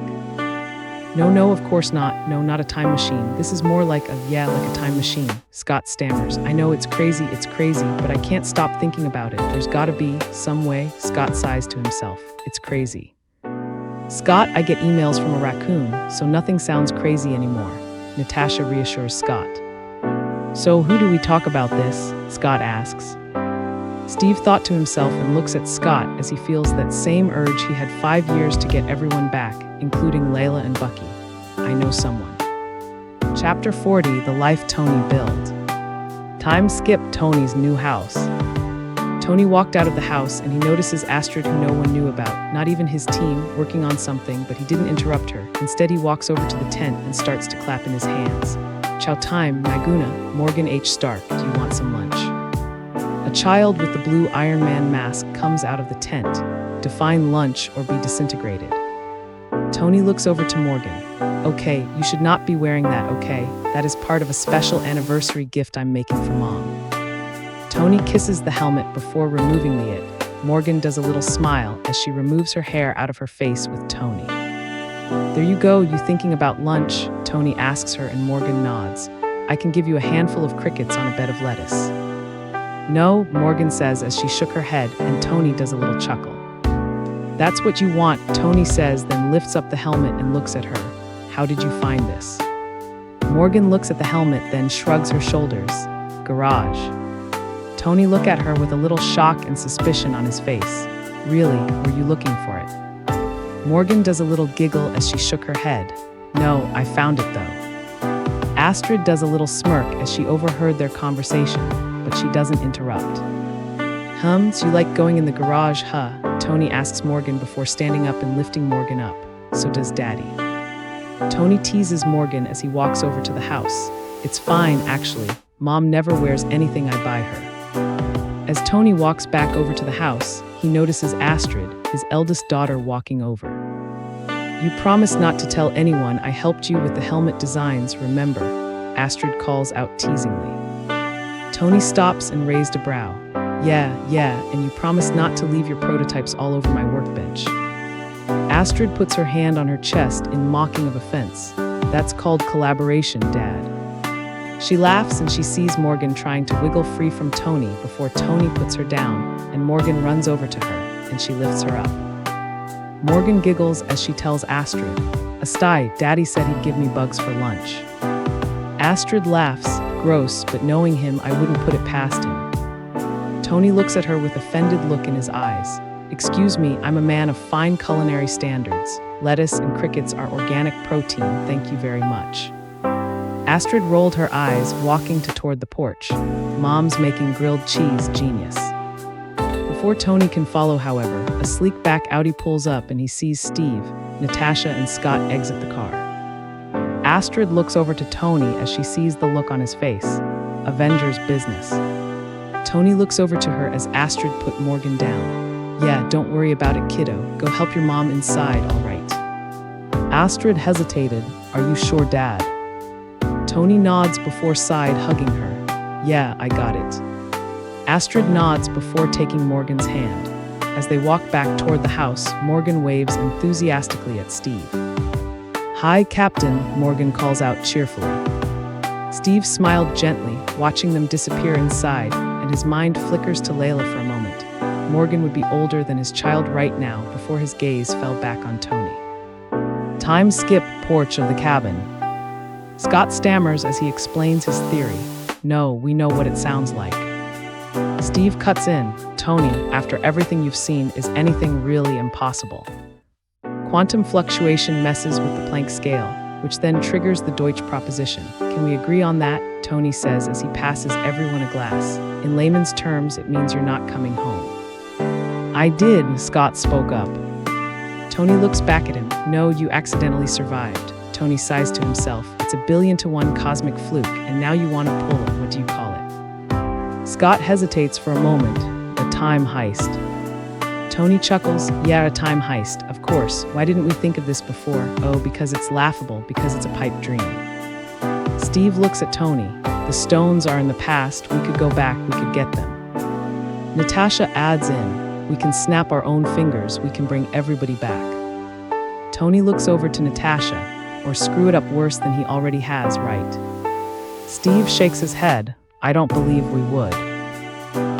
No, of course not. No, not a time machine. This is more like a time machine," Scott stammers. "I know it's crazy, but I can't stop thinking about it. There's gotta be some way," Scott sighs to himself. "It's crazy." "Scott, I get emails from a raccoon, so nothing sounds crazy anymore," Natasha reassures Scott. "So who do we talk about this?" Scott asks. Steve thought to himself and looks at Scott as he feels that same urge he had 5 years to get everyone back, including Layla and Bucky. "I know someone." Chapter 40, The Life Tony Built. Time skip, Tony's new house. Tony walked out of the house and he notices Astrid, who no one knew about, not even his team, working on something, but he didn't interrupt her. Instead, he walks over to the tent and starts to clap in his hands. "Chow time, Maguna, Morgan H. Stark, do you want some lunch?" A child with the blue Iron Man mask comes out of the tent. define lunch or be disintegrated. Tony looks over to Morgan. Okay, you should not be wearing that, okay? That is part of a special anniversary gift I'm making for Mom. Tony kisses the helmet before removing the it. Morgan does a little smile as she removes her hair out of her face with Tony. There you go, you thinking about lunch? Tony asks her and Morgan nods. I can give you a handful of crickets on a bed of lettuce. No, Morgan says as she shook her head, and Tony does a little chuckle. That's what you want, Tony says, then lifts up the helmet and looks at her. How did you find this? Morgan looks at the helmet, then shrugs her shoulders. Garage. Tony looked at her with a little shock and suspicion on his face. Really, were you looking for it? Morgan does a little giggle as she shook her head. No, I found it though. Astrid does a little smirk as she overheard their conversation, but she doesn't interrupt. So you like going in the garage, huh? Tony asks Morgan before standing up and lifting Morgan up. So does Daddy. Tony teases Morgan as he walks over to the house. It's fine, actually. Mom never wears anything I buy her. As Tony walks back over to the house, he notices Astrid, his eldest daughter, walking over. You promised not to tell anyone I helped you with the helmet designs, remember? Astrid calls out teasingly. Tony stops and raised a brow. Yeah, and you promised not to leave your prototypes all over my workbench. Astrid puts her hand on her chest in mocking of offense. That's called collaboration, Dad. She laughs and she sees Morgan trying to wiggle free from Tony before Tony puts her down, and Morgan runs over to her, and she lifts her up. Morgan giggles as she tells Astrid, Astai, Daddy said he'd give me bugs for lunch. Astrid laughs, gross, but knowing him, I wouldn't put it past him. Tony looks at her with offended look in his eyes. Excuse me, I'm a man of fine culinary standards. Lettuce and crickets are organic protein, thank you very much. Astrid rolled her eyes, walking toward the porch. Mom's making grilled cheese, genius. Before Tony can follow, however, a sleek back Audi pulls up and he sees Steve, Natasha, and Scott exit the car. Astrid looks over to Tony as she sees the look on his face. Avengers business. Tony looks over to her as Astrid put Morgan down. Yeah, don't worry about it, kiddo. Go help your mom inside, all right. Astrid hesitated. Are you sure, Dad? Tony nods before hugging her. Yeah, I got it. Astrid nods before taking Morgan's hand. As they walk back toward the house, Morgan waves enthusiastically at Steve. Hi, Captain, Morgan calls out cheerfully. Steve smiled gently, watching them disappear inside, and his mind flickers to Laila for a moment. Morgan would be older than his child right now before his gaze fell back on Tony. Time skip porch of the cabin. Scott stammers as he explains his theory. No, we know what it sounds like. Steve cuts in. Tony, after everything you've seen, is anything really impossible? Quantum fluctuation messes with the Planck scale, which then triggers the Deutsch proposition. Can we agree on that? Tony says as he passes everyone a glass. In layman's terms, it means you're not coming home. I did, Scott spoke up. Tony looks back at him. No, you accidentally survived. Tony sighs to himself. It's a 1,000,000,000 cosmic fluke, and now you want to pull it. What do you call it? Scott hesitates for a moment. A time heist. Tony chuckles. Yeah, a time heist. Of course. Why didn't we think of this before? Oh, because it's laughable, because it's a pipe dream. Steve looks at Tony. The stones are in the past. We could go back. We could get them. Natasha adds in. We can snap our own fingers. We can bring everybody back. Tony looks over to Natasha. Or screw it up worse than he already has, right? Steve shakes his head. I don't believe we would.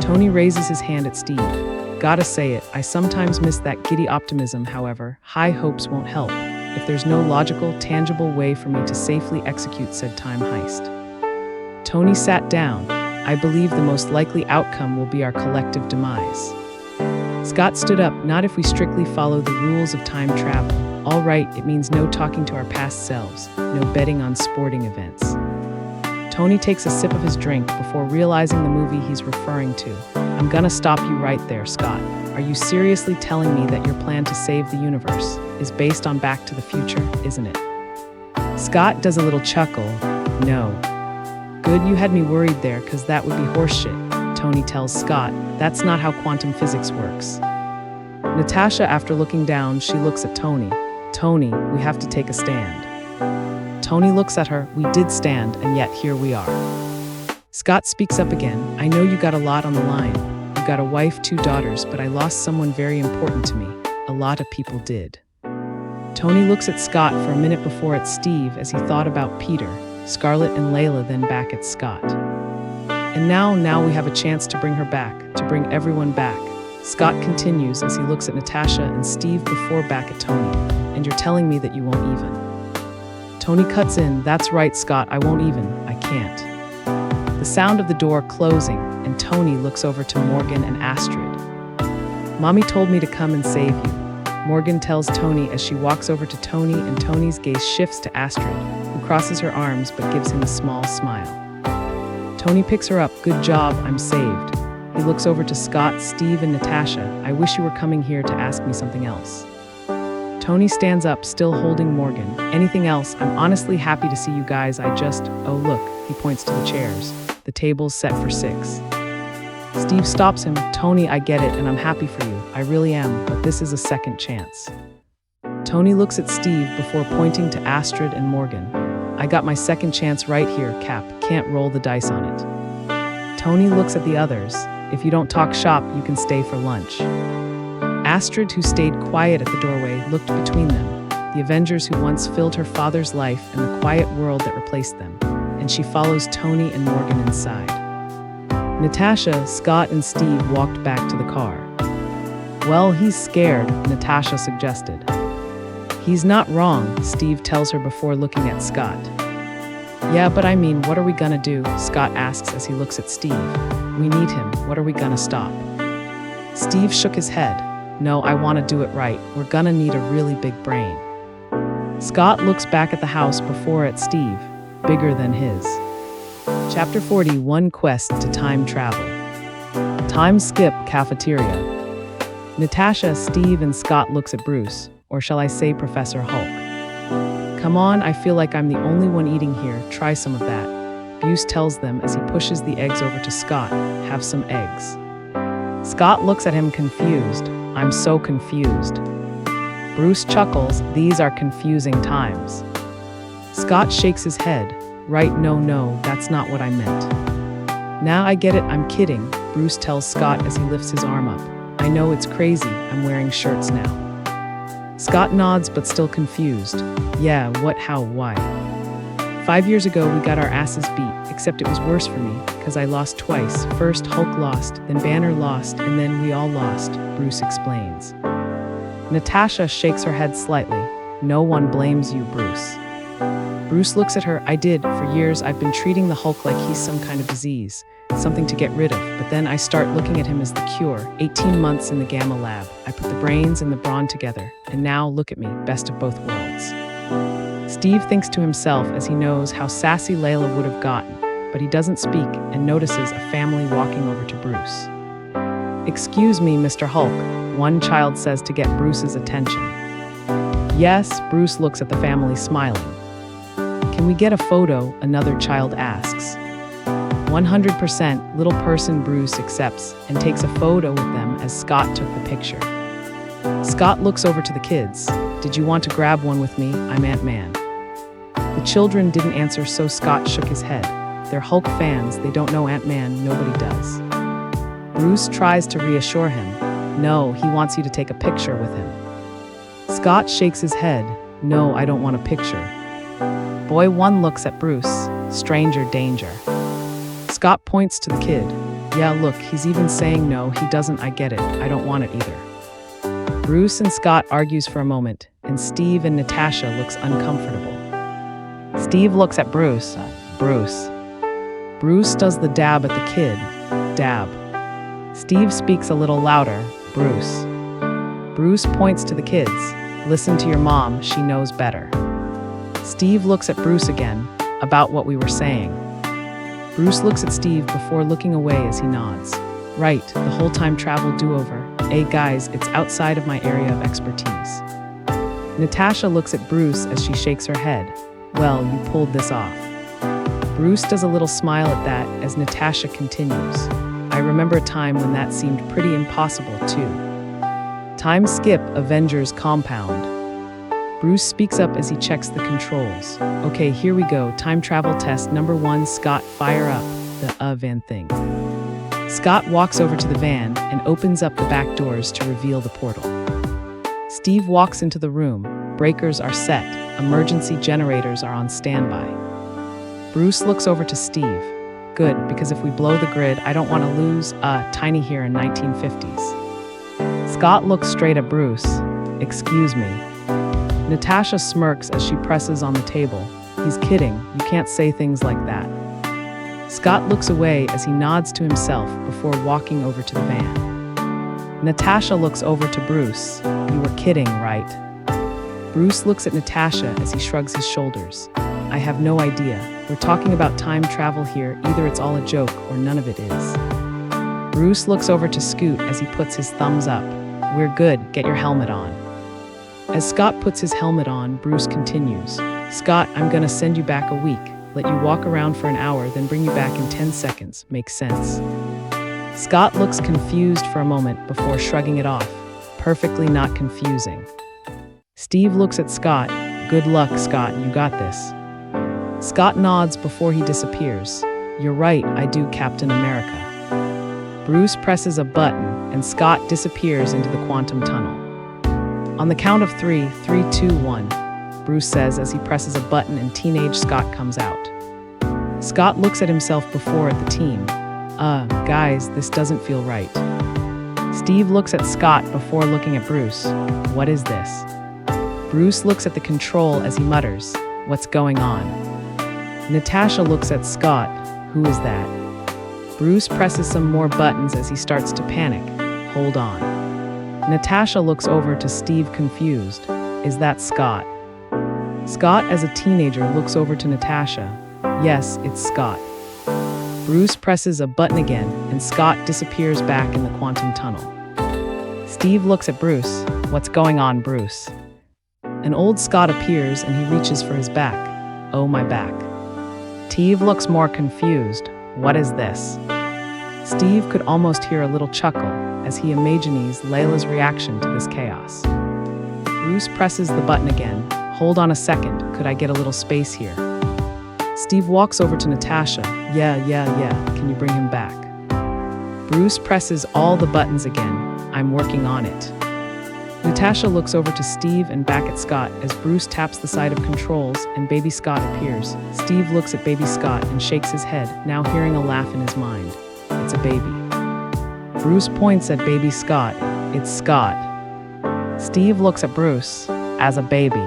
Tony raises his hand at Steve. Gotta say it, I sometimes miss that giddy optimism, however. High hopes won't help if there's no logical, tangible way for me to safely execute said time heist. Tony sat down. I believe the most likely outcome will be our collective demise. Scott stood up. Not if we strictly follow the rules of time travel. All right, it means no talking to our past selves, no betting on sporting events. Tony takes a sip of his drink before realizing the movie he's referring to. I'm gonna stop you right there, Scott. Are you seriously telling me that your plan to save the universe is based on Back to the Future, isn't it? Scott does a little chuckle. No. Good, you had me worried there, because that would be horseshit. Tony tells Scott, that's not how quantum physics works. Natasha, after looking down, she looks at Tony. Tony, we have to take a stand. Tony looks at her. We did stand, and yet here we are. Scott speaks up again. I know you got a lot on the line. You got a wife, 2 daughters, but I lost someone very important to me. A lot of people did. Tony looks at Scott for a minute before at Steve as he thought about Peter, Scarlett, and Layla, then back at Scott. And now we have a chance to bring her back, to bring everyone back. Scott continues as he looks at Natasha and Steve before back at Tony. And you're telling me that you won't even. Tony cuts in. That's right, Scott, I won't even. I can't. The sound of the door closing, and Tony looks over to Morgan and Astrid. Mommy told me to come and save you. Morgan tells Tony as she walks over to Tony, and Tony's gaze shifts to Astrid, who crosses her arms but gives him a small smile. Tony picks her up. Good job, I'm saved. He looks over to Scott, Steve, and Natasha. I wish you were coming here to ask me something else. Tony stands up, still holding Morgan. Anything else? I'm honestly happy to see you guys. Oh look, he points to the chairs. The table's set for 6. Steve stops him. Tony, I get it, and I'm happy for you. I really am, but this is a second chance. Tony looks at Steve before pointing to Astrid and Morgan. I got my second chance right here, Cap. Can't roll the dice on it. Tony looks at the others. If you don't talk shop, you can stay for lunch. Astrid, who stayed quiet at the doorway, looked between them, the Avengers who once filled her father's life and the quiet world that replaced them, and she follows Tony and Morgan inside. Natasha, Scott, and Steve walked back to the car. Well, he's scared, Natasha suggested. He's not wrong, Steve tells her before looking at Scott. Yeah, but I mean, what are we gonna do? Scott asks as he looks at Steve. We need him. What are we gonna stop? Steve shook his head. No, I want to do it right. We're gonna need a really big brain. Scott looks back at the house before at Steve, bigger than his. Chapter 41, Quest to Time Travel. Time skip, cafeteria. Natasha, Steve, and Scott looks at Bruce, or shall I say Professor Hulk. Come on, I feel like I'm the only one eating here. Try some of that. Bruce tells them as he pushes the eggs over to Scott. Have some eggs. Scott looks at him confused. I'm so confused. Bruce chuckles. These are confusing times. Scott shakes his head. Right, no, that's not what I meant. Now I get it, I'm kidding, Bruce tells Scott as he lifts his arm up. I know it's crazy, I'm wearing shirts now. Scott nods but still confused. Yeah, what, how, why? 5 years ago we got our asses beat, except it was worse for me, because I lost twice. First Hulk lost, then Banner lost, and then we all lost, Bruce explains. Natasha shakes her head slightly. No one blames you, Bruce. Bruce looks at her. I did. For years, I've been treating the Hulk like he's some kind of disease, something to get rid of. But then I start looking at him as the cure. 18 months in the Gamma lab. I put the brains and the brawn together. And now, look at me, best of both worlds. Steve thinks to himself as he knows how sassy Layla would have gotten, but he doesn't speak and notices a family walking over to Bruce. Excuse me, Mr. Hulk, one child says to get Bruce's attention. Yes, Bruce looks at the family smiling. Can we get a photo? Another child asks. 100%, little person Bruce accepts and takes a photo with them as Scott took the picture. Scott looks over to the kids. Did you want to grab one with me? I'm Ant-Man. The children didn't answer, so Scott shook his head. They're Hulk fans, they don't know Ant-Man, nobody does. Bruce tries to reassure him. No, he wants you to take a picture with him. Scott shakes his head. No, I don't want a picture. Boy 1 looks at Bruce. Stranger danger. Scott points to the kid. Yeah, look, he's even saying no, he doesn't. I get it. I don't want it either. Bruce and Scott argues for a moment, and Steve and Natasha looks uncomfortable. Steve looks at Bruce. Bruce does the dab at the kid. Dab. Steve speaks a little louder. Bruce. Bruce points to the kids. Listen to your mom, she knows better. Steve looks at Bruce again, about what we were saying. Bruce looks at Steve before looking away as he nods. Right, the whole time travel do-over. Hey guys, it's outside of my area of expertise. Natasha looks at Bruce as she shakes her head. Well, you pulled this off. Bruce does a little smile at that as Natasha continues. I remember a time when that seemed pretty impossible too. Time skip, Avengers compound. Bruce speaks up as he checks the controls. Okay, here we go. Time travel test number 1. Scott, fire up the van thing. Scott walks over to the van and opens up the back doors to reveal the portal. Steve walks into the room. Breakers are set. Emergency generators are on standby. Bruce looks over to Steve. Good, because if we blow the grid, I don't want to lose Tiny here in 1950s. Scott looks straight at Bruce. Excuse me. Natasha smirks as she presses on the table. He's kidding. You can't say things like that. Scott looks away as he nods to himself before walking over to the van. Natasha looks over to Bruce. You were kidding, right? Bruce looks at Natasha as he shrugs his shoulders. I have no idea. We're talking about time travel here. Either it's all a joke or none of it is. Bruce looks over to Scoot as he puts his thumbs up. We're good. Get your helmet on. As Scott puts his helmet on, Bruce continues. Scott, I'm gonna send you back a week. Let you walk around for an hour, then bring you back in 10 seconds. Makes sense. Scott looks confused for a moment before shrugging it off. Perfectly not confusing. Steve looks at Scott. Good luck, Scott, you got this. Scott nods before he disappears. You're right, I do, Captain America. Bruce presses a button, and Scott disappears into the quantum tunnel. On the count of 3, 3, 2, 1, Bruce says as he presses a button and teenage Scott comes out. Scott looks at himself before at the team. Guys, this doesn't feel right. Steve looks at Scott before looking at Bruce. What is this? Bruce looks at the control as he mutters, what's going on? Natasha looks at Scott. Who is that? Bruce presses some more buttons as he starts to panic. Hold on. Natasha looks over to Steve confused. Is that Scott? Scott, as a teenager, looks over to Natasha. Yes, it's Scott. Bruce presses a button again, and Scott disappears back in the quantum tunnel. Steve looks at Bruce. What's going on, Bruce? An old Scott appears and he reaches for his back. Oh, my back. Steve looks more confused. What is this? Steve could almost hear a little chuckle as he imagines Laila's reaction to this chaos. Bruce presses the button again. Hold on a second, could I get a little space here? Steve walks over to Natasha. Yeah, can you bring him back? Bruce presses all the buttons again. I'm working on it. Natasha looks over to Steve and back at Scott as Bruce taps the side of controls and baby Scott appears. Steve looks at baby Scott and shakes his head, now hearing a laugh in his mind. It's a baby. Bruce points at baby Scott. It's Scott. Steve looks at Bruce. As a baby.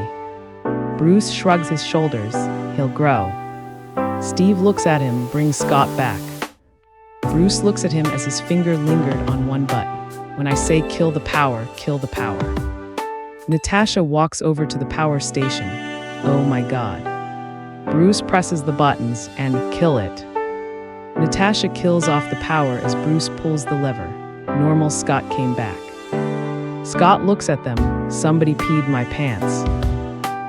Bruce shrugs his shoulders. He'll grow. Steve looks at him, brings Scott back. Bruce looks at him as his finger lingered on one button. When I say kill the power, kill the power. Natasha walks over to the power station. Oh my God. Bruce presses the buttons and kill it. Natasha kills off the power as Bruce pulls the lever. Normal Scott came back. Scott looks at them. Somebody peed my pants.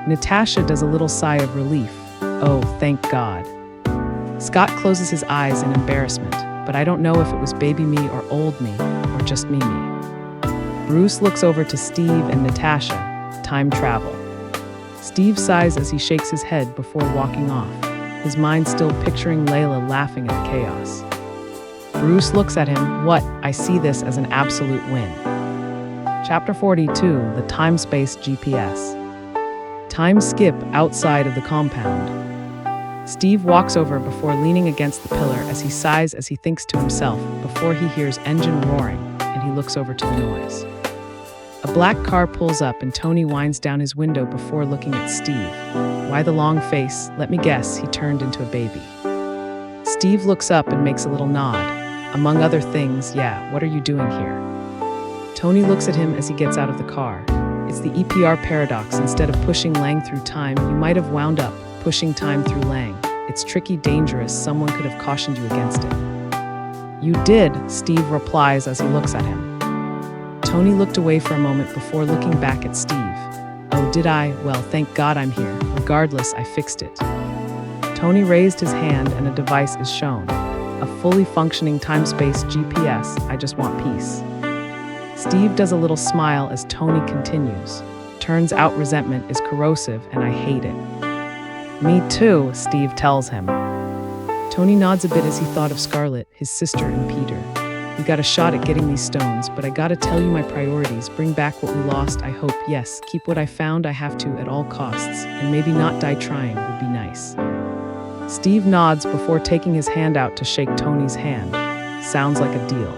Natasha does a little sigh of relief. Oh, thank God. Scott closes his eyes in embarrassment, but I don't know if it was baby me or old me, or just me. Bruce looks over to Steve and Natasha. Time travel. Steve sighs as he shakes his head before walking off, his mind still picturing Laila laughing at the chaos. Bruce looks at him. What? I see this as an absolute win. Chapter 42, The Time-Space GPS. Time skip outside of the compound. Steve walks over before leaning against the pillar as he sighs as he thinks to himself before he hears engine roaring and he looks over to the noise. A black car pulls up and Tony winds down his window before looking at Steve. Why the long face? Let me guess, he turned into a baby. Steve looks up and makes a little nod. Among other things, yeah, what are you doing here? Tony looks at him as he gets out of the car. It's the EPR paradox. Instead of pushing Lang through time, you might have wound up pushing time through Lang. It's tricky, dangerous. Someone could have cautioned you against it. You did, Steve replies as he looks at him. Tony looked away for a moment before looking back at Steve. Oh, did I? Well, thank God I'm here. Regardless, I fixed it. Tony raised his hand and a device is shown. A fully functioning time-space GPS. I just want peace. Steve does a little smile as Tony continues. Turns out resentment is corrosive and I hate it. Me too, Steve tells him. Tony nods a bit as he thought of Scarlett, his sister, and Peter. We got a shot at getting these stones, but I gotta tell you my priorities. Bring back what we lost, I hope. Yes, keep what I found, I have to at all costs. And maybe not die trying would be nice. Steve nods before taking his hand out to shake Tony's hand. Sounds like a deal.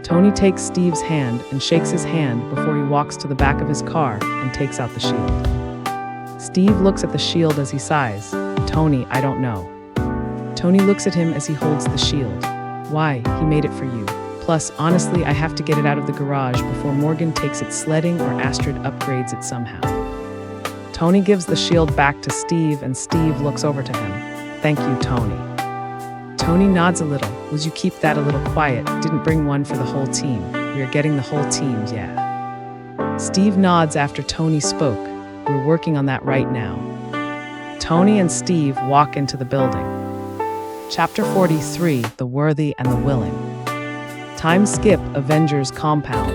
Tony takes Steve's hand and shakes his hand before he walks to the back of his car and takes out the shield. Steve looks at the shield as he sighs. Tony, I don't know. Tony looks at him as he holds the shield. Why? He made it for you. Plus, honestly, I have to get it out of the garage before Morgan takes it sledding or Astrid upgrades it somehow. Tony gives the shield back to Steve and Steve looks over to him. Thank you, Tony. Tony nods a little. Would you keep that a little quiet? Didn't bring one for the whole team. We are getting the whole team, yeah. Steve nods after Tony spoke. We're working on that right now. Tony and Steve walk into the building. Chapter 43, The Worthy and the Willing. Time skip, Avengers compound.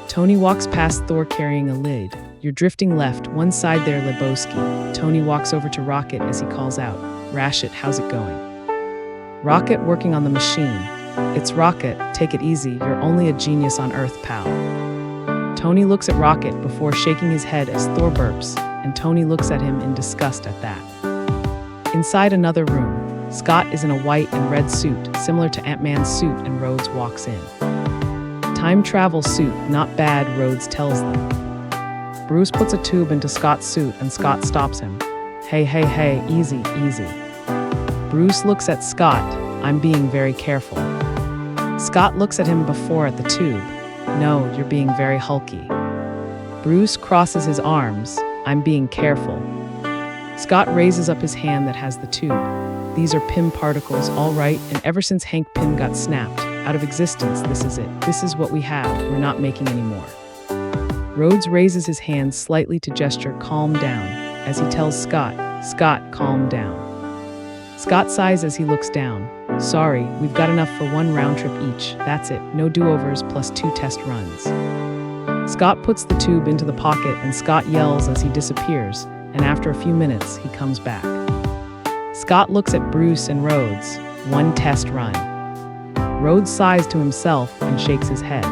Tony walks past Thor carrying a lid. You're drifting left, one side there, Lebowski. Tony walks over to Rocket as he calls out. Rashit, how's it going? Rocket working on the machine. It's Rocket, take it easy, you're only a genius on Earth, pal. Tony looks at Rocket before shaking his head as Thor burps, and Tony looks at him in disgust at that. Inside another room, Scott is in a white and red suit, similar to Ant-Man's suit, and Rhodes walks in. Time travel suit, not bad, Rhodes tells them. Bruce puts a tube into Scott's suit and Scott stops him. Hey, easy, easy. Bruce looks at Scott. I'm being very careful. Scott looks at him before at the tube. No, you're being very hulky. Bruce crosses his arms. I'm being careful. Scott raises up his hand that has the tube. These are Pym particles, all right, and ever since Hank Pym got snapped out of existence, this is it. This is what we have. We're not making any more. Rhodes raises his hand slightly to gesture calm down as he tells Scott, calm down. Scott sighs as he looks down. Sorry, we've got enough for one round trip each. That's it. No do-overs plus 2 test runs. Scott puts the tube into the pocket and Scott yells as he disappears, and after a few minutes, he comes back. Scott looks at Bruce and Rhodes. 1 test run. Rhodes sighs to himself and shakes his head.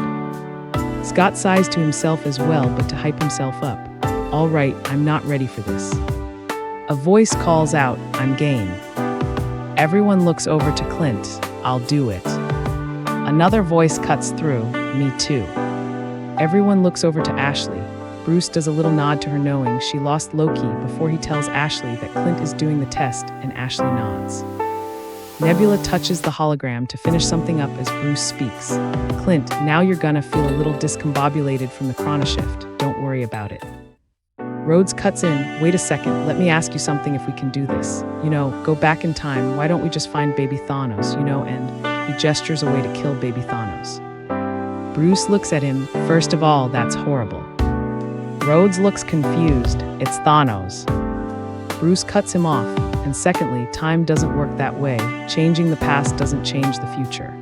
Scott sighs to himself as well, but to hype himself up. All right, I'm not ready for this. A voice calls out, I'm game. Everyone looks over to Clint. I'll do it. Another voice cuts through. Me too. Everyone looks over to Ashley. Bruce does a little nod to her knowing she lost Loki before he tells Ashley that Clint is doing the test, and Ashley nods. Nebula touches the hologram to finish something up as Bruce speaks. Clint, now you're gonna feel a little discombobulated from the chronoshift. Don't worry about it. Rhodes cuts in. Wait a second, let me ask you something if we can do this. Go back in time. Why don't we just find baby Thanos, and he gestures a way to kill baby Thanos. Bruce looks at him. First of all, that's horrible. Rhodes looks confused. It's Thanos. Bruce cuts him off. And secondly, time doesn't work that way. Changing the past doesn't change the future.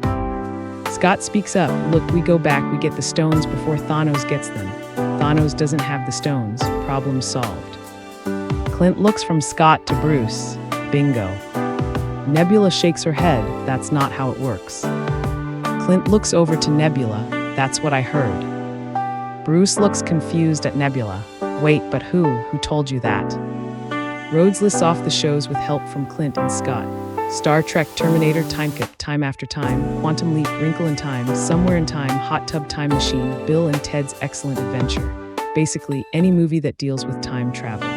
Scott speaks up. Look, we go back, we get the stones before Thanos gets them. Thanos doesn't have the stones. Problem solved. Clint looks from Scott to Bruce. Bingo. Nebula shakes her head. That's not how it works. Clint looks over to Nebula. That's what I heard. Bruce looks confused at Nebula. Wait, but who? Who told you that? Rhodes lists off the shows with help from Clint and Scott. Star Trek, Terminator, Time Cop, Time After Time, Quantum Leap, Wrinkle in Time, Somewhere in Time, Hot Tub Time Machine, Bill and Ted's Excellent Adventure. Basically, any movie that deals with time travel.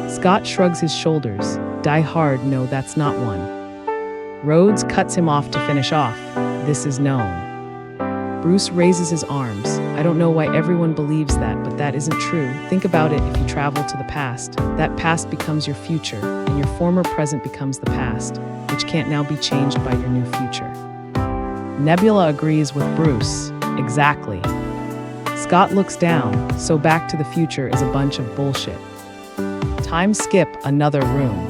Scott shrugs his shoulders. Die Hard, no, that's not one. Rhodes cuts him off to finish off. This is known. Bruce raises his arms. I don't know why everyone believes that, but that isn't true. Think about it. If you travel to the past, that past becomes your future, and your former present becomes the past, which can't now be changed by your new future. Nebula agrees with Bruce. Exactly. Scott looks down, so Back to the Future is a bunch of bullshit. Time skip, another room.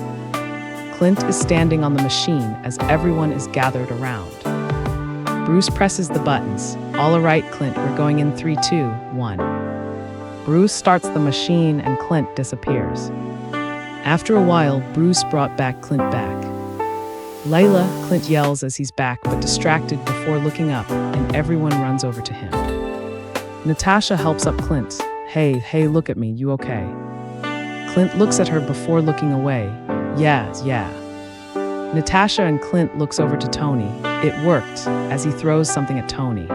Clint is standing on the machine as everyone is gathered around. Bruce presses the buttons. All right, Clint, we're going in 3, 2, 1. Bruce starts the machine and Clint disappears. After a while, Bruce brought back Clint back. Laila, Clint yells as he's back but distracted before looking up, and everyone runs over to him. Natasha helps up Clint. Hey, look at me, you okay? Clint looks at her before looking away. Yeah. Natasha and Clint looks over to Tony. It worked, as he throws something at Tony.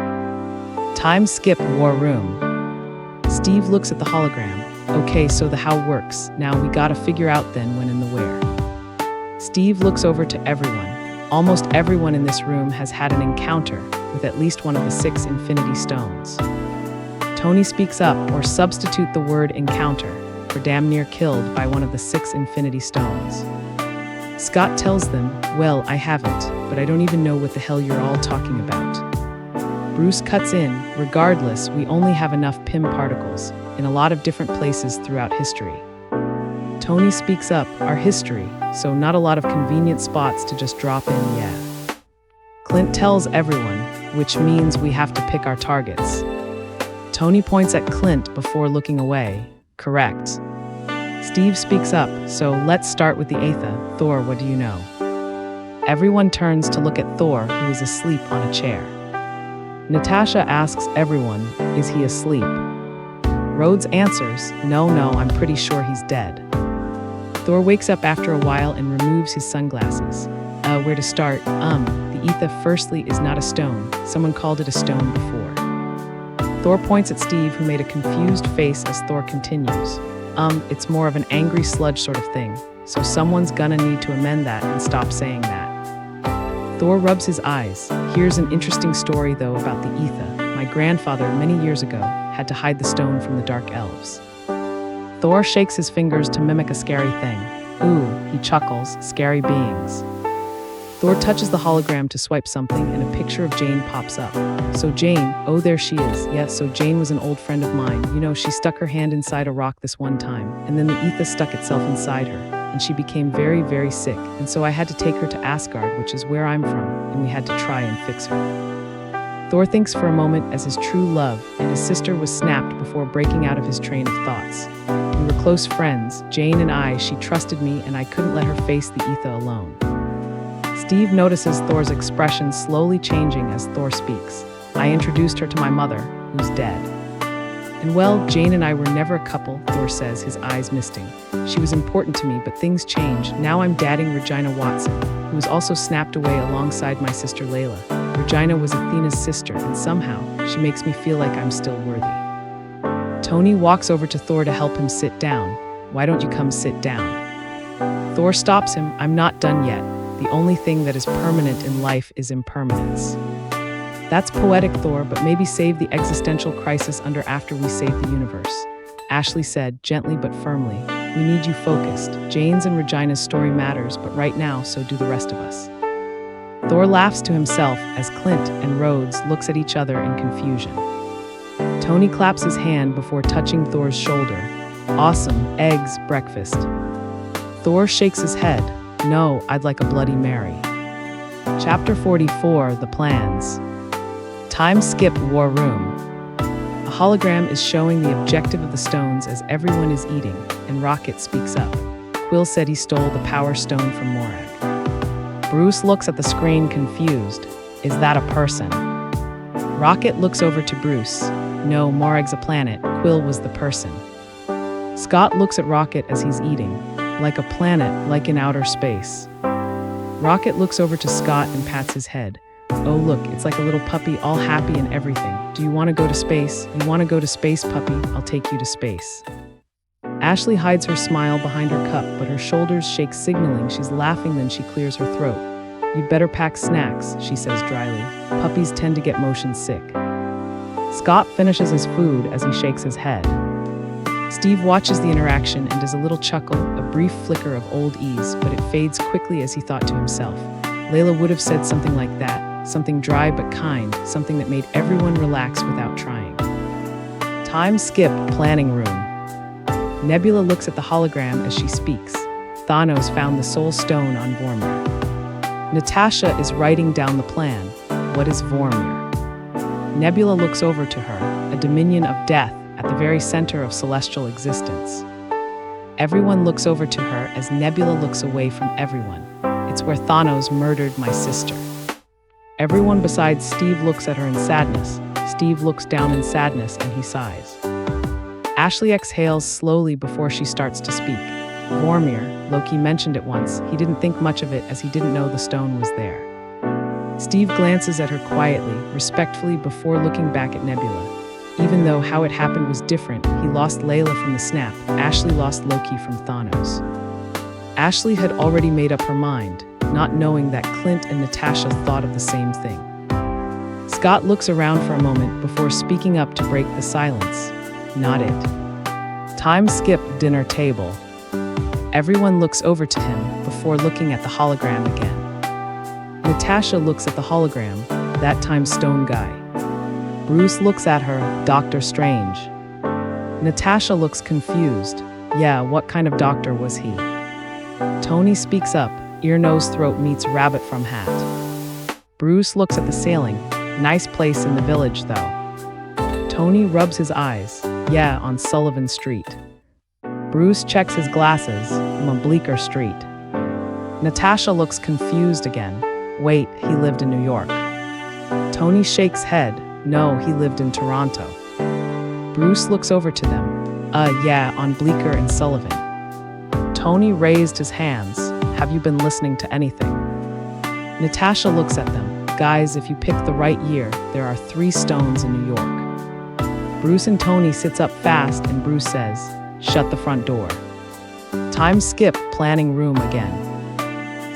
Time skip war room. Steve looks at the hologram. Okay, so the how works. Now we gotta figure out then when and the where. Steve looks over to everyone. Almost everyone in this room has had an encounter with at least one of the 6 Infinity Stones. Tony speaks up, or substitute the word encounter for damn near killed by one of the 6 Infinity Stones. Scott tells them, well, I haven't, but I don't even know what the hell you're all talking about. Bruce cuts in, regardless, we only have enough PIM particles in a lot of different places throughout history. Tony speaks up, our history, so not a lot of convenient spots to just drop in, yeah. Clint tells everyone, which means we have to pick our targets. Tony points at Clint before looking away. Correct. Steve speaks up, so let's start with the Aetha. Thor, what do you know? Everyone turns to look at Thor, who is asleep on a chair. Natasha asks everyone, is he asleep? Rhodes answers, no, I'm pretty sure he's dead. Thor wakes up after a while and removes his sunglasses. Where to start? The Aetha firstly is not a stone. Someone called it a stone before. Thor points at Steve, who made a confused face as Thor continues. It's more of an angry sludge sort of thing, so someone's gonna need to amend that and stop saying that. Thor rubs his eyes. Here's an interesting story, though, about the Aetha. My grandfather, many years ago, had to hide the stone from the Dark Elves. Thor shakes his fingers to mimic a scary thing. Ooh, he chuckles, scary beings. Thor touches the hologram to swipe something, and a picture of Jane pops up. So Jane, oh, there she is. Yes, so Jane was an old friend of mine. You know, she stuck her hand inside a rock this one time, and then the Aetha stuck itself inside her, and she became very, very sick, and so I had to take her to Asgard, which is where I'm from, and we had to try and fix her. Thor thinks for a moment as his true love and his sister was snapped before breaking out of his train of thoughts. We were close friends, Jane and I. She trusted me, and I couldn't let her face the Aetha alone. Steve notices Thor's expression slowly changing as Thor speaks. I introduced her to my mother, who's dead. And well, Jane and I were never a couple, Thor says, his eyes misting. She was important to me, but things change. Now I'm dating Regina Watson, who was also snapped away alongside my sister Laila. Regina was Athena's sister, and somehow she makes me feel like I'm still worthy. Tony walks over to Thor to help him sit down. Why don't you come sit down? Thor stops him. I'm not done yet. The only thing that is permanent in life is impermanence. That's poetic, Thor, but maybe save the existential crisis after we save the universe. Ashley said, gently but firmly, we need you focused. Jane's and Regina's story matters, but right now, so do the rest of us. Thor laughs to himself as Clint and Rhodes looks at each other in confusion. Tony claps his hand before touching Thor's shoulder. Awesome, eggs, breakfast. Thor shakes his head. No, I'd like a Bloody Mary. Chapter 44, The Plans. Time skip war room. A hologram is showing the objective of the stones as everyone is eating, and Rocket speaks up. Quill said he stole the power stone from Morag. Bruce looks at the screen confused. Is that a person? Rocket looks over to Bruce. No, Morag's a planet. Quill was the person. Scott looks at Rocket as he's eating. Like a planet, like in outer space. Rocket looks over to Scott and pats his head. Oh look, it's like a little puppy, all happy and everything. Do you want to go to space? You want to go to space, puppy? I'll take you to space. Ashley hides her smile behind her cup, but her shoulders shake, signaling she's laughing. Then she clears her throat. You'd better pack snacks, she says dryly. Puppies tend to get motion sick. Scott finishes his food as he shakes his head. Steve watches the interaction and does a little chuckle, a brief flicker of old ease, but it fades quickly as he thought to himself. Laila would have said something like that, something dry but kind, something that made everyone relax without trying. Time skip planning room. Nebula looks at the hologram as she speaks. Thanos found the Soul Stone on Vormir. Natasha is writing down the plan. What is Vormir? Nebula looks over to her, a dominion of death at the very center of celestial existence. Everyone looks over to her as Nebula looks away from everyone. It's where Thanos murdered my sister. Everyone besides Steve looks at her in sadness. Steve looks down in sadness and he sighs. Ashley exhales slowly before she starts to speak. Vormir, Loki mentioned it once. He didn't think much of it as he didn't know the stone was there. Steve glances at her quietly, respectfully before looking back at Nebula. Even though how it happened was different, he lost Laila from the snap, Ashley lost Loki from Thanos. Ashley had already made up her mind, not knowing that Clint and Natasha thought of the same thing. Scott looks around for a moment before speaking up to break the silence. Not it. Time skip dinner table. Everyone looks over to him before looking at the hologram again. Natasha looks at the hologram, that time stone guy. Bruce looks at her, Doctor Strange. Natasha looks confused. Yeah, what kind of doctor was he? Tony speaks up, ear, nose, throat meets rabbit from hat. Bruce looks at the ceiling. Nice place in the village, though. Tony rubs his eyes. Yeah, on Sullivan Street. Bruce checks his glasses. On Bleecker Street. Natasha looks confused again. Wait, he lived in New York. Tony shakes head. No, he lived in Toronto. Bruce looks over to them. Yeah, on Bleecker and Sullivan. Tony raised his hands. Have you been listening to anything? Natasha looks at them. Guys, if you pick the right year, there are 3 stones in New York. Bruce and Tony sits up fast and Bruce says, shut the front door. Time skip, planning room again.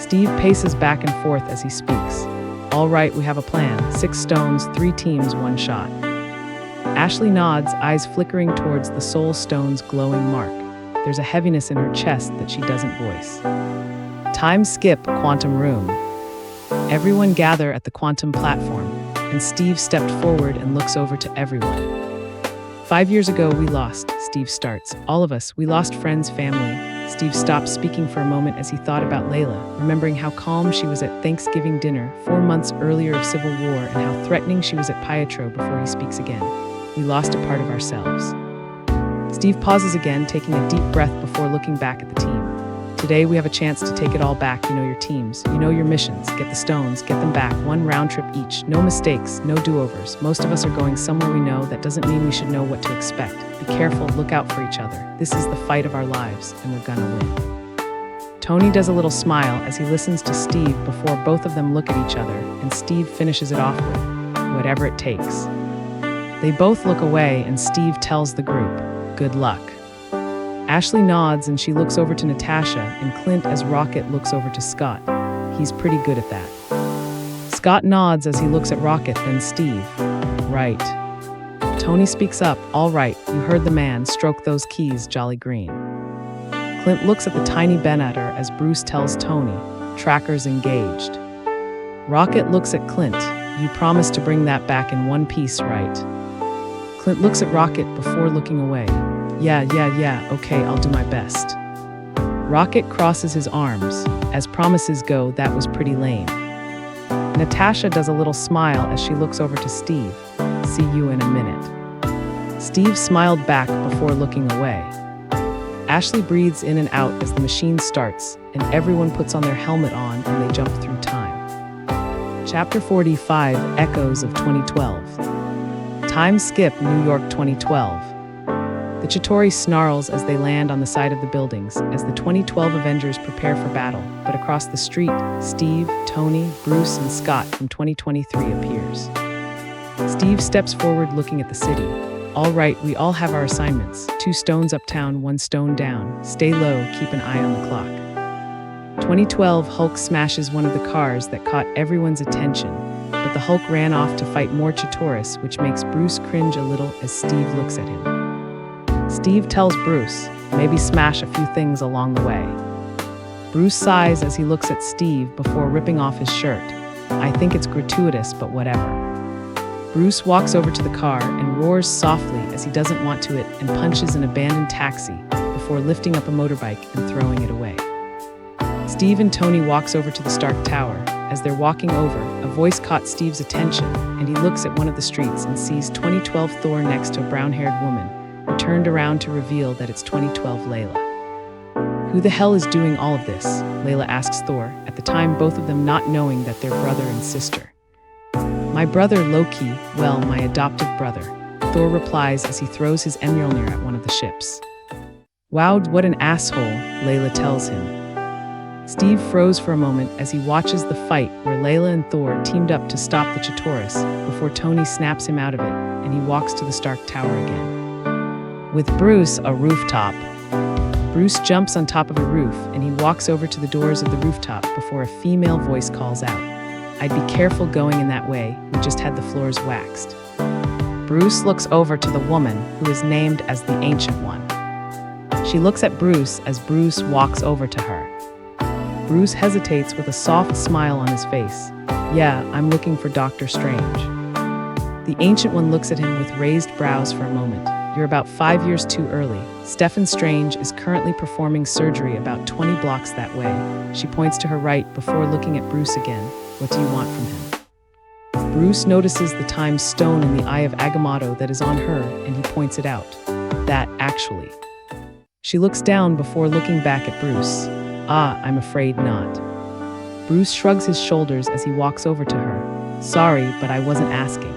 Steve paces back and forth as he speaks. All right, we have a plan. 6 stones, 3 teams, 1 shot. Ashley nods, eyes flickering towards the soul stone's glowing mark. There's a heaviness in her chest that she doesn't voice. Time skip, quantum room. Everyone gather at the quantum platform, and Steve stepped forward and looks over to everyone. 5 years ago, we lost, Steve starts. All of us, we lost friends, family. Steve stopped speaking for a moment as he thought about Laila, remembering how calm she was at Thanksgiving dinner 4 months earlier of Civil War and how threatening she was at Pietro before he speaks again. We lost a part of ourselves. Steve pauses again, taking a deep breath before looking back at the team. Today we have a chance to take it all back. You know your teams, you know your missions. Get the stones, get them back, 1 round trip each. No mistakes, no do-overs. Most of us are going somewhere we know. That doesn't mean we should know what to expect. Be careful, look out for each other. This is the fight of our lives, and we're gonna win. Tony does a little smile as he listens to Steve before both of them look at each other, and Steve finishes it off with, whatever it takes. They both look away, and Steve tells the group, good luck. Ashley nods and she looks over to Natasha, and Clint as Rocket looks over to Scott. He's pretty good at that. Scott nods as he looks at Rocket, then Steve. Right. Tony speaks up. All right, you heard the man. Stroke those keys, Jolly Green. Clint looks at the tiny Ben at her as Bruce tells Tony, trackers engaged. Rocket looks at Clint. You promised to bring that back in one piece, right? Clint looks at Rocket before looking away. Yeah, okay, I'll do my best. Rocket crosses his arms. As promises go, that was pretty lame. Natasha does a little smile as she looks over to Steve. See you in a minute. Steve smiled back before looking away. Ashley breathes in and out as the machine starts, and everyone puts on their helmet on and they jump through time. Chapter 45, Echoes of 2012. Time skip, New York 2012. The Chitauri snarls as they land on the side of the buildings as the 2012 Avengers prepare for battle, but across the street, Steve, Tony, Bruce, and Scott from 2023 appears. Steve steps forward looking at the city. All right, we all have our assignments. 2 stones uptown, 1 stone down. Stay low, keep an eye on the clock. 2012 Hulk smashes one of the cars that caught everyone's attention, but the Hulk ran off to fight more Chitauris, which makes Bruce cringe a little as Steve looks at him. Steve tells Bruce, maybe smash a few things along the way. Bruce sighs as he looks at Steve before ripping off his shirt. I think it's gratuitous, but whatever. Bruce walks over to the car and roars softly as he doesn't want to it and punches an abandoned taxi before lifting up a motorbike and throwing it away. Steve and Tony walks over to the Stark Tower as they're walking over, a voice caught Steve's attention, and he looks at one of the streets and sees 2012 Thor next to a brown-haired woman, who turned around to reveal that it's 2012 Laila. Who the hell is doing all of this? Laila asks Thor, at the time both of them not knowing that they're brother and sister. My brother Loki, well, my adoptive brother, Thor replies as he throws his Mjolnir at one of the ships. Wow, what an asshole, Laila tells him. Steve froze for a moment as he watches the fight where Laila and Thor teamed up to stop the Chitaurus before Tony snaps him out of it and he walks to the Stark Tower again. With Bruce, a rooftop. Bruce jumps on top of a roof and he walks over to the doors of the rooftop before a female voice calls out, I'd be careful going in that way, we just had the floors waxed. Bruce looks over to the woman who is named as the Ancient One. She looks at Bruce as Bruce walks over to her. Bruce hesitates with a soft smile on his face. Yeah, I'm looking for Doctor Strange. The Ancient One looks at him with raised brows for a moment. You're about 5 years too early. Stephen Strange is currently performing surgery about 20 blocks that way. She points to her right before looking at Bruce again. What do you want from him? Bruce notices the time stone in the eye of Agamotto that is on her, and he points it out. That, actually. She looks down before looking back at Bruce. Ah, I'm afraid not. Bruce shrugs his shoulders as he walks over to her. Sorry, but I wasn't asking.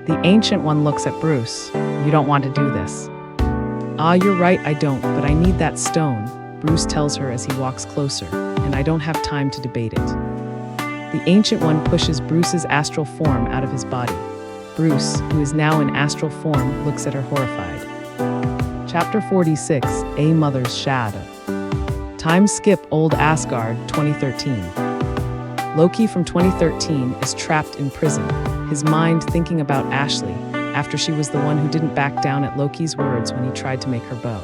The Ancient One looks at Bruce. You don't want to do this. Ah, you're right, I don't, but I need that stone, Bruce tells her as he walks closer, and I don't have time to debate it. The Ancient One pushes Bruce's astral form out of his body. Bruce, who is now in astral form, looks at her horrified. Chapter 46, A Mother's Shadow. Time skip old Asgard, 2013. Loki from 2013 is trapped in prison, his mind thinking about Ashley, after she was the one who didn't back down at Loki's words when he tried to make her bow.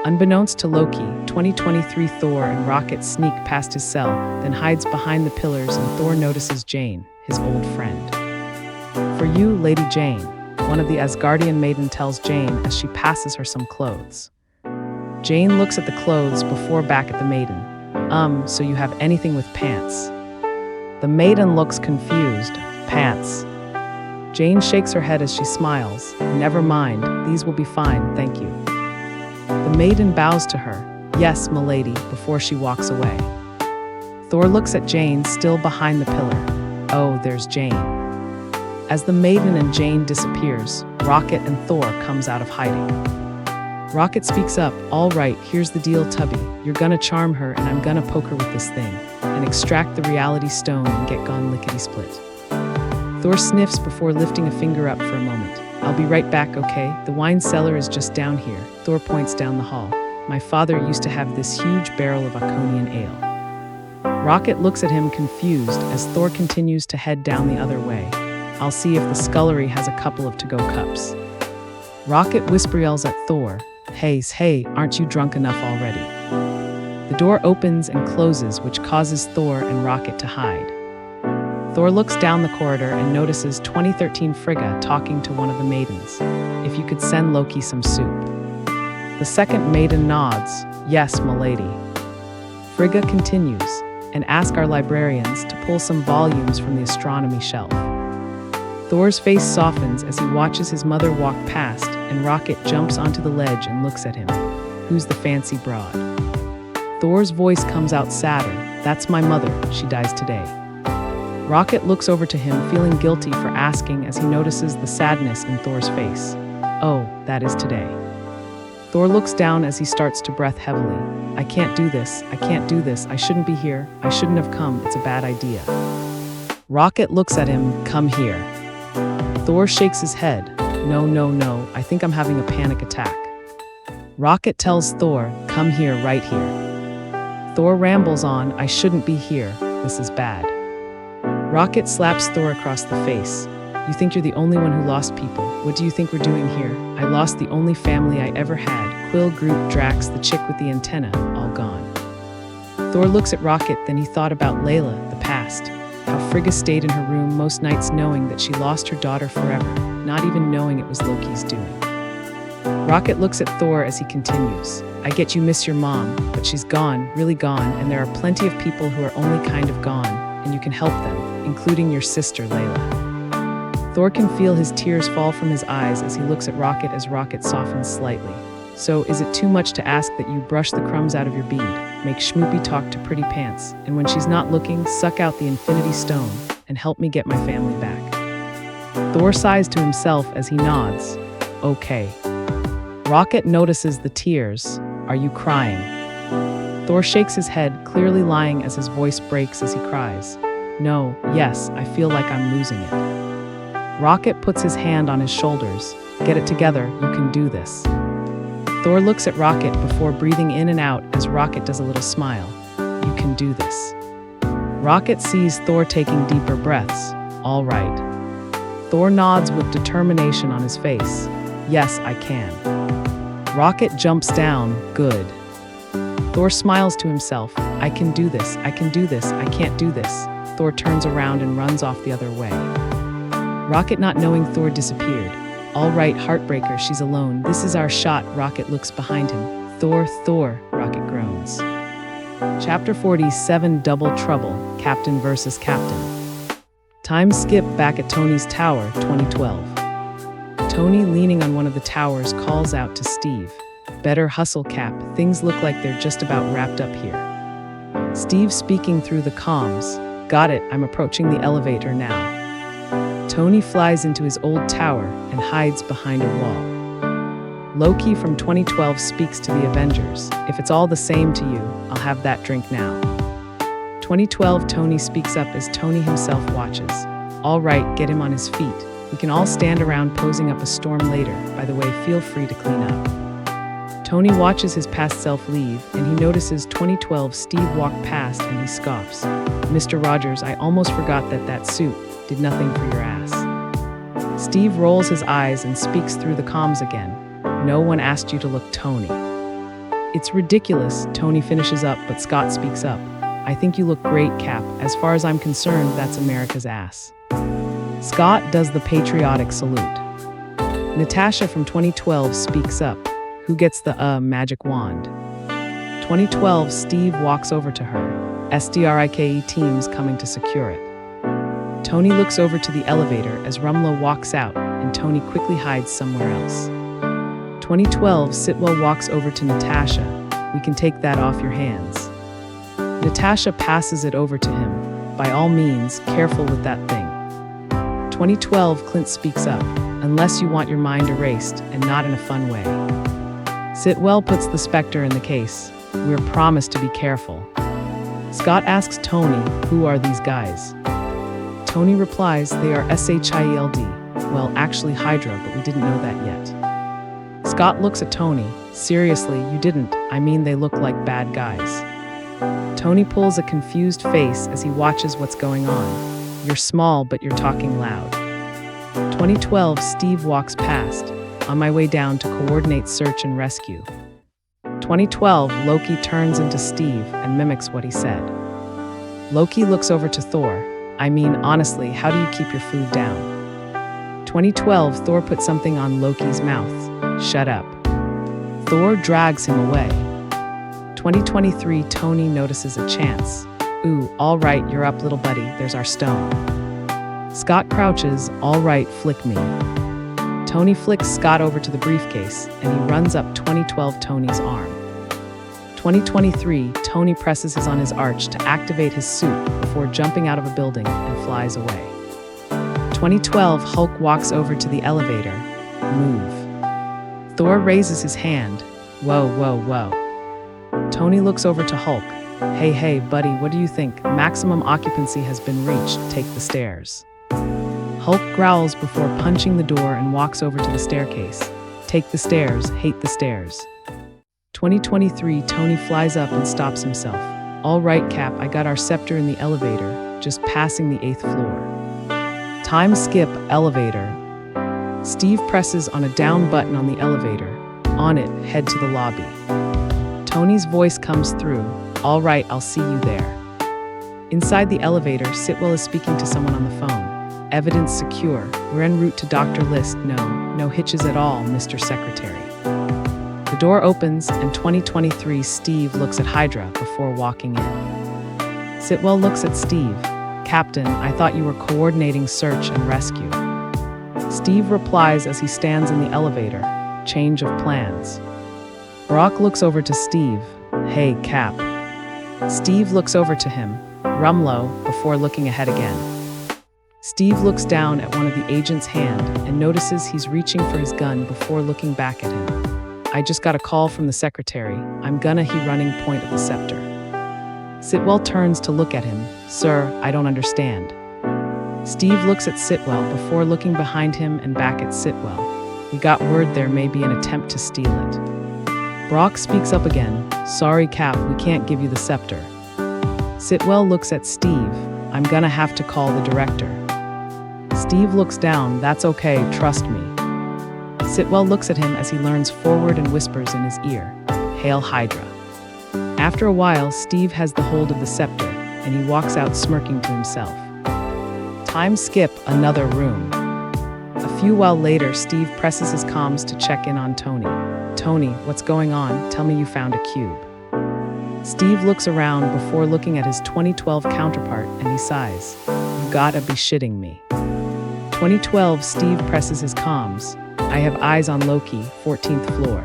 Unbeknownst to Loki, 2023 Thor and Rocket sneak past his cell, then hides behind the pillars and Thor notices Jane, his old friend. For you, Lady Jane, one of the Asgardian maiden tells Jane as she passes her some clothes. Jane looks at the clothes before back at the maiden. So you have anything with pants? The maiden looks confused. Pants. Jane shakes her head as she smiles. Never mind, these will be fine, thank you. The maiden bows to her. Yes, milady, before she walks away. Thor looks at Jane, still behind the pillar. Oh, there's Jane. As the maiden and Jane disappears, Rocket and Thor comes out of hiding. Rocket speaks up, all right, here's the deal, Tubby. You're gonna charm her and I'm gonna poke her with this thing, and extract the reality stone and get gone lickety-split. Thor sniffs before lifting a finger up for a moment. I'll be right back, okay? The wine cellar is just down here. Thor points down the hall. My father used to have this huge barrel of Iconian ale. Rocket looks at him confused as Thor continues to head down the other way. I'll see if the scullery has a couple of to-go cups. Rocket whisper yells at Thor. Hey, aren't you drunk enough already? The door opens and closes, which causes Thor and Rocket to hide. Thor looks down the corridor and notices 2013 Frigga talking to one of the maidens. If you could send Loki some soup. The second maiden nods. Yes, milady. Frigga continues, and ask our librarians to pull some volumes from the astronomy shelf. Thor's face softens as he watches his mother walk past, and Rocket jumps onto the ledge and looks at him. Who's the fancy broad? Thor's voice comes out sadder. That's my mother, she dies today. Rocket looks over to him, feeling guilty for asking as he notices the sadness in Thor's face. Oh, that is today. Thor looks down as he starts to breath heavily. I can't do this, I shouldn't be here, I shouldn't have come, it's a bad idea. Rocket looks at him, come here. Thor shakes his head. No, I think I'm having a panic attack. Rocket tells Thor, come here, right here. Thor rambles on, I shouldn't be here, this is bad. Rocket slaps Thor across the face. You think you're the only one who lost people. What do you think we're doing here? I lost the only family I ever had. Quill, Groot, Drax, the chick with the antenna, all gone. Thor looks at Rocket, then he thought about Laila, the past. How Frigga stayed in her room most nights knowing that she lost her daughter forever, not even knowing it was Loki's doing. Rocket looks at Thor as he continues. I get you miss your mom, but she's gone, really gone, and there are plenty of people who are only kind of gone, and you can help them, including your sister, Layla. Thor can feel his tears fall from his eyes as he looks at Rocket as Rocket softens slightly. So, is it too much to ask that you brush the crumbs out of your bead, make Schmoopy talk to Pretty Pants, and when she's not looking, suck out the Infinity Stone, and help me get my family back? Thor sighs to himself as he nods. Okay. Rocket notices the tears. Are you crying? Thor shakes his head, clearly lying as his voice breaks as he cries. No, yes, I feel like I'm losing it. Rocket puts his hand on his shoulders. Get it together, you can do this. Thor looks at Rocket before breathing in and out as Rocket does a little smile. You can do this. Rocket sees Thor taking deeper breaths. All right. Thor nods with determination on his face. Yes, I can. Rocket jumps down. Good. Thor smiles to himself. I can do this. I can do this. I can't do this. Thor turns around and runs off the other way. Rocket, not knowing Thor disappeared. All right, Heartbreaker, she's alone. This is our shot. Rocket looks behind him. Thor, Rocket groans. Chapter 47, Double Trouble, Captain versus Captain. Time skip back at Tony's tower, 2012. Tony, leaning on one of the towers, calls out to Steve. Better hustle, Cap. Things look like they're just about wrapped up here. Steve speaking through the comms. Got it, I'm approaching the elevator now. Tony flies into his old tower and hides behind a wall. Loki from 2012 speaks to the Avengers. If it's all the same to you, I'll have that drink now. 2012 Tony speaks up as Tony himself watches. All right, get him on his feet. We can all stand around posing up a storm later. By the way, feel free to clean up. Tony watches his past self leave, and he notices 2012 Steve walk past and he scoffs. Mr. Rogers, I almost forgot that suit did nothing for your ass. Steve rolls his eyes and speaks through the comms again. No one asked you to look, Tony. It's ridiculous, Tony finishes up, but Scott speaks up. I think you look great, Cap. As far as I'm concerned, that's America's ass. Scott does the patriotic salute. Natasha from 2012 speaks up. Who gets the magic wand? 2012 Steve walks over to her. SDRIKE team's coming to secure it. Tony looks over to the elevator as Rumlow walks out, and Tony quickly hides somewhere else. 2012 Sitwell walks over to Natasha. We can take that off your hands. Natasha passes it over to him. By all means, careful with that thing. 2012 Clint speaks up. Unless you want your mind erased, and not in a fun way. Sitwell puts the Spectre in the case. We're promised to be careful. Scott asks Tony, who are these guys? Tony replies, they are SHIELD. Well, actually Hydra, but we didn't know that yet. Scott looks at Tony. Seriously, you didn't. I mean, they look like bad guys. Tony pulls a confused face as he watches what's going on. You're small, but you're talking loud. 2012 Steve walks past. On my way down to coordinate search and rescue. 2012 Loki turns into Steve and mimics what he said. Loki looks over to Thor. I mean, honestly, how do you keep your food down? 2012 Thor puts something on Loki's mouth. Shut up. Thor drags him away. 2023 Tony notices a chance. Ooh, all right, you're up, little buddy, there's our stone. Scott crouches. All right, flick me. Tony flicks Scott over to the briefcase, and he runs up 2012 Tony's arm. 2023 Tony presses his on his arch to activate his suit before jumping out of a building and flies away. 2012 Hulk walks over to the elevator. Move. Thor raises his hand. Whoa, whoa, whoa. Tony looks over to Hulk. Hey, buddy, what do you think? Maximum occupancy has been reached. Take the stairs. Hulk growls before punching the door and walks over to the staircase. Take the stairs, hate the stairs. 2023 Tony flies up and stops himself. All right, Cap, I got our scepter in the elevator, just passing the 8th floor. Time skip, elevator. Steve presses on a down button on the elevator. On it, head to the lobby. Tony's voice comes through. All right, I'll see you there. Inside the elevator, Sitwell is speaking to someone on the phone. Evidence secure. We're en route to Dr. List. No hitches at all, Mr. Secretary. door opens and 2023 Steve looks at Hydra before walking in. Sitwell looks at Steve. Captain, I thought you were coordinating search and rescue. Steve replies as he stands in the elevator. Change of plans. Brock looks over to Steve. Hey, Cap. Steve looks over to him. Rumlow, before looking ahead again. Steve looks down at one of the agent's hand and notices he's reaching for his gun before looking back at him. I just got a call from the secretary. I'm gonna he running point of the scepter. Sitwell turns to look at him. Sir, I don't understand. Steve looks at Sitwell before looking behind him and back at Sitwell. We got word there may be an attempt to steal it. Brock speaks up again. Sorry, Cap, we can't give you the scepter. Sitwell looks at Steve. I'm gonna have to call the director. Steve looks down. That's okay, trust me. Sitwell looks at him as he leans forward and whispers in his ear. Hail Hydra. After a while, Steve has the hold of the scepter, and he walks out smirking to himself. Time skip, another room. A few while later, Steve presses his comms to check in on Tony. Tony, what's going on? Tell me you found a cube. Steve looks around before looking at his 2012 counterpart, and he sighs. You gotta be shitting me. 2012, Steve presses his comms. I have eyes on Loki, 14th floor.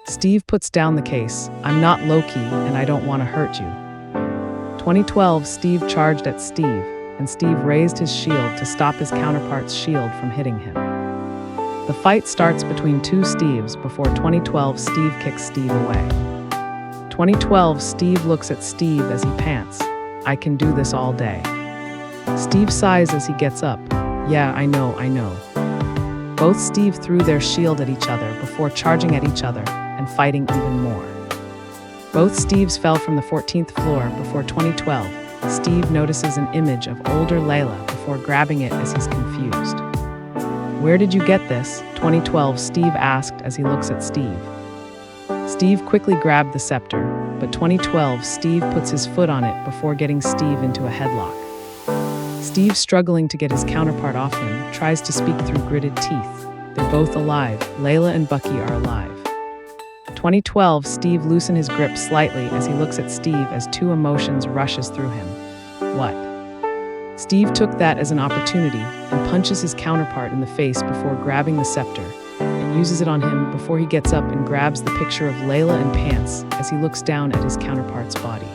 Steve puts down the case. I'm not Loki, and I don't want to hurt you. 2012, Steve charged at Steve, and Steve raised his shield to stop his counterpart's shield from hitting him. The fight starts between two Steves before 2012 Steve kicks Steve away. 2012 Steve looks at Steve as he pants. I can do this all day. Steve sighs as he gets up. Yeah, I know. Both Steve threw their shield at each other before charging at each other and fighting even more. Both Steves fell from the 14th floor before 2012. Steve notices an image of older Laila before grabbing it as he's confused. Where did you get this? 2012 Steve asked as he looks at Steve. Steve quickly grabbed the scepter, but 2012 Steve puts his foot on it before getting Steve into a headlock. Steve, struggling to get his counterpart off him, tries to speak through gritted teeth. They're both alive. Laila and Bucky are alive. 2012 Steve loosens his grip slightly as he looks at Steve as two emotions rushes through him. What? Steve took that as an opportunity and punches his counterpart in the face before grabbing the scepter and uses it on him before he gets up and grabs the picture of Laila and pants as he looks down at his counterpart's body.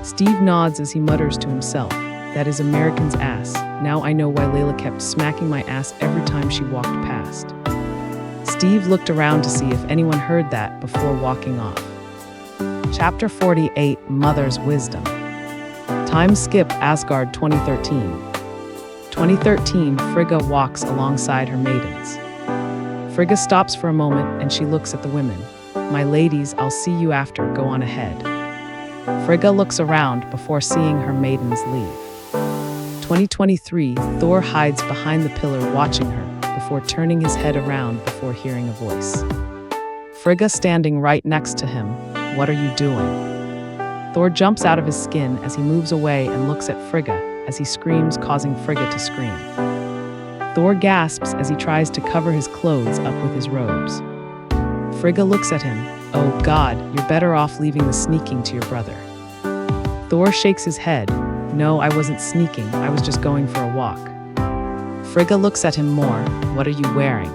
Steve nods as he mutters to himself. That is American's ass. Now I know why Laila kept smacking my ass every time she walked past. Steve looked around to see if anyone heard that before walking off. Chapter 48, Mother's Wisdom. Time skip, Asgard 2013. 2013, Frigga walks alongside her maidens. Frigga stops for a moment and she looks at the women. My ladies, I'll see you after, go on ahead. Frigga looks around before seeing her maidens leave. 2023, Thor hides behind the pillar watching her before turning his head around before hearing a voice. Frigga standing right next to him. What are you doing? Thor jumps out of his skin as he moves away and looks at Frigga as he screams, causing Frigga to scream. Thor gasps as he tries to cover his clothes up with his robes. Frigga looks at him. Oh God, you're better off leaving the sneaking to your brother. Thor shakes his head. No, I wasn't sneaking, I was just going for a walk. Frigga looks at him more. What are you wearing?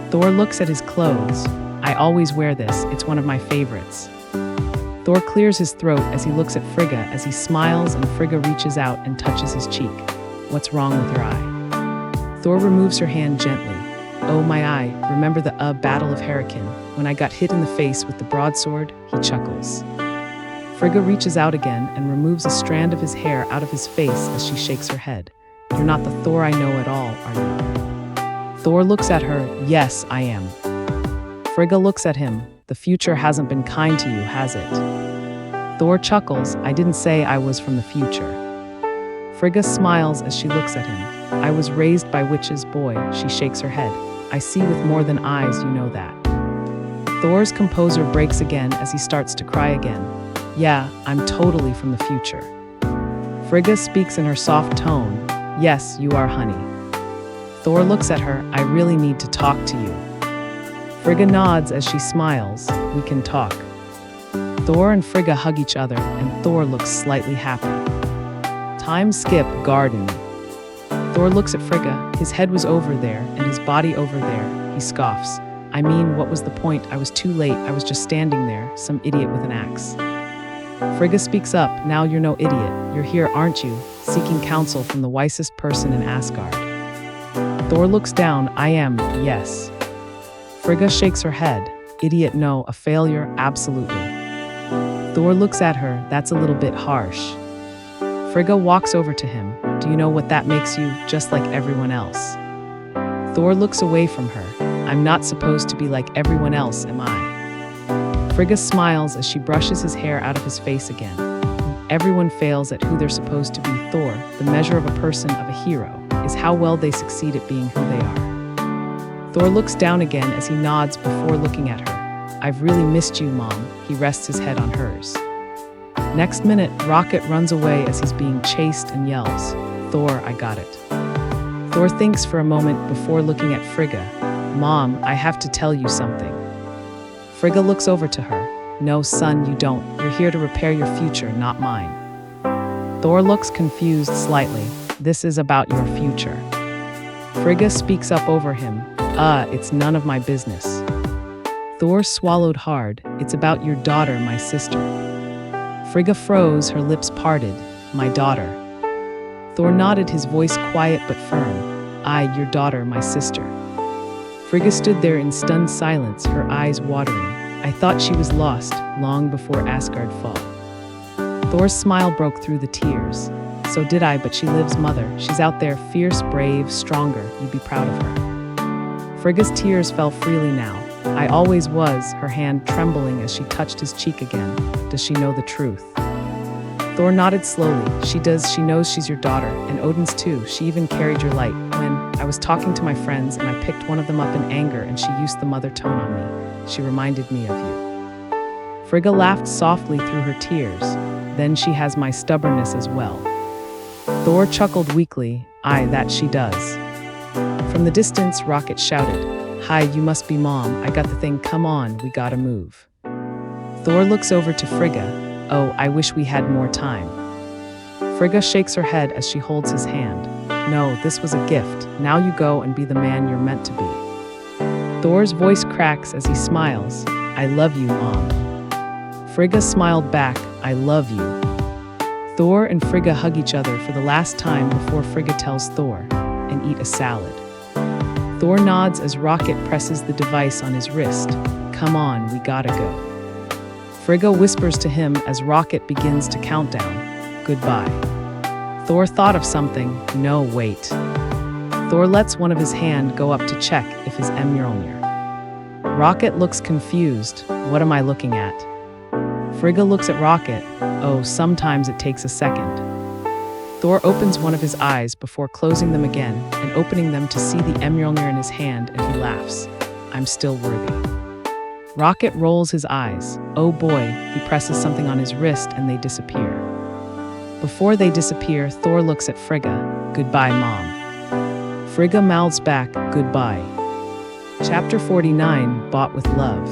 Thor looks at his clothes. I always wear this, it's one of my favorites. Thor clears his throat as he looks at Frigga as he smiles and Frigga reaches out and touches his cheek. What's wrong with your eye? Thor removes her hand gently. Oh my eye, remember the Battle of Hurricane, when I got hit in the face with the broadsword? He chuckles. Frigga reaches out again and removes a strand of his hair out of his face as she shakes her head. You're not the Thor I know at all, are you? Thor looks at her. Yes, I am. Frigga looks at him. The future hasn't been kind to you, has it? Thor chuckles. I didn't say I was from the future. Frigga smiles as she looks at him. I was raised by witches, boy. She shakes her head. I see with more than eyes, you know that. Thor's composure breaks again as he starts to cry again. Yeah, I'm totally from the future. Frigga speaks in her soft tone. Yes, you are, honey. Thor looks at her. I really need to talk to you. Frigga nods as she smiles. We can talk. Thor and Frigga hug each other, and Thor looks slightly happy. Time skip, garden. Thor looks at Frigga. His head was over there, and his body over there. He scoffs. I mean, what was the point? I was too late. I was just standing there, some idiot with an axe. Frigga speaks up. Now you're no idiot. You're here, aren't you? Seeking counsel from the wisest person in Asgard. Thor looks down. I am, yes. Frigga shakes her head. Idiot, no. A failure, absolutely. Thor looks at her. That's a little bit harsh. Frigga walks over to him. Do you know what that makes you? Just like everyone else. Thor looks away from her. I'm not supposed to be like everyone else, am I? Frigga smiles as she brushes his hair out of his face again. Everyone fails at who they're supposed to be. Thor, the measure of a person, of a hero, is how well they succeed at being who they are. Thor looks down again as he nods before looking at her. I've really missed you, Mom. He rests his head on hers. Next minute, Rocket runs away as he's being chased and yells, Thor, I got it. Thor thinks for a moment before looking at Frigga. Mom, I have to tell you something. Frigga looks over to her. No, son, you don't. You're here to repair your future, not mine. Thor looks confused slightly. This is about your future. Frigga speaks up over him. It's none of my business. Thor swallowed hard. It's about your daughter, my sister. Frigga froze, her lips parted. My daughter. Thor nodded, his voice quiet but firm. Your daughter, my sister. Frigga stood there in stunned silence, her eyes watering. I thought she was lost, long before Asgard fall. Thor's smile broke through the tears. So did I, but she lives, mother. She's out there, fierce, brave, stronger. You'd be proud of her. Frigga's tears fell freely now. I always was, her hand trembling as she touched his cheek again. Does she know the truth? Thor nodded slowly. She does. She knows she's your daughter, and Odin's too. She even carried your light. When I was talking to my friends and I picked one of them up in anger and she used the mother tone on me, she reminded me of you. Frigga laughed softly through her tears. Then she has my stubbornness as well. Thor chuckled weakly. That she does. From the distance, Rocket shouted, Hi, you must be Mom. I got the thing. Come on, we gotta move. Thor looks over to Frigga. Oh, I wish we had more time. Frigga shakes her head as she holds his hand. No, this was a gift. Now you go and be the man you're meant to be. Thor's voice cracks as he smiles. I love you, Mom. Frigga smiled back. I love you. Thor and Frigga hug each other for the last time before Frigga tells Thor, and eat a salad. Thor nods as Rocket presses the device on his wrist. Come on, we gotta go. Frigga whispers to him as Rocket begins to count down. Goodbye. Thor thought of something. No, wait. Thor lets one of his hand go up to check if his Mjolnir. Rocket looks confused. What am I looking at? Frigga looks at Rocket. Oh, sometimes it takes a second. Thor opens one of his eyes before closing them again and opening them to see the Mjolnir in his hand, and he laughs. I'm still worthy. Rocket rolls his eyes. Oh boy, he presses something on his wrist and they disappear. Before they disappear, Thor looks at Frigga. Goodbye, Mom. Frigga mouths back, goodbye. Chapter 49, Bought with Love.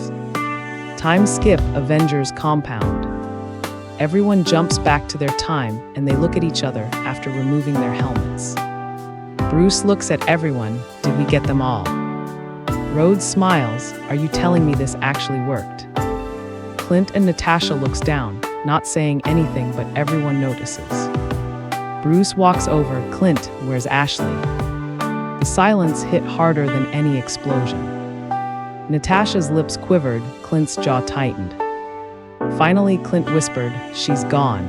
Time skip, Avengers compound. Everyone jumps back to their time and they look at each other after removing their helmets. Bruce looks at everyone. Did we get them all? Rhodes smiles. Are you telling me this actually worked? Clint and Natasha looks down, not saying anything, but everyone notices. Bruce walks over. Clint, where's Ashley? The silence hit harder than any explosion. Natasha's lips quivered, Clint's jaw tightened. Finally, Clint whispered, She's gone.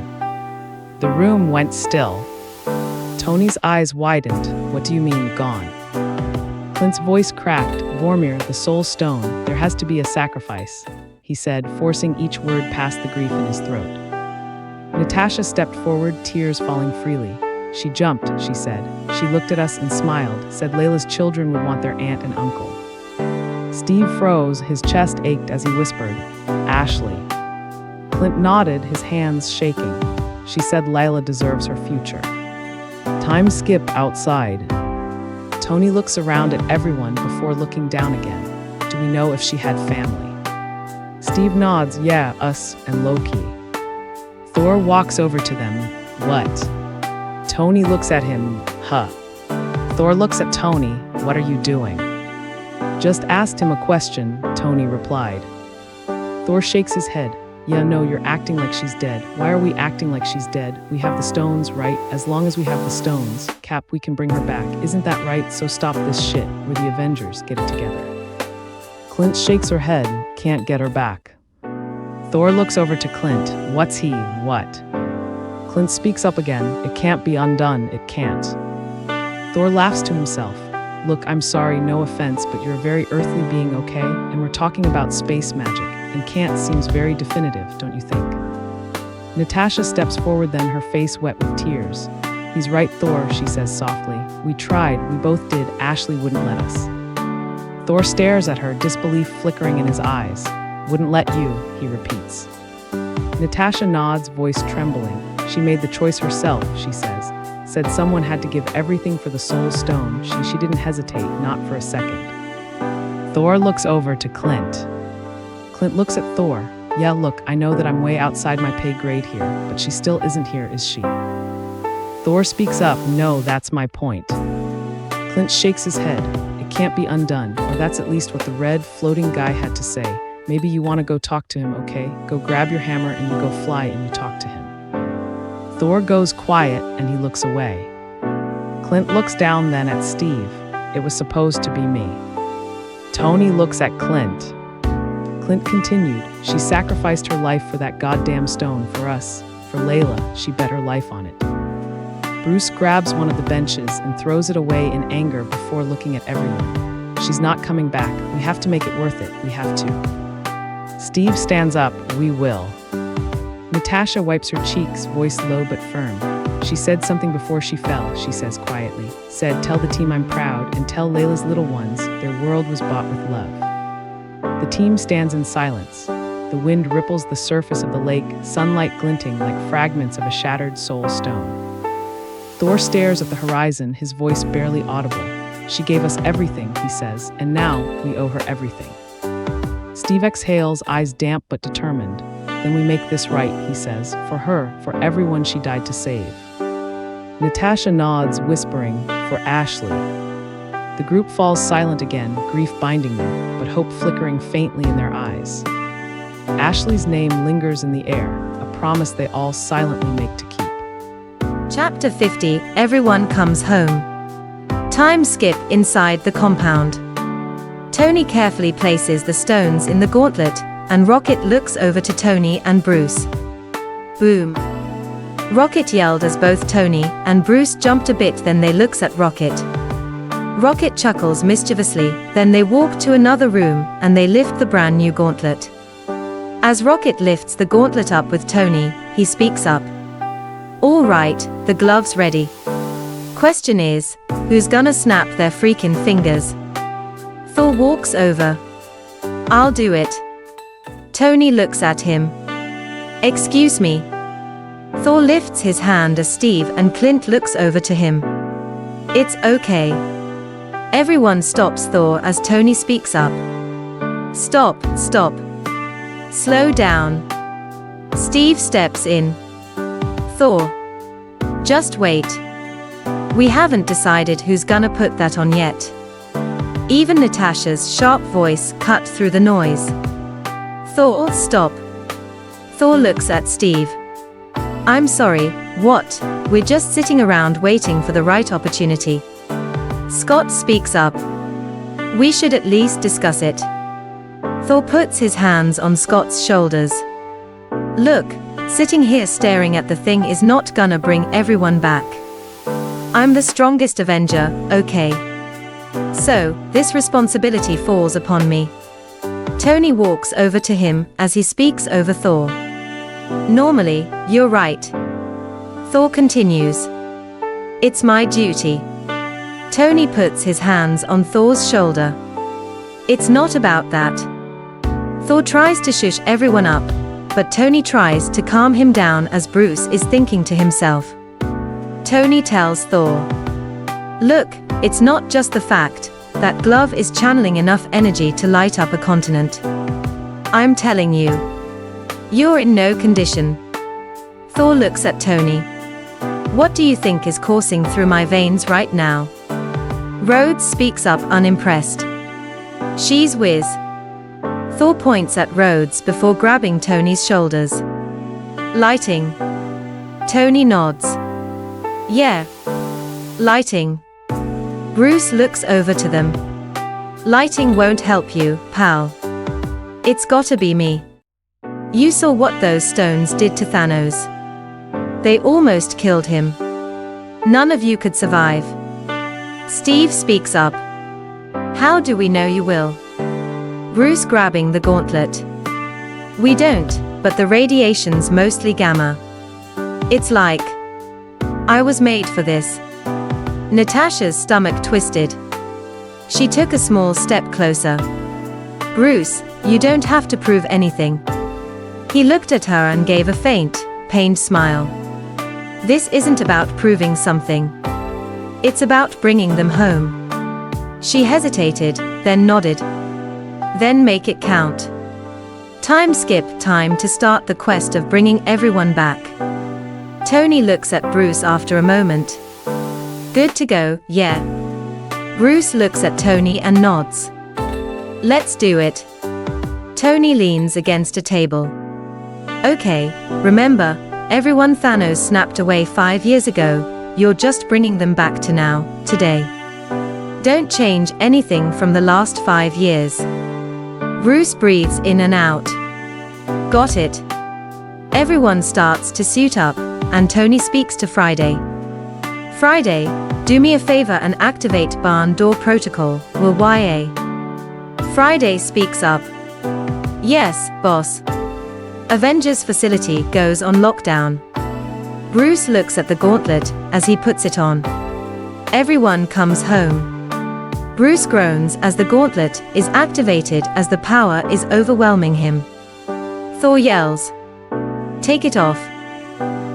The room went still. Tony's eyes widened. What do you mean, gone? Clint's voice cracked. Vormir, the soul stone, there has to be a sacrifice, he said, forcing each word past the grief in his throat. Natasha stepped forward, tears falling freely. She jumped, she said. She looked at us and smiled, said Layla's children would want their aunt and uncle. Steve froze, his chest ached as he whispered, Ashley. Clint nodded, his hands shaking. She said Laila deserves her future. Time skip outside. Tony looks around at everyone before looking down again. Do we know if she had family? Steve nods, yeah, us and Loki. Thor walks over to them, what? Tony looks at him, huh. Thor looks at Tony, what are you doing? Just asked him a question, Tony replied. Thor shakes his head. Yeah, no, you're acting like she's dead. Why are we acting like she's dead? We have the stones, right? As long as we have the stones, Cap, we can bring her back. Isn't that right? So stop this shit. We're the Avengers. Get it together. Clint shakes her head. Can't get her back. Thor looks over to Clint. What's he? What? Clint speaks up again. It can't be undone. It can't. Thor laughs to himself. Look, I'm sorry, no offense, but you're a very earthly being, okay? And we're talking about space magic. And can't seems very definitive, don't you think? Natasha steps forward then, her face wet with tears. He's right, Thor, she says softly. We tried, we both did, Ashley wouldn't let us. Thor stares at her, disbelief flickering in his eyes. Wouldn't let you, he repeats. Natasha nods, voice trembling. She made the choice herself, she says. Said someone had to give everything for the soul stone. She didn't hesitate, not for a second. Thor looks over to Clint. Clint looks at Thor. Yeah, look, I know that I'm way outside my pay grade here, but she still isn't here, is she? Thor speaks up. No, that's my point. Clint shakes his head. It can't be undone, or that's at least what the red, floating guy had to say. Maybe you want to go talk to him, okay? Go grab your hammer and you go fly and you talk to him. Thor goes quiet and he looks away. Clint looks down then at Steve. It was supposed to be me. Tony looks at Clint. Clint continued, she sacrificed her life for that goddamn stone for us. For Layla, she bet her life on it. Bruce grabs one of the benches and throws it away in anger before looking at everyone. She's not coming back. We have to make it worth it. We have to. Steve stands up. We will. Natasha wipes her cheeks, voice low but firm. She said something before she fell, she says quietly. Said, tell the team I'm proud and tell Layla's little ones their world was bought with love. The team stands in silence. The wind ripples the surface of the lake, sunlight glinting like fragments of a shattered soul stone. Thor stares at the horizon, his voice barely audible. She gave us everything, he says, and now we owe her everything. Steve exhales, eyes damp but determined. Then we make this right, he says, for her, for everyone she died to save. Natasha nods, whispering, for Ashley. The group falls silent again, grief binding them, but hope flickering faintly in their eyes. Ashley's name lingers in the air, a promise they all silently make to keep. Chapter 50, Everyone Comes Home. Time skip inside the compound. Tony carefully places the stones in the gauntlet, and Rocket looks over to Tony and Bruce. Boom. Rocket yelled as both Tony and Bruce jumped a bit, then they looks at Rocket. Rocket chuckles mischievously, then they walk to another room and they lift the brand new gauntlet. As Rocket lifts the gauntlet up with Tony, he speaks up. All right, the gloves ready. Question is, who's gonna snap their freaking fingers? Thor walks over. I'll do it. Tony looks at him. Excuse me. Thor lifts his hand as Steve and Clint looks over to him. It's okay. Everyone stops Thor as Tony speaks up. Stop. Slow down. Steve steps in. Thor. Just wait. We haven't decided who's gonna put that on yet. Even Natasha's sharp voice cut through the noise. Thor, stop. Thor looks at Steve. I'm sorry, what? We're just sitting around waiting for the right opportunity. Scott speaks up. We should at least discuss it. Thor puts his hands on Scott's shoulders. Look, sitting here staring at the thing is not gonna bring everyone back. I'm the strongest Avenger, okay? So, this responsibility falls upon me. Tony walks over to him as he speaks over Thor. Normally, you're right. Thor continues. It's my duty. Tony puts his hands on Thor's shoulder. It's not about that. Thor tries to shush everyone up, but Tony tries to calm him down as Bruce is thinking to himself. Tony tells Thor, look, it's not just the fact that glove is channeling enough energy to light up a continent. I'm telling you. You're in no condition. Thor looks at Tony. What do you think is coursing through my veins right now? Rhodes speaks up unimpressed. She's whiz. Thor points at Rhodes before grabbing Tony's shoulders. Lighting. Tony nods. Yeah. Lighting. Bruce looks over to them. Lighting won't help you, pal. It's gotta be me. You saw what those stones did to Thanos. They almost killed him. None of you could survive. Steve speaks up. How do we know you will? Bruce grabbing the gauntlet. We don't, but the radiation's mostly gamma. It's like I was made for this. Natasha's stomach twisted. She took a small step closer. Bruce, you don't have to prove anything. He looked at her and gave a faint, pained smile. This isn't about proving something. It's about bringing them home. She hesitated, then nodded. Then make it count. Time skip time to start the quest of bringing everyone back. Tony looks at Bruce after a moment. Good to go, yeah. Bruce looks at Tony and nods. Let's do it. Tony leans against a table. Okay, remember, everyone Thanos snapped away 5 years ago, you're just bringing them back to now, today. Don't change anything from the last 5 years. Bruce breathes in and out. Got it. Everyone starts to suit up, and Tony speaks to Friday. Friday, do me a favor and activate barn door protocol, will YA. Friday speaks up. Yes, boss. Avengers facility goes on lockdown. Bruce looks at the gauntlet as he puts it on. Everyone comes home. Bruce groans as the gauntlet is activated as the power is overwhelming him. Thor yells. Take it off.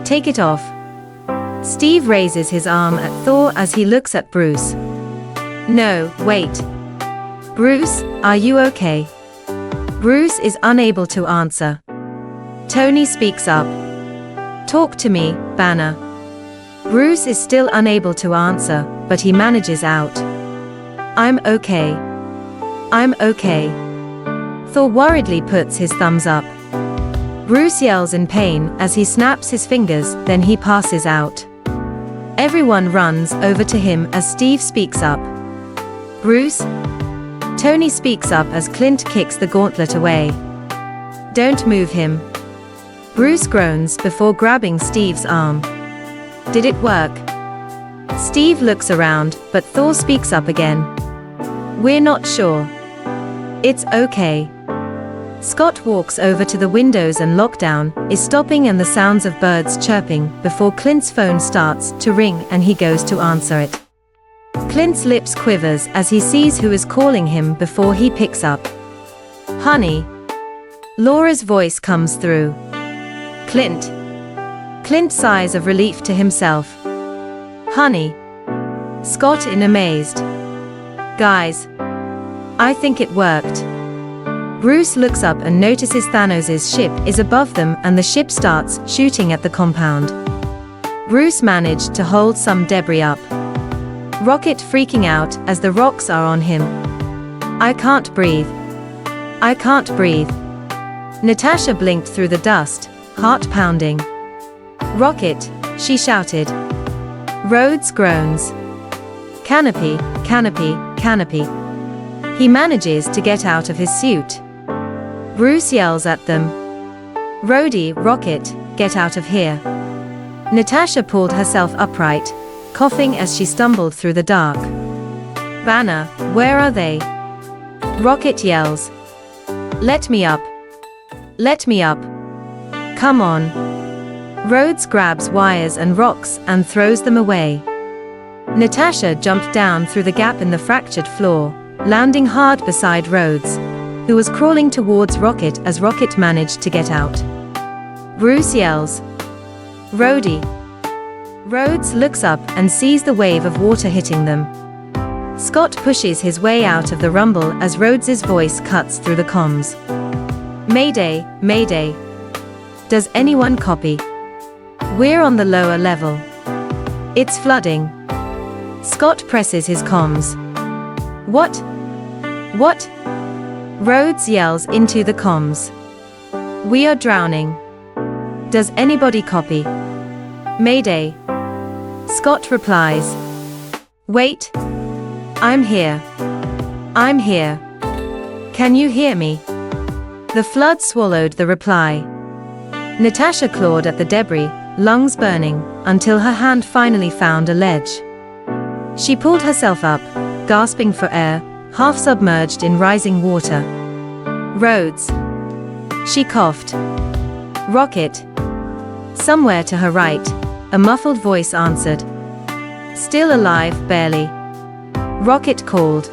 Take it off. Steve raises his arm at Thor as he looks at Bruce. No, wait. Bruce, are you okay? Bruce is unable to answer. Tony speaks up. Talk to me, Banner. Bruce is still unable to answer, but he manages out. I'm okay. I'm okay. Thor worriedly puts his thumbs up. Bruce yells in pain as he snaps his fingers, then he passes out. Everyone runs over to him as Steve speaks up. Bruce? Tony speaks up as Clint kicks the gauntlet away. Don't move him. Bruce groans before grabbing Steve's arm. Did it work? Steve looks around, but Thor speaks up again. We're not sure. It's okay. Scott walks over to the windows and lockdown is stopping and the sounds of birds chirping before Clint's phone starts to ring and he goes to answer it. Clint's lips quivers as he sees who is calling him before he picks up. Honey. Laura's voice comes through. Clint. Clint sighs of relief to himself. Honey. Scott in amazed. Guys. I think it worked. Bruce looks up and notices Thanos' ship is above them and the ship starts shooting at the compound. Bruce managed to hold some debris up. Rocket freaking out as the rocks are on him. I can't breathe. I can't breathe. Natasha blinked through the dust, heart pounding. Rocket, she shouted. Rhodes groans. Canopy, canopy, canopy. He manages to get out of his suit. Bruce yells at them. Rhodey, Rocket, get out of here. Natasha pulled herself upright, coughing as she stumbled through the dark. Banner, where are they? Rocket yells. Let me up. Let me up. Come on. Rhodes grabs wires and rocks and throws them away. Natasha jumped down through the gap in the fractured floor, landing hard beside Rhodes, who was crawling towards Rocket as Rocket managed to get out. Bruce yells. Rhodey. Rhodes looks up and sees the wave of water hitting them. Scott pushes his way out of the rumble as Rhodes's voice cuts through the comms. Mayday, mayday. Does anyone copy? We're on the lower level. It's flooding. Scott presses his comms. What? What? Rhodes yells into the comms. We are drowning. Does anybody copy? Mayday. Scott replies. Wait. I'm here. I'm here. Can you hear me? The flood swallowed the reply. Natasha clawed at the debris, lungs burning, until her hand finally found a ledge. She pulled herself up, gasping for air, half submerged in rising water. Rhodes. She coughed. Rocket. Somewhere to her right, a muffled voice answered. Still alive, barely. Rocket called.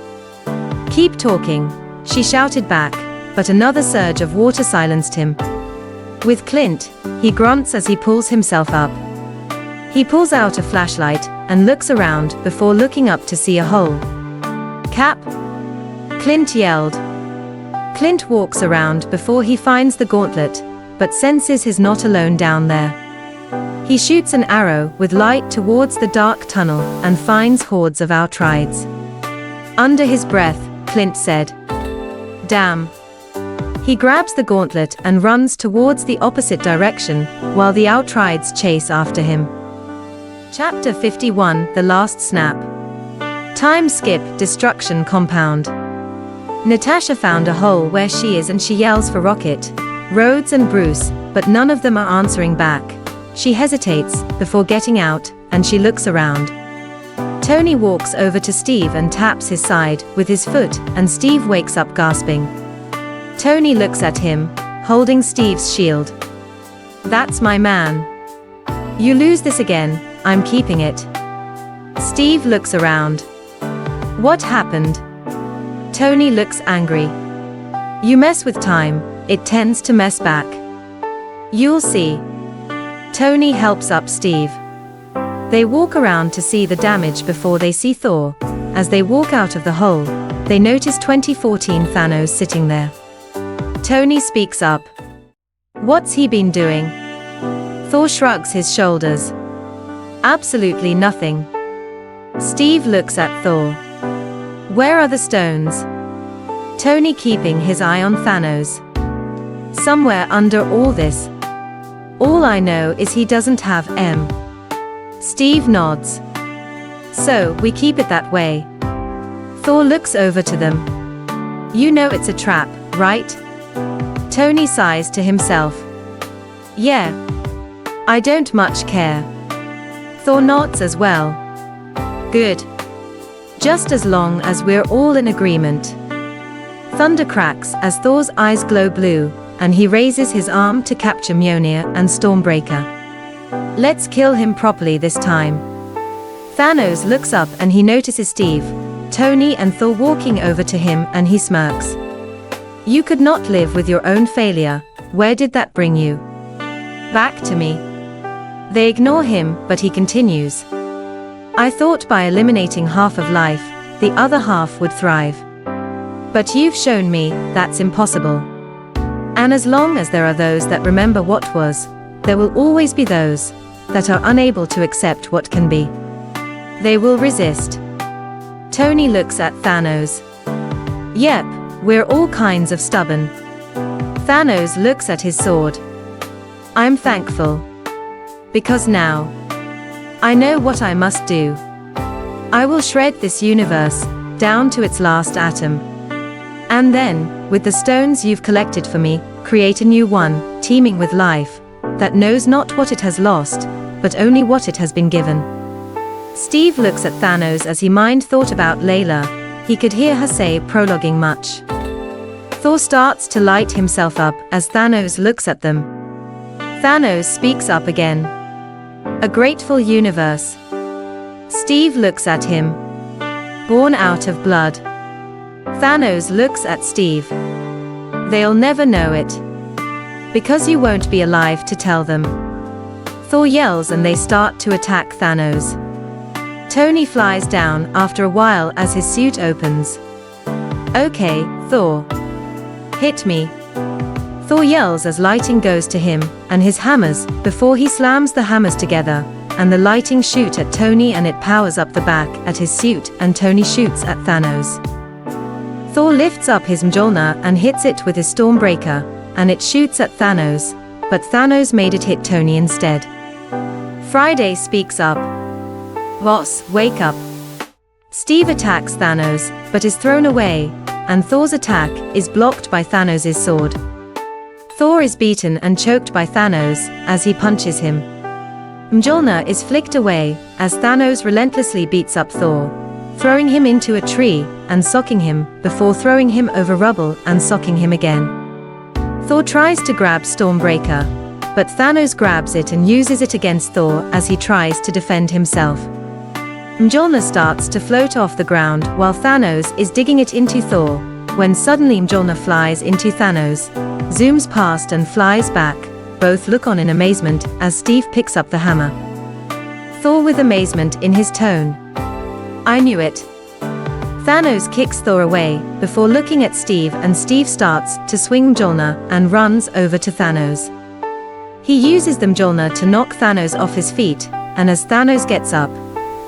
Keep talking, she shouted back, but another surge of water silenced him. With Clint, he grunts as he pulls himself up. He pulls out a flashlight and looks around before looking up to see a hole. Cap? Clint yelled. Clint walks around before he finds the gauntlet, but senses he's not alone down there. He shoots an arrow with light towards the dark tunnel and finds hordes of outrides. Under his breath, Clint said, "Damn." He grabs the gauntlet and runs towards the opposite direction, while the outrides chase after him. Chapter 51, The Last Snap. Time skip, destruction compound. Natasha found a hole where she is and she yells for Rocket, Rhodes and Bruce, but none of them are answering back. She hesitates before getting out, and she looks around. Tony walks over to Steve and taps his side with his foot, and Steve wakes up gasping. Tony looks at him, holding Steve's shield. "That's my man. You lose this again, I'm keeping it." Steve looks around. What happened? Tony looks angry. You mess with time, it tends to mess back. You'll see. Tony helps up Steve. They walk around to see the damage before they see Thor. As they walk out of the hole, they notice 2014 Thanos sitting there. Tony speaks up. What's he been doing? Thor shrugs his shoulders. Absolutely nothing. Steve looks at Thor. Where are the stones? Tony keeping his eye on Thanos. Somewhere under all this. All I know is he doesn't have M. Steve nods. So, we keep it that way. Thor looks over to them. You know it's a trap, right? Tony sighs to himself. Yeah. I don't much care. Thor nods as well. Good. Just as long as we're all in agreement. Thunder cracks as Thor's eyes glow blue, and he raises his arm to capture Mjolnir and Stormbreaker. Let's kill him properly this time. Thanos looks up and he notices Steve, Tony and Thor walking over to him, and he smirks. You could not live with your own failure. Where did that bring you? Back to me. They ignore him, but he continues. I thought by eliminating half of life, the other half would thrive. But you've shown me that's impossible. And as long as there are those that remember what was, there will always be those that are unable to accept what can be. They will resist. Tony looks at Thanos. Yep, we're all kinds of stubborn. Thanos looks at his sword. I'm thankful. Because now, I know what I must do. I will shred this universe down to its last atom. And then, with the stones you've collected for me, create a new one, teeming with life, that knows not what it has lost, but only what it has been given. Steve looks at Thanos as he mind thought about Layla. He could hear her say prologuing much. Thor starts to light himself up as Thanos looks at them. Thanos speaks up again. A grateful universe. Steve looks at him. Born out of blood. Thanos looks at Steve. They'll never know it. Because you won't be alive to tell them. Thor yells and they start to attack Thanos. Tony flies down after a while as his suit opens. "Okay, Thor. Hit me." Thor yells as lighting goes to him and his hammers before he slams the hammers together, and the lighting shoot at Tony and it powers up the back at his suit and Tony shoots at Thanos. Thor lifts up his Mjolnir and hits it with his Stormbreaker, and it shoots at Thanos, but Thanos made it hit Tony instead. Friday speaks up. "Boss, wake up." Steve attacks Thanos, but is thrown away, and Thor's attack is blocked by Thanos' sword. Thor is beaten and choked by Thanos as he punches him. Mjolnir is flicked away as Thanos relentlessly beats up Thor, throwing him into a tree and socking him before throwing him over rubble and socking him again. Thor tries to grab Stormbreaker, but Thanos grabs it and uses it against Thor as he tries to defend himself. Mjolnir starts to float off the ground while Thanos is digging it into Thor, when suddenly Mjolnir flies into Thanos, zooms past and flies back. Both look on in amazement as Steve picks up the hammer. Thor with amazement in his tone. "I knew it." Thanos kicks Thor away before looking at Steve, and Steve starts to swing Mjolnir and runs over to Thanos. He uses the Mjolnir to knock Thanos off his feet, and as Thanos gets up,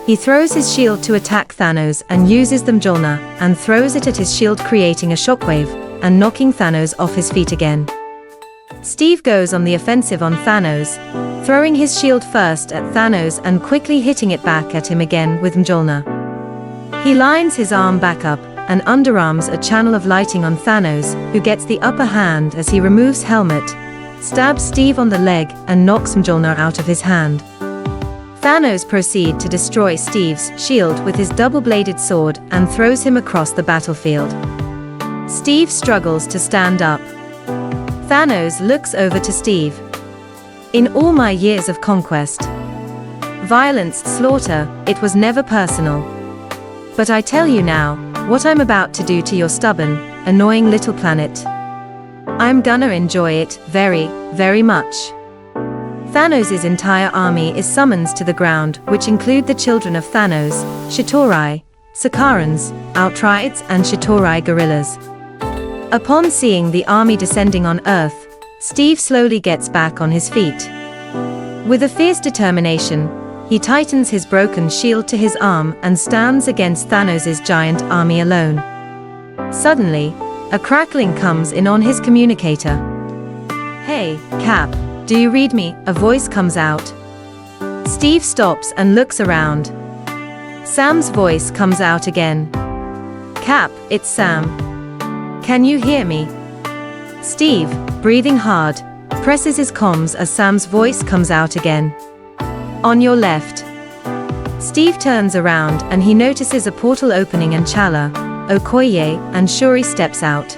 he throws his shield to attack Thanos and uses the Mjolnir and throws it at his shield, creating a shockwave and knocking Thanos off his feet again. Steve goes on the offensive on Thanos, throwing his shield first at Thanos and quickly hitting it back at him again with Mjolnir. He lines his arm back up and underarms a channel of lighting on Thanos, who gets the upper hand as he removes helmet, stabs Steve on the leg and knocks Mjolnir out of his hand. Thanos proceeds to destroy Steve's shield with his double-bladed sword and throws him across the battlefield. Steve struggles to stand up. Thanos looks over to Steve. "In all my years of conquest, violence, slaughter, it was never personal. But I tell you now, what I'm about to do to your stubborn, annoying little planet. I'm gonna enjoy it very, very much." Thanos' entire army is summoned to the ground, which include the children of Thanos, Chitauri, Sakarans, Outrights and Chitauri gorillas. Upon seeing the army descending on Earth, Steve slowly gets back on his feet. With a fierce determination, he tightens his broken shield to his arm and stands against Thanos' giant army alone. Suddenly, a crackling comes in on his communicator. "Hey, Cap, do you read me?" a voice comes out. Steve stops and looks around. Sam's voice comes out again. "Cap, it's Sam. Can you hear me?" Steve, breathing hard, presses his comms as Sam's voice comes out again. "On your left." Steve turns around and he notices a portal opening and Chala, Okoye, and Shuri steps out.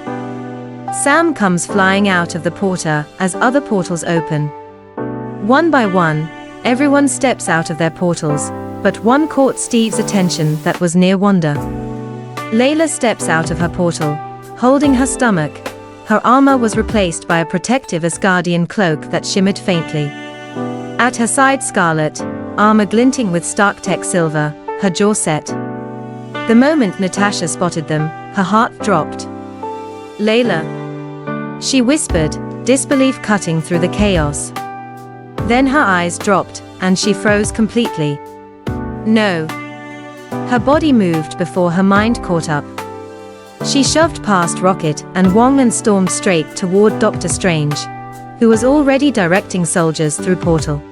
Sam comes flying out of the portal as other portals open. One by one, everyone steps out of their portals, but one caught Steve's attention that was near Wanda. Laila steps out of her portal, holding her stomach. Her armor was replaced by a protective Asgardian cloak that shimmered faintly. At her side, Scarlet, armor glinting with Stark Tech silver, her jaw set. The moment Natasha spotted them, her heart dropped. "Laila," she whispered, disbelief cutting through the chaos. Then her eyes dropped, and she froze completely. "No." Her body moved before her mind caught up. She shoved past Rocket and Wong and stormed straight toward Doctor Strange, who was already directing soldiers through portal.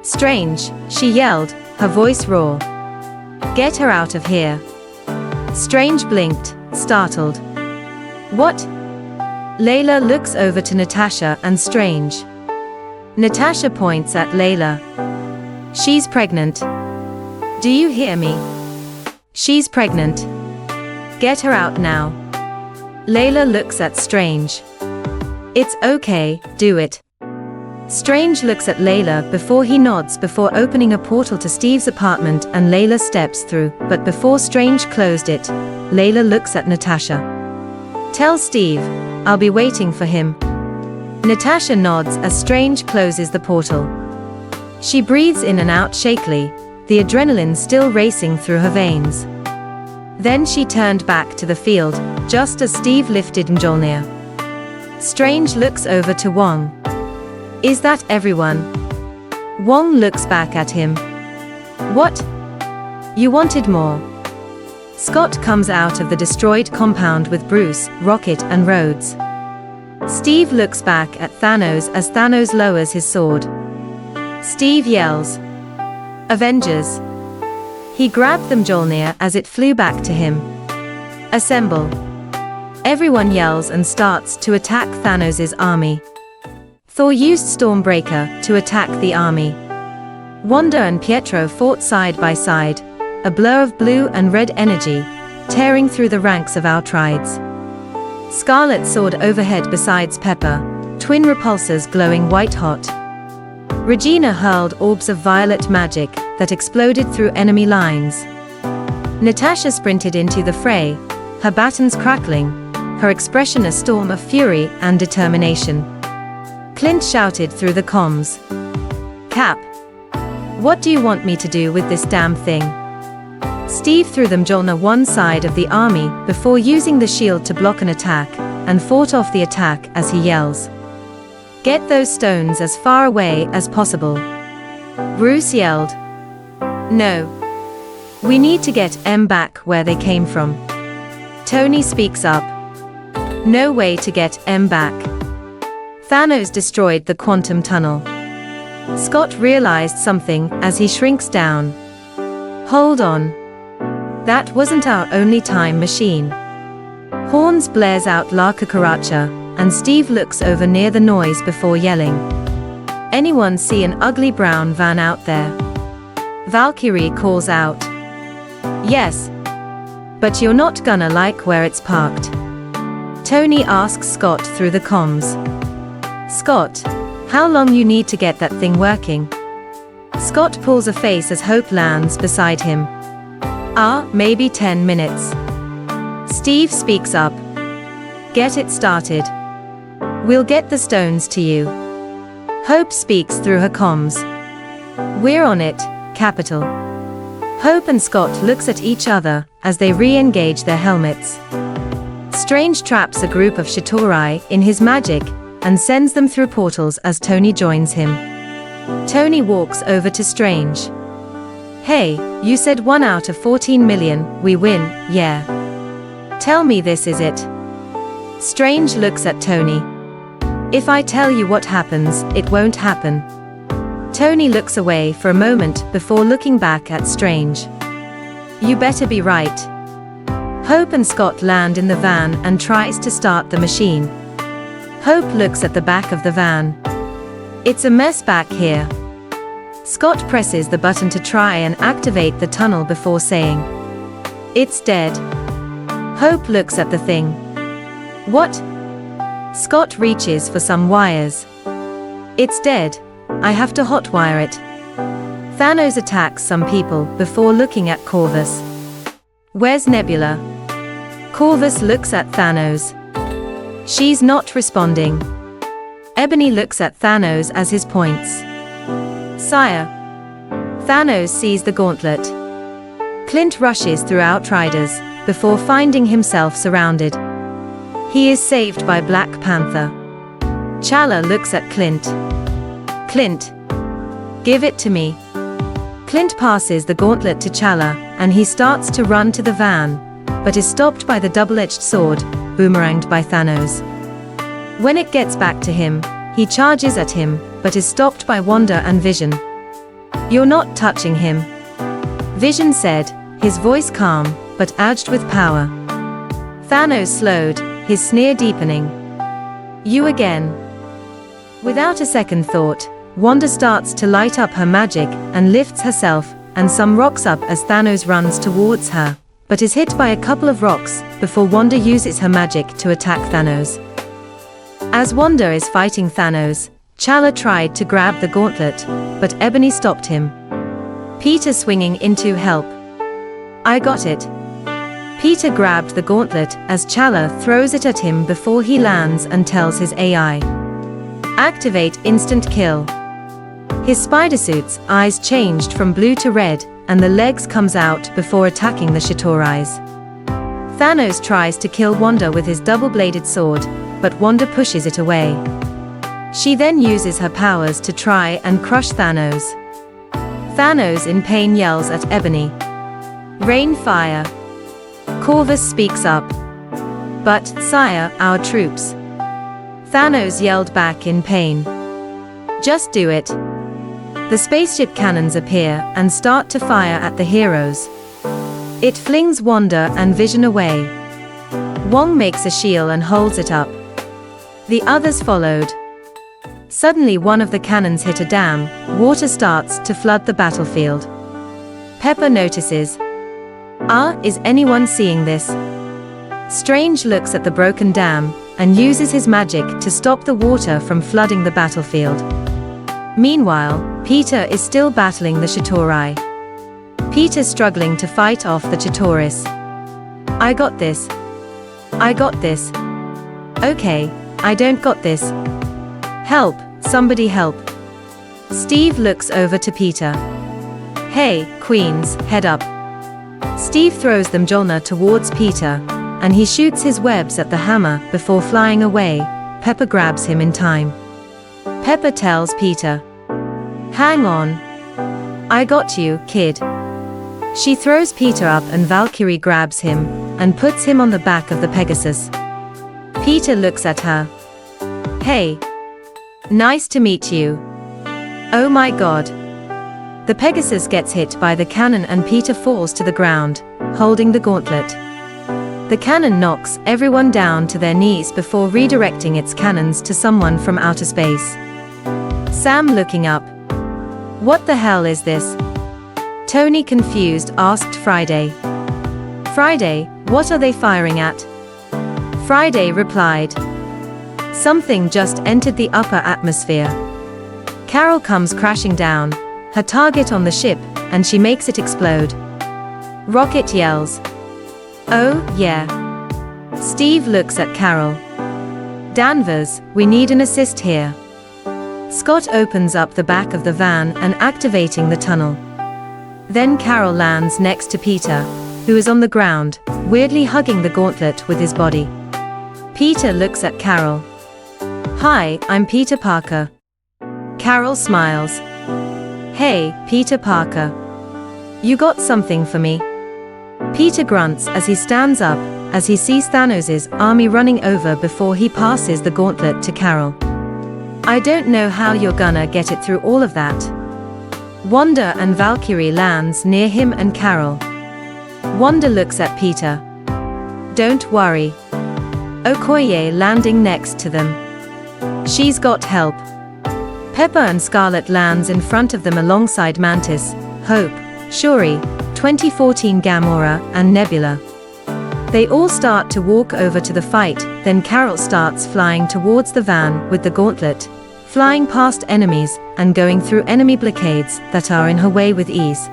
"Strange," she yelled, her voice raw. "Get her out of here." Strange blinked, startled. "What?" Laila looks over to Natasha and Strange. Natasha points at Laila. "She's pregnant. Do you hear me? She's pregnant. Get her out now." Laila looks at Strange. "It's okay, do it." Strange looks at Laila before he nods before opening a portal to Steve's apartment, and Laila steps through, but before Strange closed it, Laila looks at Natasha. "Tell Steve, I'll be waiting for him." Natasha nods as Strange closes the portal. She breathes in and out shakily, the adrenaline still racing through her veins. Then she turned back to the field, just as Steve lifted Mjolnir. Strange looks over to Wong. "Is that everyone?" Wong looks back at him. "What? You wanted more?" Scott comes out of the destroyed compound with Bruce, Rocket, and Rhodes. Steve looks back at Thanos as Thanos lowers his sword. Steve yells, "Avengers!" He grabbed the Mjolnir as it flew back to him. "Assemble!" Everyone yells and starts to attack Thanos' army. Thor used Stormbreaker to attack the army. Wanda and Pietro fought side by side, a blur of blue and red energy, tearing through the ranks of Outrides. Scarlet soared overhead beside Pepper, twin repulsors glowing white-hot. Regina hurled orbs of violet magic that exploded through enemy lines. Natasha sprinted into the fray, her batons crackling, her expression a storm of fury and determination. Clint shouted through the comms, "Cap! What do you want me to do with this damn thing?" Steve threw the Mjolnir one side of the army before using the shield to block an attack, and fought off the attack as he yells, "Get those stones as far away as possible." Bruce yelled, "No. We need to get M back where they came from." Tony speaks up, "No way to get M back. Thanos destroyed the quantum tunnel." Scott realized something as he shrinks down. "Hold on. That wasn't our only time machine." Horns blares out La Cucaracha, and Steve looks over near the noise before yelling, "Anyone see an ugly brown van out there?" Valkyrie calls out, "Yes. But you're not gonna like where it's parked." Tony asks Scott through the comms, "Scott, how long you need to get that thing working?" Scott pulls a face as Hope lands beside him. Maybe 10 minutes." Steve speaks up, "Get it started. We'll get the stones to you." Hope speaks through her comms, "We're on it, Capital." Hope and Scott looks at each other as they re-engage their helmets. Strange traps a group of Chitauri in his magic and sends them through portals as Tony joins him. Tony walks over to Strange. "Hey, you said 1 out of 14 million, we win, yeah? Tell me this is it." Strange looks at Tony. "If I tell you what happens, it won't happen." Tony looks away for a moment before looking back at Strange. "You better be right." Hope and Scott land in the van and tries to start the machine. Hope looks at the back of the van. "It's a mess back here." Scott presses the button to try and activate the tunnel before saying, "It's dead." Hope looks at the thing. "What?" Scott reaches for some wires. "It's dead. I have to hotwire it." Thanos attacks some people before looking at Corvus. "Where's Nebula?" Corvus looks at Thanos. She's not responding. Ebony looks at Thanos as his points. "Sire." Thanos sees the gauntlet. Clint rushes through Outriders before finding himself surrounded. He is saved by Black Panther. Chala looks at Clint. "Clint, give it to me." Clint passes the gauntlet to Chala, and he starts to run to the van, but is stopped by the double-edged sword, boomeranged by Thanos. When it gets back to him, he charges at him, but is stopped by Wanda and Vision. "You're not touching him," Vision said, his voice calm, but urged with power. Thanos slowed, his sneer deepening. "You again." Without a second thought, Wanda starts to light up her magic and lifts herself and some rocks up as Thanos runs towards her, but is hit by a couple of rocks before Wanda uses her magic to attack Thanos. As Wanda is fighting Thanos, Chala tried to grab the gauntlet, but Ebony stopped him. Peter swinging in to help. "I got it." Peter grabbed the gauntlet as Chala throws it at him before he lands and tells his AI, "Activate instant kill." His spider suit's eyes changed from blue to red and the legs comes out before attacking the Chitaurais. Thanos tries to kill Wanda with his double-bladed sword, but Wanda pushes it away. She then uses her powers to try and crush Thanos. Thanos in pain yells at Ebony, "Rain fire!" Corvus speaks up, "But, sire, our troops." Thanos yelled back in pain, "Just do it." The spaceship cannons appear and start to fire at the heroes. It flings Wanda and Vision away. Wong makes a shield and holds it up. The others followed. Suddenly one of the cannons hit a dam, water starts to flood the battlefield. Pepper notices. Is anyone seeing this? Strange looks at the broken dam, and uses his magic to stop the water from flooding the battlefield. Meanwhile, Peter is still battling the Chitaurai. Peter's struggling to fight off the Chitauris. "I got this. I got this. Okay, I don't got this. Help, somebody help." Steve looks over to Peter. "Hey, Queens, head up." Steve throws the Mjolnir towards Peter, and he shoots his webs at the hammer before flying away. Pepper grabs him in time. Pepper tells Peter, "Hang on. I got you, kid." She throws Peter up and Valkyrie grabs him and puts him on the back of the Pegasus. Peter looks at her. "Hey. Nice to meet you." "Oh my god." The Pegasus gets hit by the cannon and Peter falls to the ground, holding the gauntlet. The cannon knocks everyone down to their knees before redirecting its cannons to someone from outer space. Sam looking up. "What the hell is this?" Tony confused asked Friday. "Friday, what are they firing at?" Friday replied, "Something just entered the upper atmosphere." Carol comes crashing down, her target on the ship, and she makes it explode. Rocket yells, "Oh, yeah." Steve looks at Carol. "Danvers, we need an assist here." Scott opens up the back of the van and activating the tunnel. Then Carol lands next to Peter, who is on the ground, weirdly hugging the gauntlet with his body. Peter looks at Carol. "Hi, I'm Peter Parker." Carol smiles. "Hey, Peter Parker. You got something for me?" Peter grunts as he stands up, as he sees Thanos' army running over before he passes the gauntlet to Carol. "I don't know how you're gonna get it through all of that." Wanda and Valkyrie lands near him and Carol. Wanda looks at Peter. "Don't worry." Okoye landing next to them. "She's got help." Pepper and Scarlet lands in front of them alongside Mantis, Hope, Shuri, 2014 Gamora, and Nebula. They all start to walk over to the fight, then Carol starts flying towards the van with the gauntlet, flying past enemies and going through enemy blockades that are in her way with ease.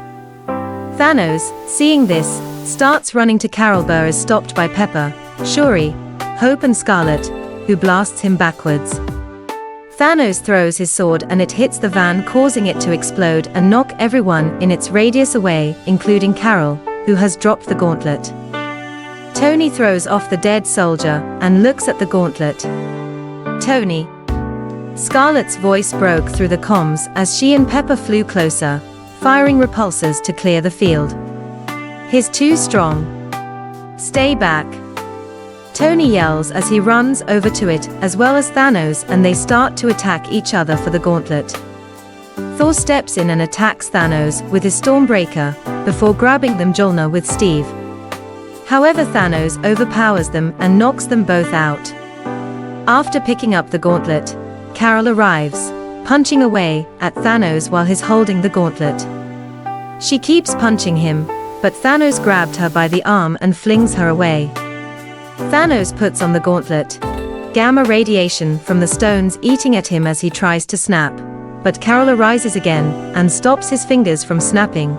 Thanos, seeing this, starts running to Carol but is stopped by Pepper, Shuri, Hope and Scarlet, who blasts him backwards. Thanos throws his sword and it hits the van, causing it to explode and knock everyone in its radius away, including Carol, who has dropped the gauntlet. Tony throws off the dead soldier and looks at the gauntlet. "Tony." Scarlet's voice broke through the comms as she and Pepper flew closer, firing repulsors to clear the field. "He's too strong. Stay back." Tony yells as he runs over to it, as well as Thanos, and they start to attack each other for the gauntlet. Thor steps in and attacks Thanos with his Stormbreaker, before grabbing the Mjolnir with Steve. However, Thanos overpowers them and knocks them both out. After picking up the gauntlet, Carol arrives, punching away at Thanos while he's holding the gauntlet. She keeps punching him, but Thanos grabbed her by the arm and flings her away. Thanos puts on the gauntlet. Gamma radiation from the stones eating at him as he tries to snap, but Carol arises again and stops his fingers from snapping,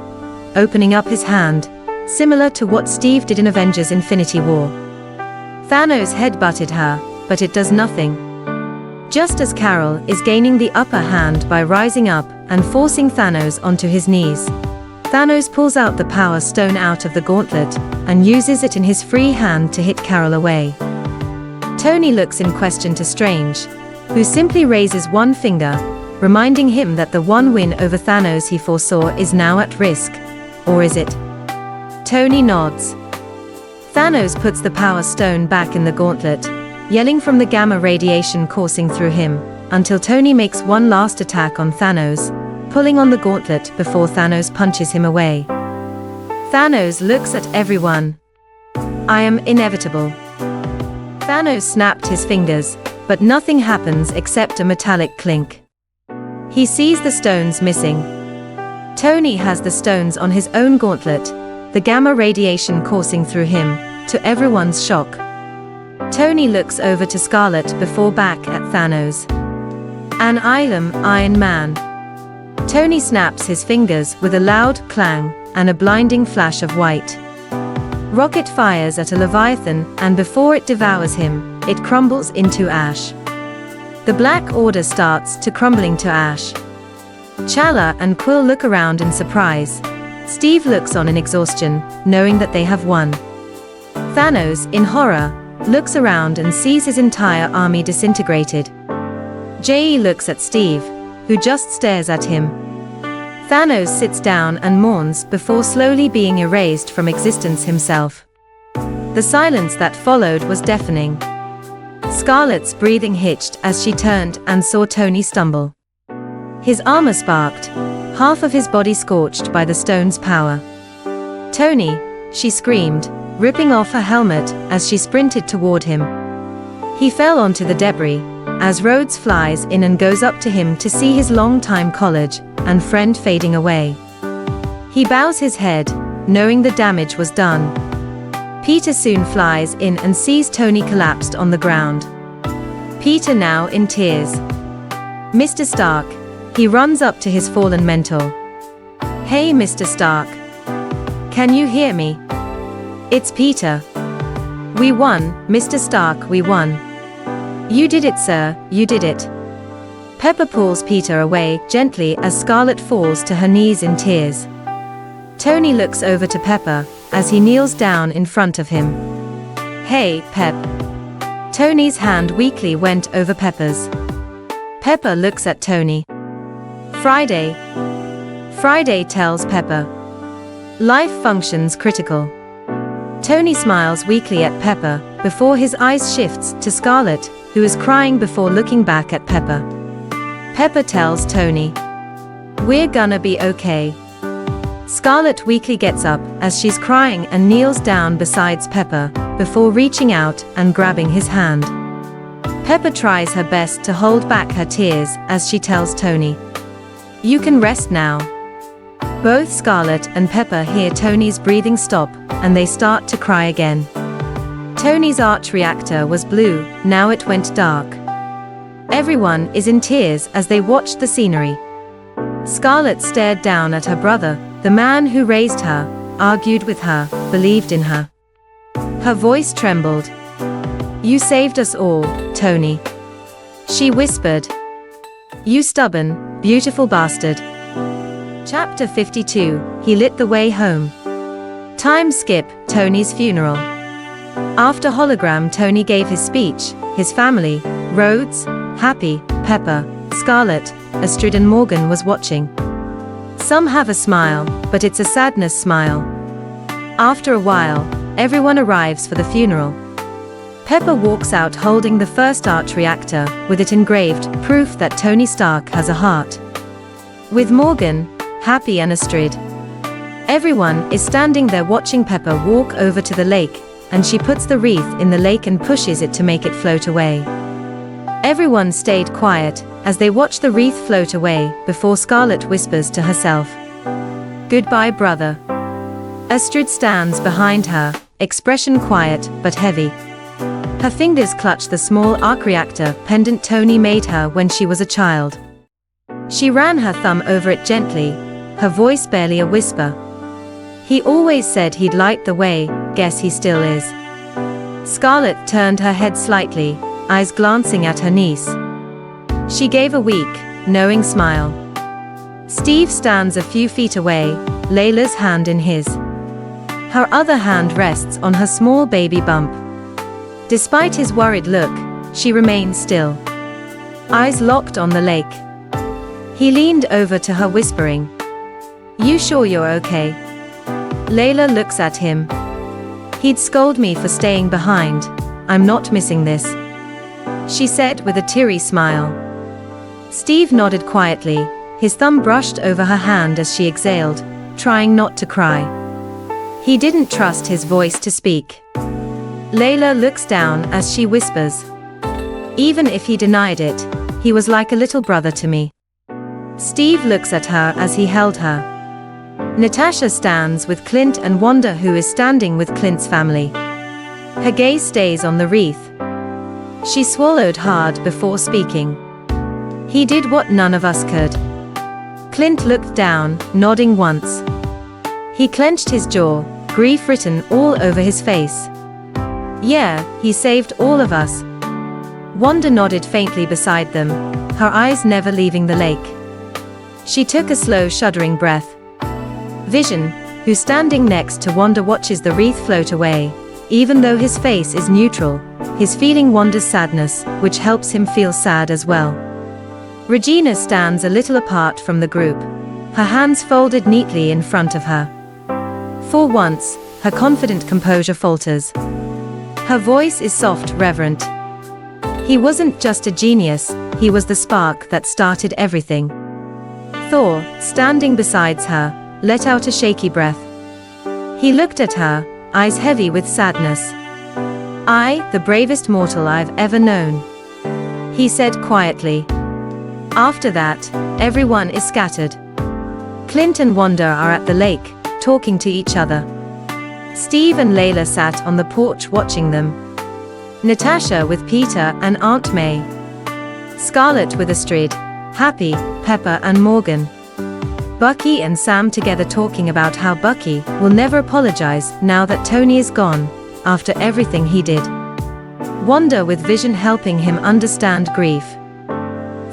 opening up his hand, similar to what Steve did in Avengers Infinity War. Thanos headbutted her, but it does nothing. Just as Carol is gaining the upper hand by rising up and forcing Thanos onto his knees, Thanos pulls out the Power Stone out of the gauntlet and uses it in his free hand to hit Carol away. Tony looks in question to Strange, who simply raises one finger, reminding him that the one win over Thanos he foresaw is now at risk. Or is it? Tony nods. Thanos puts the Power Stone back in the gauntlet, yelling from the gamma radiation coursing through him, until Tony makes one last attack on Thanos, pulling on the gauntlet before Thanos punches him away. Thanos looks at everyone. I am inevitable. Thanos snapped his fingers, but nothing happens except a metallic clink. He sees the stones missing. Tony has the stones on his own gauntlet, the gamma radiation coursing through him, to everyone's shock. Tony looks over to Scarlet before back at Thanos. An Iron Man. Tony snaps his fingers with a loud clang and a blinding flash of white. Rocket fires at a Leviathan, and before it devours him, it crumbles into ash. The Black Order starts to crumbling to ash. Chala and Quill look around in surprise. Steve looks on in exhaustion, knowing that they have won. Thanos, in horror, looks around and sees his entire army disintegrated. Jay looks at Steve, who just stares at him. Thanos sits down and mourns before slowly being erased from existence himself. The silence that followed was deafening. Scarlet's breathing hitched as she turned and saw Tony stumble. His armor sparked, half of his body scorched by the stone's power. Tony, she screamed, ripping off her helmet as she sprinted toward him. He fell onto the debris, as Rhodes flies in and goes up to him to see his longtime college and friend fading away. He bows his head, knowing the damage was done. Peter soon flies in and sees Tony collapsed on the ground. Peter now in tears. Mr. Stark, he runs up to his fallen mentor. Hey Mr. Stark. Can you hear me? It's Peter. We won, Mr. Stark, we won. You did it, sir, you did it. Pepper pulls Peter away gently as Scarlet falls to her knees in tears. Tony looks over to Pepper as he kneels down in front of him. Hey, Pep. Tony's hand weakly went over Pepper's. Pepper looks at Tony. Friday. Friday tells Pepper. Life functions critical. Tony smiles weakly at Pepper before his eyes shifts to Scarlet, who is crying before looking back at Pepper. Pepper tells Tony, we're gonna be okay. Scarlet weakly gets up as she's crying and kneels down beside Pepper before reaching out and grabbing his hand. Pepper tries her best to hold back her tears as she tells Tony, you can rest now. Both Scarlet and Pepper hear Tony's breathing stop and they start to cry again. Tony's arch reactor was blue, now it went dark. Everyone is in tears as they watched the scenery. Scarlet stared down at her brother, the man who raised her, argued with her, believed in her. Her voice trembled. You saved us all, Tony. She whispered. You stubborn, beautiful bastard. Chapter 52, He lit the way home. Time skip, Tony's funeral. After hologram Tony gave his speech, his family, Rhodes, Happy, Pepper, Scarlet, Astrid and Morgan was watching. Some have a smile, but it's a sadness smile. After a while, everyone arrives for the funeral. Pepper walks out holding the first arch reactor, with it engraved, proof that Tony Stark has a heart. With Morgan, Happy and Astrid. Everyone is standing there watching Pepper walk over to the lake, and she puts the wreath in the lake and pushes it to make it float away. Everyone stayed quiet as they watch the wreath float away before Scarlet whispers to herself, goodbye, brother. Astrid stands behind her, expression quiet but heavy. Her fingers clutch the small arc reactor pendant Tony made her when she was a child. She ran her thumb over it gently, her voice barely a whisper. He always said he'd light the way, guess he still is. Scarlet turned her head slightly, eyes glancing at her niece. She gave a weak, knowing smile. Steve stands a few feet away, Layla's hand in his. Her other hand rests on her small baby bump. Despite his worried look, she remained still. Eyes locked on the lake. He leaned over to her whispering, "You sure you're okay?" Layla looks at him. "He'd scold me for staying behind. I'm not missing this," she said with a teary smile. Steve nodded quietly, his thumb brushed over her hand as she exhaled, trying not to cry. He didn't trust his voice to speak. Layla looks down as she whispers, "Even if he denied it, he was like a little brother to me." Steve looks at her as he held her. Natasha stands with Clint and Wanda, who is standing with Clint's family. Her gaze stays on the wreath. She swallowed hard before speaking. "He did what none of us could." Clint looked down, nodding once. He clenched his jaw, grief written all over his face. "Yeah, he saved all of us." Wanda nodded faintly beside them, her eyes never leaving the lake. She took a slow, shuddering breath. Vision, who's standing next to Wanda, watches the wreath float away. Even though his face is neutral, he's feeling Wanda's sadness, which helps him feel sad as well. Regina stands a little apart from the group, her hands folded neatly in front of her. For once, her confident composure falters. Her voice is soft, reverent. He wasn't just a genius, he was the spark that started everything. Thor, standing beside her, let out a shaky breath. He looked at her, eyes heavy with sadness. "I, the bravest mortal I've ever known," he said quietly. After that, everyone is scattered. Clint and Wanda are at the lake, talking to each other. Steve and Layla sat on the porch watching them. Natasha with Peter and Aunt May. Scarlett with Astrid, Happy, Pepper and Morgan. Bucky and Sam together talking about how Bucky will never apologize now that Tony is gone, after everything he did. Wanda with Vision helping him understand grief.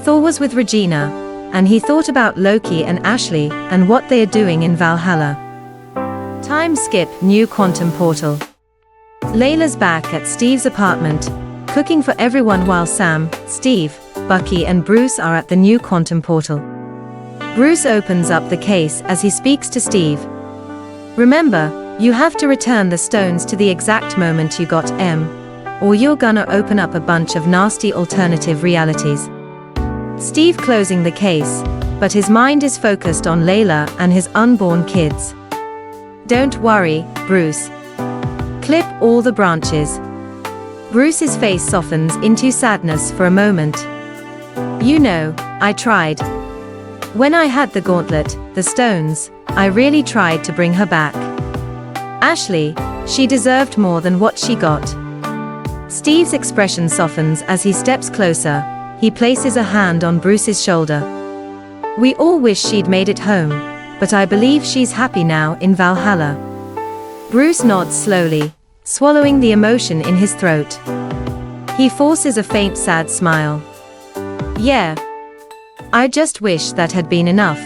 Thor was with Regina, and he thought about Loki and Ashley and what they are doing in Valhalla. Time skip, new quantum portal. Layla's back at Steve's apartment, cooking for everyone while Sam, Steve, Bucky and Bruce are at the new quantum portal. Bruce opens up the case as he speaks to Steve. "Remember, you have to return the stones to the exact moment you got M, or you're gonna open up a bunch of nasty alternative realities." Steve closing the case, but his mind is focused on Layla and his unborn kids. "Don't worry, Bruce. Clip all the branches." Bruce's face softens into sadness for a moment. "You know, I tried. When I had the gauntlet, the stones, I really tried to bring her back. Ashley, she deserved more than what she got." Steve's expression softens as he steps closer. He places a hand on Bruce's shoulder. "We all wish she'd made it home, but I believe she's happy now in Valhalla." Bruce nods slowly, swallowing the emotion in his throat. He forces a faint sad smile. "Yeah. I just wish that had been enough."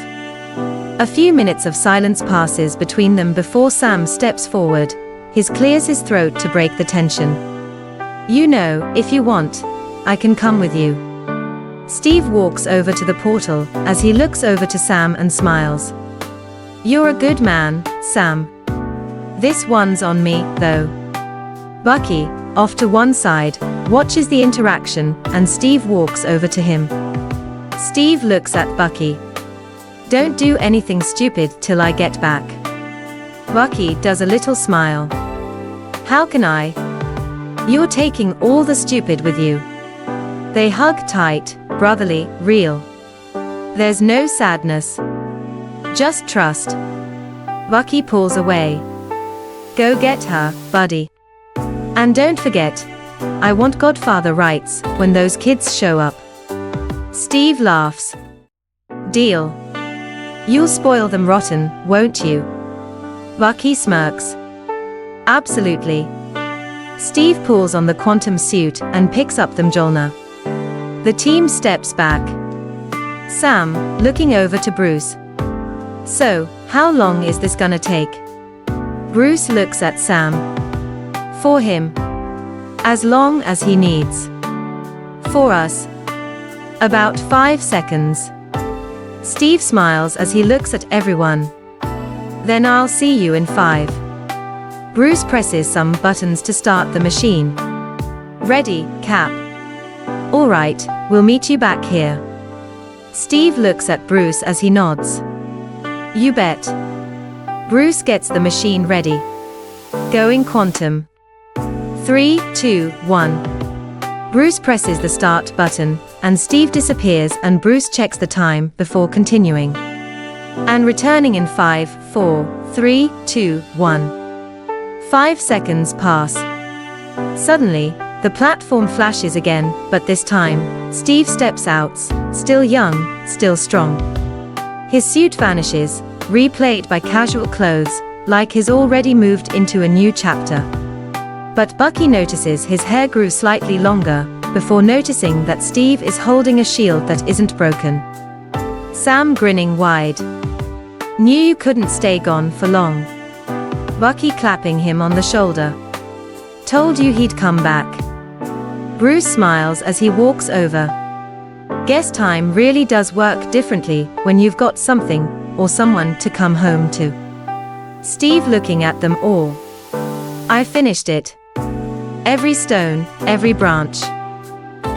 A few minutes of silence passes between them before Sam steps forward. He clears his throat to break the tension. "You know, if you want, I can come with you." Steve walks over to the portal as he looks over to Sam and smiles. "You're a good man, Sam. This one's on me, though." Bucky, off to one side, watches the interaction and Steve walks over to him. Steve looks at Bucky. "Don't do anything stupid till I get back." Bucky does a little smile. "How can I? You're taking all the stupid with you." They hug tight, brotherly, real. There's no sadness. Just trust. Bucky pulls away. "Go get her, buddy. And don't forget, I want Godfather rights when those kids show up." Steve laughs. "Deal. You'll spoil them rotten, won't you?" Bucky smirks. "Absolutely." Steve pulls on the quantum suit and picks up the Mjolnir. The team steps back. Sam, looking over to Bruce. "So, How long is this gonna take? Bruce looks at Sam. For him. As long as he needs. For us. About 5 seconds. Steve smiles as he looks at everyone. Then I'll see you in 5. Bruce presses some buttons to start the machine. Ready, Cap. All right, we'll meet you back here. Steve looks at Bruce as he nods. You bet. Bruce gets the machine ready. Going quantum. 3, 2, 1. Bruce presses the start button, and Steve disappears and Bruce checks the time before continuing. And returning in 5, 4, 3, 2, 1. 5 seconds pass. Suddenly, the platform flashes again, but this time, Steve steps out, still young, still strong. His suit vanishes, replayed by casual clothes, like he's already moved into a new chapter. But Bucky notices his hair grew slightly longer, before noticing that Steve is holding a shield that isn't broken. Sam grinning wide. Knew you couldn't stay gone for long. Bucky clapping him on the shoulder. Told you he'd come back. Bruce smiles as he walks over. Guess time really does work differently when you've got something, or someone to come home to. Steve looking at them all. I finished it. Every stone, every branch.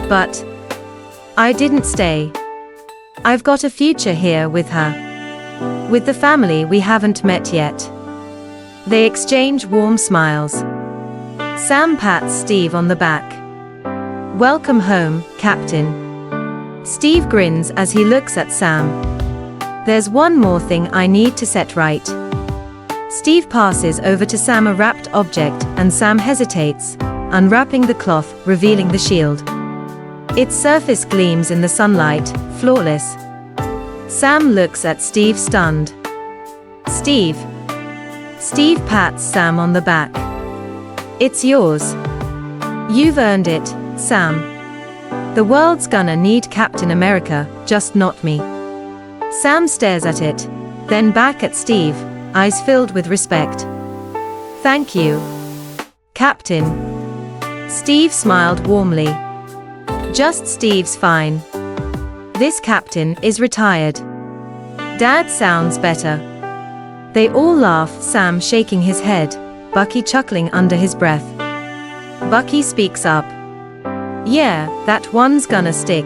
But I didn't stay. I've got a future here with her. With the family we haven't met yet. They exchange warm smiles. Sam pats Steve on the back. Welcome home, Captain. Steve grins as he looks at Sam. There's one more thing I need to set right. Steve passes over to Sam a wrapped object and Sam hesitates, unwrapping the cloth, revealing the shield. Its surface gleams in the sunlight, flawless. Sam looks at Steve stunned. Steve. Steve pats Sam on the back. It's yours. You've earned it, Sam. The world's gonna need Captain America, just not me. Sam stares at it, then back at Steve, eyes filled with respect. Thank you, Captain. Steve smiled warmly. Just Steve's fine. This captain is retired. Dad sounds better. They all laugh, Sam shaking his head, Bucky chuckling under his breath. Bucky speaks up. Yeah, that one's gonna stick.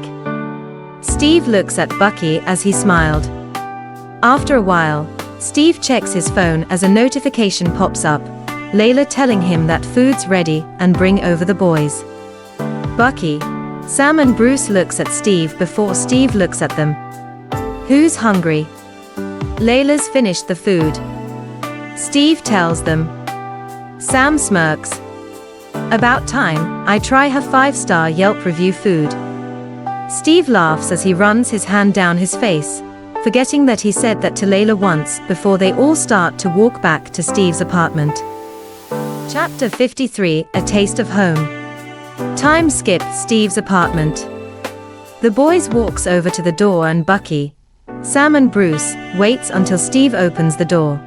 Steve looks at Bucky as he smiled. After a while, Steve checks his phone as a notification pops up, Laila telling him that food's ready and bring over the boys. Bucky, Sam and Bruce looks at Steve before Steve looks at them. Who's hungry? Layla's finished the food. Steve tells them. Sam smirks. About time, I try her 5-star Yelp review food. Steve laughs as he runs his hand down his face, forgetting that he said that to Laila once before they all start to walk back to Steve's apartment. Chapter 53, A Taste of Home. Time skip Steve's apartment. The boys walks over to the door and Bucky, Sam and Bruce, waits until Steve opens the door.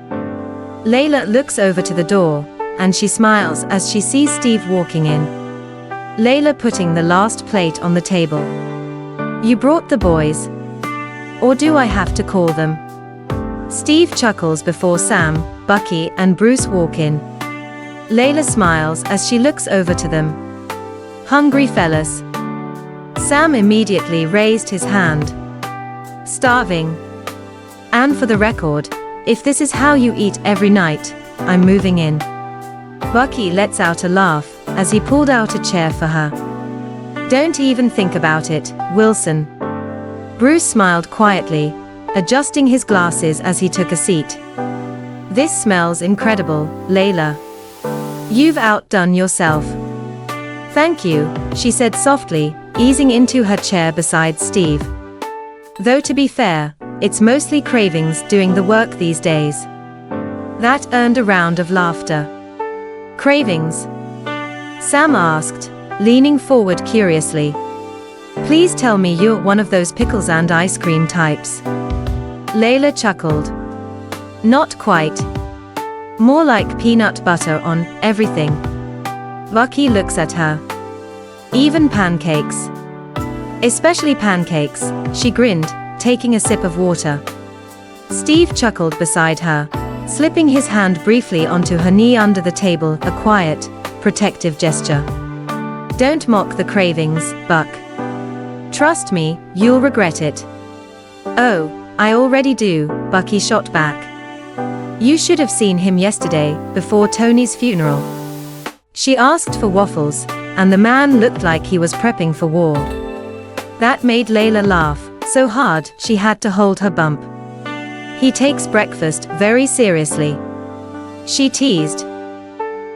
Laila looks over to the door, and she smiles as she sees Steve walking in. Laila putting the last plate on the table. You brought the boys? Or do I have to call them? Steve chuckles before Sam, Bucky and Bruce walk in. Laila smiles as she looks over to them. Hungry fellas? Sam immediately raised his hand. Starving. And for the record, if this is how you eat every night, I'm moving in. Bucky lets out a laugh as he pulled out a chair for her. Don't even think about it, Wilson. Bruce smiled quietly, adjusting his glasses as he took a seat. This smells incredible, Laila. You've outdone yourself. Thank you, she said softly, easing into her chair beside Steve. Though to be fair, it's mostly cravings doing the work these days. That earned a round of laughter. Cravings? Sam asked, leaning forward curiously. Please tell me you're one of those pickles and ice cream types. Laila chuckled. Not quite. More like peanut butter on everything. Bucky looks at her. Even pancakes. Especially pancakes, she grinned, taking a sip of water. Steve chuckled beside her, slipping his hand briefly onto her knee under the table, a quiet, protective gesture. Don't mock the cravings, Buck. Trust me, you'll regret it. Oh, I already do, Bucky shot back. You should have seen him yesterday, before Tony's funeral. She asked for waffles, and the man looked like he was prepping for war. That made Laila laugh, so hard she had to hold her bump. He takes breakfast very seriously, she teased.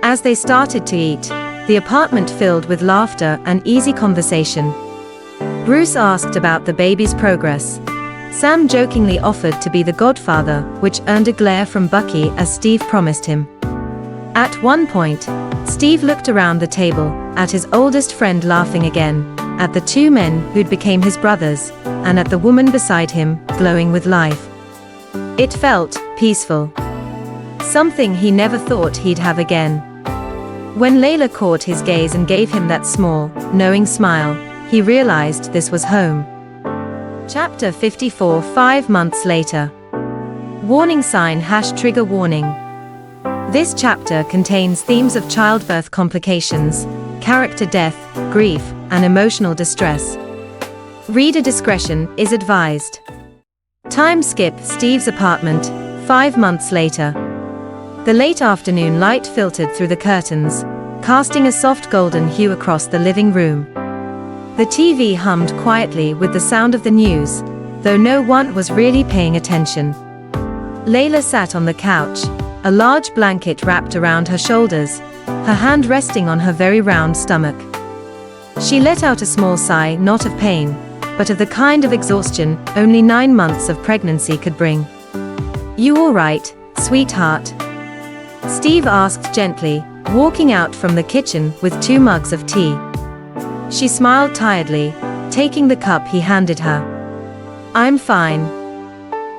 As they started to eat, the apartment filled with laughter and easy conversation. Bruce asked about the baby's progress. Sam jokingly offered to be the godfather, which earned a glare from Bucky as Steve promised him. At one point, Steve looked around the table, at his oldest friend laughing again, at the two men who'd become his brothers, and at the woman beside him, glowing with life. It felt peaceful. Something he never thought he'd have again. When Laila caught his gaze and gave him that small, knowing smile, he realized this was home. Chapter 54. 5 months later. Warning sign # trigger warning. This chapter contains themes of childbirth complications, character death, grief, and emotional distress. Reader discretion is advised. Time skip. Steve's apartment, 5 months later. The late afternoon light filtered through the curtains, casting a soft golden hue across the living room. The TV hummed quietly with the sound of the news, though no one was really paying attention. Laila sat on the couch, a large blanket wrapped around her shoulders, her hand resting on her very round stomach. She let out a small sigh, not of pain, but of the kind of exhaustion only 9 months of pregnancy could bring. You all right, sweetheart? Steve asked gently, walking out from the kitchen with 2 mugs of tea. She smiled tiredly, taking the cup he handed her. I'm fine.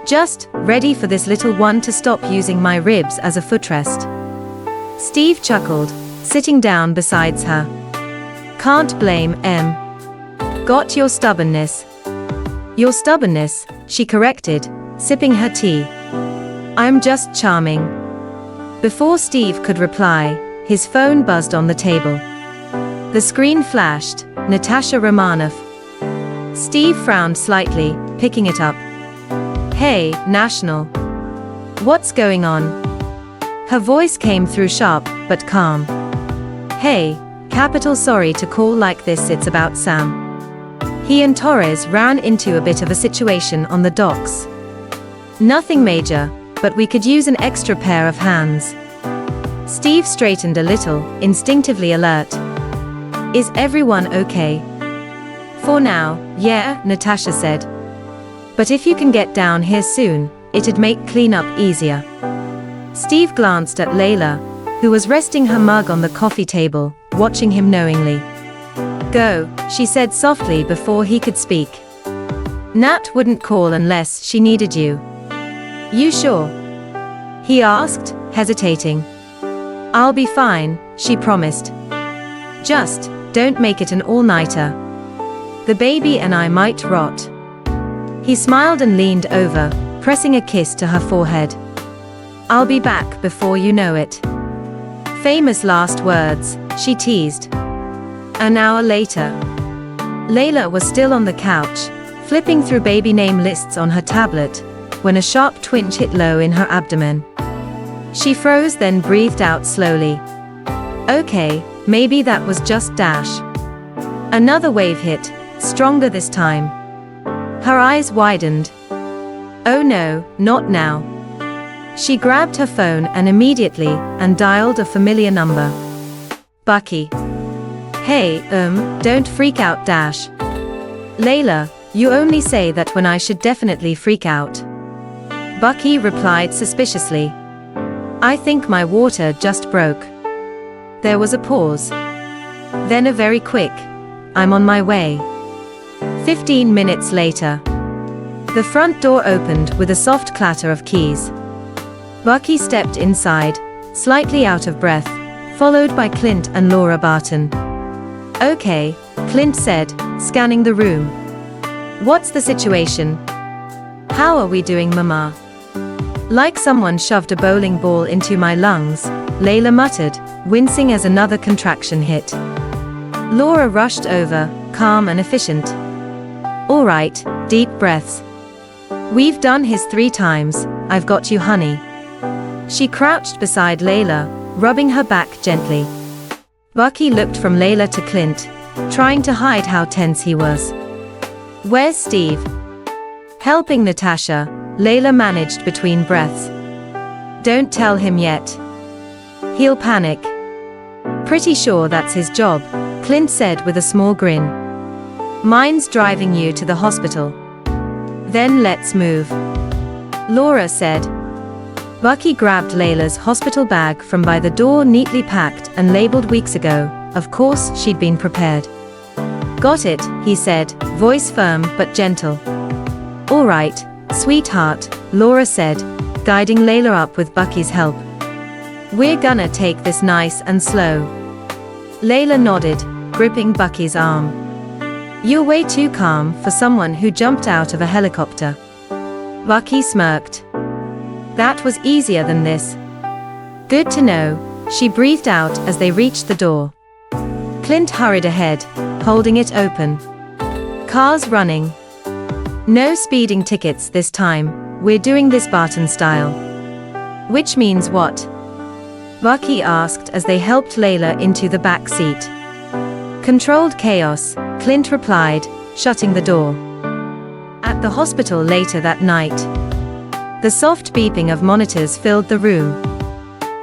Just ready for this little one to stop using my ribs as a footrest. Steve chuckled, sitting down beside her. Can't blame em. Got your stubbornness. Your stubbornness, she corrected, sipping her tea. I'm just charming. Before Steve could reply, his phone buzzed on the table. The screen flashed, Natasha Romanoff. Steve frowned slightly, picking it up. Hey, National. What's going on? Her voice came through sharp, but calm. Hey, capital sorry to call like this, it's about Sam. He and Torres ran into a bit of a situation on the docks. Nothing major, but we could use an extra pair of hands. Steve straightened a little, instinctively alert. Is everyone okay? For now, yeah, Natasha said. But if you can get down here soon, it'd make cleanup easier. Steve glanced at Laila, who was resting her mug on the coffee table, watching him knowingly. Go, she said softly before he could speak. Nat wouldn't call unless she needed you. You sure? He asked, hesitating. I'll be fine, she promised. Just don't make it an all-nighter. The baby and I might rot. He smiled and leaned over, pressing a kiss to her forehead. I'll be back before you know it. Famous last words, she teased. An hour later. Laila was still on the couch, flipping through baby name lists on her tablet, when a sharp twinge hit low in her abdomen. She froze, then breathed out slowly. Okay, maybe that was just Dash. Another wave hit, stronger this time. Her eyes widened. Oh no, not now. She grabbed her phone and immediately dialed a familiar number. Bucky. Hey, don't freak out, Dash. Laila, you only say that when I should definitely freak out. Bucky replied suspiciously. I think my water just broke. There was a pause. Then a very quick, I'm on my way. 15 minutes later. The front door opened with a soft clatter of keys. Bucky stepped inside, slightly out of breath, followed by Clint and Laura Barton. "Okay," Clint said, scanning the room. "What's the situation? How are we doing, Mama?" "Like someone shoved a bowling ball into my lungs," Laila muttered, wincing as another contraction hit. Laura rushed over, calm and efficient. "All right, deep breaths. We've done his 3 times, I've got you, honey." She crouched beside Laila, rubbing her back gently. Bucky looked from Laila to Clint, trying to hide how tense he was. "Where's Steve?" "Helping Natasha," Laila managed between breaths. "Don't tell him yet. He'll panic." "Pretty sure that's his job," Clint said with a small grin. "Mine's driving you to the hospital." "Then let's move," Laura said. Bucky grabbed Layla's hospital bag from by the door, neatly packed and labeled weeks ago. Of course, she'd been prepared. "Got it," he said, voice firm but gentle. "All right, sweetheart," Laura said, guiding Layla up with Bucky's help. "We're gonna take this nice and slow." Layla nodded, gripping Bucky's arm. "You're way too calm for someone who jumped out of a helicopter." Bucky smirked. "That was easier than this." "Good to know," she breathed out as they reached the door. Clint hurried ahead, holding it open. "Cars running. No speeding tickets this time, we're doing this Barton style." "Which means what?" Bucky asked as they helped Layla into the back seat. "Controlled chaos," Clint replied, shutting the door. At the hospital later that night, the soft beeping of monitors filled the room.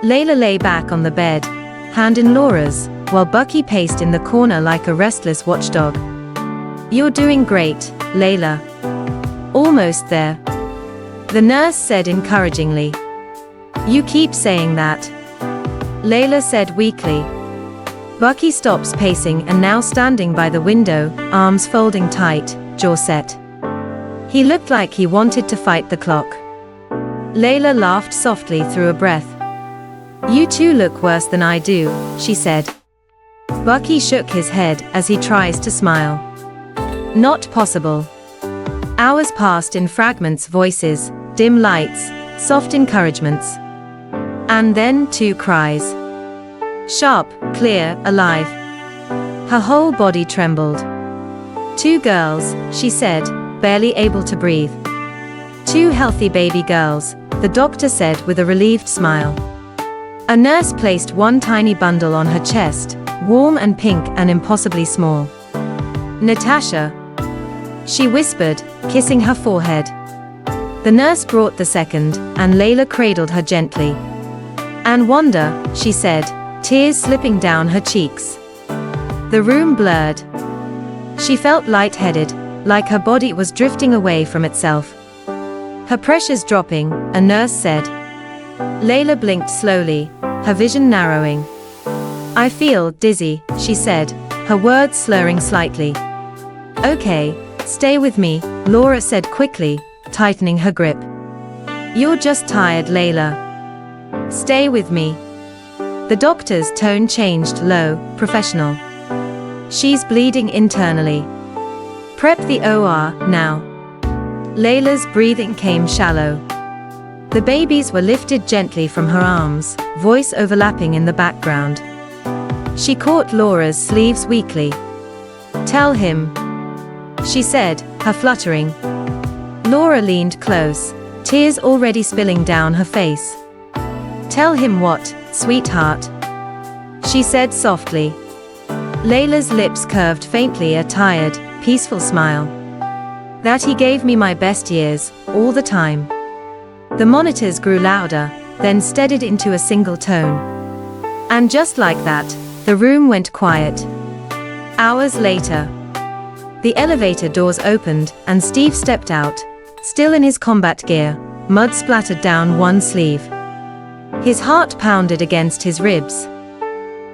Layla lay back on the bed, hand in Laura's, while Bucky paced in the corner like a restless watchdog. "You're doing great, Layla. Almost there," the nurse said encouragingly. "You keep saying that," Layla said weakly. Bucky stops pacing and now standing by the window, arms folding tight, jaw set. He looked like he wanted to fight the clock. Layla laughed softly through a breath. "You two look worse than I do," she said. Bucky shook his head as he tries to smile. "Not possible." Hours passed in fragments, voices, dim lights, soft encouragements. And then 2 cries. Sharp, clear, alive. Her whole body trembled. 2 girls, she said, barely able to breathe. 2 healthy baby girls, the doctor said with a relieved smile. A nurse placed one tiny bundle on her chest, warm and pink and impossibly small. "Natasha," she whispered, kissing her forehead. The nurse brought the second, and Layla cradled her gently. "And Wanda," she said, tears slipping down her cheeks. The room blurred. She felt lightheaded, like her body was drifting away from itself. "Her pressure's dropping," a nurse said. Layla blinked slowly, her vision narrowing. "I feel dizzy," she said, her words slurring slightly. "Okay, stay with me," Laura said quickly, tightening her grip. "You're just tired, Layla. Stay with me." The doctor's tone changed, low, professional. "She's bleeding internally. Prep the OR, now." Layla's breathing came shallow. The babies were lifted gently from her arms, voice overlapping in the background. She caught Laura's sleeves weakly. "Tell him," she said, her fluttering. Laura leaned close, tears already spilling down her face. "Tell him what, sweetheart?" she said softly. Layla's lips curved faintly, a tired, peaceful smile. "That he gave me my best years, all the time." The monitors grew louder, then steadied into a single tone. And just like that, the room went quiet. Hours later, the elevator doors opened, and Steve stepped out, still in his combat gear, mud splattered down one sleeve. His heart pounded against his ribs.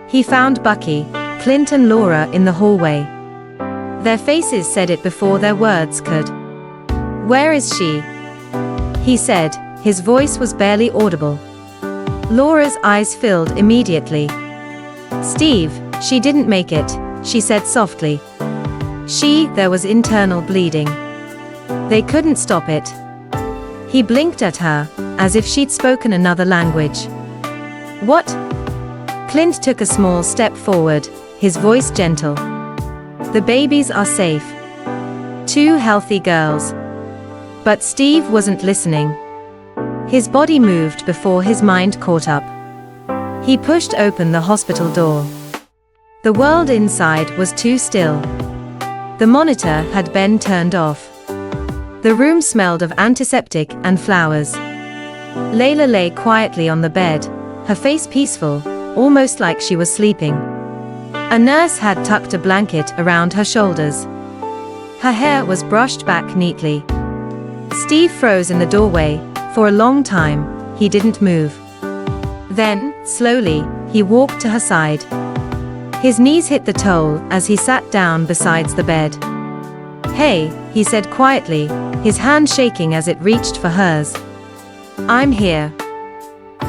He found Bucky, Clint and Laura in the hallway. Their faces said it before their words could. "Where is she?" he said, his voice was barely audible. Laura's eyes filled immediately. "Steve, she didn't make it," she said softly. There was internal bleeding. They couldn't stop it. He blinked at her, as if she'd spoken another language. "What?" Clint took a small step forward, his voice gentle. "The babies are safe. 2 healthy girls." But Steve wasn't listening. His body moved before his mind caught up. He pushed open the hospital door. The world inside was too still. The monitor had been turned off. The room smelled of antiseptic and flowers. Laila lay quietly on the bed, her face peaceful, almost like she was sleeping. A nurse had tucked a blanket around her shoulders. Her hair was brushed back neatly. Steve froze in the doorway. For a long time, he didn't move. Then, slowly, he walked to her side. His knees hit the towel as he sat down beside the bed. "Hey," he said quietly, his hand shaking as it reached for hers. "I'm here."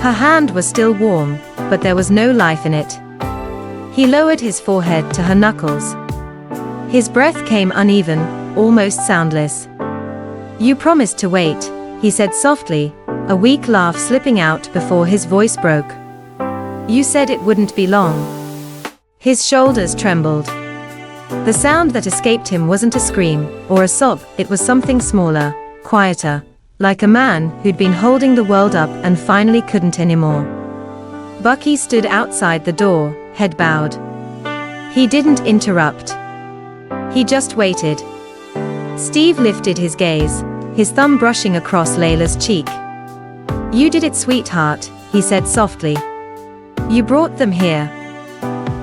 Her hand was still warm, but there was no life in it. He lowered his forehead to her knuckles. His breath came uneven, almost soundless. "You promised to wait," he said softly, a weak laugh slipping out before his voice broke. "You said it wouldn't be long." His shoulders trembled. The sound that escaped him wasn't a scream or a sob, it was something smaller, quieter, like a man who'd been holding the world up and finally couldn't anymore. Bucky stood outside the door, head bowed. He didn't interrupt. He just waited. Steve lifted his gaze, his thumb brushing across Laila's cheek. "You did it, sweetheart," he said softly. "You brought them here."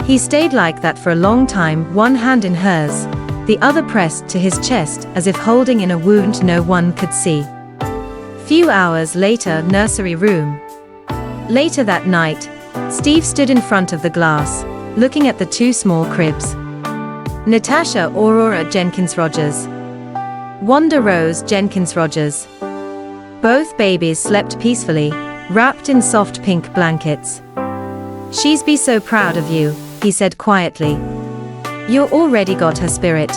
He stayed like that for a long time, one hand in hers, the other pressed to his chest as if holding in a wound no one could see. Few hours later, nursery room. Later that night, Steve stood in front of the glass, looking at the 2 small cribs. Natasha Aurora Jenkins Rogers. Wanda Rose Jenkins Rogers. Both babies slept peacefully, wrapped in soft pink blankets. "She's be so proud of you," he said quietly. "You already got her spirit."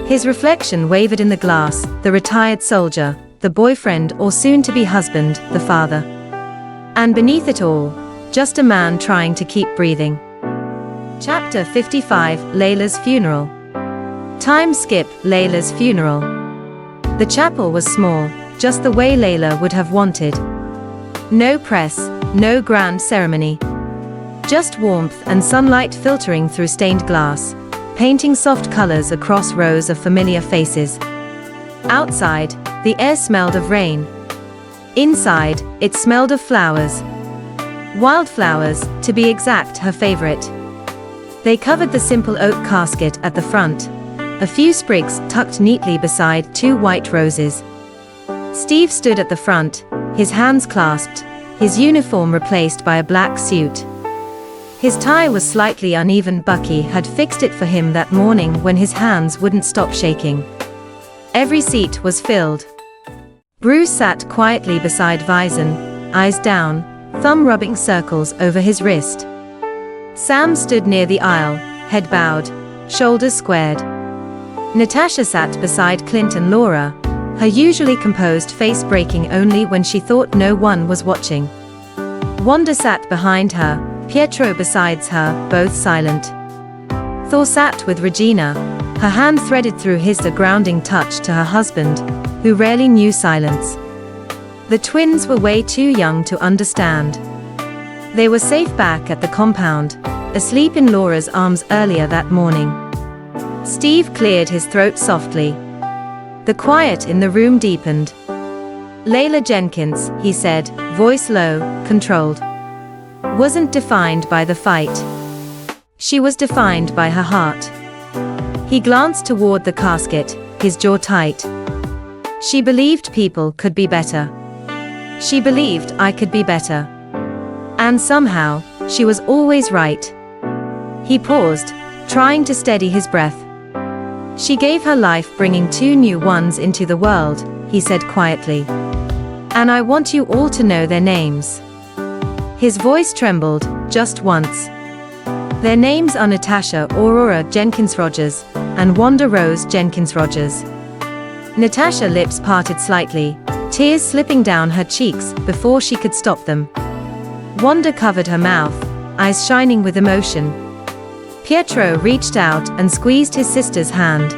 His reflection wavered in the glass, the retired soldier, the boyfriend or soon-to-be husband, the father. And beneath it all, just a man trying to keep breathing. Chapter 55, Laila's funeral. Time skip, Laila's funeral. The chapel was small, just the way Laila would have wanted. No press, no grand ceremony. Just warmth and sunlight filtering through stained glass, painting soft colors across rows of familiar faces. Outside, the air smelled of rain. Inside, it smelled of flowers. Wildflowers, to be exact, her favorite. They covered the simple oak casket at the front, a few sprigs tucked neatly beside 2 white roses. Steve stood at the front, his hands clasped, his uniform replaced by a black suit. His tie was slightly uneven. Bucky had fixed it for him that morning when his hands wouldn't stop shaking. Every seat was filled. Bruce sat quietly beside Vison, eyes down, thumb rubbing circles over his wrist. Sam stood near the aisle, head bowed, shoulders squared. Natasha sat beside Clint and Laura, her usually composed face breaking only when she thought no one was watching. Wanda sat behind her, Pietro besides her, both silent. Thor sat with Regina, her hand threaded through his, a grounding touch to her husband, who rarely knew silence. The twins were way too young to understand. They were safe back at the compound, asleep in Laura's arms earlier that morning. Steve cleared his throat softly. The quiet in the room deepened. "Laila Jenkins," he said, voice low, controlled, "wasn't defined by the fight. She was defined by her heart." He glanced toward the casket, his jaw tight. "She believed people could be better. She believed I could be better. And somehow, she was always right." He paused, trying to steady his breath. "She gave her life bringing 2 new ones into the world," he said quietly. And I want you all to know their names." His voice trembled, just once. "Their names are Natasha Aurora Jenkins Rogers and Wanda Rose Jenkins Rogers." Natasha's lips parted slightly, tears slipping down her cheeks before she could stop them. Wanda covered her mouth, eyes shining with emotion. Pietro reached out and squeezed his sister's hand.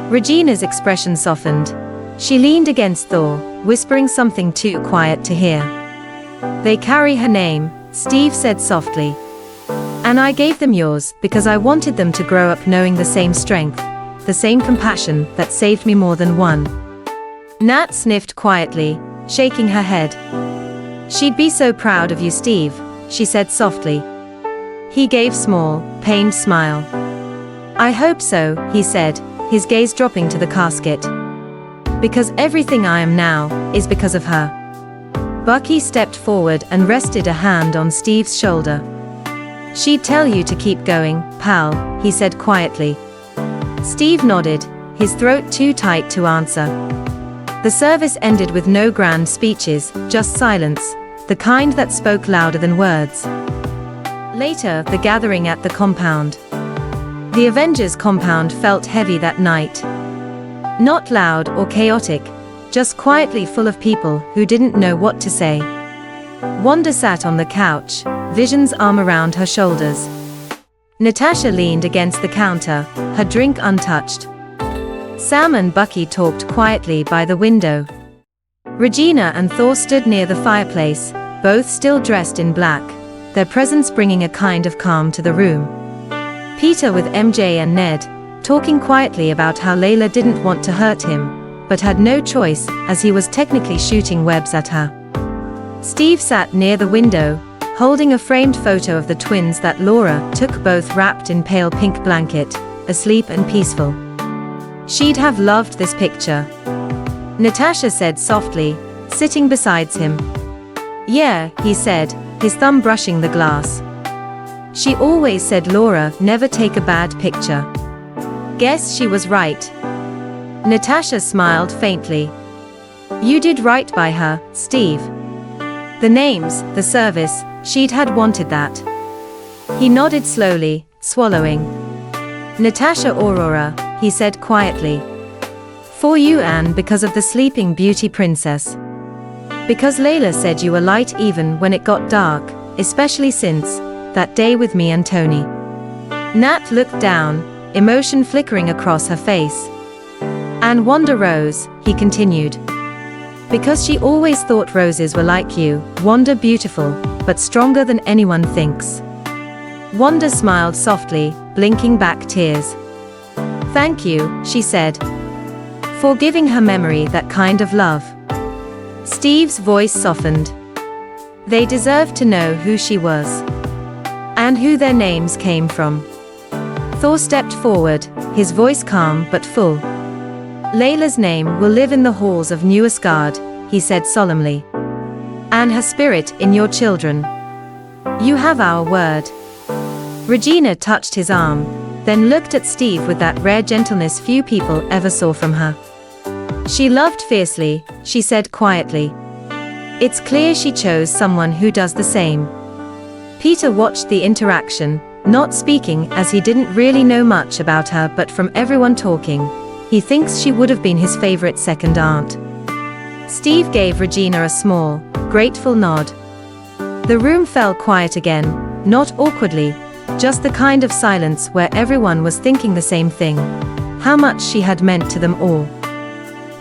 Regina's expression softened. She leaned against Thor, whispering something too quiet to hear. "They carry her name," Steve said softly. "And I gave them yours because I wanted them to grow up knowing the same strength, the same compassion that saved me more than one." Nat sniffed quietly, shaking her head. "She'd be so proud of you, Steve," she said softly. He gave small, pained smile. "I hope so," he said, his gaze dropping to the casket. "Because everything I am now is because of her." Bucky stepped forward and rested a hand on Steve's shoulder. "She'd tell you to keep going, pal," he said quietly. Steve nodded, his throat too tight to answer. The service ended with no grand speeches, just silence, the kind that spoke louder than words. Later, the gathering at the compound. The Avengers compound felt heavy that night. Not loud or chaotic, just quietly full of people who didn't know what to say. Wanda sat on the couch, Vision's arm around her shoulders. Natasha leaned against the counter, her drink untouched. Sam and Bucky talked quietly by the window. Regina and Thor stood near the fireplace, both still dressed in black, their presence bringing a kind of calm to the room. Peter with MJ and Ned, talking quietly about how Laila didn't want to hurt him, but had no choice as he was technically shooting webs at her. Steve sat near the window, holding a framed photo of the twins that Laura took, both wrapped in pale pink blanket, asleep and peaceful. She'd have loved this picture. Natasha said softly, sitting beside him. "Yeah," he said, his thumb brushing the glass. "She always said Laura never take a bad picture. Guess she was right." Natasha smiled faintly. "You did right by her, Steve." The names, the service, she'd had wanted that. He nodded slowly, swallowing. "Natasha Aurora," he said quietly. "For you, Anne, because of the Sleeping Beauty princess. Because Laila said you were light even when it got dark, especially since that day with me and Tony." Nat looked down, emotion flickering across her face. "And Wanda Rose," he continued. "Because she always thought roses were like you, Wanda, beautiful, but stronger than anyone thinks." Wanda smiled softly, blinking back tears. "Thank you," she said, "for giving her memory that kind of love." Steve's voice softened. "They deserve to know who she was. And who their names came from." Thor stepped forward, his voice calm but full. "Layla's name will live in the halls of New Asgard," he said solemnly. "And her spirit in your children. You have our word." Regina touched his arm, then looked at Steve with that rare gentleness few people ever saw from her. "She loved fiercely," she said quietly. "It's clear she chose someone who does the same." Peter watched the interaction, not speaking as he didn't really know much about her, but from everyone talking, he thinks she would have been his favorite second aunt. Steve gave Regina a small, grateful nod. The room fell quiet again, not awkwardly, just the kind of silence where everyone was thinking the same thing, how much she had meant to them all.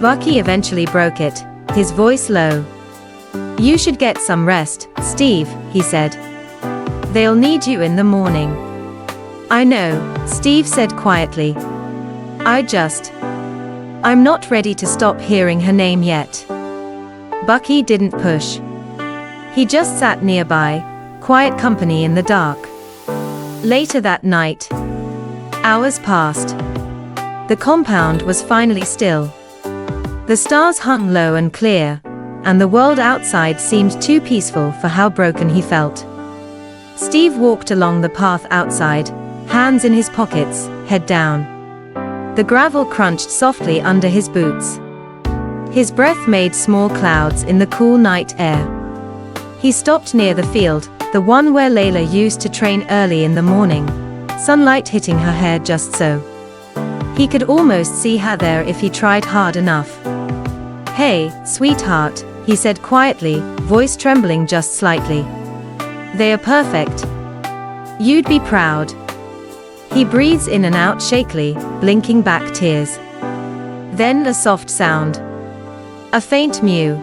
Bucky eventually broke it, his voice low. "You should get some rest, Steve," he said. "They'll need you in the morning." "I know," Steve said quietly. I'm not ready to stop hearing her name yet." Bucky didn't push. He just sat nearby, quiet company in the dark. Later that night, hours passed. The compound was finally still. The stars hung low and clear, and the world outside seemed too peaceful for how broken he felt. Steve walked along the path outside, hands in his pockets, head down. The gravel crunched softly under his boots. His breath made small clouds in the cool night air. He stopped near the field, the one where Laila used to train early in the morning, sunlight hitting her hair just so. He could almost see her there if he tried hard enough. "Hey, sweetheart," he said quietly, voice trembling just slightly. "They are perfect. You'd be proud." He breathes in and out shakily, blinking back tears. Then a soft sound. A faint mew.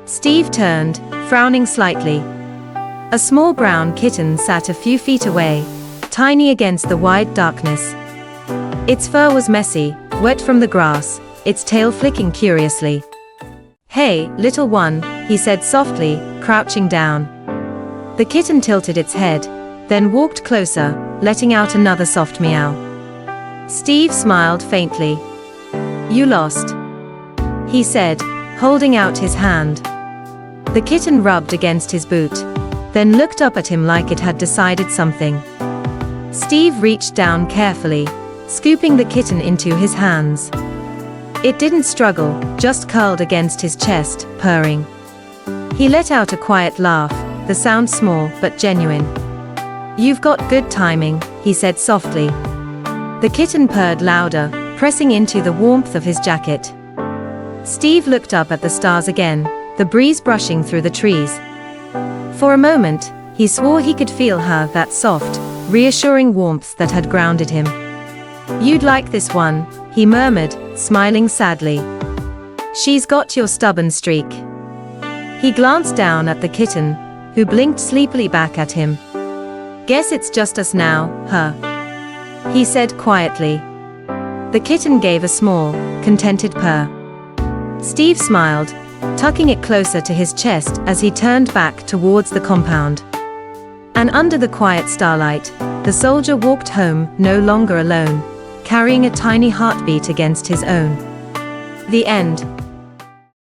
Steve turned, frowning slightly. A small brown kitten sat a few feet away, tiny against the wide darkness. Its fur was messy, wet from the grass, its tail flicking curiously. "Hey, little one," he said softly, crouching down. The kitten tilted its head, then walked closer, letting out another soft meow. Steve smiled faintly. "You lost," he said, holding out his hand. The kitten rubbed against his boot, then looked up at him like it had decided something. Steve reached down carefully, scooping the kitten into his hands. It didn't struggle, just curled against his chest, purring. He let out a quiet laugh, the sound small but genuine. "You've got good timing," he said softly. The kitten purred louder, pressing into the warmth of his jacket. Steve looked up at the stars again, the breeze brushing through the trees. For a moment, he swore he could feel her, that soft, reassuring warmth that had grounded him. "You'd like this one," he murmured, smiling sadly. "She's got your stubborn streak." He glanced down at the kitten, who blinked sleepily back at him. "Guess it's just us now, huh?" he said quietly. The kitten gave a small, contented purr. Steve smiled, tucking it closer to his chest as he turned back towards the compound. And under the quiet starlight, the soldier walked home, no longer alone, carrying a tiny heartbeat against his own. The end.